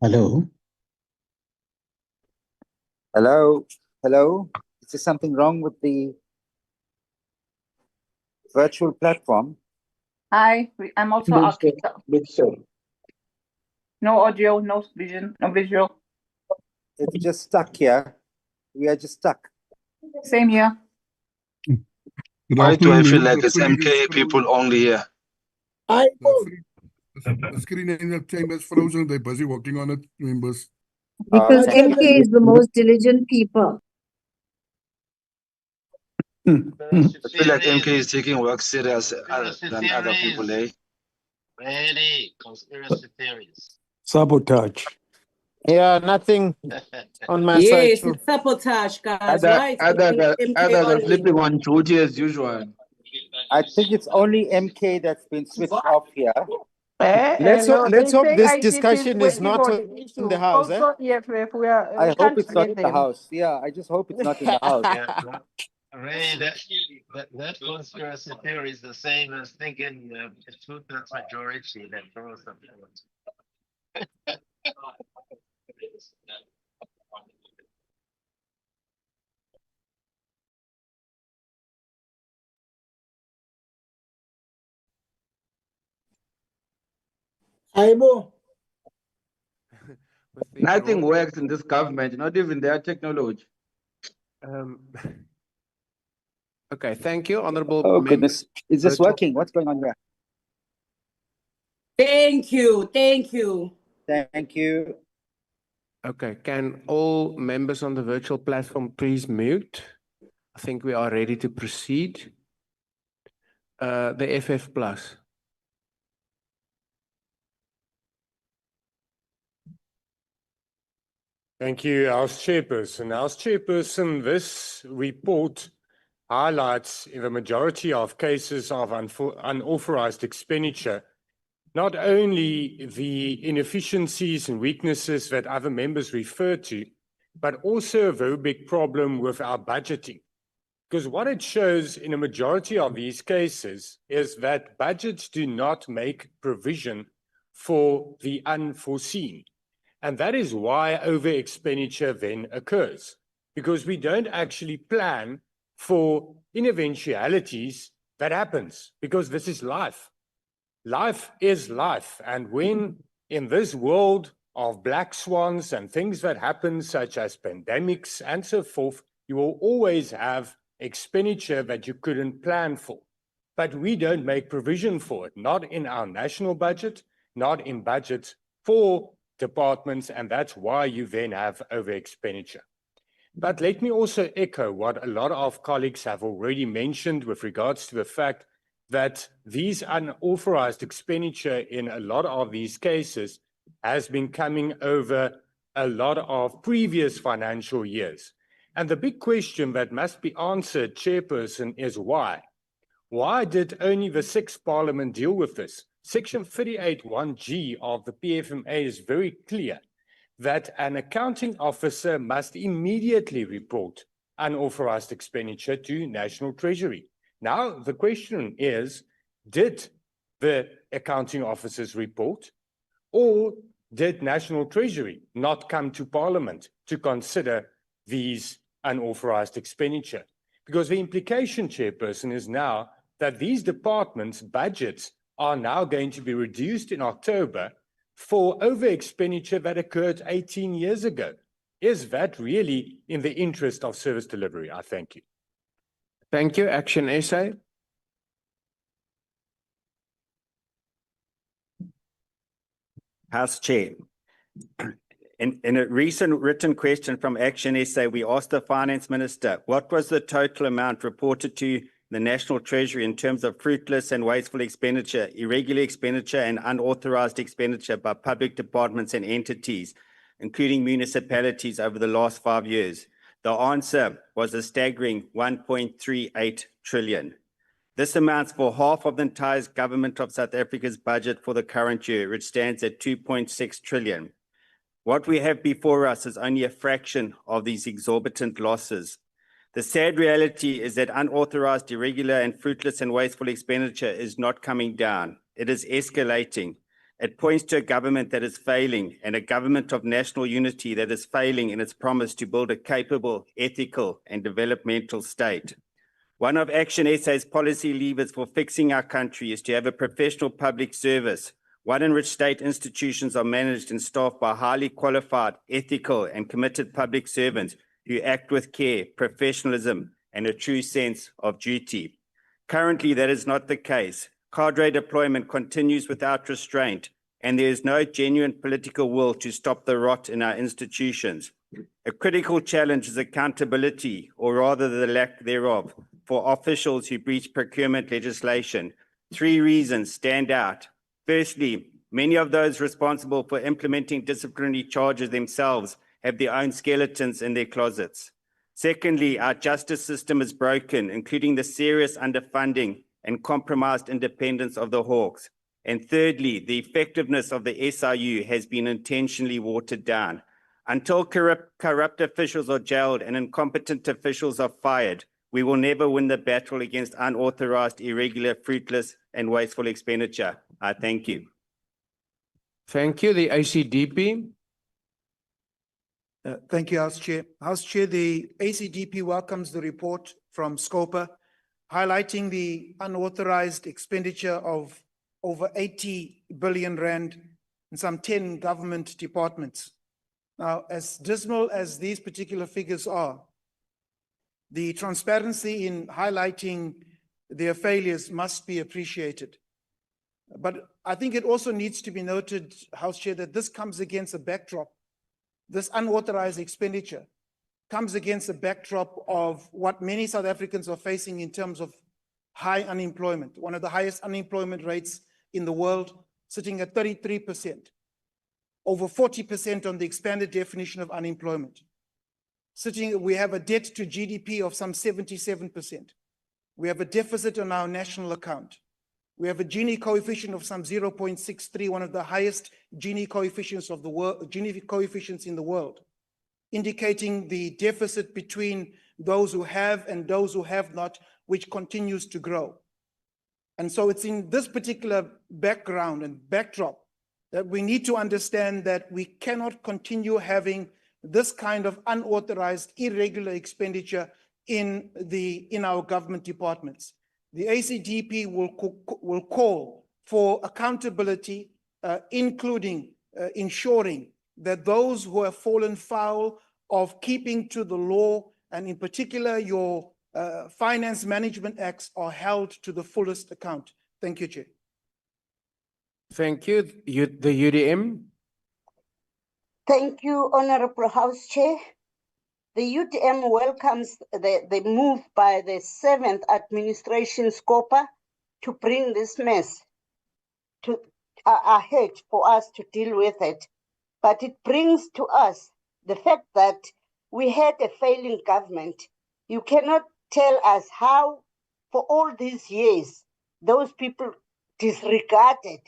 Hello. Hello, hello. Is there something wrong with the virtual platform? Hi, I'm also Big up. Sur. No audio, no vision, no visual. It's just stuck here. We are just stuck. Same here. Why do I feel like it's MK people only here? The screen in the chamber is frozen. They're busy working on it, members. Because thank MK is the most diligent people. I feel like MK is taking work serious than other people, eh? Really, conspiracy theories. Sabotage. Yeah, nothing on my side Yes, too. it's sabotage, guys. Other, Right? other, MK other than only. sleeping on duty as usual. I think it's only MK that's been switched off here. Let's hope this discussion is not in the house. Also, EFF, I we hope can't it's not get in the them. house. Yeah, I just hope it's not in the house. Yeah, Ray, that conspiracy theory is the same as thinking a two-thirds majority that throws the vote. Aibo. Nothing works in this government, not even their technology. Okay, thank you, honorable Oh members. goodness, is this Virtual- working? What's going on here? Thank you, thank you. Thank you. Okay, can all members on the virtual platform please mute? I think we are ready to proceed. The FF plus. Thank you, House Chairperson. House Chairperson, this report highlights in the majority of cases of unauthorized expenditure, not only the inefficiencies and weaknesses that other members refer to, but also a very big problem with our budgeting. Because what it shows in a majority of these cases is that budgets do not make provision for the unforeseen. And that is why over expenditure then occurs, because we don't actually plan for in eventualities that happens, because this is life. Life is life. And when in this world of black swans and things that happen, such as pandemics and so forth, you will always have expenditure that you couldn't plan for. But we don't make provision for it, not in our national budget, not in budgets for departments, and that's why you then have over expenditure. But let me also echo what a lot of colleagues have already mentioned with regards to the fact that these unauthorized expenditure in a lot of these cases has been coming over a lot of previous financial years. And the big question that must be answered, Chairperson, is why? Why did only the 6th Parliament deal with this? Section 38(1)(g) of the PFMA is very clear that an accounting officer must immediately report unauthorized expenditure to National Treasury. Now, the question is, did the accounting officers report, or did National Treasury not come to Parliament to consider these unauthorized expenditure? Because the implication, Chairperson, is now that these departments' budgets are now going to be reduced in October for over expenditure that occurred 18 years ago. Is that really in the interest of service delivery? I thank you. Thank you. Action essay. House Chair. In a recent written question from Action SA, we asked the Finance Minister, what was the total amount reported to the National Treasury in terms of fruitless and wasteful expenditure, irregular expenditure, and unauthorized expenditure by public departments and entities, including municipalities, over the last 5 years? The answer was a staggering 1.38 trillion. This amounts for half of the entire government of South Africa's budget for the current year, which stands at 2.6 trillion. What we have before us is only a fraction of these exorbitant losses. The sad reality is that unauthorized, irregular, and fruitless and wasteful expenditure is not coming down. It is escalating. It points to a government that is failing and a government of national unity that is failing in its promise to build a capable, ethical, and developmental state. One of Action SA's policy levers for fixing our country is to have a professional public service, one in which state institutions are managed and staffed by highly qualified, ethical, and committed public servants who act with care, professionalism, and a true sense of duty. Currently, that is not the case. Cadre deployment continues without restraint, and there is no genuine political will to stop the rot in our institutions. A critical challenge is accountability, or rather the lack thereof, for officials who breach procurement legislation. 3 reasons stand out. Firstly, many of those responsible for implementing disciplinary charges themselves have their own skeletons in their closets. Secondly, our justice system is broken, including the serious underfunding and compromised independence of the Hawks. And thirdly, the effectiveness of the SIU has been intentionally watered down. Until corrupt officials are jailed and incompetent officials are fired, we will never win the battle against unauthorized, irregular, fruitless, and wasteful expenditure. I thank you. Thank you. The ACDP. Thank you, House Chair. House Chair, the ACDP welcomes the report from SCOPA highlighting the unauthorized expenditure of over 80 billion rand in some 10 government departments. Now, as dismal as these particular figures are, the transparency in highlighting their failures must be appreciated. But I think it also needs to be noted, House Chair, that this comes against a backdrop. This unauthorized expenditure comes against a backdrop of what many South Africans are facing in terms of high unemployment, one of the highest unemployment rates in the world, sitting at 33%, over 40% on the expanded definition of unemployment. We have a debt to GDP of some 77%. We have a deficit on our national account. We have a Gini coefficient of some 0.63, one of the highest Gini coefficients of the world, Gini coefficients in the world, indicating the deficit between those who have and those who have not, which continues to grow. And so it's in this particular background and backdrop that we need to understand that we cannot continue having this kind of unauthorized, irregular expenditure in our government departments. The ACDP will call for accountability, including ensuring that those who have fallen foul of keeping to the law, and in particular your Finance Management Acts, are held to the fullest account. Thank you, Chair. Thank you. The UDM. Thank you, Honorable House Chair. The UDM welcomes the move by the 7th Administration SCOPA to bring this mess to ahead for us to deal with it. But it brings to us the fact that we had a failing government. You cannot tell us how, for all these years, those people disregarded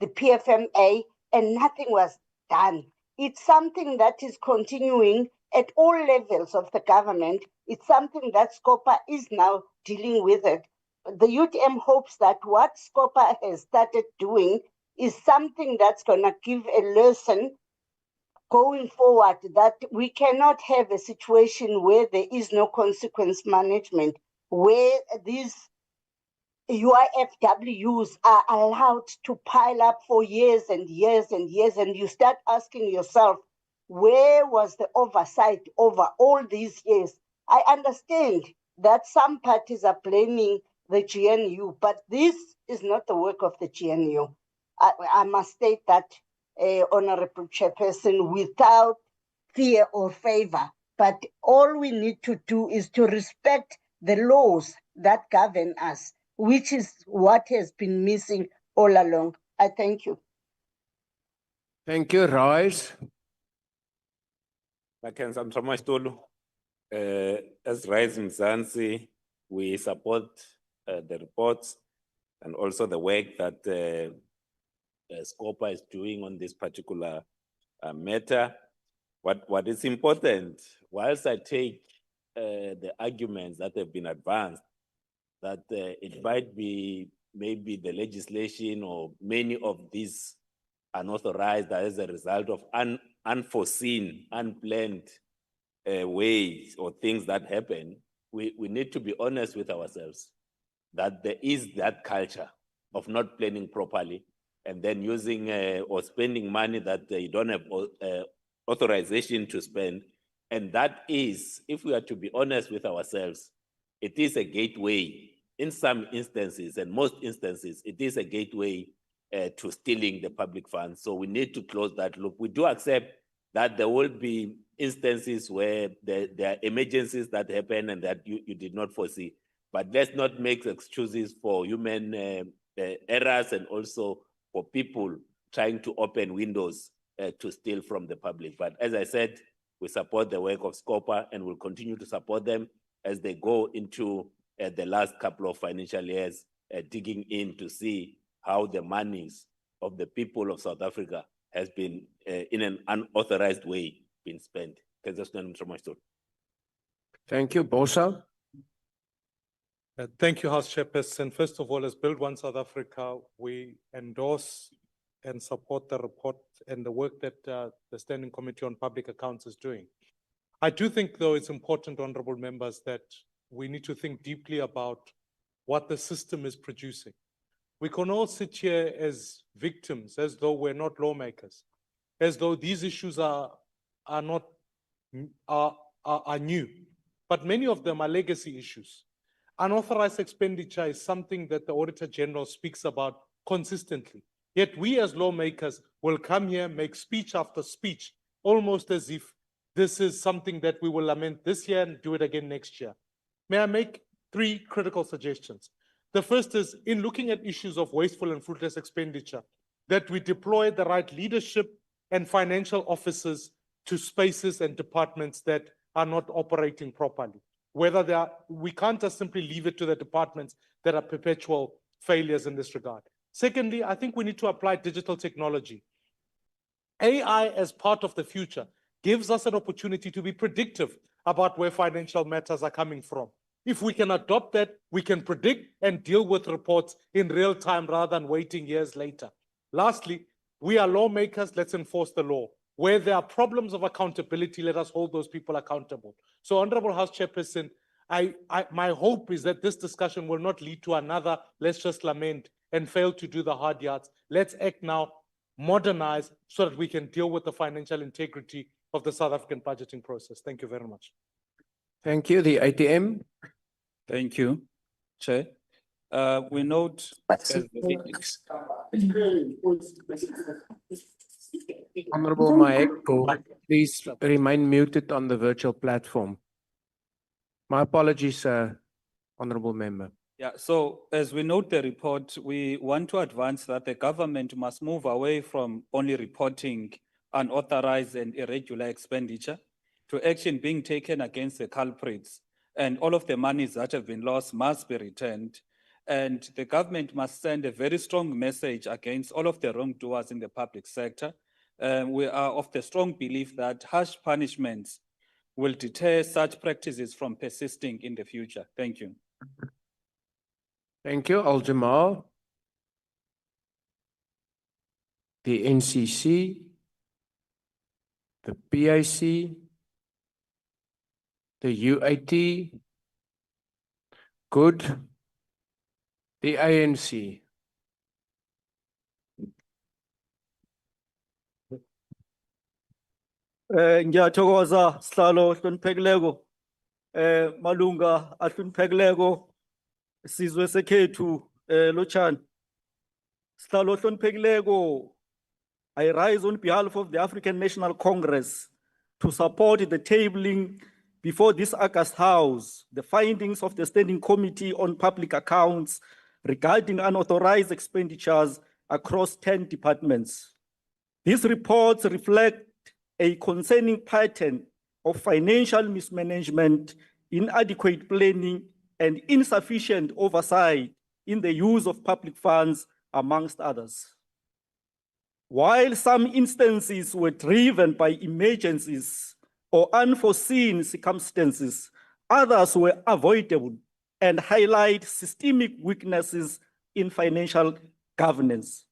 the PFMA and nothing was done. It's something that is continuing at all levels of the government. It's something that SCOPA is now dealing with it. The UTM hopes that what SCOPA has started doing is something that's going to give a lesson going forward, that we cannot have a situation where there is no consequence management, where these UIFWs are allowed to pile up for years and years and years, and you start asking yourself, where was the oversight over all these years? I understand that some parties are blaming the GNU, but this is not the work of the GNU. I must state that, Honorable Chairperson, without fear or favor. But all we need to do is to respect the laws that govern us, which is what has been missing all along. I thank you. Thank you. Rise. As Rise Mzansi, we support the reports and also the work that SCOPA is doing on this particular matter. What is important, whilst I take the arguments that have been advanced, that it might be maybe the legislation or many of these unauthorized as a result of unforeseen, unplanned ways or things that happen, we need to be honest with ourselves that there is that culture of not planning properly and then using or spending money that you don't have authorization to spend. And that is, if we are to be honest with ourselves, it is a gateway in some instances, and most instances, it is a gateway to stealing the public funds. So we need to close that loop. We do accept that there will be instances where there are emergencies that happen and that you did not foresee. But let's not make excuses for human errors and also for people trying to open windows to steal from the public. But as I said, we support the work of SCOPA and will continue to support them as they go into the last couple of financial years, digging in to see how the monies of the people of South Africa has been in an unauthorized way been spent. Thank you, Bosa. Thank you, House Chairperson. First of all, as Build One South Africa, we endorse and support the report and the work that the Standing Committee on Public Accounts is doing. I do think, though, it's important, honorable members, that we need to think deeply about what the system is producing. We can all sit here as victims, as though we're not lawmakers, as though these issues are new, but many of them are legacy issues. Unauthorized expenditure is something that the Auditor General speaks about consistently. Yet we as lawmakers will come here, make speech after speech, almost as if this is something that we will lament this year and do it again next year. May I make 3 critical suggestions? The first is, in looking at issues of wasteful and fruitless expenditure, that we deploy the right leadership and financial officers to spaces and departments that are not operating properly. Whether we can't just simply leave it to the departments that are perpetual failures in this regard. Secondly, I think we need to apply digital technology. AI as part of the future gives us an opportunity to be predictive about where financial matters are coming from. If we can adopt that, we can predict and deal with reports in real time rather than waiting years later. Lastly, we are lawmakers, let's enforce the law. Where there are problems of accountability, let us hold those people accountable. So, Honorable House Chairperson, my hope is that this discussion will not lead to another, let's just lament and fail to do the hard yards. Let's act now, modernize, so that we can deal with the financial integrity of the South African budgeting process. Thank you very much. Thank you. The ATM. Thank you, Chair. We note Honorable Maeko, please remain muted on the virtual platform. My apologies, Honorable Member. Yeah, so as we note the report, we want to advance that the government must move away from only reporting unauthorized and irregular expenditure to action being taken against the culprits, and all of the monies that have been lost must be returned. And the government must send a very strong message against all of the wrongdoers in the public sector. We are of the strong belief that harsh punishments will deter such practices from persisting in the future. Thank you. Thank you, Al-Jamal. The NCC, the PIC, the UAT, good, the ANC. Ngiyathokoza sihlalo hloniphekileko malunga ahloniphekileko sizwe sekhethu lochani sihlalo hloniphekileko I rise on behalf of the African National Congress to support the tabling before this August House the findings of the Standing Committee on Public Accounts regarding unauthorized expenditures across 10 departments. These reports reflect a concerning pattern of financial mismanagement, inadequate planning, and insufficient oversight in the use of public funds, amongst others. While some instances were driven by emergencies or unforeseen circumstances, others were avoidable and highlight systemic weaknesses in financial governance.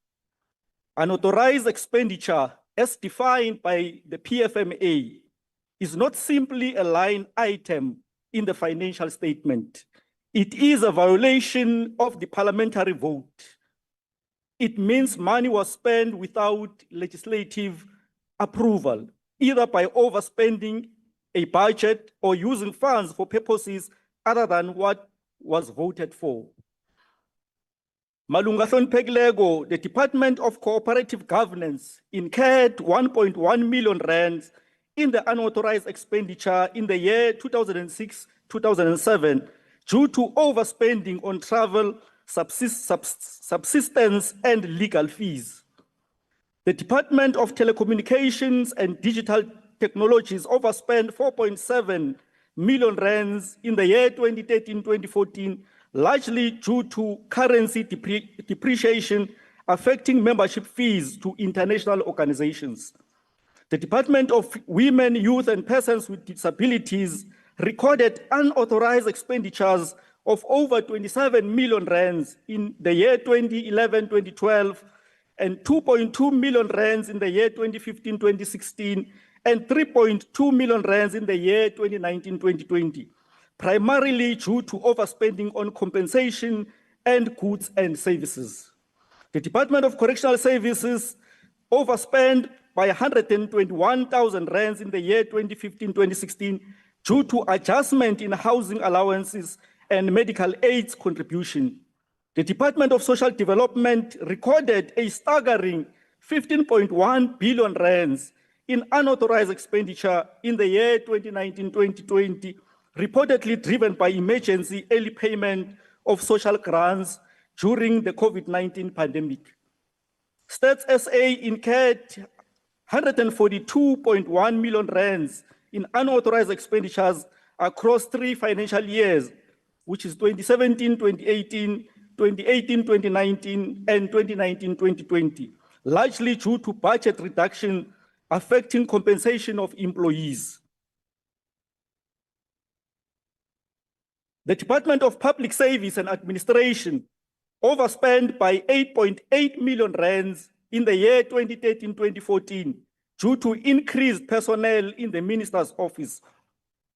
Unauthorized expenditure, as defined by the PFMA, is not simply a line item in the financial statement. It is a violation of the parliamentary vote. It means money was spent without legislative approval, either by overspending a budget or using funds for purposes other than what was voted for. Malunga Hloniphekileko, the Department of Cooperative Governance incurred 1.1 million rands in the unauthorized expenditure in the year 2006-2007 due to overspending on travel, subsistence, and legal fees. The Department of Telecommunications and Digital Technologies overspent 4.7 million rands in the year 2013-2014, largely due to currency depreciation affecting membership fees to international organizations. The Department of Women, Youth, and Persons with Disabilities recorded unauthorized expenditures of over 27 million rands in the year 2011-2012 and 2.2 million rands in the year 2015-2016 and 3.2 million rands in the year 2019-2020, primarily due to overspending on compensation and goods and services. The Department of Correctional Services overspent by 121,000 rands in the year 2015-2016 due to adjustment in housing allowances and medical aids contribution. The Department of Social Development recorded a staggering 15.1 billion rands in unauthorized expenditure in the year 2019-2020, reportedly driven by emergency early payment of social grants during the COVID-19 pandemic. Stats SA incurred 142.1 million rands in unauthorized expenditures across 3 financial years, which is 2017-2018, 2018-2019, and 2019-2020, largely due to budget reduction affecting compensation of employees. The Department of Public Service and Administration overspent by 8.8 million rands in the year 2013-2014 due to increased personnel in the Minister's office,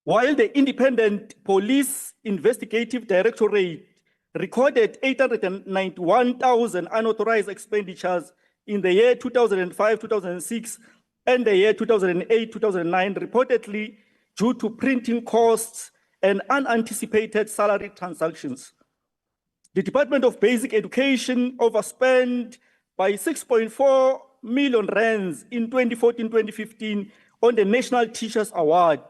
while the Independent Police Investigative Directorate recorded 891,000 unauthorized expenditures in the year 2005-2006 and the year 2008-2009, reportedly due to printing costs and unanticipated salary transactions. The Department of Basic Education overspent by 6.4 million rands in 2014-2015 on the National Teachers Award,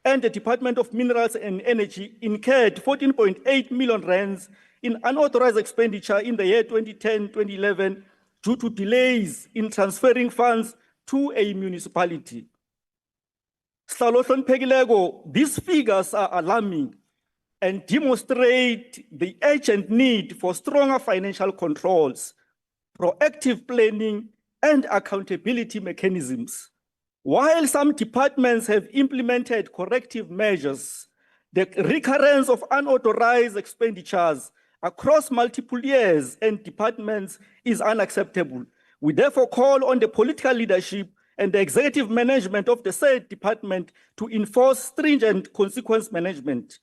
and the Department of Minerals and Energy incurred 14.8 million rands in unauthorized expenditure in the year 2010-2011 due to delays in transferring funds to a municipality. These figures are alarming and demonstrate the urgent need for stronger financial controls, proactive planning, and accountability mechanisms. While some departments have implemented corrective measures, the recurrence of unauthorized expenditures across multiple years and departments is unacceptable. We therefore call on the political leadership and the executive management of the said department to enforce stringent consequence management.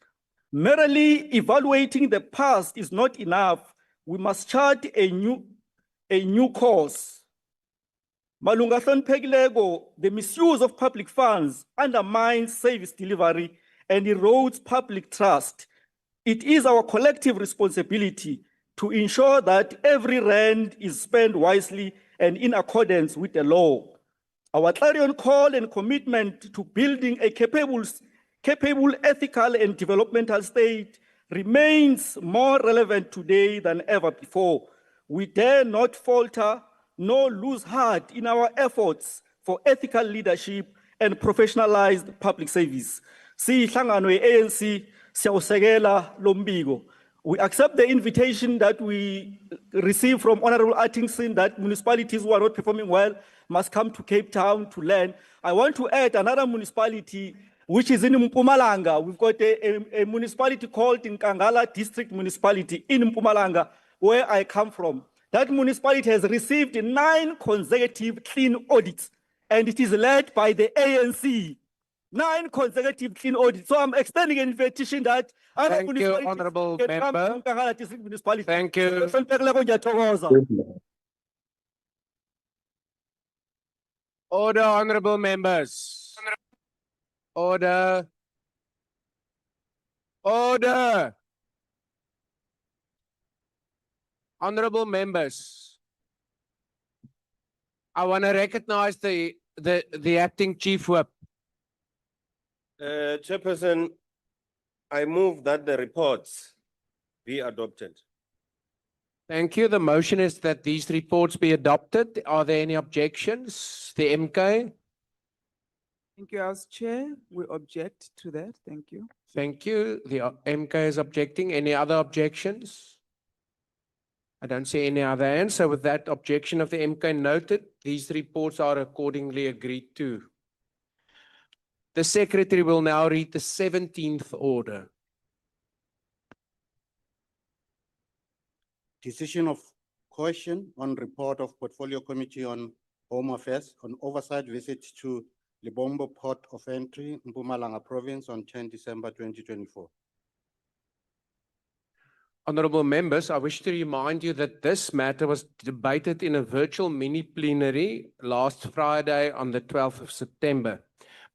Merely evaluating the past is not enough. We must chart a new course. Malunga Hloniphekileko, the misuse of public funds undermines service delivery and erodes public trust. It is our collective responsibility to ensure that every rand is spent wisely and in accordance with the law. Our clarion call and commitment to building a capable, ethical, and developmental state remains more relevant today than ever before. We dare not falter nor lose heart in our efforts for ethical leadership and professionalized public service. Siyihlangano ye-ANC siyawusekela lo mbiko. We accept the invitation that we received from Honorable Atkinson that municipalities who are not performing well must come to Cape Town to learn. I want to add another municipality which is in Mpumalanga. We've got a municipality called Nkangala District Municipality in Mpumalanga, where I come from. that municipality has received 9 consecutive clean audits, and it is led by the ANC. 9 consecutive clean audits. So I'm extending an invitation that other Thank you, municipalities Honorable can come Member. to Nkangala District Municipality. Thank you. Hloniphekile ngiyathokoza. Order, honorable members. Order. Order. Honorable members. I want to recognize the acting chief whip. Chairperson, I move that the reports be adopted. Thank you. The motion is that these reports be adopted. Are there any objections? The MK? Thank you, House Chair. We object to that. Thank you. Thank you. The MK is objecting. Any other objections? I don't see any other hands. So with that objection of the MK noted, these reports are accordingly agreed to. The Secretary will now read the 17th order. Decision of question on report of Portfolio Committee on Home Affairs on oversight visit to Libombo Port of Entry, Mpumalanga Province on 10 December 2024. Honorable members, I wish to remind you that this matter was debated in a virtual mini plenary last Friday on the 12th of September,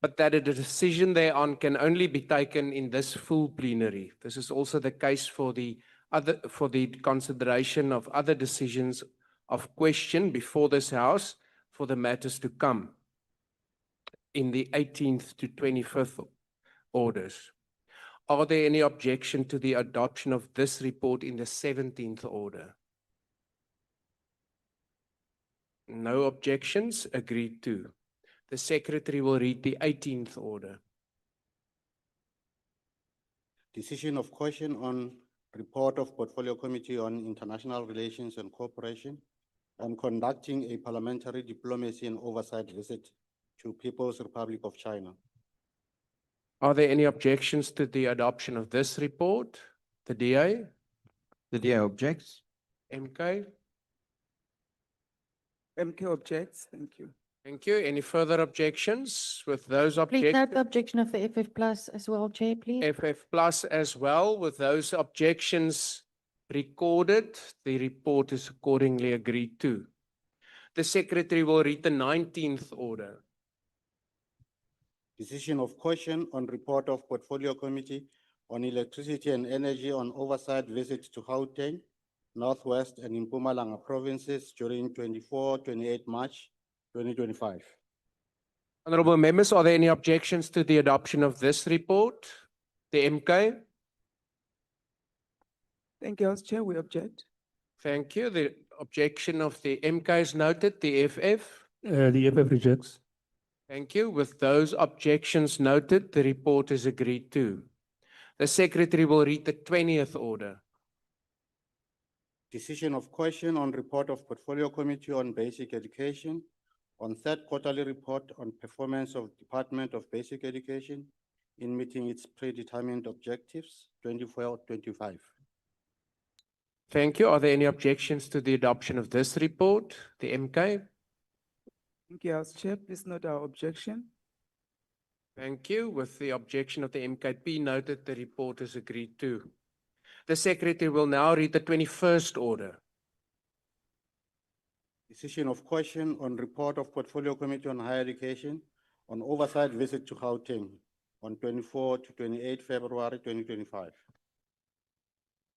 but that a decision thereon can only be taken in this full plenary. This is also the case for the consideration of other decisions of question before this House for the matters to come in the 18th to 25th orders. Are there any objection to the adoption of this report in the 17th order? No objections, agreed to. The Secretary will read the 18th order. Decision of question on report of Portfolio Committee on International Relations and Cooperation and conducting a parliamentary diplomacy and oversight visit to People's Republic of China. Are there any objections to the adoption of this report? The DA? The DA objects. MK? MK objects. Thank you. Thank you. Any further objections? With those Please objections? note the objection of the FF plus as well, Chair, please. FF plus as well. With those objections recorded, the report is accordingly agreed to. The Secretary will read the 19th order. Decision of question on report of Portfolio Committee on Electricity and Energy on oversight visit to Gauteng, Northwest and Mpumalanga provinces during 24-28 March 2025. Honorable members, are there any objections to the adoption of this report? The MK? Thank you, House Chair. We object. Thank you. The objection of the MK is noted. The FF? The FF rejects. Thank you. With those objections noted, the report is agreed to. The Secretary will read the 20th order. Decision of question on report of Portfolio Committee on Basic Education on third quarterly report on performance of Department of Basic Education in meeting its predetermined objectives 24-25. Thank you. Are there any objections to the adoption of this report? The MK? Thank you, House Chair. Please note our objection. Thank you. With the objection of the MKP noted, the report is agreed to. The Secretary will now read the 21st order. Decision of question on report of Portfolio Committee on Higher Education on oversight visit to Gauteng on 24 to 28 February 2025.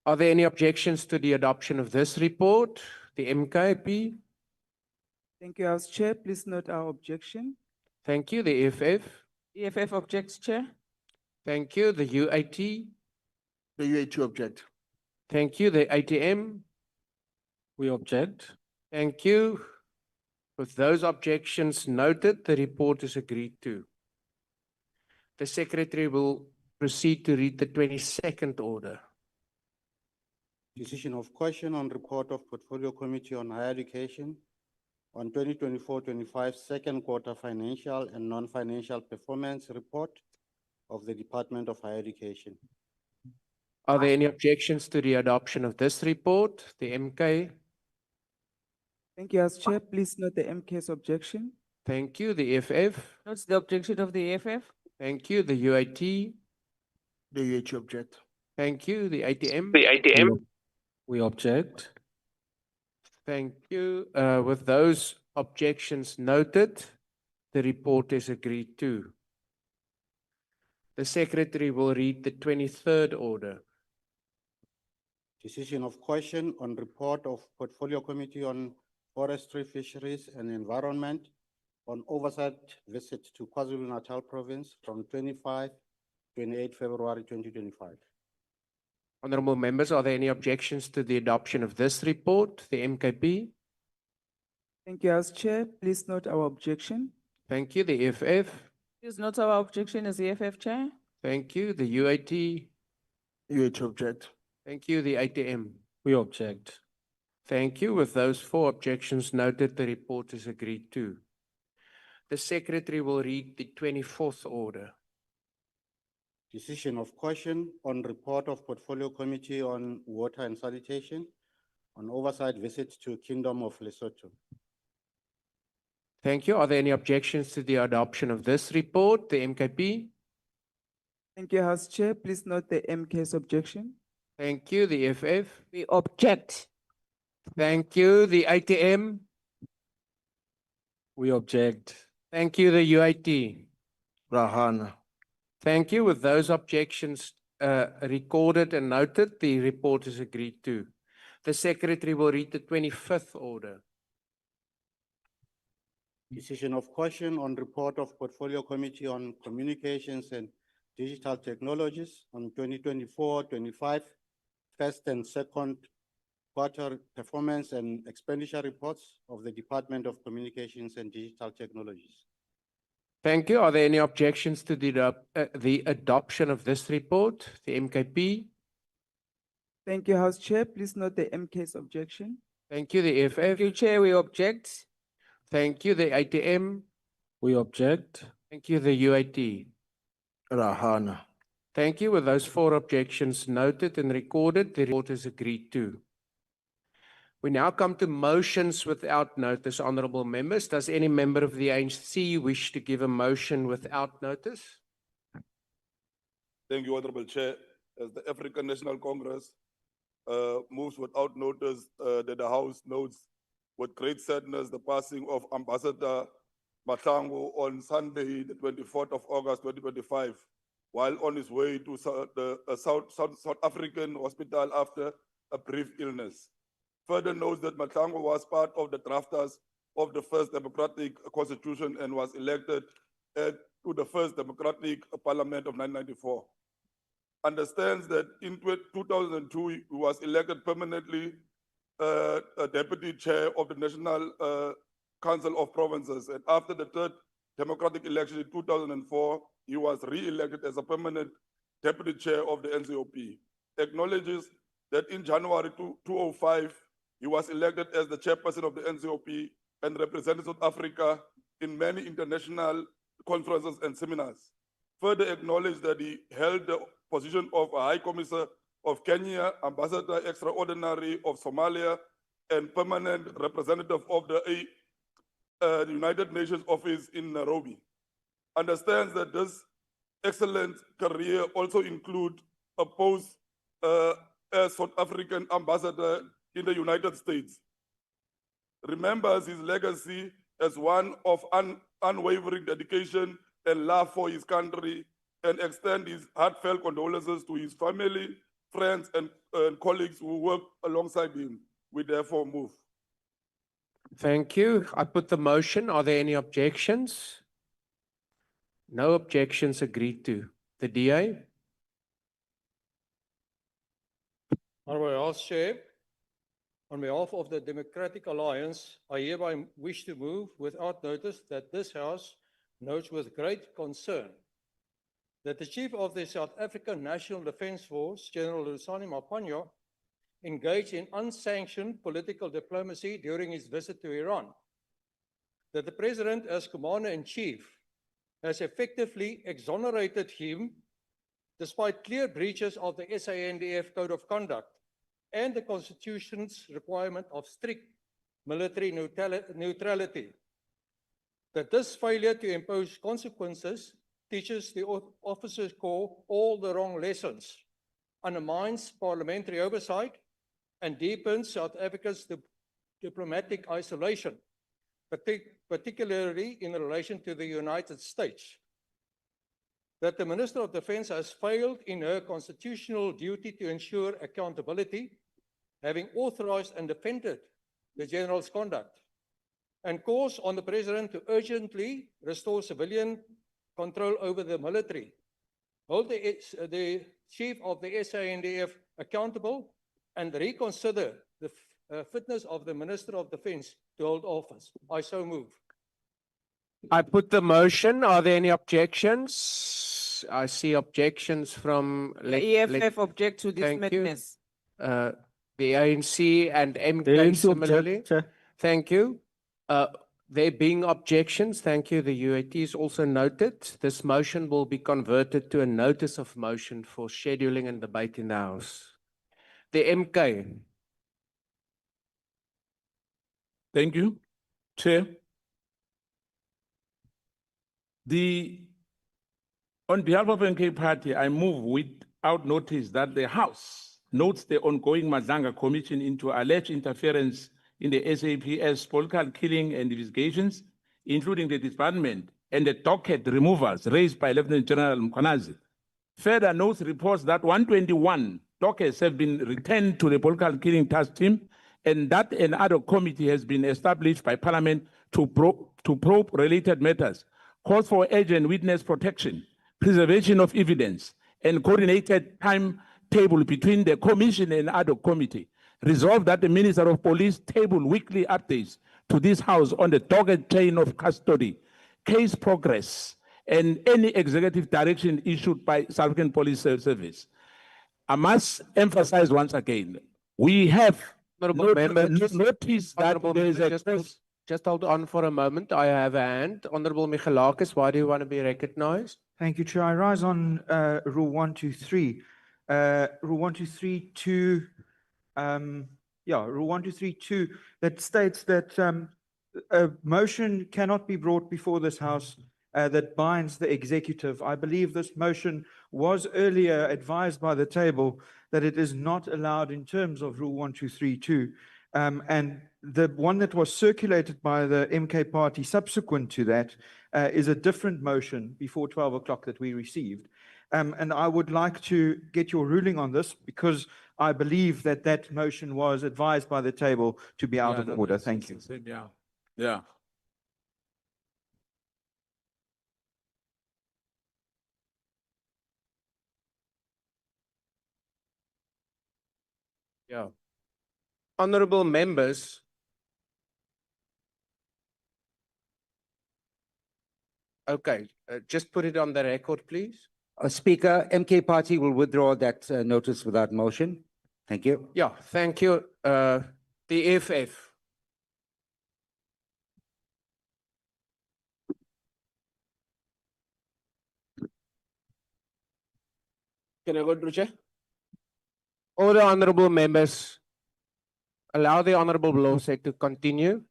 Are there any objections to the adoption of this report? The MKP? Thank you, House Chair. Please note our objection. Thank you. The EFF? EFF objects, Chair. Thank you. The UAT? The UAT object. Thank you. The ATM? We object. Thank you. With those objections noted, the report is agreed to. The Secretary will proceed to read the 22nd order. Decision of question on report of Portfolio Committee on Higher Education on 2024-25 second quarter financial and non-financial performance report of the Department of Higher Education. Are there any objections to the adoption of this report? The MK? Thank you, House Chair. Please note the MK's objection. Thank you. The FF. Notes the objection of the EFF. Thank you. The UIT. The UAT object. Thank you. The ATM. We object. Thank you. With those objections noted, the report is agreed to. The secretary will read the 23rd order. Decision of question on report of Portfolio Committee on Forestry, Fisheries and Environment on oversight visit to KwaZulu-Natal province from 28 February 2025. Honorable members, are there any objections to the adoption of this report, the MKP? Thank you, House Chair. Please note our objection. Thank you. The FF. Please note our objection as the EFF Chair. Thank you. The UIT. UAT object. Thank you. The ATM. We object. Thank you. With those 4 objections noted, the report is agreed to. The secretary will read the 24th order. Decision of question on report of Portfolio Committee on Water and Sanitation on oversight visit to Kingdom of Lesotho. Thank you. Are there any objections to the adoption of this report, the MKP? Thank you, House Chair. Please note the MK's objection. Thank you. The FF. We object. Thank you. The ATM. We object. Thank you. The UIT. Rahana. Thank you. With those objections recorded and noted, the report is agreed to. The secretary will read the 25th order. Decision of question on report of Portfolio Committee on Communications and Digital Technologies on 2024-25 first and second quarter performance and expenditure reports of the Department of Communications and Digital Technologies. Thank you. Are there any objections to the adoption of this report, the MKP? Thank you, House Chair. Please note the MK's objection. Thank you. The FF. Thank you, Chair. We object. Thank you. The ATM. We object. Thank you. The UIT. Rahana. Thank you. With those 4 objections noted and recorded, the report is agreed to. We now come to motions without notice, honorable members. Does any member of the ANC wish to give a motion without notice? Thank you, Honorable Chair. As the African National Congress moves without notice that the House notes with great sadness the passing of Ambassador Mahlangu on Sunday, the 24th of August, 2025, while on his way to South African hospital after a brief illness. Further notes that Mahlangu was part of the drafters of the first democratic constitution and was elected to the first democratic parliament of 1994. Understands that in 2002, he was elected permanently a deputy chair of the National Council of Provinces. And after the third democratic election in 2004, he was re-elected as a permanent deputy chair of the NCOP. Acknowledges that in January 2005, he was elected as the chairperson of the NCOP and represented South Africa in many international conferences and seminars. Further acknowledged that he held the position of a High Commissioner of Kenya, Ambassador Extraordinary of Somalia, and permanent representative of the United Nations office in Nairobi. Understands that this excellent career also includes a post as South African ambassador in the United States. Remembers his legacy as one of unwavering dedication and love for his country, and extend his heartfelt condolences to his family, friends, and colleagues who work alongside him. We therefore move. Thank you. I put the motion. Are there any objections? No objections agreed to. The DA? Honorable House Chair, on behalf of the Democratic Alliance, I hereby wish to move without notice that this House notes with great concern that the Chief of the South African National Defence Force, General Lusani Mapanya, engaged in unsanctioned political diplomacy during his visit to Iran, that the President, as Commander-in-Chief, has effectively exonerated him despite clear breaches of the SANDF Code of Conduct and the Constitution's requirement of strict military neutrality. That this failure to impose consequences teaches the officers' corps all the wrong lessons, undermines parliamentary oversight, and deepens South Africa's diplomatic isolation, particularly in relation to the United States. That the Minister of Defense has failed in her constitutional duty to ensure accountability, having authorized and defended the General's conduct, and calls on the President to urgently restore civilian control over the military, hold the Chief of the SANDF accountable, and reconsider the fitness of the Minister of Defense to hold office. I so move. I put the motion. Are there any objections? I see objections from. EFF object to this Thank you. madness. The ANC and MK ANC object, similarly. Chair. Thank you. There being objections, thank you. The UAT is also noted. This motion will be converted to a notice of motion for scheduling and debate in the House. The MK. Thank you, Chair. On behalf of MK Party, I move without notice that the House notes the ongoing Mazanga Commission into alleged interference in the SAPS political killing and investigations, including the disbandment and the docket removals raised by Lieutenant General Mkhwanazi. Further notes reports that 121 dockets have been returned to the political killing task team, and that another committee has been established by Parliament to probe related matters, calls for urgent witness protection, preservation of evidence, and coordinated timetable between the Commission and other committee. Resolve that the Minister of Police table weekly updates to this House on the dogged chain of custody, case progress, and any executive direction issued by South African Police Service. I must emphasize once again, we have noticed that there is a Just hold on for a moment. I have a hand. Honorable Michalakis, why do you want to be recognized? Thank you, Chair. I rise on Rule 123. Rule 123.2, Rule 123.2 that states that a motion cannot be brought before this House that binds the executive. I believe this motion was earlier advised by the table that it is not allowed in terms of Rule 123.2. And the one that was circulated by the MK Party subsequent to that is a different motion before 12 o'clock that we received. And I would like to get your ruling on this because I believe that that motion was advised by the table to be out of order. Thank you. Yeah. Yeah. Honorable members. Okay, just put it on the record, please. Speaker, MK Party will withdraw that notice without motion. Thank you. Yeah, thank you. The EFF. Can I go through, Chair? All the honorable members, allow the honorable Lawsec to continue.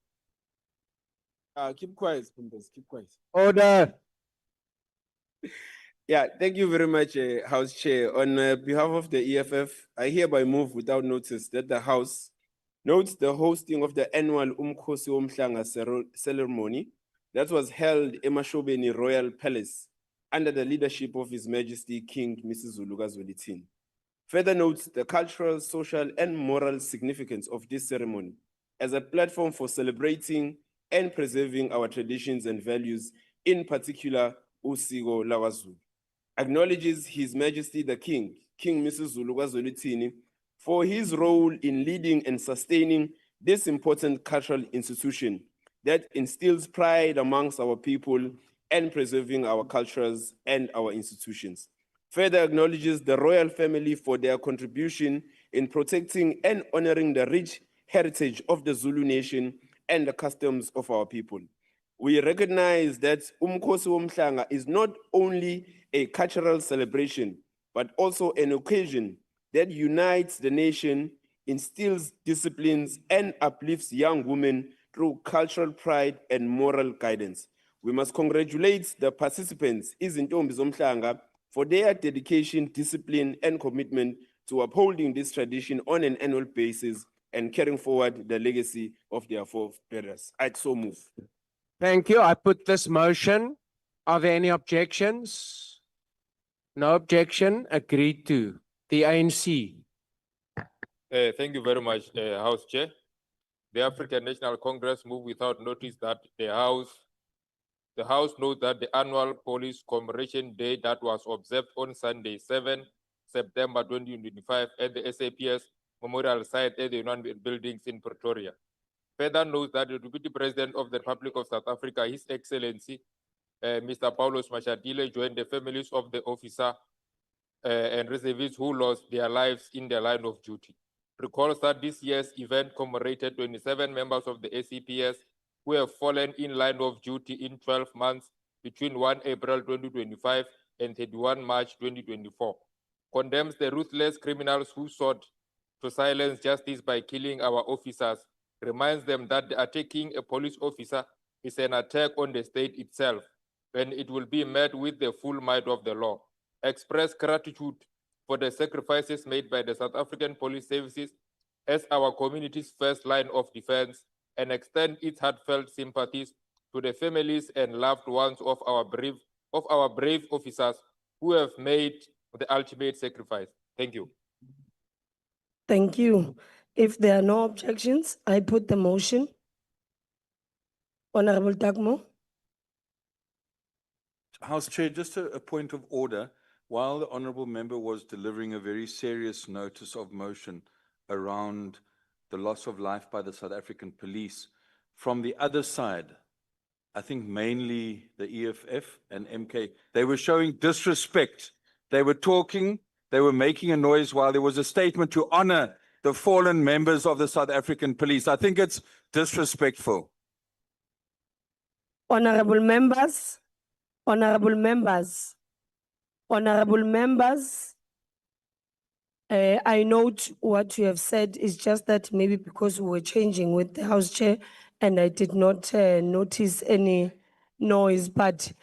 Keep quiet, members, keep quiet. Order. Yeah, thank you very much, House Chair. On behalf of the EFF, I hereby move without notice that the House notes the hosting of the annual Umkhosi Womhlanga ceremony that was held in Mashobeni Royal Palace under the leadership of His Majesty King Misuzulu Zwelithini. Further notes the cultural, social, and moral significance of this ceremony as a platform for celebrating and preserving our traditions and values, in particular, Usiko Lawazulu. Acknowledges His Majesty the King, King Misuzulu Zwelithini, for his role in leading and sustaining this important cultural institution that instills pride amongst our people and preserving our cultures and our institutions. Further acknowledges the royal family for their contribution in protecting and honoring the rich heritage of the Zulu nation and the customs of our people. We recognize that Umkhosi Womhlanga is not only a cultural celebration, but also an occasion that unites the nation instills disciplines, and uplifts young women through cultural pride and moral guidance. We must congratulate the participants, Izintombi Zomhlanga, for their dedication, discipline, and commitment to upholding this tradition on an annual basis and carrying forward the legacy of their forebears. I so move. Thank you. I put this motion. Are there any objections? No objection. Agreed to. The ANC. Thank you very much, House Chair. The African National Congress move without notice that the House notes that the annual Police Commemoration Day that was observed on Sunday, 7 September 2025 at the SAPS Memorial Site at the Union Buildings in Pretoria. Further notes that the Deputy President of the Republic of South Africa, His Excellency, Mr. Paulos Mashatile, joined the families of the officer and reservists who lost their lives in their line of duty. Recalls that this year's event commemorated 27 members of the SAPS who have fallen in line of duty in 12 months between 1 April 2025 and 31 March 2024. Condemns the ruthless criminals who sought to silence justice by killing our officers, reminds them that attacking a police officer is an attack on the state itself, and it will be met with the full might of the law. Express gratitude for the sacrifices made by the South African Police Services as our community's first line of defense, and extend its heartfelt sympathies to the families and loved ones of our brave officers who have made the ultimate sacrifice. Thank you. Thank you. If there are no objections, I put the motion. Honorable Tagmo. House Chair, just a point of order. While the honourable member was delivering a very serious notice of motion around the loss of life by the South African police, from the other side, I think mainly the EFF and MK, they were showing disrespect. They were talking, they were making a noise while there was a statement to honour the fallen members of the South African police. I think it's disrespectful. Honorable members, honorable members, honorable members, I note what you have said is just that maybe because we were changing with the House Chair and I did not notice any noise, but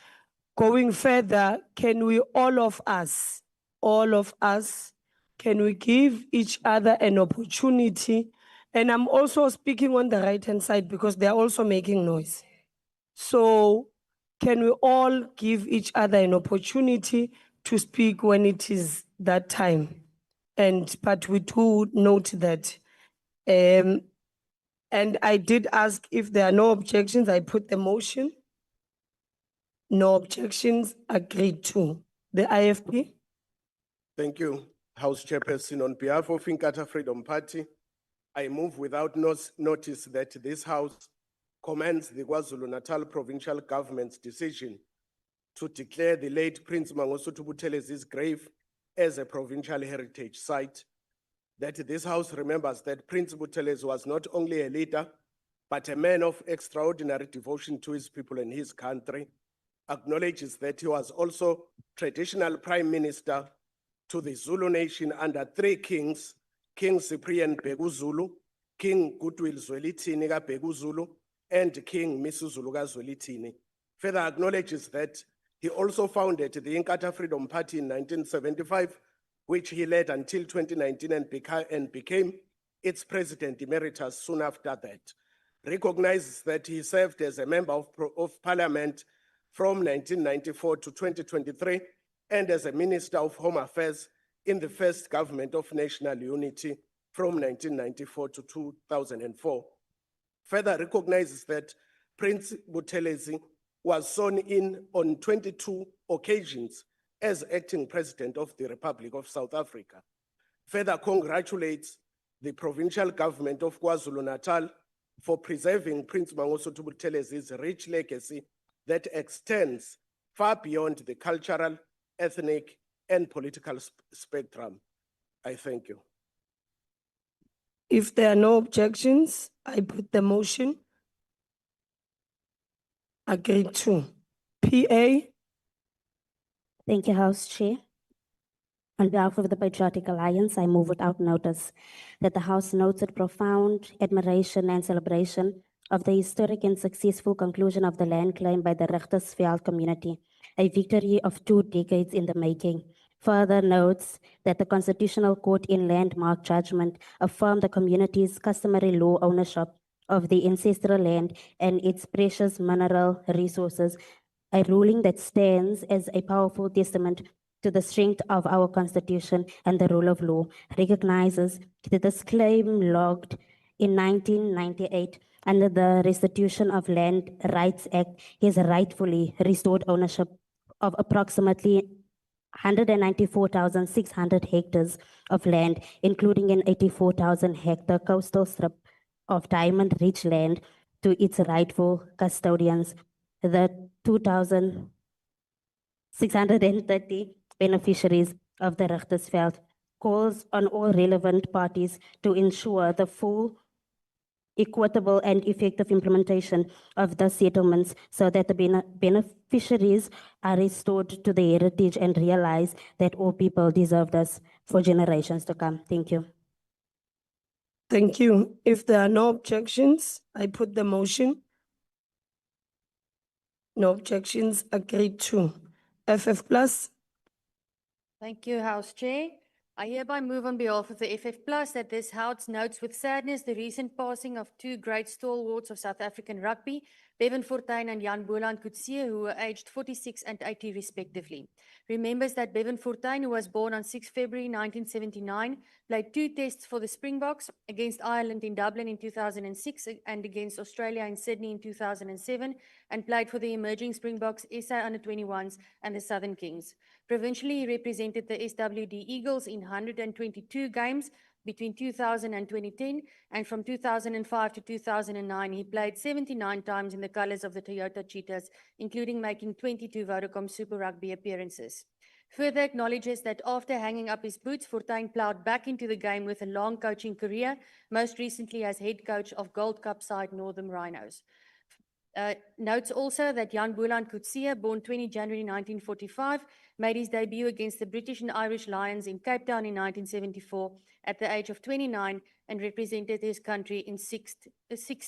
going further, can we all of us, can we give each other an opportunity? And I'm also speaking on the right-hand side because they're also making noise. So can we all give each other an opportunity to speak when it is that time? But we do note that, and I did ask if there are no objections, I put the motion. No objections, agreed to. The IFP? Thank you, House Chairperson. On behalf of Inkatha Freedom Party, I move without notice that this House commends the KwaZulu-Natal Provincial Government's decision to declare the late Prince Mangosuthu Buthelez's grave as a provincial heritage site. That this House remembers that Prince Buthelezi was not only a leader, but a man of extraordinary devotion to his people and his country. Acknowledges that he was also traditional prime minister to the Zulu nation under three kings, King Cyprian Bhegu Zulu, King Goodwill Zwelithini ka Bhegu Zulu, and King Misuzulu ka Zwelithini. Further acknowledges that he also founded the Inkatha Freedom Party in 1975, which he led until 2019 and became its president emeritus soon after that. Recognizes that he served as a member of parliament from 1994 to 2023 and as a Minister of Home Affairs in the first government of national unity from 1994 to 2004. Further recognizes that Prince Buthelezi was sworn in on 22 occasions as acting president of the Republic of South Africa. Further congratulates the provincial government of KwaZulu-Natal for preserving Prince Mangosuthu Buthelezi's rich legacy that extends far beyond the cultural, ethnic, and political spectrum. I thank you. If there are no objections, I put the motion. Agreed to. PA? Thank you, House Chair. On behalf of the Patriotic Alliance, I move without notice that the House notes with profound admiration and celebration of the historic and successful conclusion of the land claim by the Richtersveld community, a victory of 2 decades in the making. Further notes that the Constitutional Court in landmark judgment affirmed the community's customary law ownership of the ancestral land and its precious mineral resources, a ruling that stands as a powerful testament to the strength of our Constitution and the rule of law, recognizes that this claim logged in 1998 under the Restitution of Land Rights Act has rightfully restored ownership of approximately 194,600 hectares of land, including an 84,000 hectare coastal strip of diamond-rich land to its rightful custodians. The 2,630 beneficiaries of the Richtersveld calls on all relevant parties to ensure the full, equitable, and effective implementation of the settlements so that the beneficiaries are restored to their heritage and realize that all people deserve this for generations to come. Thank you. Thank you. If there are no objections, I put the motion. No objections, agreed to. FF plus. Thank you, House Chair. I hereby move on behalf of the FF Plus that this House notes with sadness the recent passing of 2 great stalwarts of South African rugby, Bevan Fortuin and Jan Boland Coetzee, who were aged 46 and 80 respectively. Remembers that Bevan Fortuin, who was born on 6 February 1979, played 2 tests for the Springboks against Ireland in Dublin in 2006 and against Australia in Sydney in 2007, and played for the emerging Springboks, SA Under-21s and the Southern Kings. Provincially, he represented the SWD Eagles in 122 games between 2000 and 2010, and from 2005 to 2009, he played 79 times in the colours of the Toyota Cheetahs, including making 22 Vodacom Super Rugby appearances. Further acknowledges that after hanging up his boots, Fortuin ploughed back into the game with a long coaching career, most recently as head coach of Gold Cup side Northern Rhinos. Notes also that Jan Boland Coetzee, born 20 January 1945, made his debut against the British and Irish Lions in Cape Town in 1974 at the age of 29 and represented his country in six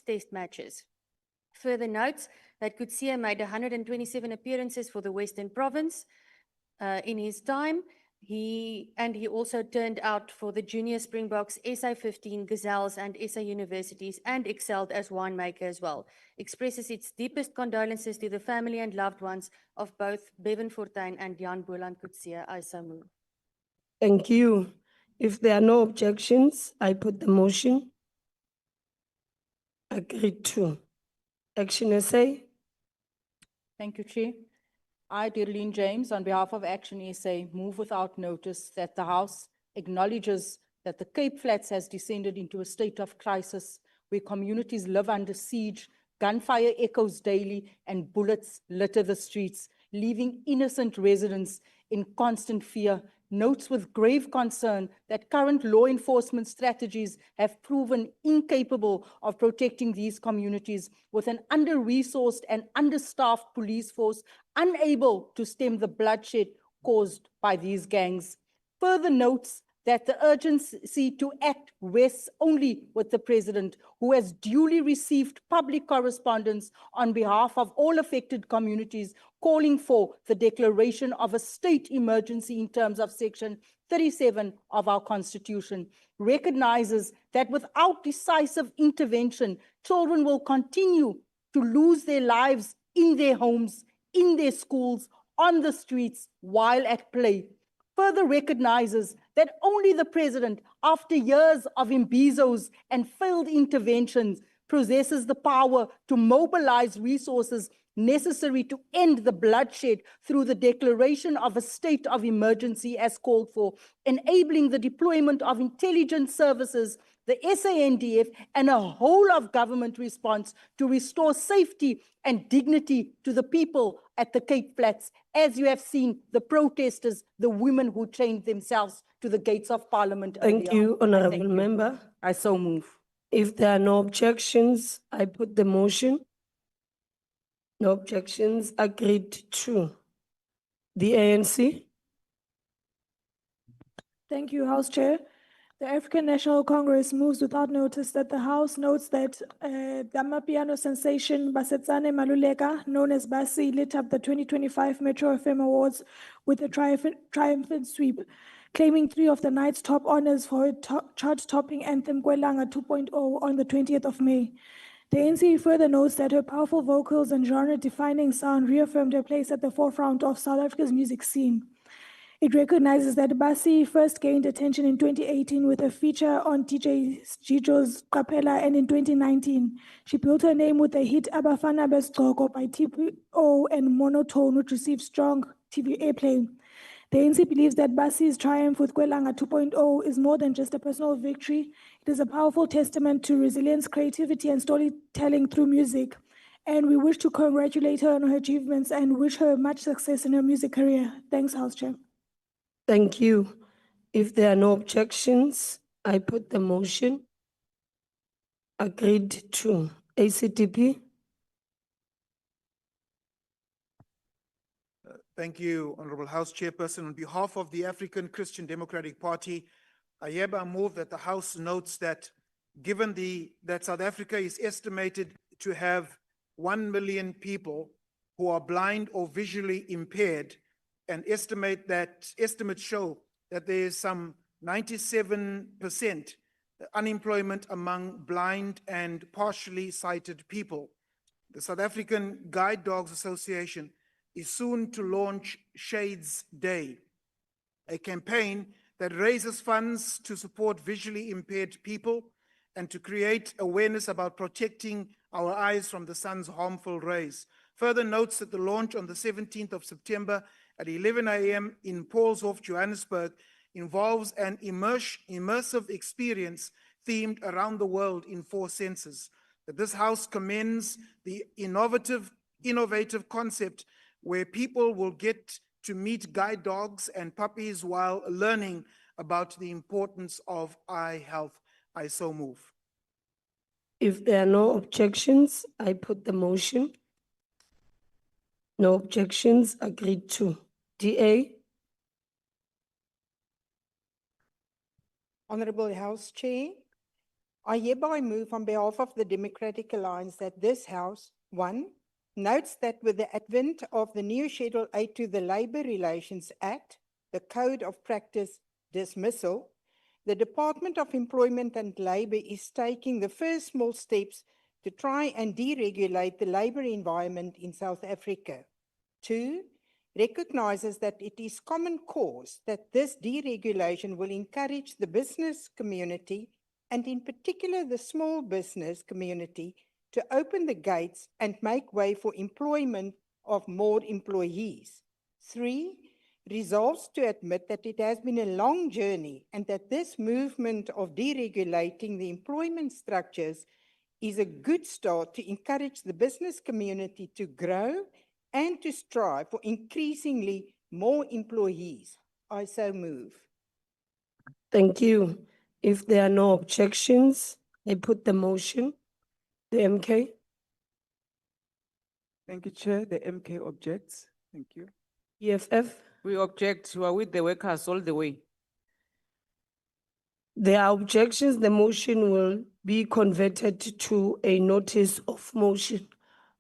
test matches. Further notes that Coetzee made 127 appearances for the Western Province in his time. He also turned out for the Junior Springboks, SA15, Gazelles and SA Universities, and excelled as winemaker as well. Expresses its deepest condolences to the family and loved ones of both Bevan Fortuin and Jan Boland Coetzee. I so move. Thank you. If there are no objections, I put the motion. Agreed to. Action SA. Thank you, Chair. I, Dirlene James, on behalf of Action SA, move without notice that the House acknowledges that the Cape Flats has descended into a state of crisis where communities live under siege, gunfire echoes daily, and bullets litter the streets, leaving innocent residents in constant fear. Notes with grave concern that current law enforcement strategies have proven incapable of protecting these communities, with an under-resourced and understaffed police force unable to stem the bloodshed caused by these gangs. Further notes that the urgency to act rests only with the President, who has duly received public correspondence on behalf of all affected communities calling for the declaration of a state emergency in terms of Section 37 of our Constitution, recognizes that without decisive intervention, children will continue to lose their lives in their homes, in their schools, on the streets, while at play. Further recognizes that only the President, after years of imbizos and failed interventions, possesses the power to mobilize resources necessary to end the bloodshed through the declaration of a state of emergency as called for, enabling the deployment of intelligence services, the SANDF, and a whole of government response to restore safety and dignity to the people at the Cape Flats, as you have seen the protesters, the women who chained themselves to the gates of Parliament. Thank you, Honorable Member. I so move. If there are no objections, I put the motion. No objections, agreed to. The ANC. Thank you, House Chair. The African National Congress moves without notice that the House notes that Damapiano sensation Basetsane Maluleka, known as Basi, lit up the 2025 Metro FM Awards with a triumphant sweep, claiming 3 of the night's top honors for her chart-topping anthem Kwelanga 2.0 on the 20th of May. The ANC further notes that her powerful vocals and genre-defining sound reaffirmed her place at the forefront of South Africa's music scene. It recognizes that Basi first gained attention in 2018 with a feature on DJ Jijo's Kapela, and in 2019, she built her name with the hit Abafana Bestoko by TPO and Monotone, which received strong TV airplay. The ANC believes that Basi's triumph with Kwelanga 2.0 is more than just a personal victory. It is a powerful testament to resilience, creativity, and storytelling through music. And we wish to congratulate her on her achievements and wish her much success in her music career. Thanks, House Chair. Thank you. If there are no objections, I put the motion. Agreed to. ACTP. Thank you, Honorable House Chairperson. On behalf of the African Christian Democratic Party, I hereby move that the House notes that given that South Africa is estimated to have 1 million people who are blind or visually impaired, and estimates show that there is some 97% unemployment among blind and partially sighted people. The South African Guide Dogs Association is soon to launch Shades Day, a campaign that raises funds to support visually impaired people and to create awareness about protecting our eyes from the sun's harmful rays. Further notes that the launch on the 17th of September at 11 a.m. in Paulshof, Johannesburg, involves an immersive experience themed around the world in 4 senses. That this House commends the innovative concept where people will get to meet guide dogs and puppies while learning about the importance of eye health. I so move. If there are no objections, I put the motion. No objections, agreed to. DA. Honorable House Chair, I hereby move on behalf of the Democratic Alliance that this House, 1, notes that with the advent of the new Schedule 8 to the Labour Relations Act, the Code of Practice dismissal, the Department of Employment and Labour is taking the first small steps to try and deregulate the labour environment in South Africa. 2, recognizes that it is common cause that this deregulation will encourage the business community, and in particular the small business community, to open the gates and make way for employment of more employees. 3, resolves to admit that it has been a long journey and that this movement of deregulating the employment structures is a good start to encourage the business community to grow and to strive for increasingly more employees. I so move. Thank you. If there are no objections, I put the motion. The MK. Thank you, Chair. The MK objects. Thank you. EFF. We object. We are with the workers all the way. There are objections. The motion will be converted to a notice of motion.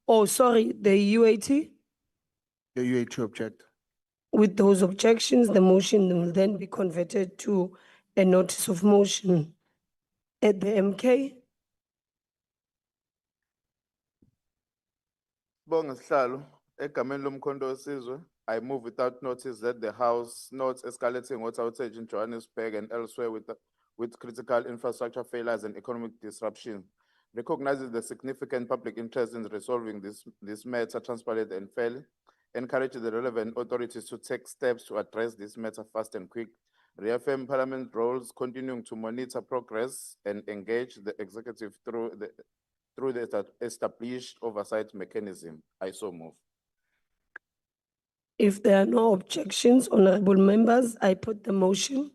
Oh, sorry, the UAT. The UAT object. With those objections, the motion will then be converted to a notice of motion. At the MK. Bonga Sihlalo, egameni lomkhonto wesizwe, I move without notice that the House notes escalating water outage in Johannesburg and elsewhere with critical infrastructure failures and economic disruption, recognizes the significant public interest in resolving this matter transparently and fairly, encourages the relevant authorities to take steps to address this matter fast and quick, reaffirm Parliament roles, continuing to monitor progress and engage the executive through the established oversight mechanism. I so move. If there are no objections, honorable members, I put the motion.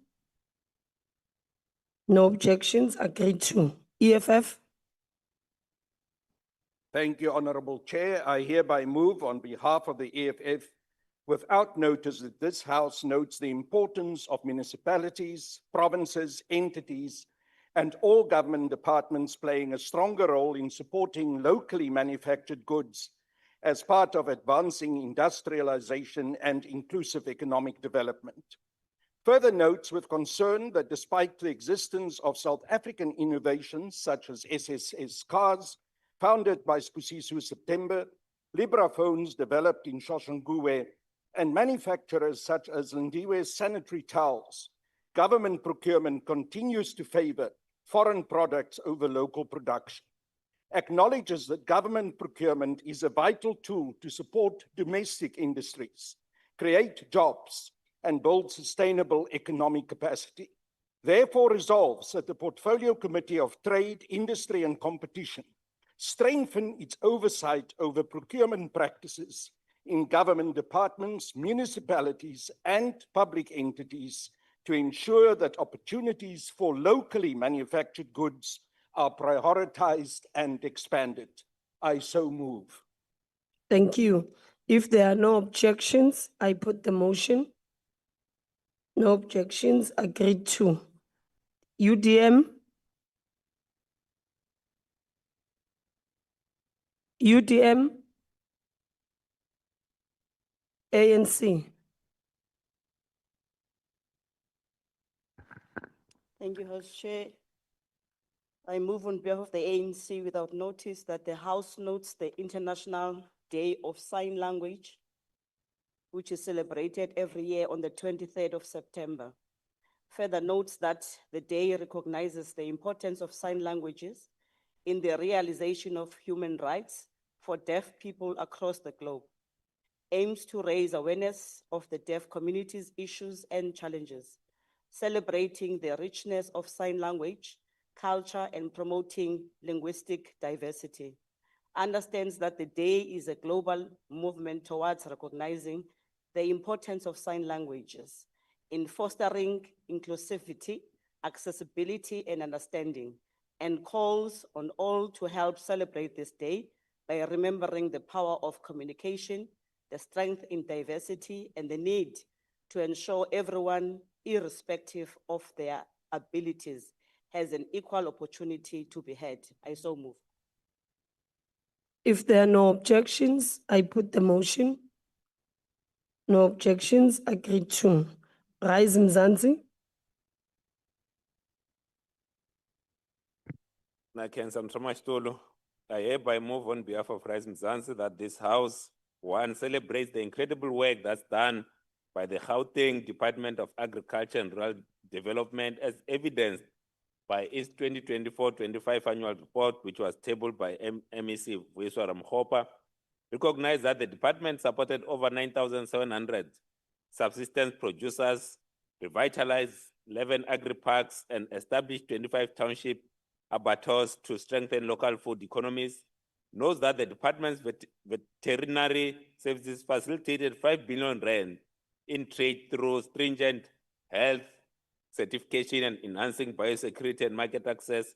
No objections, agreed to. EFF. Thank you, Honorable Chair. I hereby move on behalf of the EFF without notice that this House notes the importance of municipalities, provinces, entities, and all government departments playing a stronger role in supporting locally manufactured goods as part of advancing industrialization and inclusive economic development. Further notes with concern that despite the existence of South African innovations such as SSS cars, founded by Spusiso September, Libra phones developed in Shoshanguwe, and manufacturers such as Lindiwe sanitary towels, government procurement continues to favor foreign products over local production. Acknowledges that government procurement is a vital tool to support domestic industries, create jobs, and build sustainable economic capacity. Therefore resolves that the Portfolio Committee of Trade, Industry and Competition strengthen its oversight over procurement practices in government departments, municipalities, and public entities to ensure that opportunities for locally manufactured goods are prioritized and expanded. I so move. Thank you. If there are no objections, I put the motion. No objections, agreed to. UDM? UDM? ANC? Thank you, House Chair. I move on behalf of the ANC without notice that the House notes the International Day of Sign Language, which is celebrated every year on the 23rd of September. Further notes that the day recognizes the importance of sign languages in the realization of human rights for deaf people across the globe, aims to raise awareness of the deaf community's issues and challenges, celebrating the richness of sign language, culture, and promoting linguistic diversity. Understands that the day is a global movement towards recognizing the importance of sign languages in fostering inclusivity, accessibility, and understanding, and calls on all to help celebrate this day by remembering the power of communication, the strength in diversity, and the need to ensure everyone, irrespective of their abilities, has an equal opportunity to be heard. I so move. If there are no objections, I put the motion. No objections, agreed to. Rise Mzansi. Nakenza Mtramastolo, I hereby move on behalf of Rise Mzansi that this House, one, celebrates the incredible work that's done by the Gauteng Department of Agriculture and Rural Development as evidenced by its 2024-25 annual report, which was tabled by MEC Vuyiswa Ramokgopa. Recognize that the department supported over 9,700 subsistence producers, revitalized 11 agri-parks, and established 25 township abattoirs to strengthen local food economies. Knows that the department's veterinary services facilitated 5 billion rand in trade through stringent health certification and enhancing biosecurity and market access.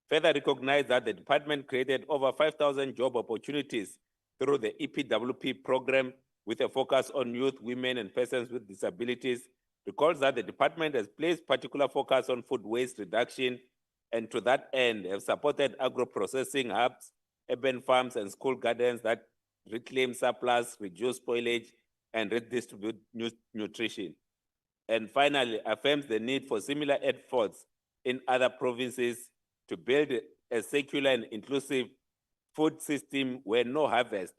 Further recognize that the department created over 5,000 job opportunities through the EPWP program with a focus on youth, women, and persons with disabilities. Recalls that the department has placed particular focus on food waste reduction, and to that end have supported agro-processing hubs, urban farms, and school gardens that reclaim surplus, reduce spoilage, and redistribute nutrition. And finally, affirms the need for similar efforts in other provinces to build a secular and inclusive food system where no harvest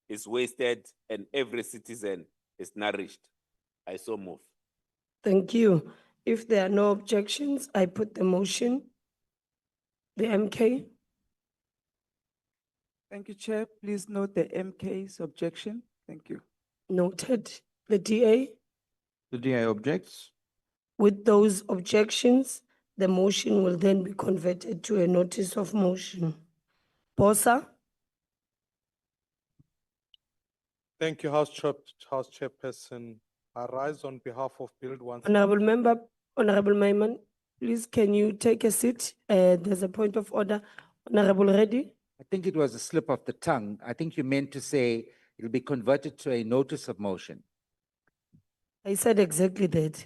is wasted and every citizen is nourished. I so move. Thank you. If there are no objections, I put the motion. The MK. Thank you, Chair. Please note the MK's objection. Thank you. Noted. The DA. The DA objects. With those objections, the motion will then be converted to a notice of motion. Bosa. Thank you, House Chairperson. I rise on behalf of Bill 1. Honorable Member, Honorable Maiman, please can you take a seat? There's a point of order. Honorable Reddy. I think it was a slip of the tongue. I think you meant to say it'll be converted to a notice of motion. I said exactly that.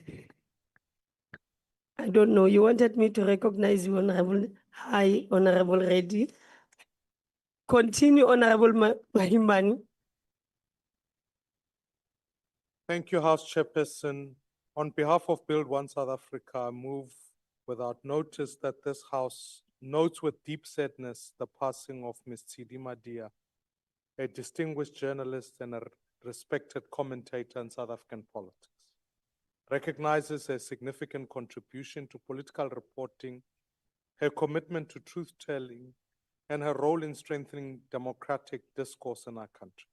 I don't know, you wanted me to recognize you, Honorable. Hi, Honorable Reddy. Continue, Honorable Mahimani. Thank you, House Chairperson. On behalf of Build One South Africa, I move without notice that this House notes with deep sadness the passing of Ms. Tshidi Dia, a distinguished journalist and a respected commentator in South African politics. Recognizes her significant contribution to political reporting, her commitment to truth-telling, and her role in strengthening democratic discourse in our country.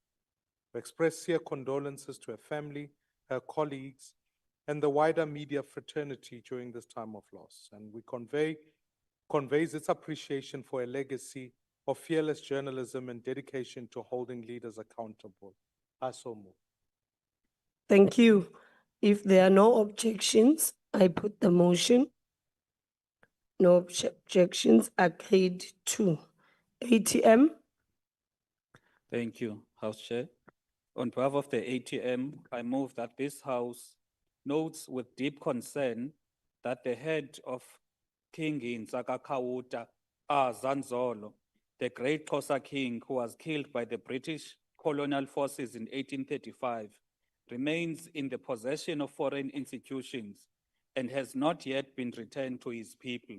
We express sincere condolences to her family, her colleagues, and the wider media fraternity during this time of loss. And we conveys its appreciation for a legacy of fearless journalism and dedication to holding leaders accountable. I so move. Thank you. If there are no objections, I put the motion. No objections, agreed to. ATM. Thank you, House Chair. On behalf of the ATM, I move that this House notes with deep concern that the head of King Ntsaka Khawuta, Zanzolo, the great Xhosa king who was killed by the British colonial forces in 1835, remains in the possession of foreign institutions and has not yet been returned to his people.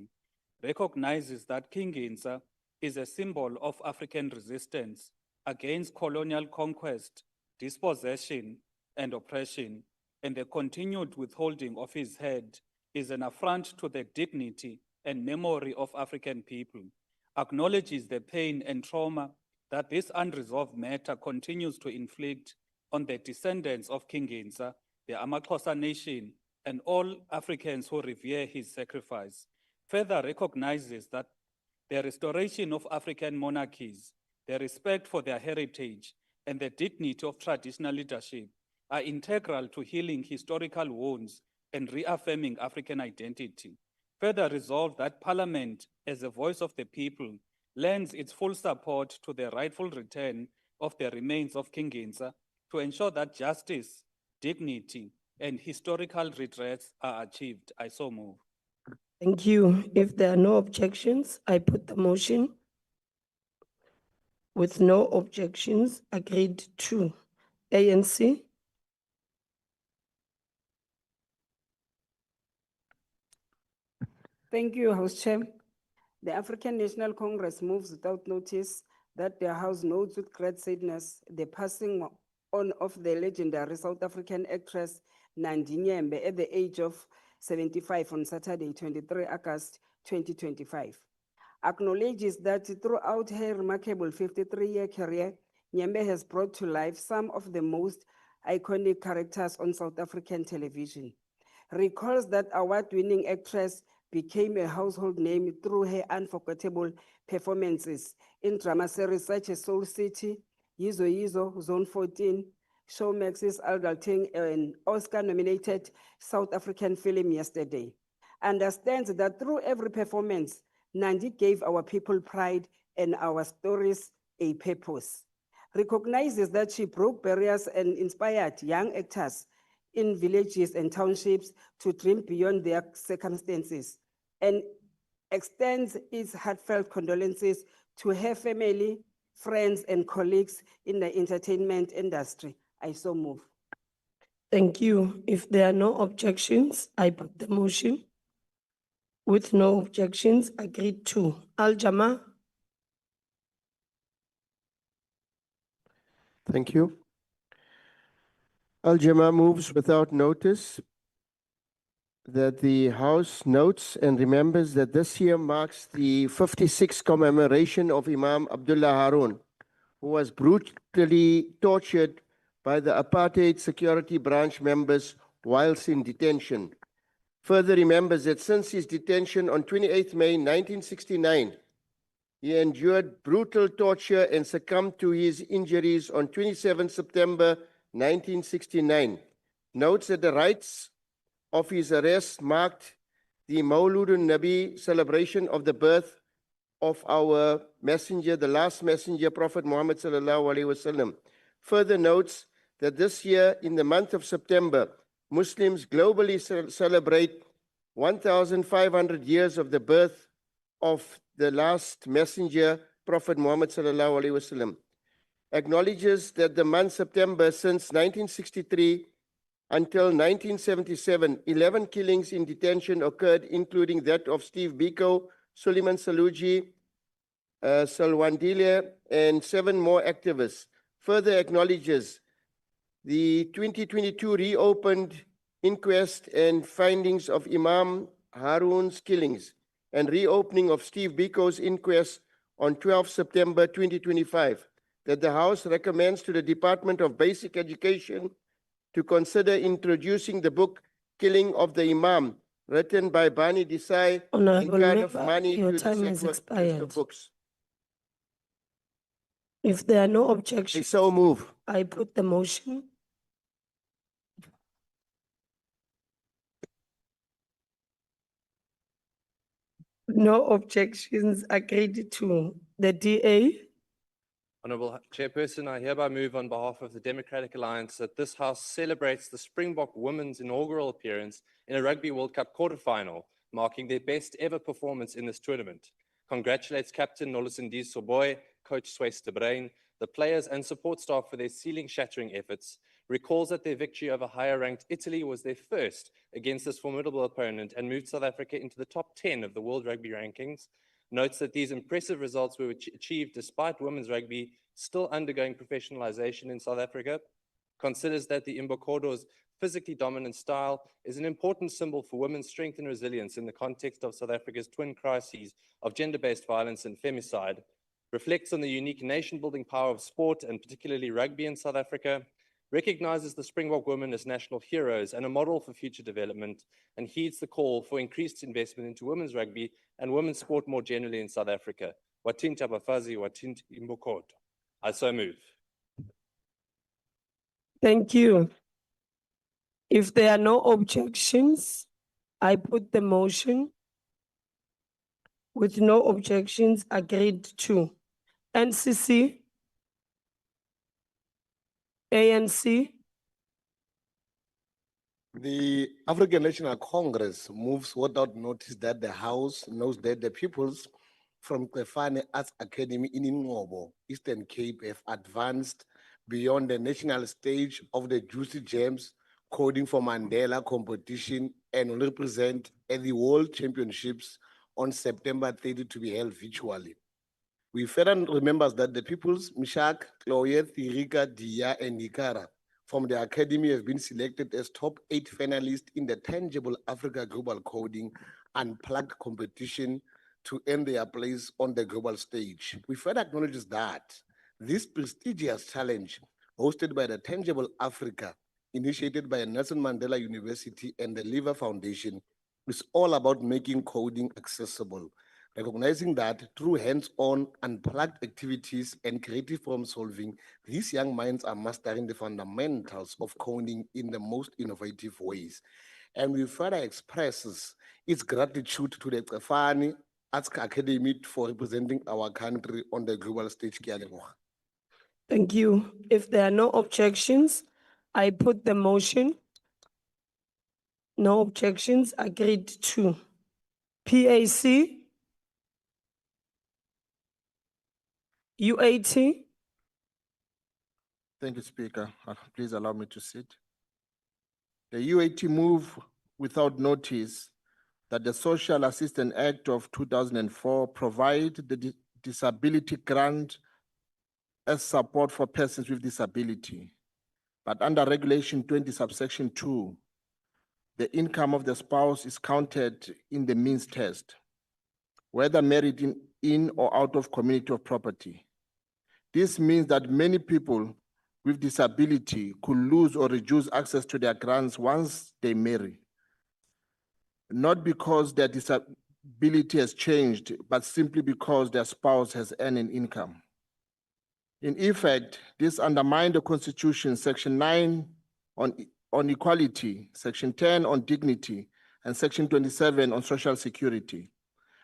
Recognizes that King Ntsaka is a symbol of African resistance against colonial conquest, dispossession, and oppression, and the continued withholding of his head is an affront to the dignity and memory of African people. Acknowledges the pain and trauma that this unresolved matter continues to inflict on the descendants of King Ntsaka, the AmaXhosa nation, and all Africans who revere his sacrifice. Further recognizes that the restoration of African monarchies, the respect for their heritage, and the dignity of traditional leadership are integral to healing historical wounds and reaffirming African identity. Further resolve that Parliament, as a voice of the people, lends its full support to the rightful return of the remains of King Ntsaka to ensure that justice, dignity, and historical redress are achieved. I so move. Thank you. If there are no objections, I put the motion. With no objections, agreed to. ANC. Thank you, House Chair. The African National Congress moves without notice that the House notes with great sadness the passing on of the legendary South African actress Nandi Nyembe at the age of 75 on Saturday, 23 August 2025. Acknowledges that throughout her remarkable 53-year career, Nyembe has brought to life some of the most iconic characters on South African television. Recalls that award-winning actress became a household name through her unforgettable performances in drama series such as Soul City, Yizo Yizo, Zone 14, Showmax's Algalting, and Oscar-nominated South African film Yesterday. Understands that through every performance, Nandi gave our people pride and our stories a purpose. Recognizes that she broke barriers and inspired young actors in villages and townships to dream beyond their circumstances, and extends its heartfelt condolences to her family, friends, and colleagues in the entertainment industry. I so move. Thank you. If there are no objections, I put the motion. With no objections, agreed to. Al-Jama. Thank you. Al-Jama moves without notice that the House notes and remembers that this year marks the 56th commemoration of Imam Abdullah Harun, who was brutally tortured by the apartheid security branch members whilst in detention. Further remembers that since his detention on 28 May 1969, he endured brutal torture and succumbed to his injuries on 27 September 1969. Notes that the rites of his arrest marked the Mauludun Nabi celebration of the birth of our messenger, the last messenger, Prophet Muhammad sallallahu alaihi wasallam. Further notes that this year, in the month of September, Muslims globally celebrate 1,500 years of the birth of the last messenger, Prophet Muhammad sallallahu alaihi wasallam, acknowledges that the month September since 1963 until 1977, 11 killings in detention occurred, including that of Steve Biko, Suleiman Saluji, Salwandile, and 7 more activists. Further acknowledges the 2022 reopened inquest and findings of Imam Harun's killings and reopening of Steve Biko's inquest on 12 September 2025, that the House recommends to the Department of Basic Education to consider introducing the book Killing of the Imam, written by Bani Desai, Honorable in kind of Member, money your to the time has sequel list of expired. books. If there are no I objections, so move. I put the motion. No objections, agreed to. The DA. Honourable Chairperson, I hereby move on behalf of the Democratic Alliance that this House celebrates the Springbok women's inaugural appearance in a Rugby World Cup quarter-final, marking their best ever performance in this tournament. Congratulates Captain Nolusendi Soboy, Coach Swais de Bruin, the players and support staff for their ceiling-shattering efforts, recalls that their victory over higher-ranked Italy was their first against this formidable opponent and moved South Africa into the top 10 of the World Rugby rankings, notes that these impressive results were achieved despite women's rugby still undergoing professionalization in South Africa, considers that the Imbokodo's physically dominant style is an important symbol for women's strength and resilience in the context of South Africa's twin crises of gender-based violence and femicide, reflects on the unique nation-building power of sport and particularly rugby in South Africa, recognizes the Springbok women as national heroes and a model for future development, and heeds the call for increased investment into women's rugby and women's sport more generally in South Africa. Watinta Bafazi, Watinta Imbokodo. I so move. Thank you. If there are no objections, I put the motion. With no objections, agreed to. NCC, ANC, The African National Congress moves without notice that the House knows that the pupils from Klefane Arts Academy in Ngobo, Eastern Cape, have advanced beyond the national stage of the Juicy Gems Coding for Mandela competition and will represent at the World Championships on September 30 to be held virtually. We further remembers that the pupils, Mishak, Chloe, Thirika, Dia, and Nikara from the Academy have been selected as top 8 finalists in the Tangible Africa Global Coding Unplugged competition to earn their place on the global stage. We further acknowledge that this prestigious challenge, hosted by the Tangible Africa, initiated by Nelson Mandela University and the Lever Foundation, is all about making coding accessible, recognizing that through hands-on, unplugged activities and creative problem-solving, these young minds are mastering the fundamentals of coding in the most innovative ways. And we further expresses its gratitude to the Klefane Arts Academy for representing our country on the global stage. Ke a leboga. thank you. If there are no objections, I put the motion. No objections, agreed to. PAC, UAT, Thank you, Speaker. Please allow me to sit. The UAT move without notice that the Social Assistance Act of 2004 provide the disability grant as support for persons with disability. But under Regulation 20 subsection 2, the income of the spouse is counted in the means test, whether married in or out of community of property. This means that many people with disability could lose or reduce access to their grants once they marry, not because their disability has changed, but simply because their spouse has earned an income. In effect, this undermines the Constitution, Section 9 on equality, Section 10 on dignity, and Section 27 on social security.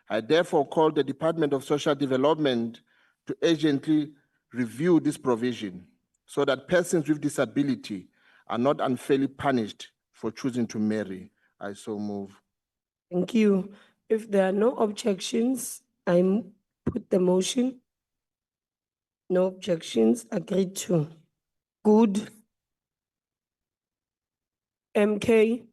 I therefore call the Department of Social Development to urgently review this provision so that persons with disability are not unfairly punished for choosing to marry. I so move. Thank you. If there are no objections, put the motion. No objections, agreed to. Good. MK,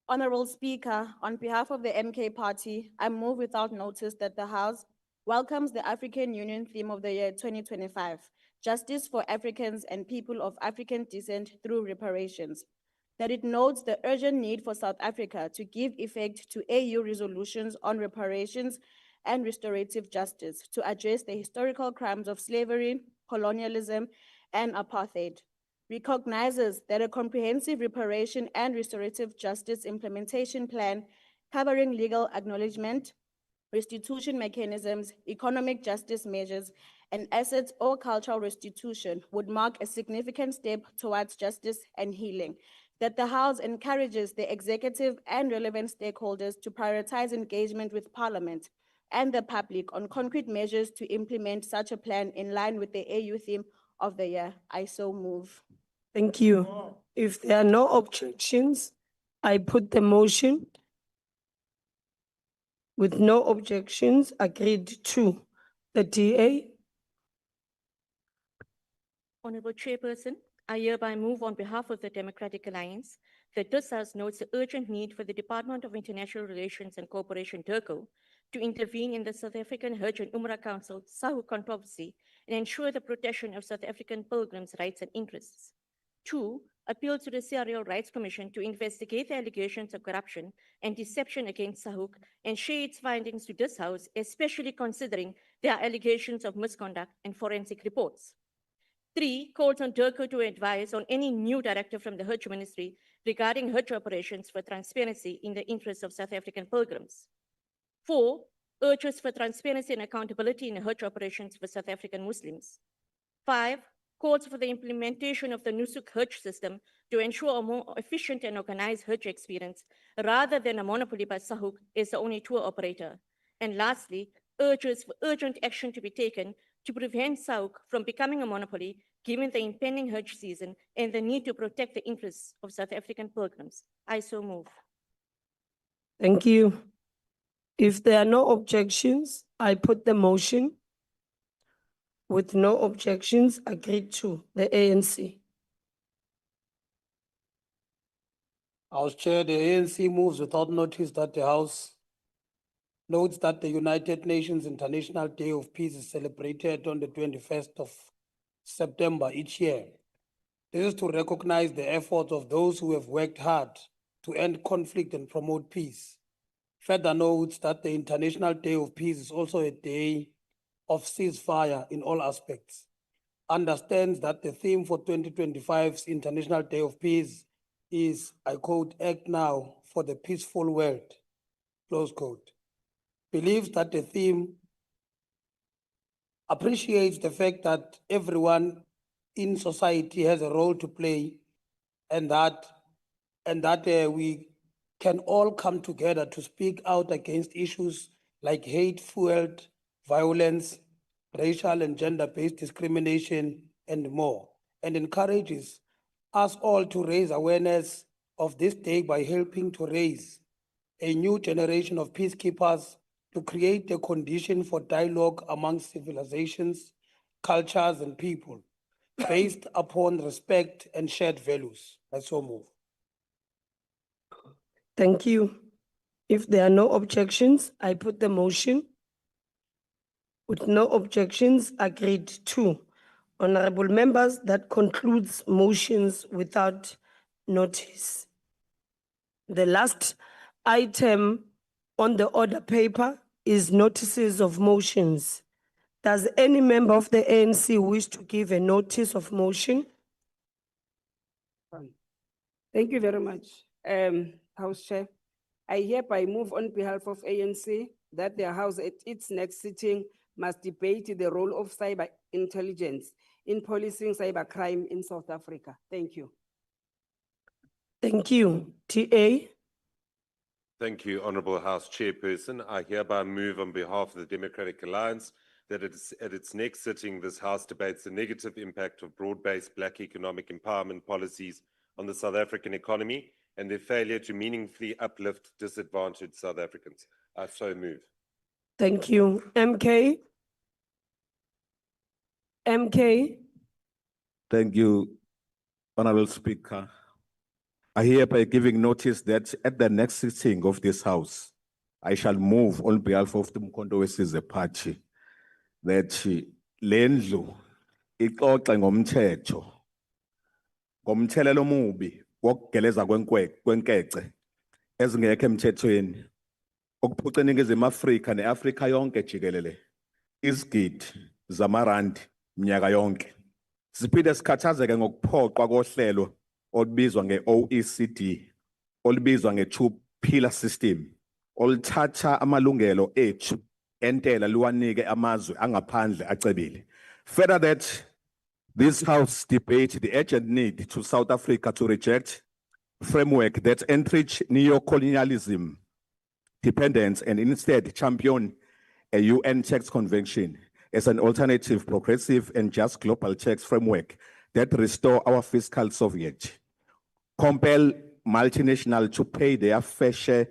Honorable Speaker, on behalf of the MK Party, I move without notice that the House welcomes the African Union theme of the year 2025, Justice for Africans and People of African Descent through Reparations. That it notes the urgent need for South Africa to give effect to AU resolutions on reparations and restorative justice to address the historical crimes of slavery, colonialism, and apartheid. Recognizes that a comprehensive reparation and restorative justice implementation plan covering legal acknowledgement, restitution mechanisms, economic justice measures, and assets or cultural restitution would mark a significant step towards justice and healing. That the House encourages the executive and relevant stakeholders to prioritize engagement with Parliament and the public on concrete measures to implement such a plan in line with the AU theme of the year. I so move. thank you. If there are no objections, I put the motion. With no objections, agreed to. The DA, Honorable Chairperson, I hereby move on behalf of the Democratic Alliance that this House notes the urgent need for the Department of International Relations and Cooperation, DIRCO, to intervene in the South African Hajj and Umrah Council SAHU controversy and ensure the protection of South African pilgrims' rights and interests. 2, appeal to the Ministerial Rights Commission to investigate the allegations of corruption and deception against SAHUK and share its findings to this House, especially considering there are allegations of misconduct and forensic reports. 3, calls on DIRCO to advise on any new directive from the Hajj Ministry regarding Hajj operations for transparency in the interests of South African pilgrims. 4, urges for transparency and accountability in Hajj operations for South African Muslims. 5, calls for the implementation of the Nusuk Hajj system to ensure a more efficient and organized Hajj experience rather than a monopoly by SAHUK as the only tour operator. And lastly, urges for urgent action to be taken to prevent SAHUK from becoming a monopoly given the impending Hajj season and the need to protect the interests of South African pilgrims. I so move. thank you. If there are no objections, I put the motion. With no objections, agreed to. The ANC. House Chair, the ANC moves without notice that the House notes that the United Nations International Day of Peace is celebrated on the 21st of September each year. This is to recognize the efforts of those who have worked hard to end conflict and promote peace. Further notes that the International Day of Peace is also a day of ceasefire in all aspects. Understands that the theme for 2025's International Day of Peace is, I quote, "Act now for the peaceful world," close quote. Believes that the theme appreciates the fact that everyone in society has a role to play and that we can all come together to speak out against issues like hate-fueled violence, racial and gender-based discrimination, and more, and encourages us all to raise awareness of this day by helping to raise a new generation of peacekeepers to create a condition for dialogue amongst civilizations, cultures, and people based upon respect and shared values. I so move. Thank you. If there are no objections, I put the motion. With no objections, agreed to. Honorable members, that concludes motions without notice. The last item on the order paper is notices of motions. Does any member of the ANC wish to give a notice of motion? Thank you very much, House Chair. I hereby move on behalf of ANC that the House at its next sitting must debate the role of cyber intelligence in policing cybercrime in South Africa. Thank you. Thank you. TA. Thank you, Honourable House Chairperson. I hereby move on behalf of the Democratic Alliance that at its next sitting, this House debates the negative impact of broad-based Black economic empowerment policies on the South African economy and their failure to meaningfully uplift disadvantaged South Africans. I so move. Thank you. MK? MK? Thank you, Honorable Speaker. I hereby giving notice that at the next sitting of this House, I shall move on behalf of the Mkhonto Wesizwe Party that le ndlu ixoxe ngomthelelo omubi wokugeleza kwenkece ezingekho emthethweni okuphuca iNingizimu Afrika neAfrika yonke jikelele izigidi zamarandi minyaka yonke. Siphinde sikhathazeke ngokuphoqwa kohlelo olubizwa nge-OECD olubizwa nge-two-pillar system oluthatha amalungelo ethu entela luwanike amazwe angaphandle acebile. Further that this House debate the urgent need to South Africa to reject framework that enrich neo-colonialism dependence and instead champion a UN tax convention as an alternative, progressive and just global tax framework that restore our fiscal sovereignty, compel multinational to pay their fair share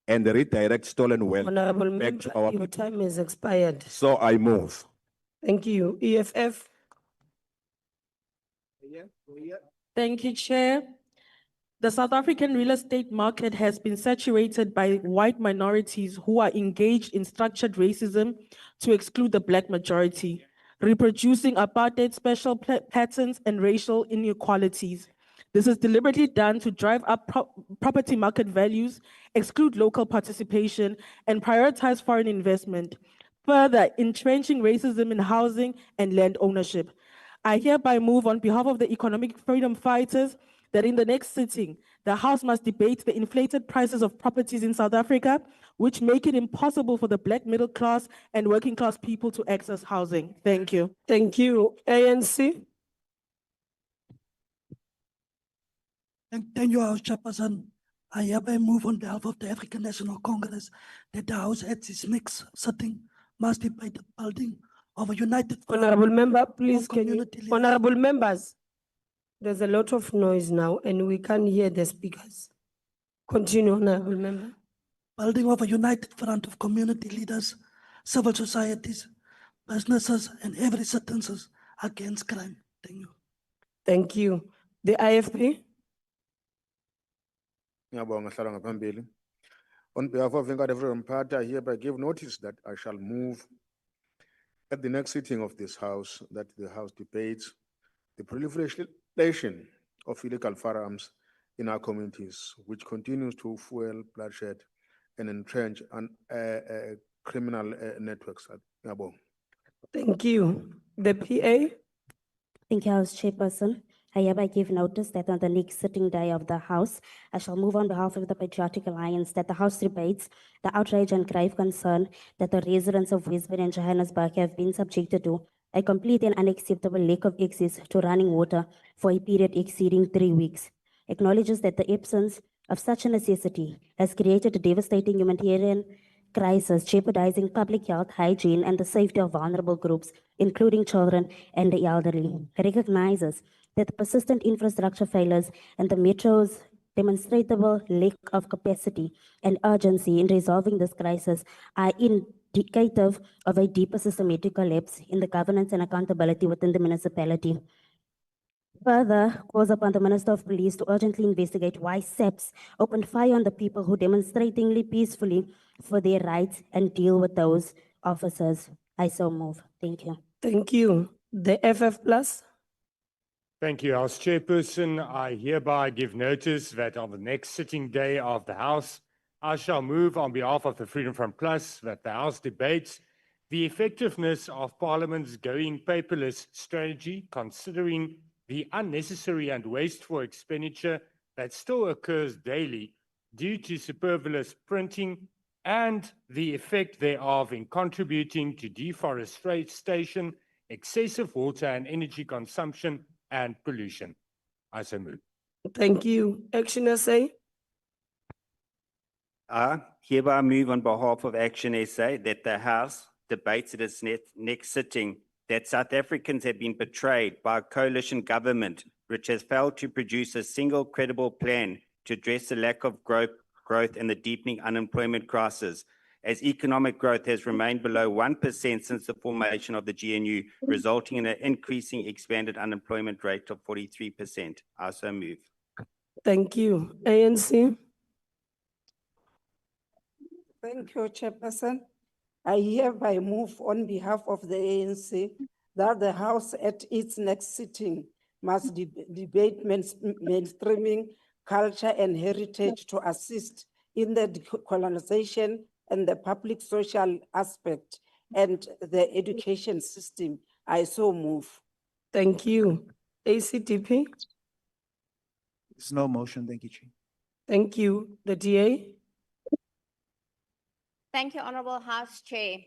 and redirect stolen wealth Honorable back to our Member, your people. time has expired. So I move. Thank you. EFF? Thank you, Chair. The South African real estate market has been saturated by white minorities who are engaged in structured racism to exclude the Black majority, reproducing apartheid special patterns and racial inequalities. This is deliberately done to drive up property market values, exclude local participation, and prioritize foreign investment, further entrenching racism in housing and land ownership. I hereby move on behalf of the economic freedom fighters that in the next sitting, the House must debate the inflated prices of properties in South Africa, which make it impossible for the Black middle class and working class people to access housing. Thank you. Thank you. ANC? Thank you, House Chairperson. I hereby move on behalf of the African National Congress that the House at its next sitting must debate the building of a united front Honorable Member, of please can you, community leaders. Honorable Members, there's a lot of noise now and we can't hear the speakers. Continue, Honorable Member. Building of a united front of community leaders, civil societies, businesses, and every citizens against crime. Thank you. Thank you. The IFP? Ngiyabonga hlala ngaphambili. On behalf of Inkatha Freedom Party, I hereby give notice that I shall move at the next sitting of this House that the House debates the proliferation of illegal firearms in our communities, which continues to fuel bloodshed and entrench criminal networks. Ngiyabonga. Thank you. The PA? Thank you, House Chairperson. I hereby give notice that on the next sitting day of the House, I shall move on behalf of the Patriotic Alliance that the House debates the outrage and grave concern that the residents of Westburn and Johannesburg have been subjected to a complete and unacceptable lack of access to running water for a period exceeding 3 weeks. Acknowledges that the absence of such a necessity has created a devastating humanitarian crisis, jeopardizing public health, hygiene, and the safety of vulnerable groups, including children and the elderly. Recognizes that the persistent infrastructure failures and the Metro's demonstrable lack of capacity and urgency in resolving this crisis are indicative of a deeper systematic collapse in the governance and accountability within the municipality. Further, calls upon the Minister of Police to urgently investigate why SAPS opened fire on the people who demonstratingly peacefully for their rights and deal with those officers. I so move. Thank you. Thank you. The FF Plus? Thank you, House Chairperson. I hereby give notice that on the next sitting day of the House, I shall move on behalf of the Freedom Front Plus that the House debates the effectiveness of Parliament's going paperless strategy, considering the unnecessary and wasteful expenditure that still occurs daily due to superfluous printing and the effect thereof in contributing to deforestation, excessive water and energy consumption, and pollution. I so move. Thank you. Action SA? I hereby move on behalf of Action SA that the House debates at its next sitting that South Africans have been betrayed by a coalition government which has failed to produce a single credible plan to address the lack of growth and the deepening unemployment crisis, as economic growth has remained below 1% since the formation of the GNU, resulting in an increasing expanded unemployment rate of 43%. I so move. Thank you. ANC. Thank you, Chairperson. I hereby move on behalf of the ANC that the House at its next sitting must debate mainstreaming culture and heritage to assist in the decolonization and the public social aspect and the education system. I so move. Thank you. ACDP. There's no motion. Thank you, Chair. Thank you. The DA. Thank you, Honorable House Chair.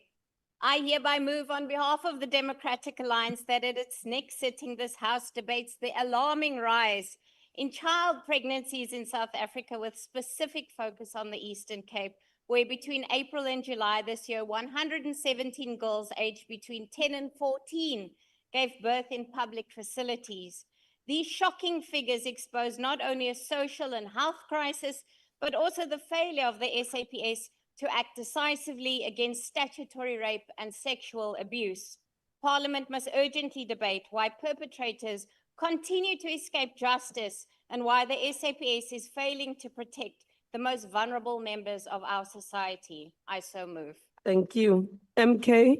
I hereby move on behalf of the Democratic Alliance that at its next sitting, this House debates the alarming rise in child pregnancies in South Africa with specific focus on the Eastern Cape, where between April and July this year, 117 girls aged between 10 and 14 gave birth in public facilities. These shocking figures expose not only a social and health crisis, but also the failure of the SAPS to act decisively against statutory rape and sexual abuse. Parliament must urgently debate why perpetrators continue to escape justice and why the SAPS is failing to protect the most vulnerable members of our society. I so move. Thank you. MK.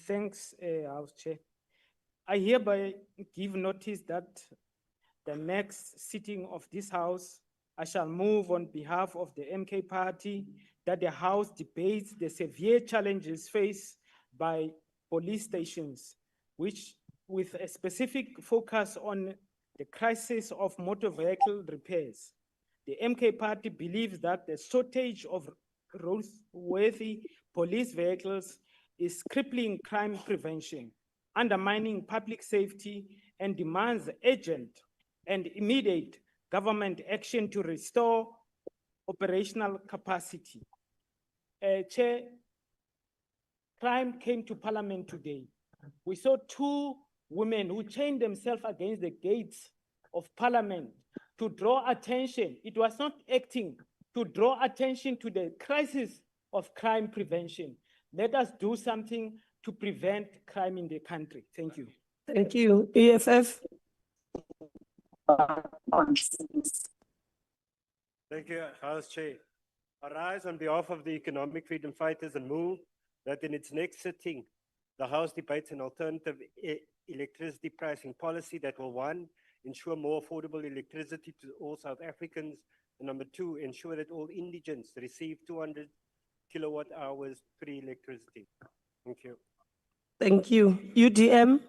Thanks, House Chair. I hereby give notice that the next sitting of this House, I shall move on behalf of the MK Party that the House debates the severe challenges faced by police stations, which with a specific focus on the crisis of motor vehicle repairs. The MK Party believes that the shortage of roadworthy police vehicles is crippling crime prevention, undermining public safety, and demands urgent and immediate government action to restore operational capacity. Chair, crime came to Parliament today. We saw two women who chained themselves against the gates of Parliament to draw attention. It was not acting, to draw attention to the crisis of crime prevention. Let us do something to prevent crime in the country. Thank you. Thank you. EFF. Thank you, House Chair. I rise on behalf of the economic freedom fighters and move that in its next sitting, the House debates an alternative electricity pricing policy that will, one, ensure more affordable electricity to all South Africans, and number two, ensure that all indigents receive 200 kilowatt hours free electricity. Thank you. Thank you. UDM.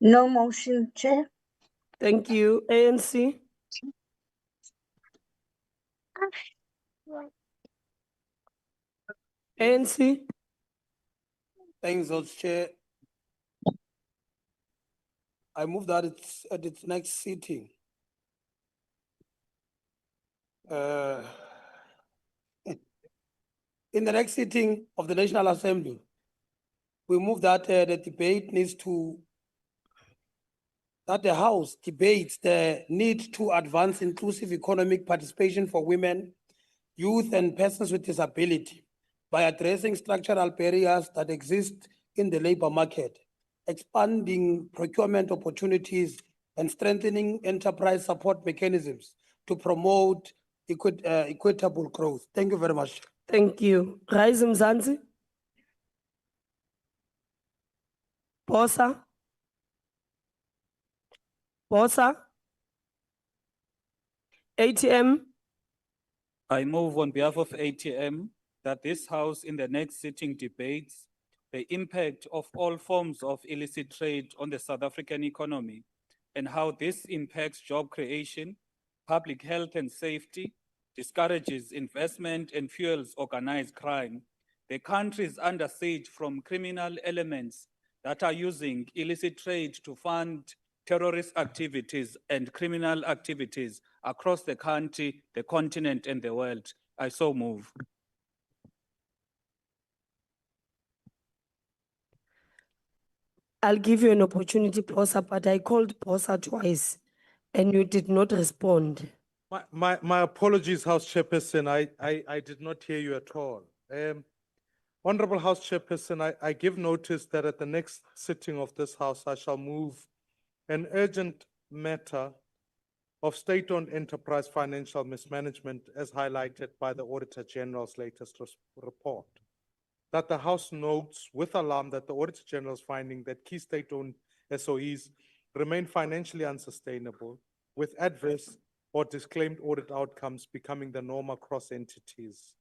No motion, Chair. Thank you. ANC. ANC. Thanks, House Chair. I move that it's at its next sitting. In the next sitting of the National Assembly, we move that the debate needs to, that the House debates the need to advance inclusive economic participation for women, youth, and persons with disability by addressing structural barriers that exist in the labor market, expanding procurement opportunities, and strengthening enterprise support mechanisms to promote equitable growth. Thank you very much. Thank you. Rise Mzansi. Bosa. Bosa. ATM. I move on behalf of ATM that this House in the next sitting debates the impact of all forms of illicit trade on the South African economy and how this impacts job creation, public health and safety, discourages investment and fuels organized crime. The country is under siege from criminal elements that are using illicit trade to fund terrorist activities and criminal activities across the country, the continent, and the world. I so move. I'll give you an opportunity, Posa, but I called Posa twice and you did not respond. My apologies, House Chairperson. I did not hear you at all. Honorable House Chairperson, I give notice that at the next sitting of this House, I shall move an urgent matter of state-owned enterprise financial mismanagement as highlighted by the Auditor General's latest report. That the House notes with alarm that the Auditor General is finding that key state-owned SOEs remain financially unsustainable, with adverse or disclaimed audit outcomes becoming the norm across entities.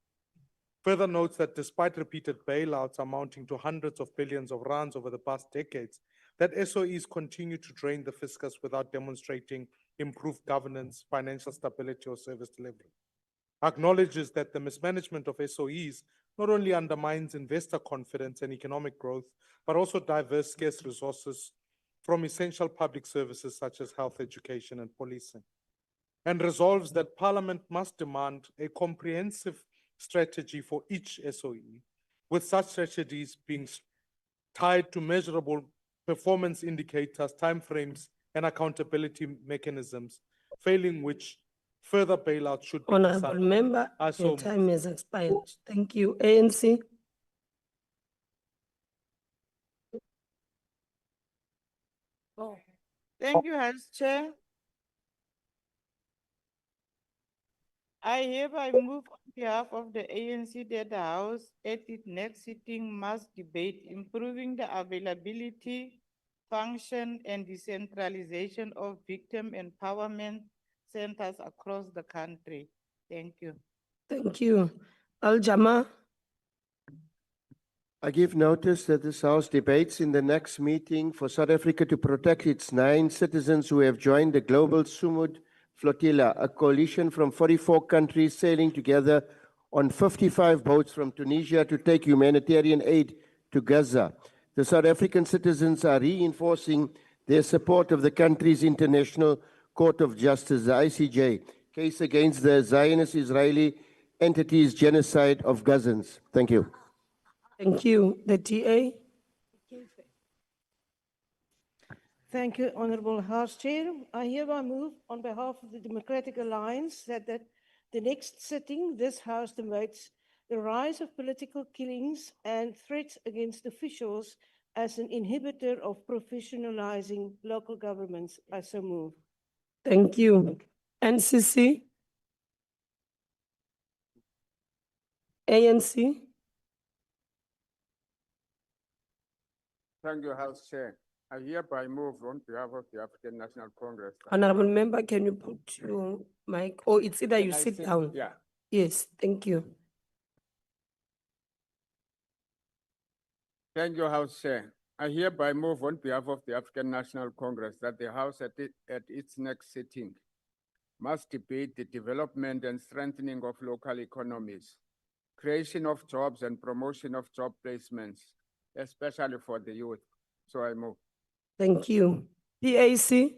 Further notes that despite repeated bailouts amounting to hundreds of billions of rands over the past decades, that SOEs continue to drain the fiscus without demonstrating improved governance, financial stability, or service delivery. Acknowledges that the mismanagement of SOEs not only undermines investor confidence and economic growth, but also diverse scarce resources from essential public services such as health, education, and policing. And resolves that Parliament must demand a comprehensive strategy for each SOE, with such strategies being tied to measurable performance indicators, timeframes, and accountability mechanisms, failing which further bailout should be Honorable decided. Member, I so your move. time has expired. Thank you. ANC. Thank you, House Chair. I hereby move on behalf of the ANC that the House at its next sitting must debate improving the availability, function, and decentralization of victim empowerment centers across the country. Thank you. Thank you. Al-Jama. I give notice that this House debates in the next meeting for South Africa to protect its 9 citizens who have joined the Global Sumud Flotilla, a coalition from 44 countries sailing together on 55 boats from Tunisia to take humanitarian aid to Gaza. The South African citizens are reinforcing their support of the country's International Court of Justice, the ICJ, case against the Zionist Israeli entity's genocide of Gazans. Thank you. Thank you. The TA. Thank you, Honorable House Chair. I hereby move on behalf of the Democratic Alliance that the next sitting, this House debates the rise of political killings and threats against officials as an inhibitor of professionalizing local governments. I so move. Thank you. NCC. ANC. Thank you, House Chair. I hereby move on behalf of the African National Congress. Honorable Member, can you put your mic? Or it's either you Can I sit sit? down. Yeah. Yes, thank you. Thank you, House Chair. I hereby move on behalf of the African National Congress that the House at its next sitting must debate the development and strengthening of local economies, creation of jobs and promotion of job placements, especially for the youth. So I move. Thank you. PAC.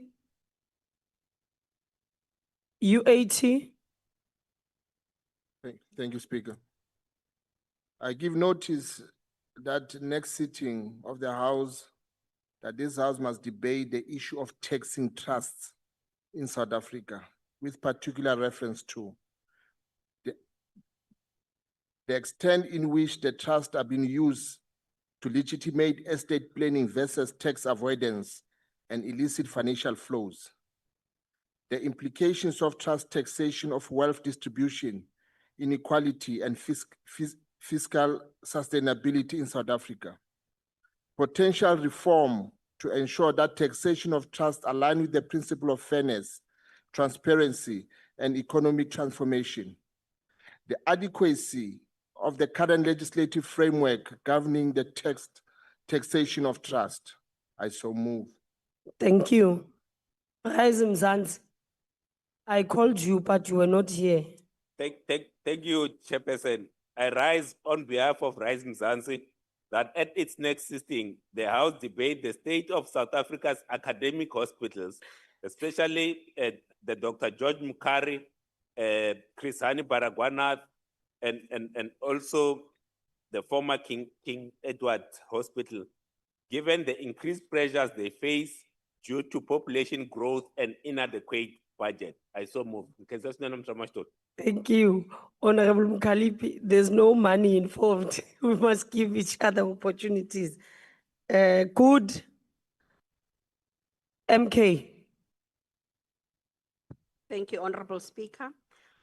UAT. Thank you, Speaker. I give notice that next sitting of the House, that this House must debate the issue of taxing trusts in South Africa, with particular reference to the extent in which the trusts are being used to legitimate estate planning versus tax avoidance and illicit financial flows, the implications of trust taxation of wealth distribution, inequality, and fiscal sustainability in South Africa, potential reform to ensure that taxation of trust align with the principle of fairness, transparency, and economic transformation, the adequacy of the current legislative framework governing the taxation of trust. I so move. Thank you. Rise Mzansi. I called you, but you were not here. Thank you, Chairperson. I rise on behalf of Rise Mzansi that at its next sitting, the House debate the state of South Africa's academic hospitals, especially the Dr. George Mukari, Chris Hani Baragwanath, and also the former King Edward Hospital, given the increased pressures they face due to population growth and inadequate budget. I so move. Thank you, Honorable Mkalipi. There's no money involved. We must give each other opportunities. Good. MK. Thank you, Honorable Speaker.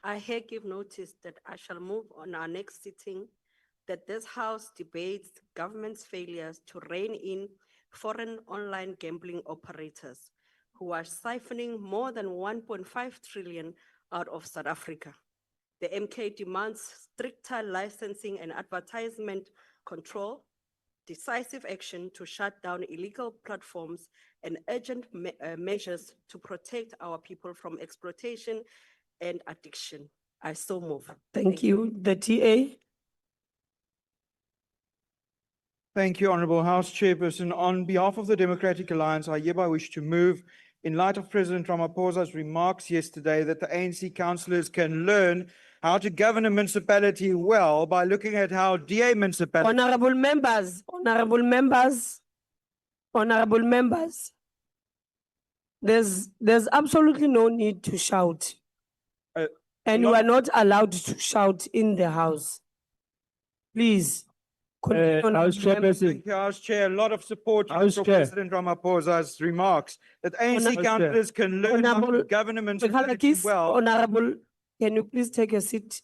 I here give notice that I shall move on our next sitting that this House debates government's failures to rein in foreign online gambling operators who are siphoning more than 1.5 trillion out of South Africa. The MK demands stricter licensing and advertisement control, decisive action to shut down illegal platforms, and urgent measures to protect our people from exploitation and addiction. I so move. Thank you. The TA. Thank you, Honorable House Chairperson. On behalf of the Democratic Alliance, I hereby wish to move, in light of President Ramaphosa's remarks yesterday, that the ANC councillors can learn how to govern a municipality well by looking at how DA municipalities. Honorable members, honorable members, honorable members. There's absolutely no need to shout. And you are not allowed to shout in the House. Please. House Chair, a lot of support for President Ramaphosa's remarks that ANC councillors can learn how to govern a municipality well. Honorable, can you please take a seat?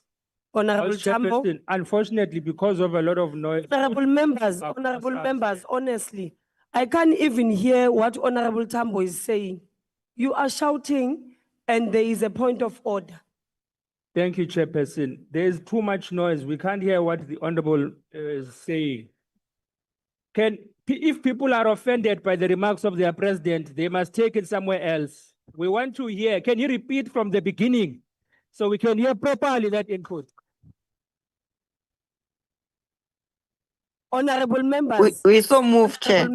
Honorable Tambo. Unfortunately, because of a lot of noise. Honorable members, honestly, I can't even hear what Honorable Tambo is saying. You are shouting and there is a point of order. Thank you, Chairperson. There is too much noise. We can't hear what the Honorable is saying. If people are offended by the remarks of their president, they must take it somewhere else. We want to hear. Can you repeat from the beginning so we can hear properly that input? Honorable members. We so move, Chair.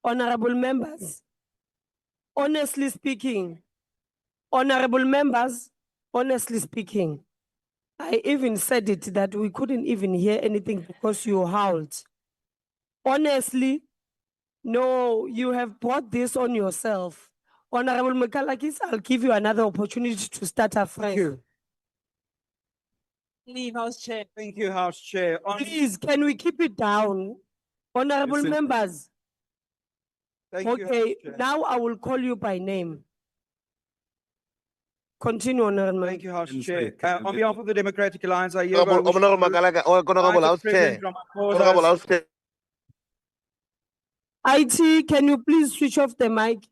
Honorable members. Honestly speaking, honorable members, honestly speaking, I even said it that we couldn't even hear anything because you howled. Honestly, no, you have brought this on yourself. Honorable Mkalakis, I'll give you another opportunity to start afresh. Leave, House Chair. Thank you, House Chair. Please, can we keep it down? Honorable members. Thank you, Okay, House Chair. now I will call you by name. Continue, Honorable. Thank you, House Chair. On behalf of the Democratic Alliance, I Honorable House Chair. Honorable House Chair. IT, can you please switch off the mic?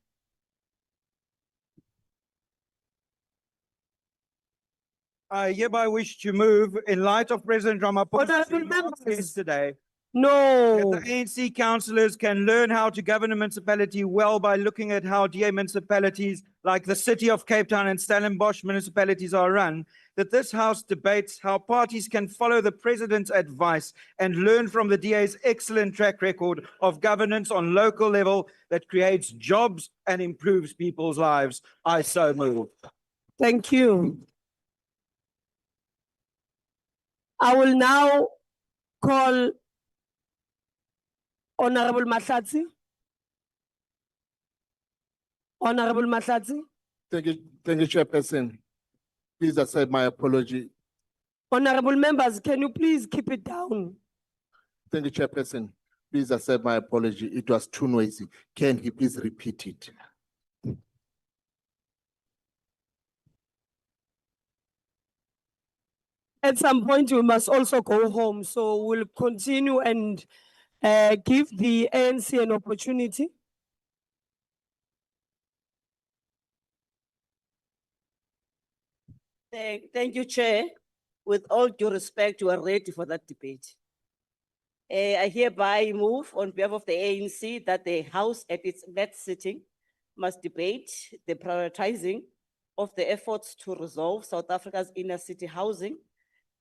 I hereby wish to move, in light of President Ramaphosa's remarks yesterday, No. that the ANC councillors can learn how to govern a municipality well by looking at how DA municipalities like the City of Cape Town and Stellenbosch municipalities are run, that this House debates how parties can follow the President's advice and learn from the DA's excellent track record of governance on local level that creates jobs and improves people's lives. I so move. Thank you. I will now call Honorable Mahlatsi. Honorable Mahlatsi. Thank you, Chairperson. Please accept my apology. Honorable members, can you please keep it down? Thank you, Chairperson. Please accept my apology. It was too noisy. Can he please repeat it? At some point, we must also go home, so we'll continue and give the ANC an opportunity. Thank you, Chair. With all due respect, you are ready for that debate. I hereby move on behalf of the ANC that the House at its next sitting must debate the prioritizing of the efforts to resolve South Africa's inner city housing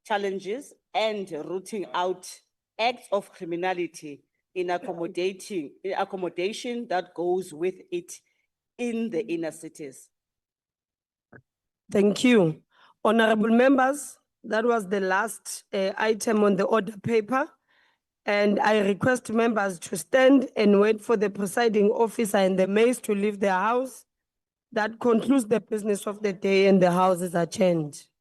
challenges and rooting out acts of criminality in accommodation that goes with it in the inner cities. Thank you. Honorable members, that was the last item on the order paper. And I request members to stand and wait for the presiding officer and the maids to leave their house. That concludes the business of the day and the house is adjourned.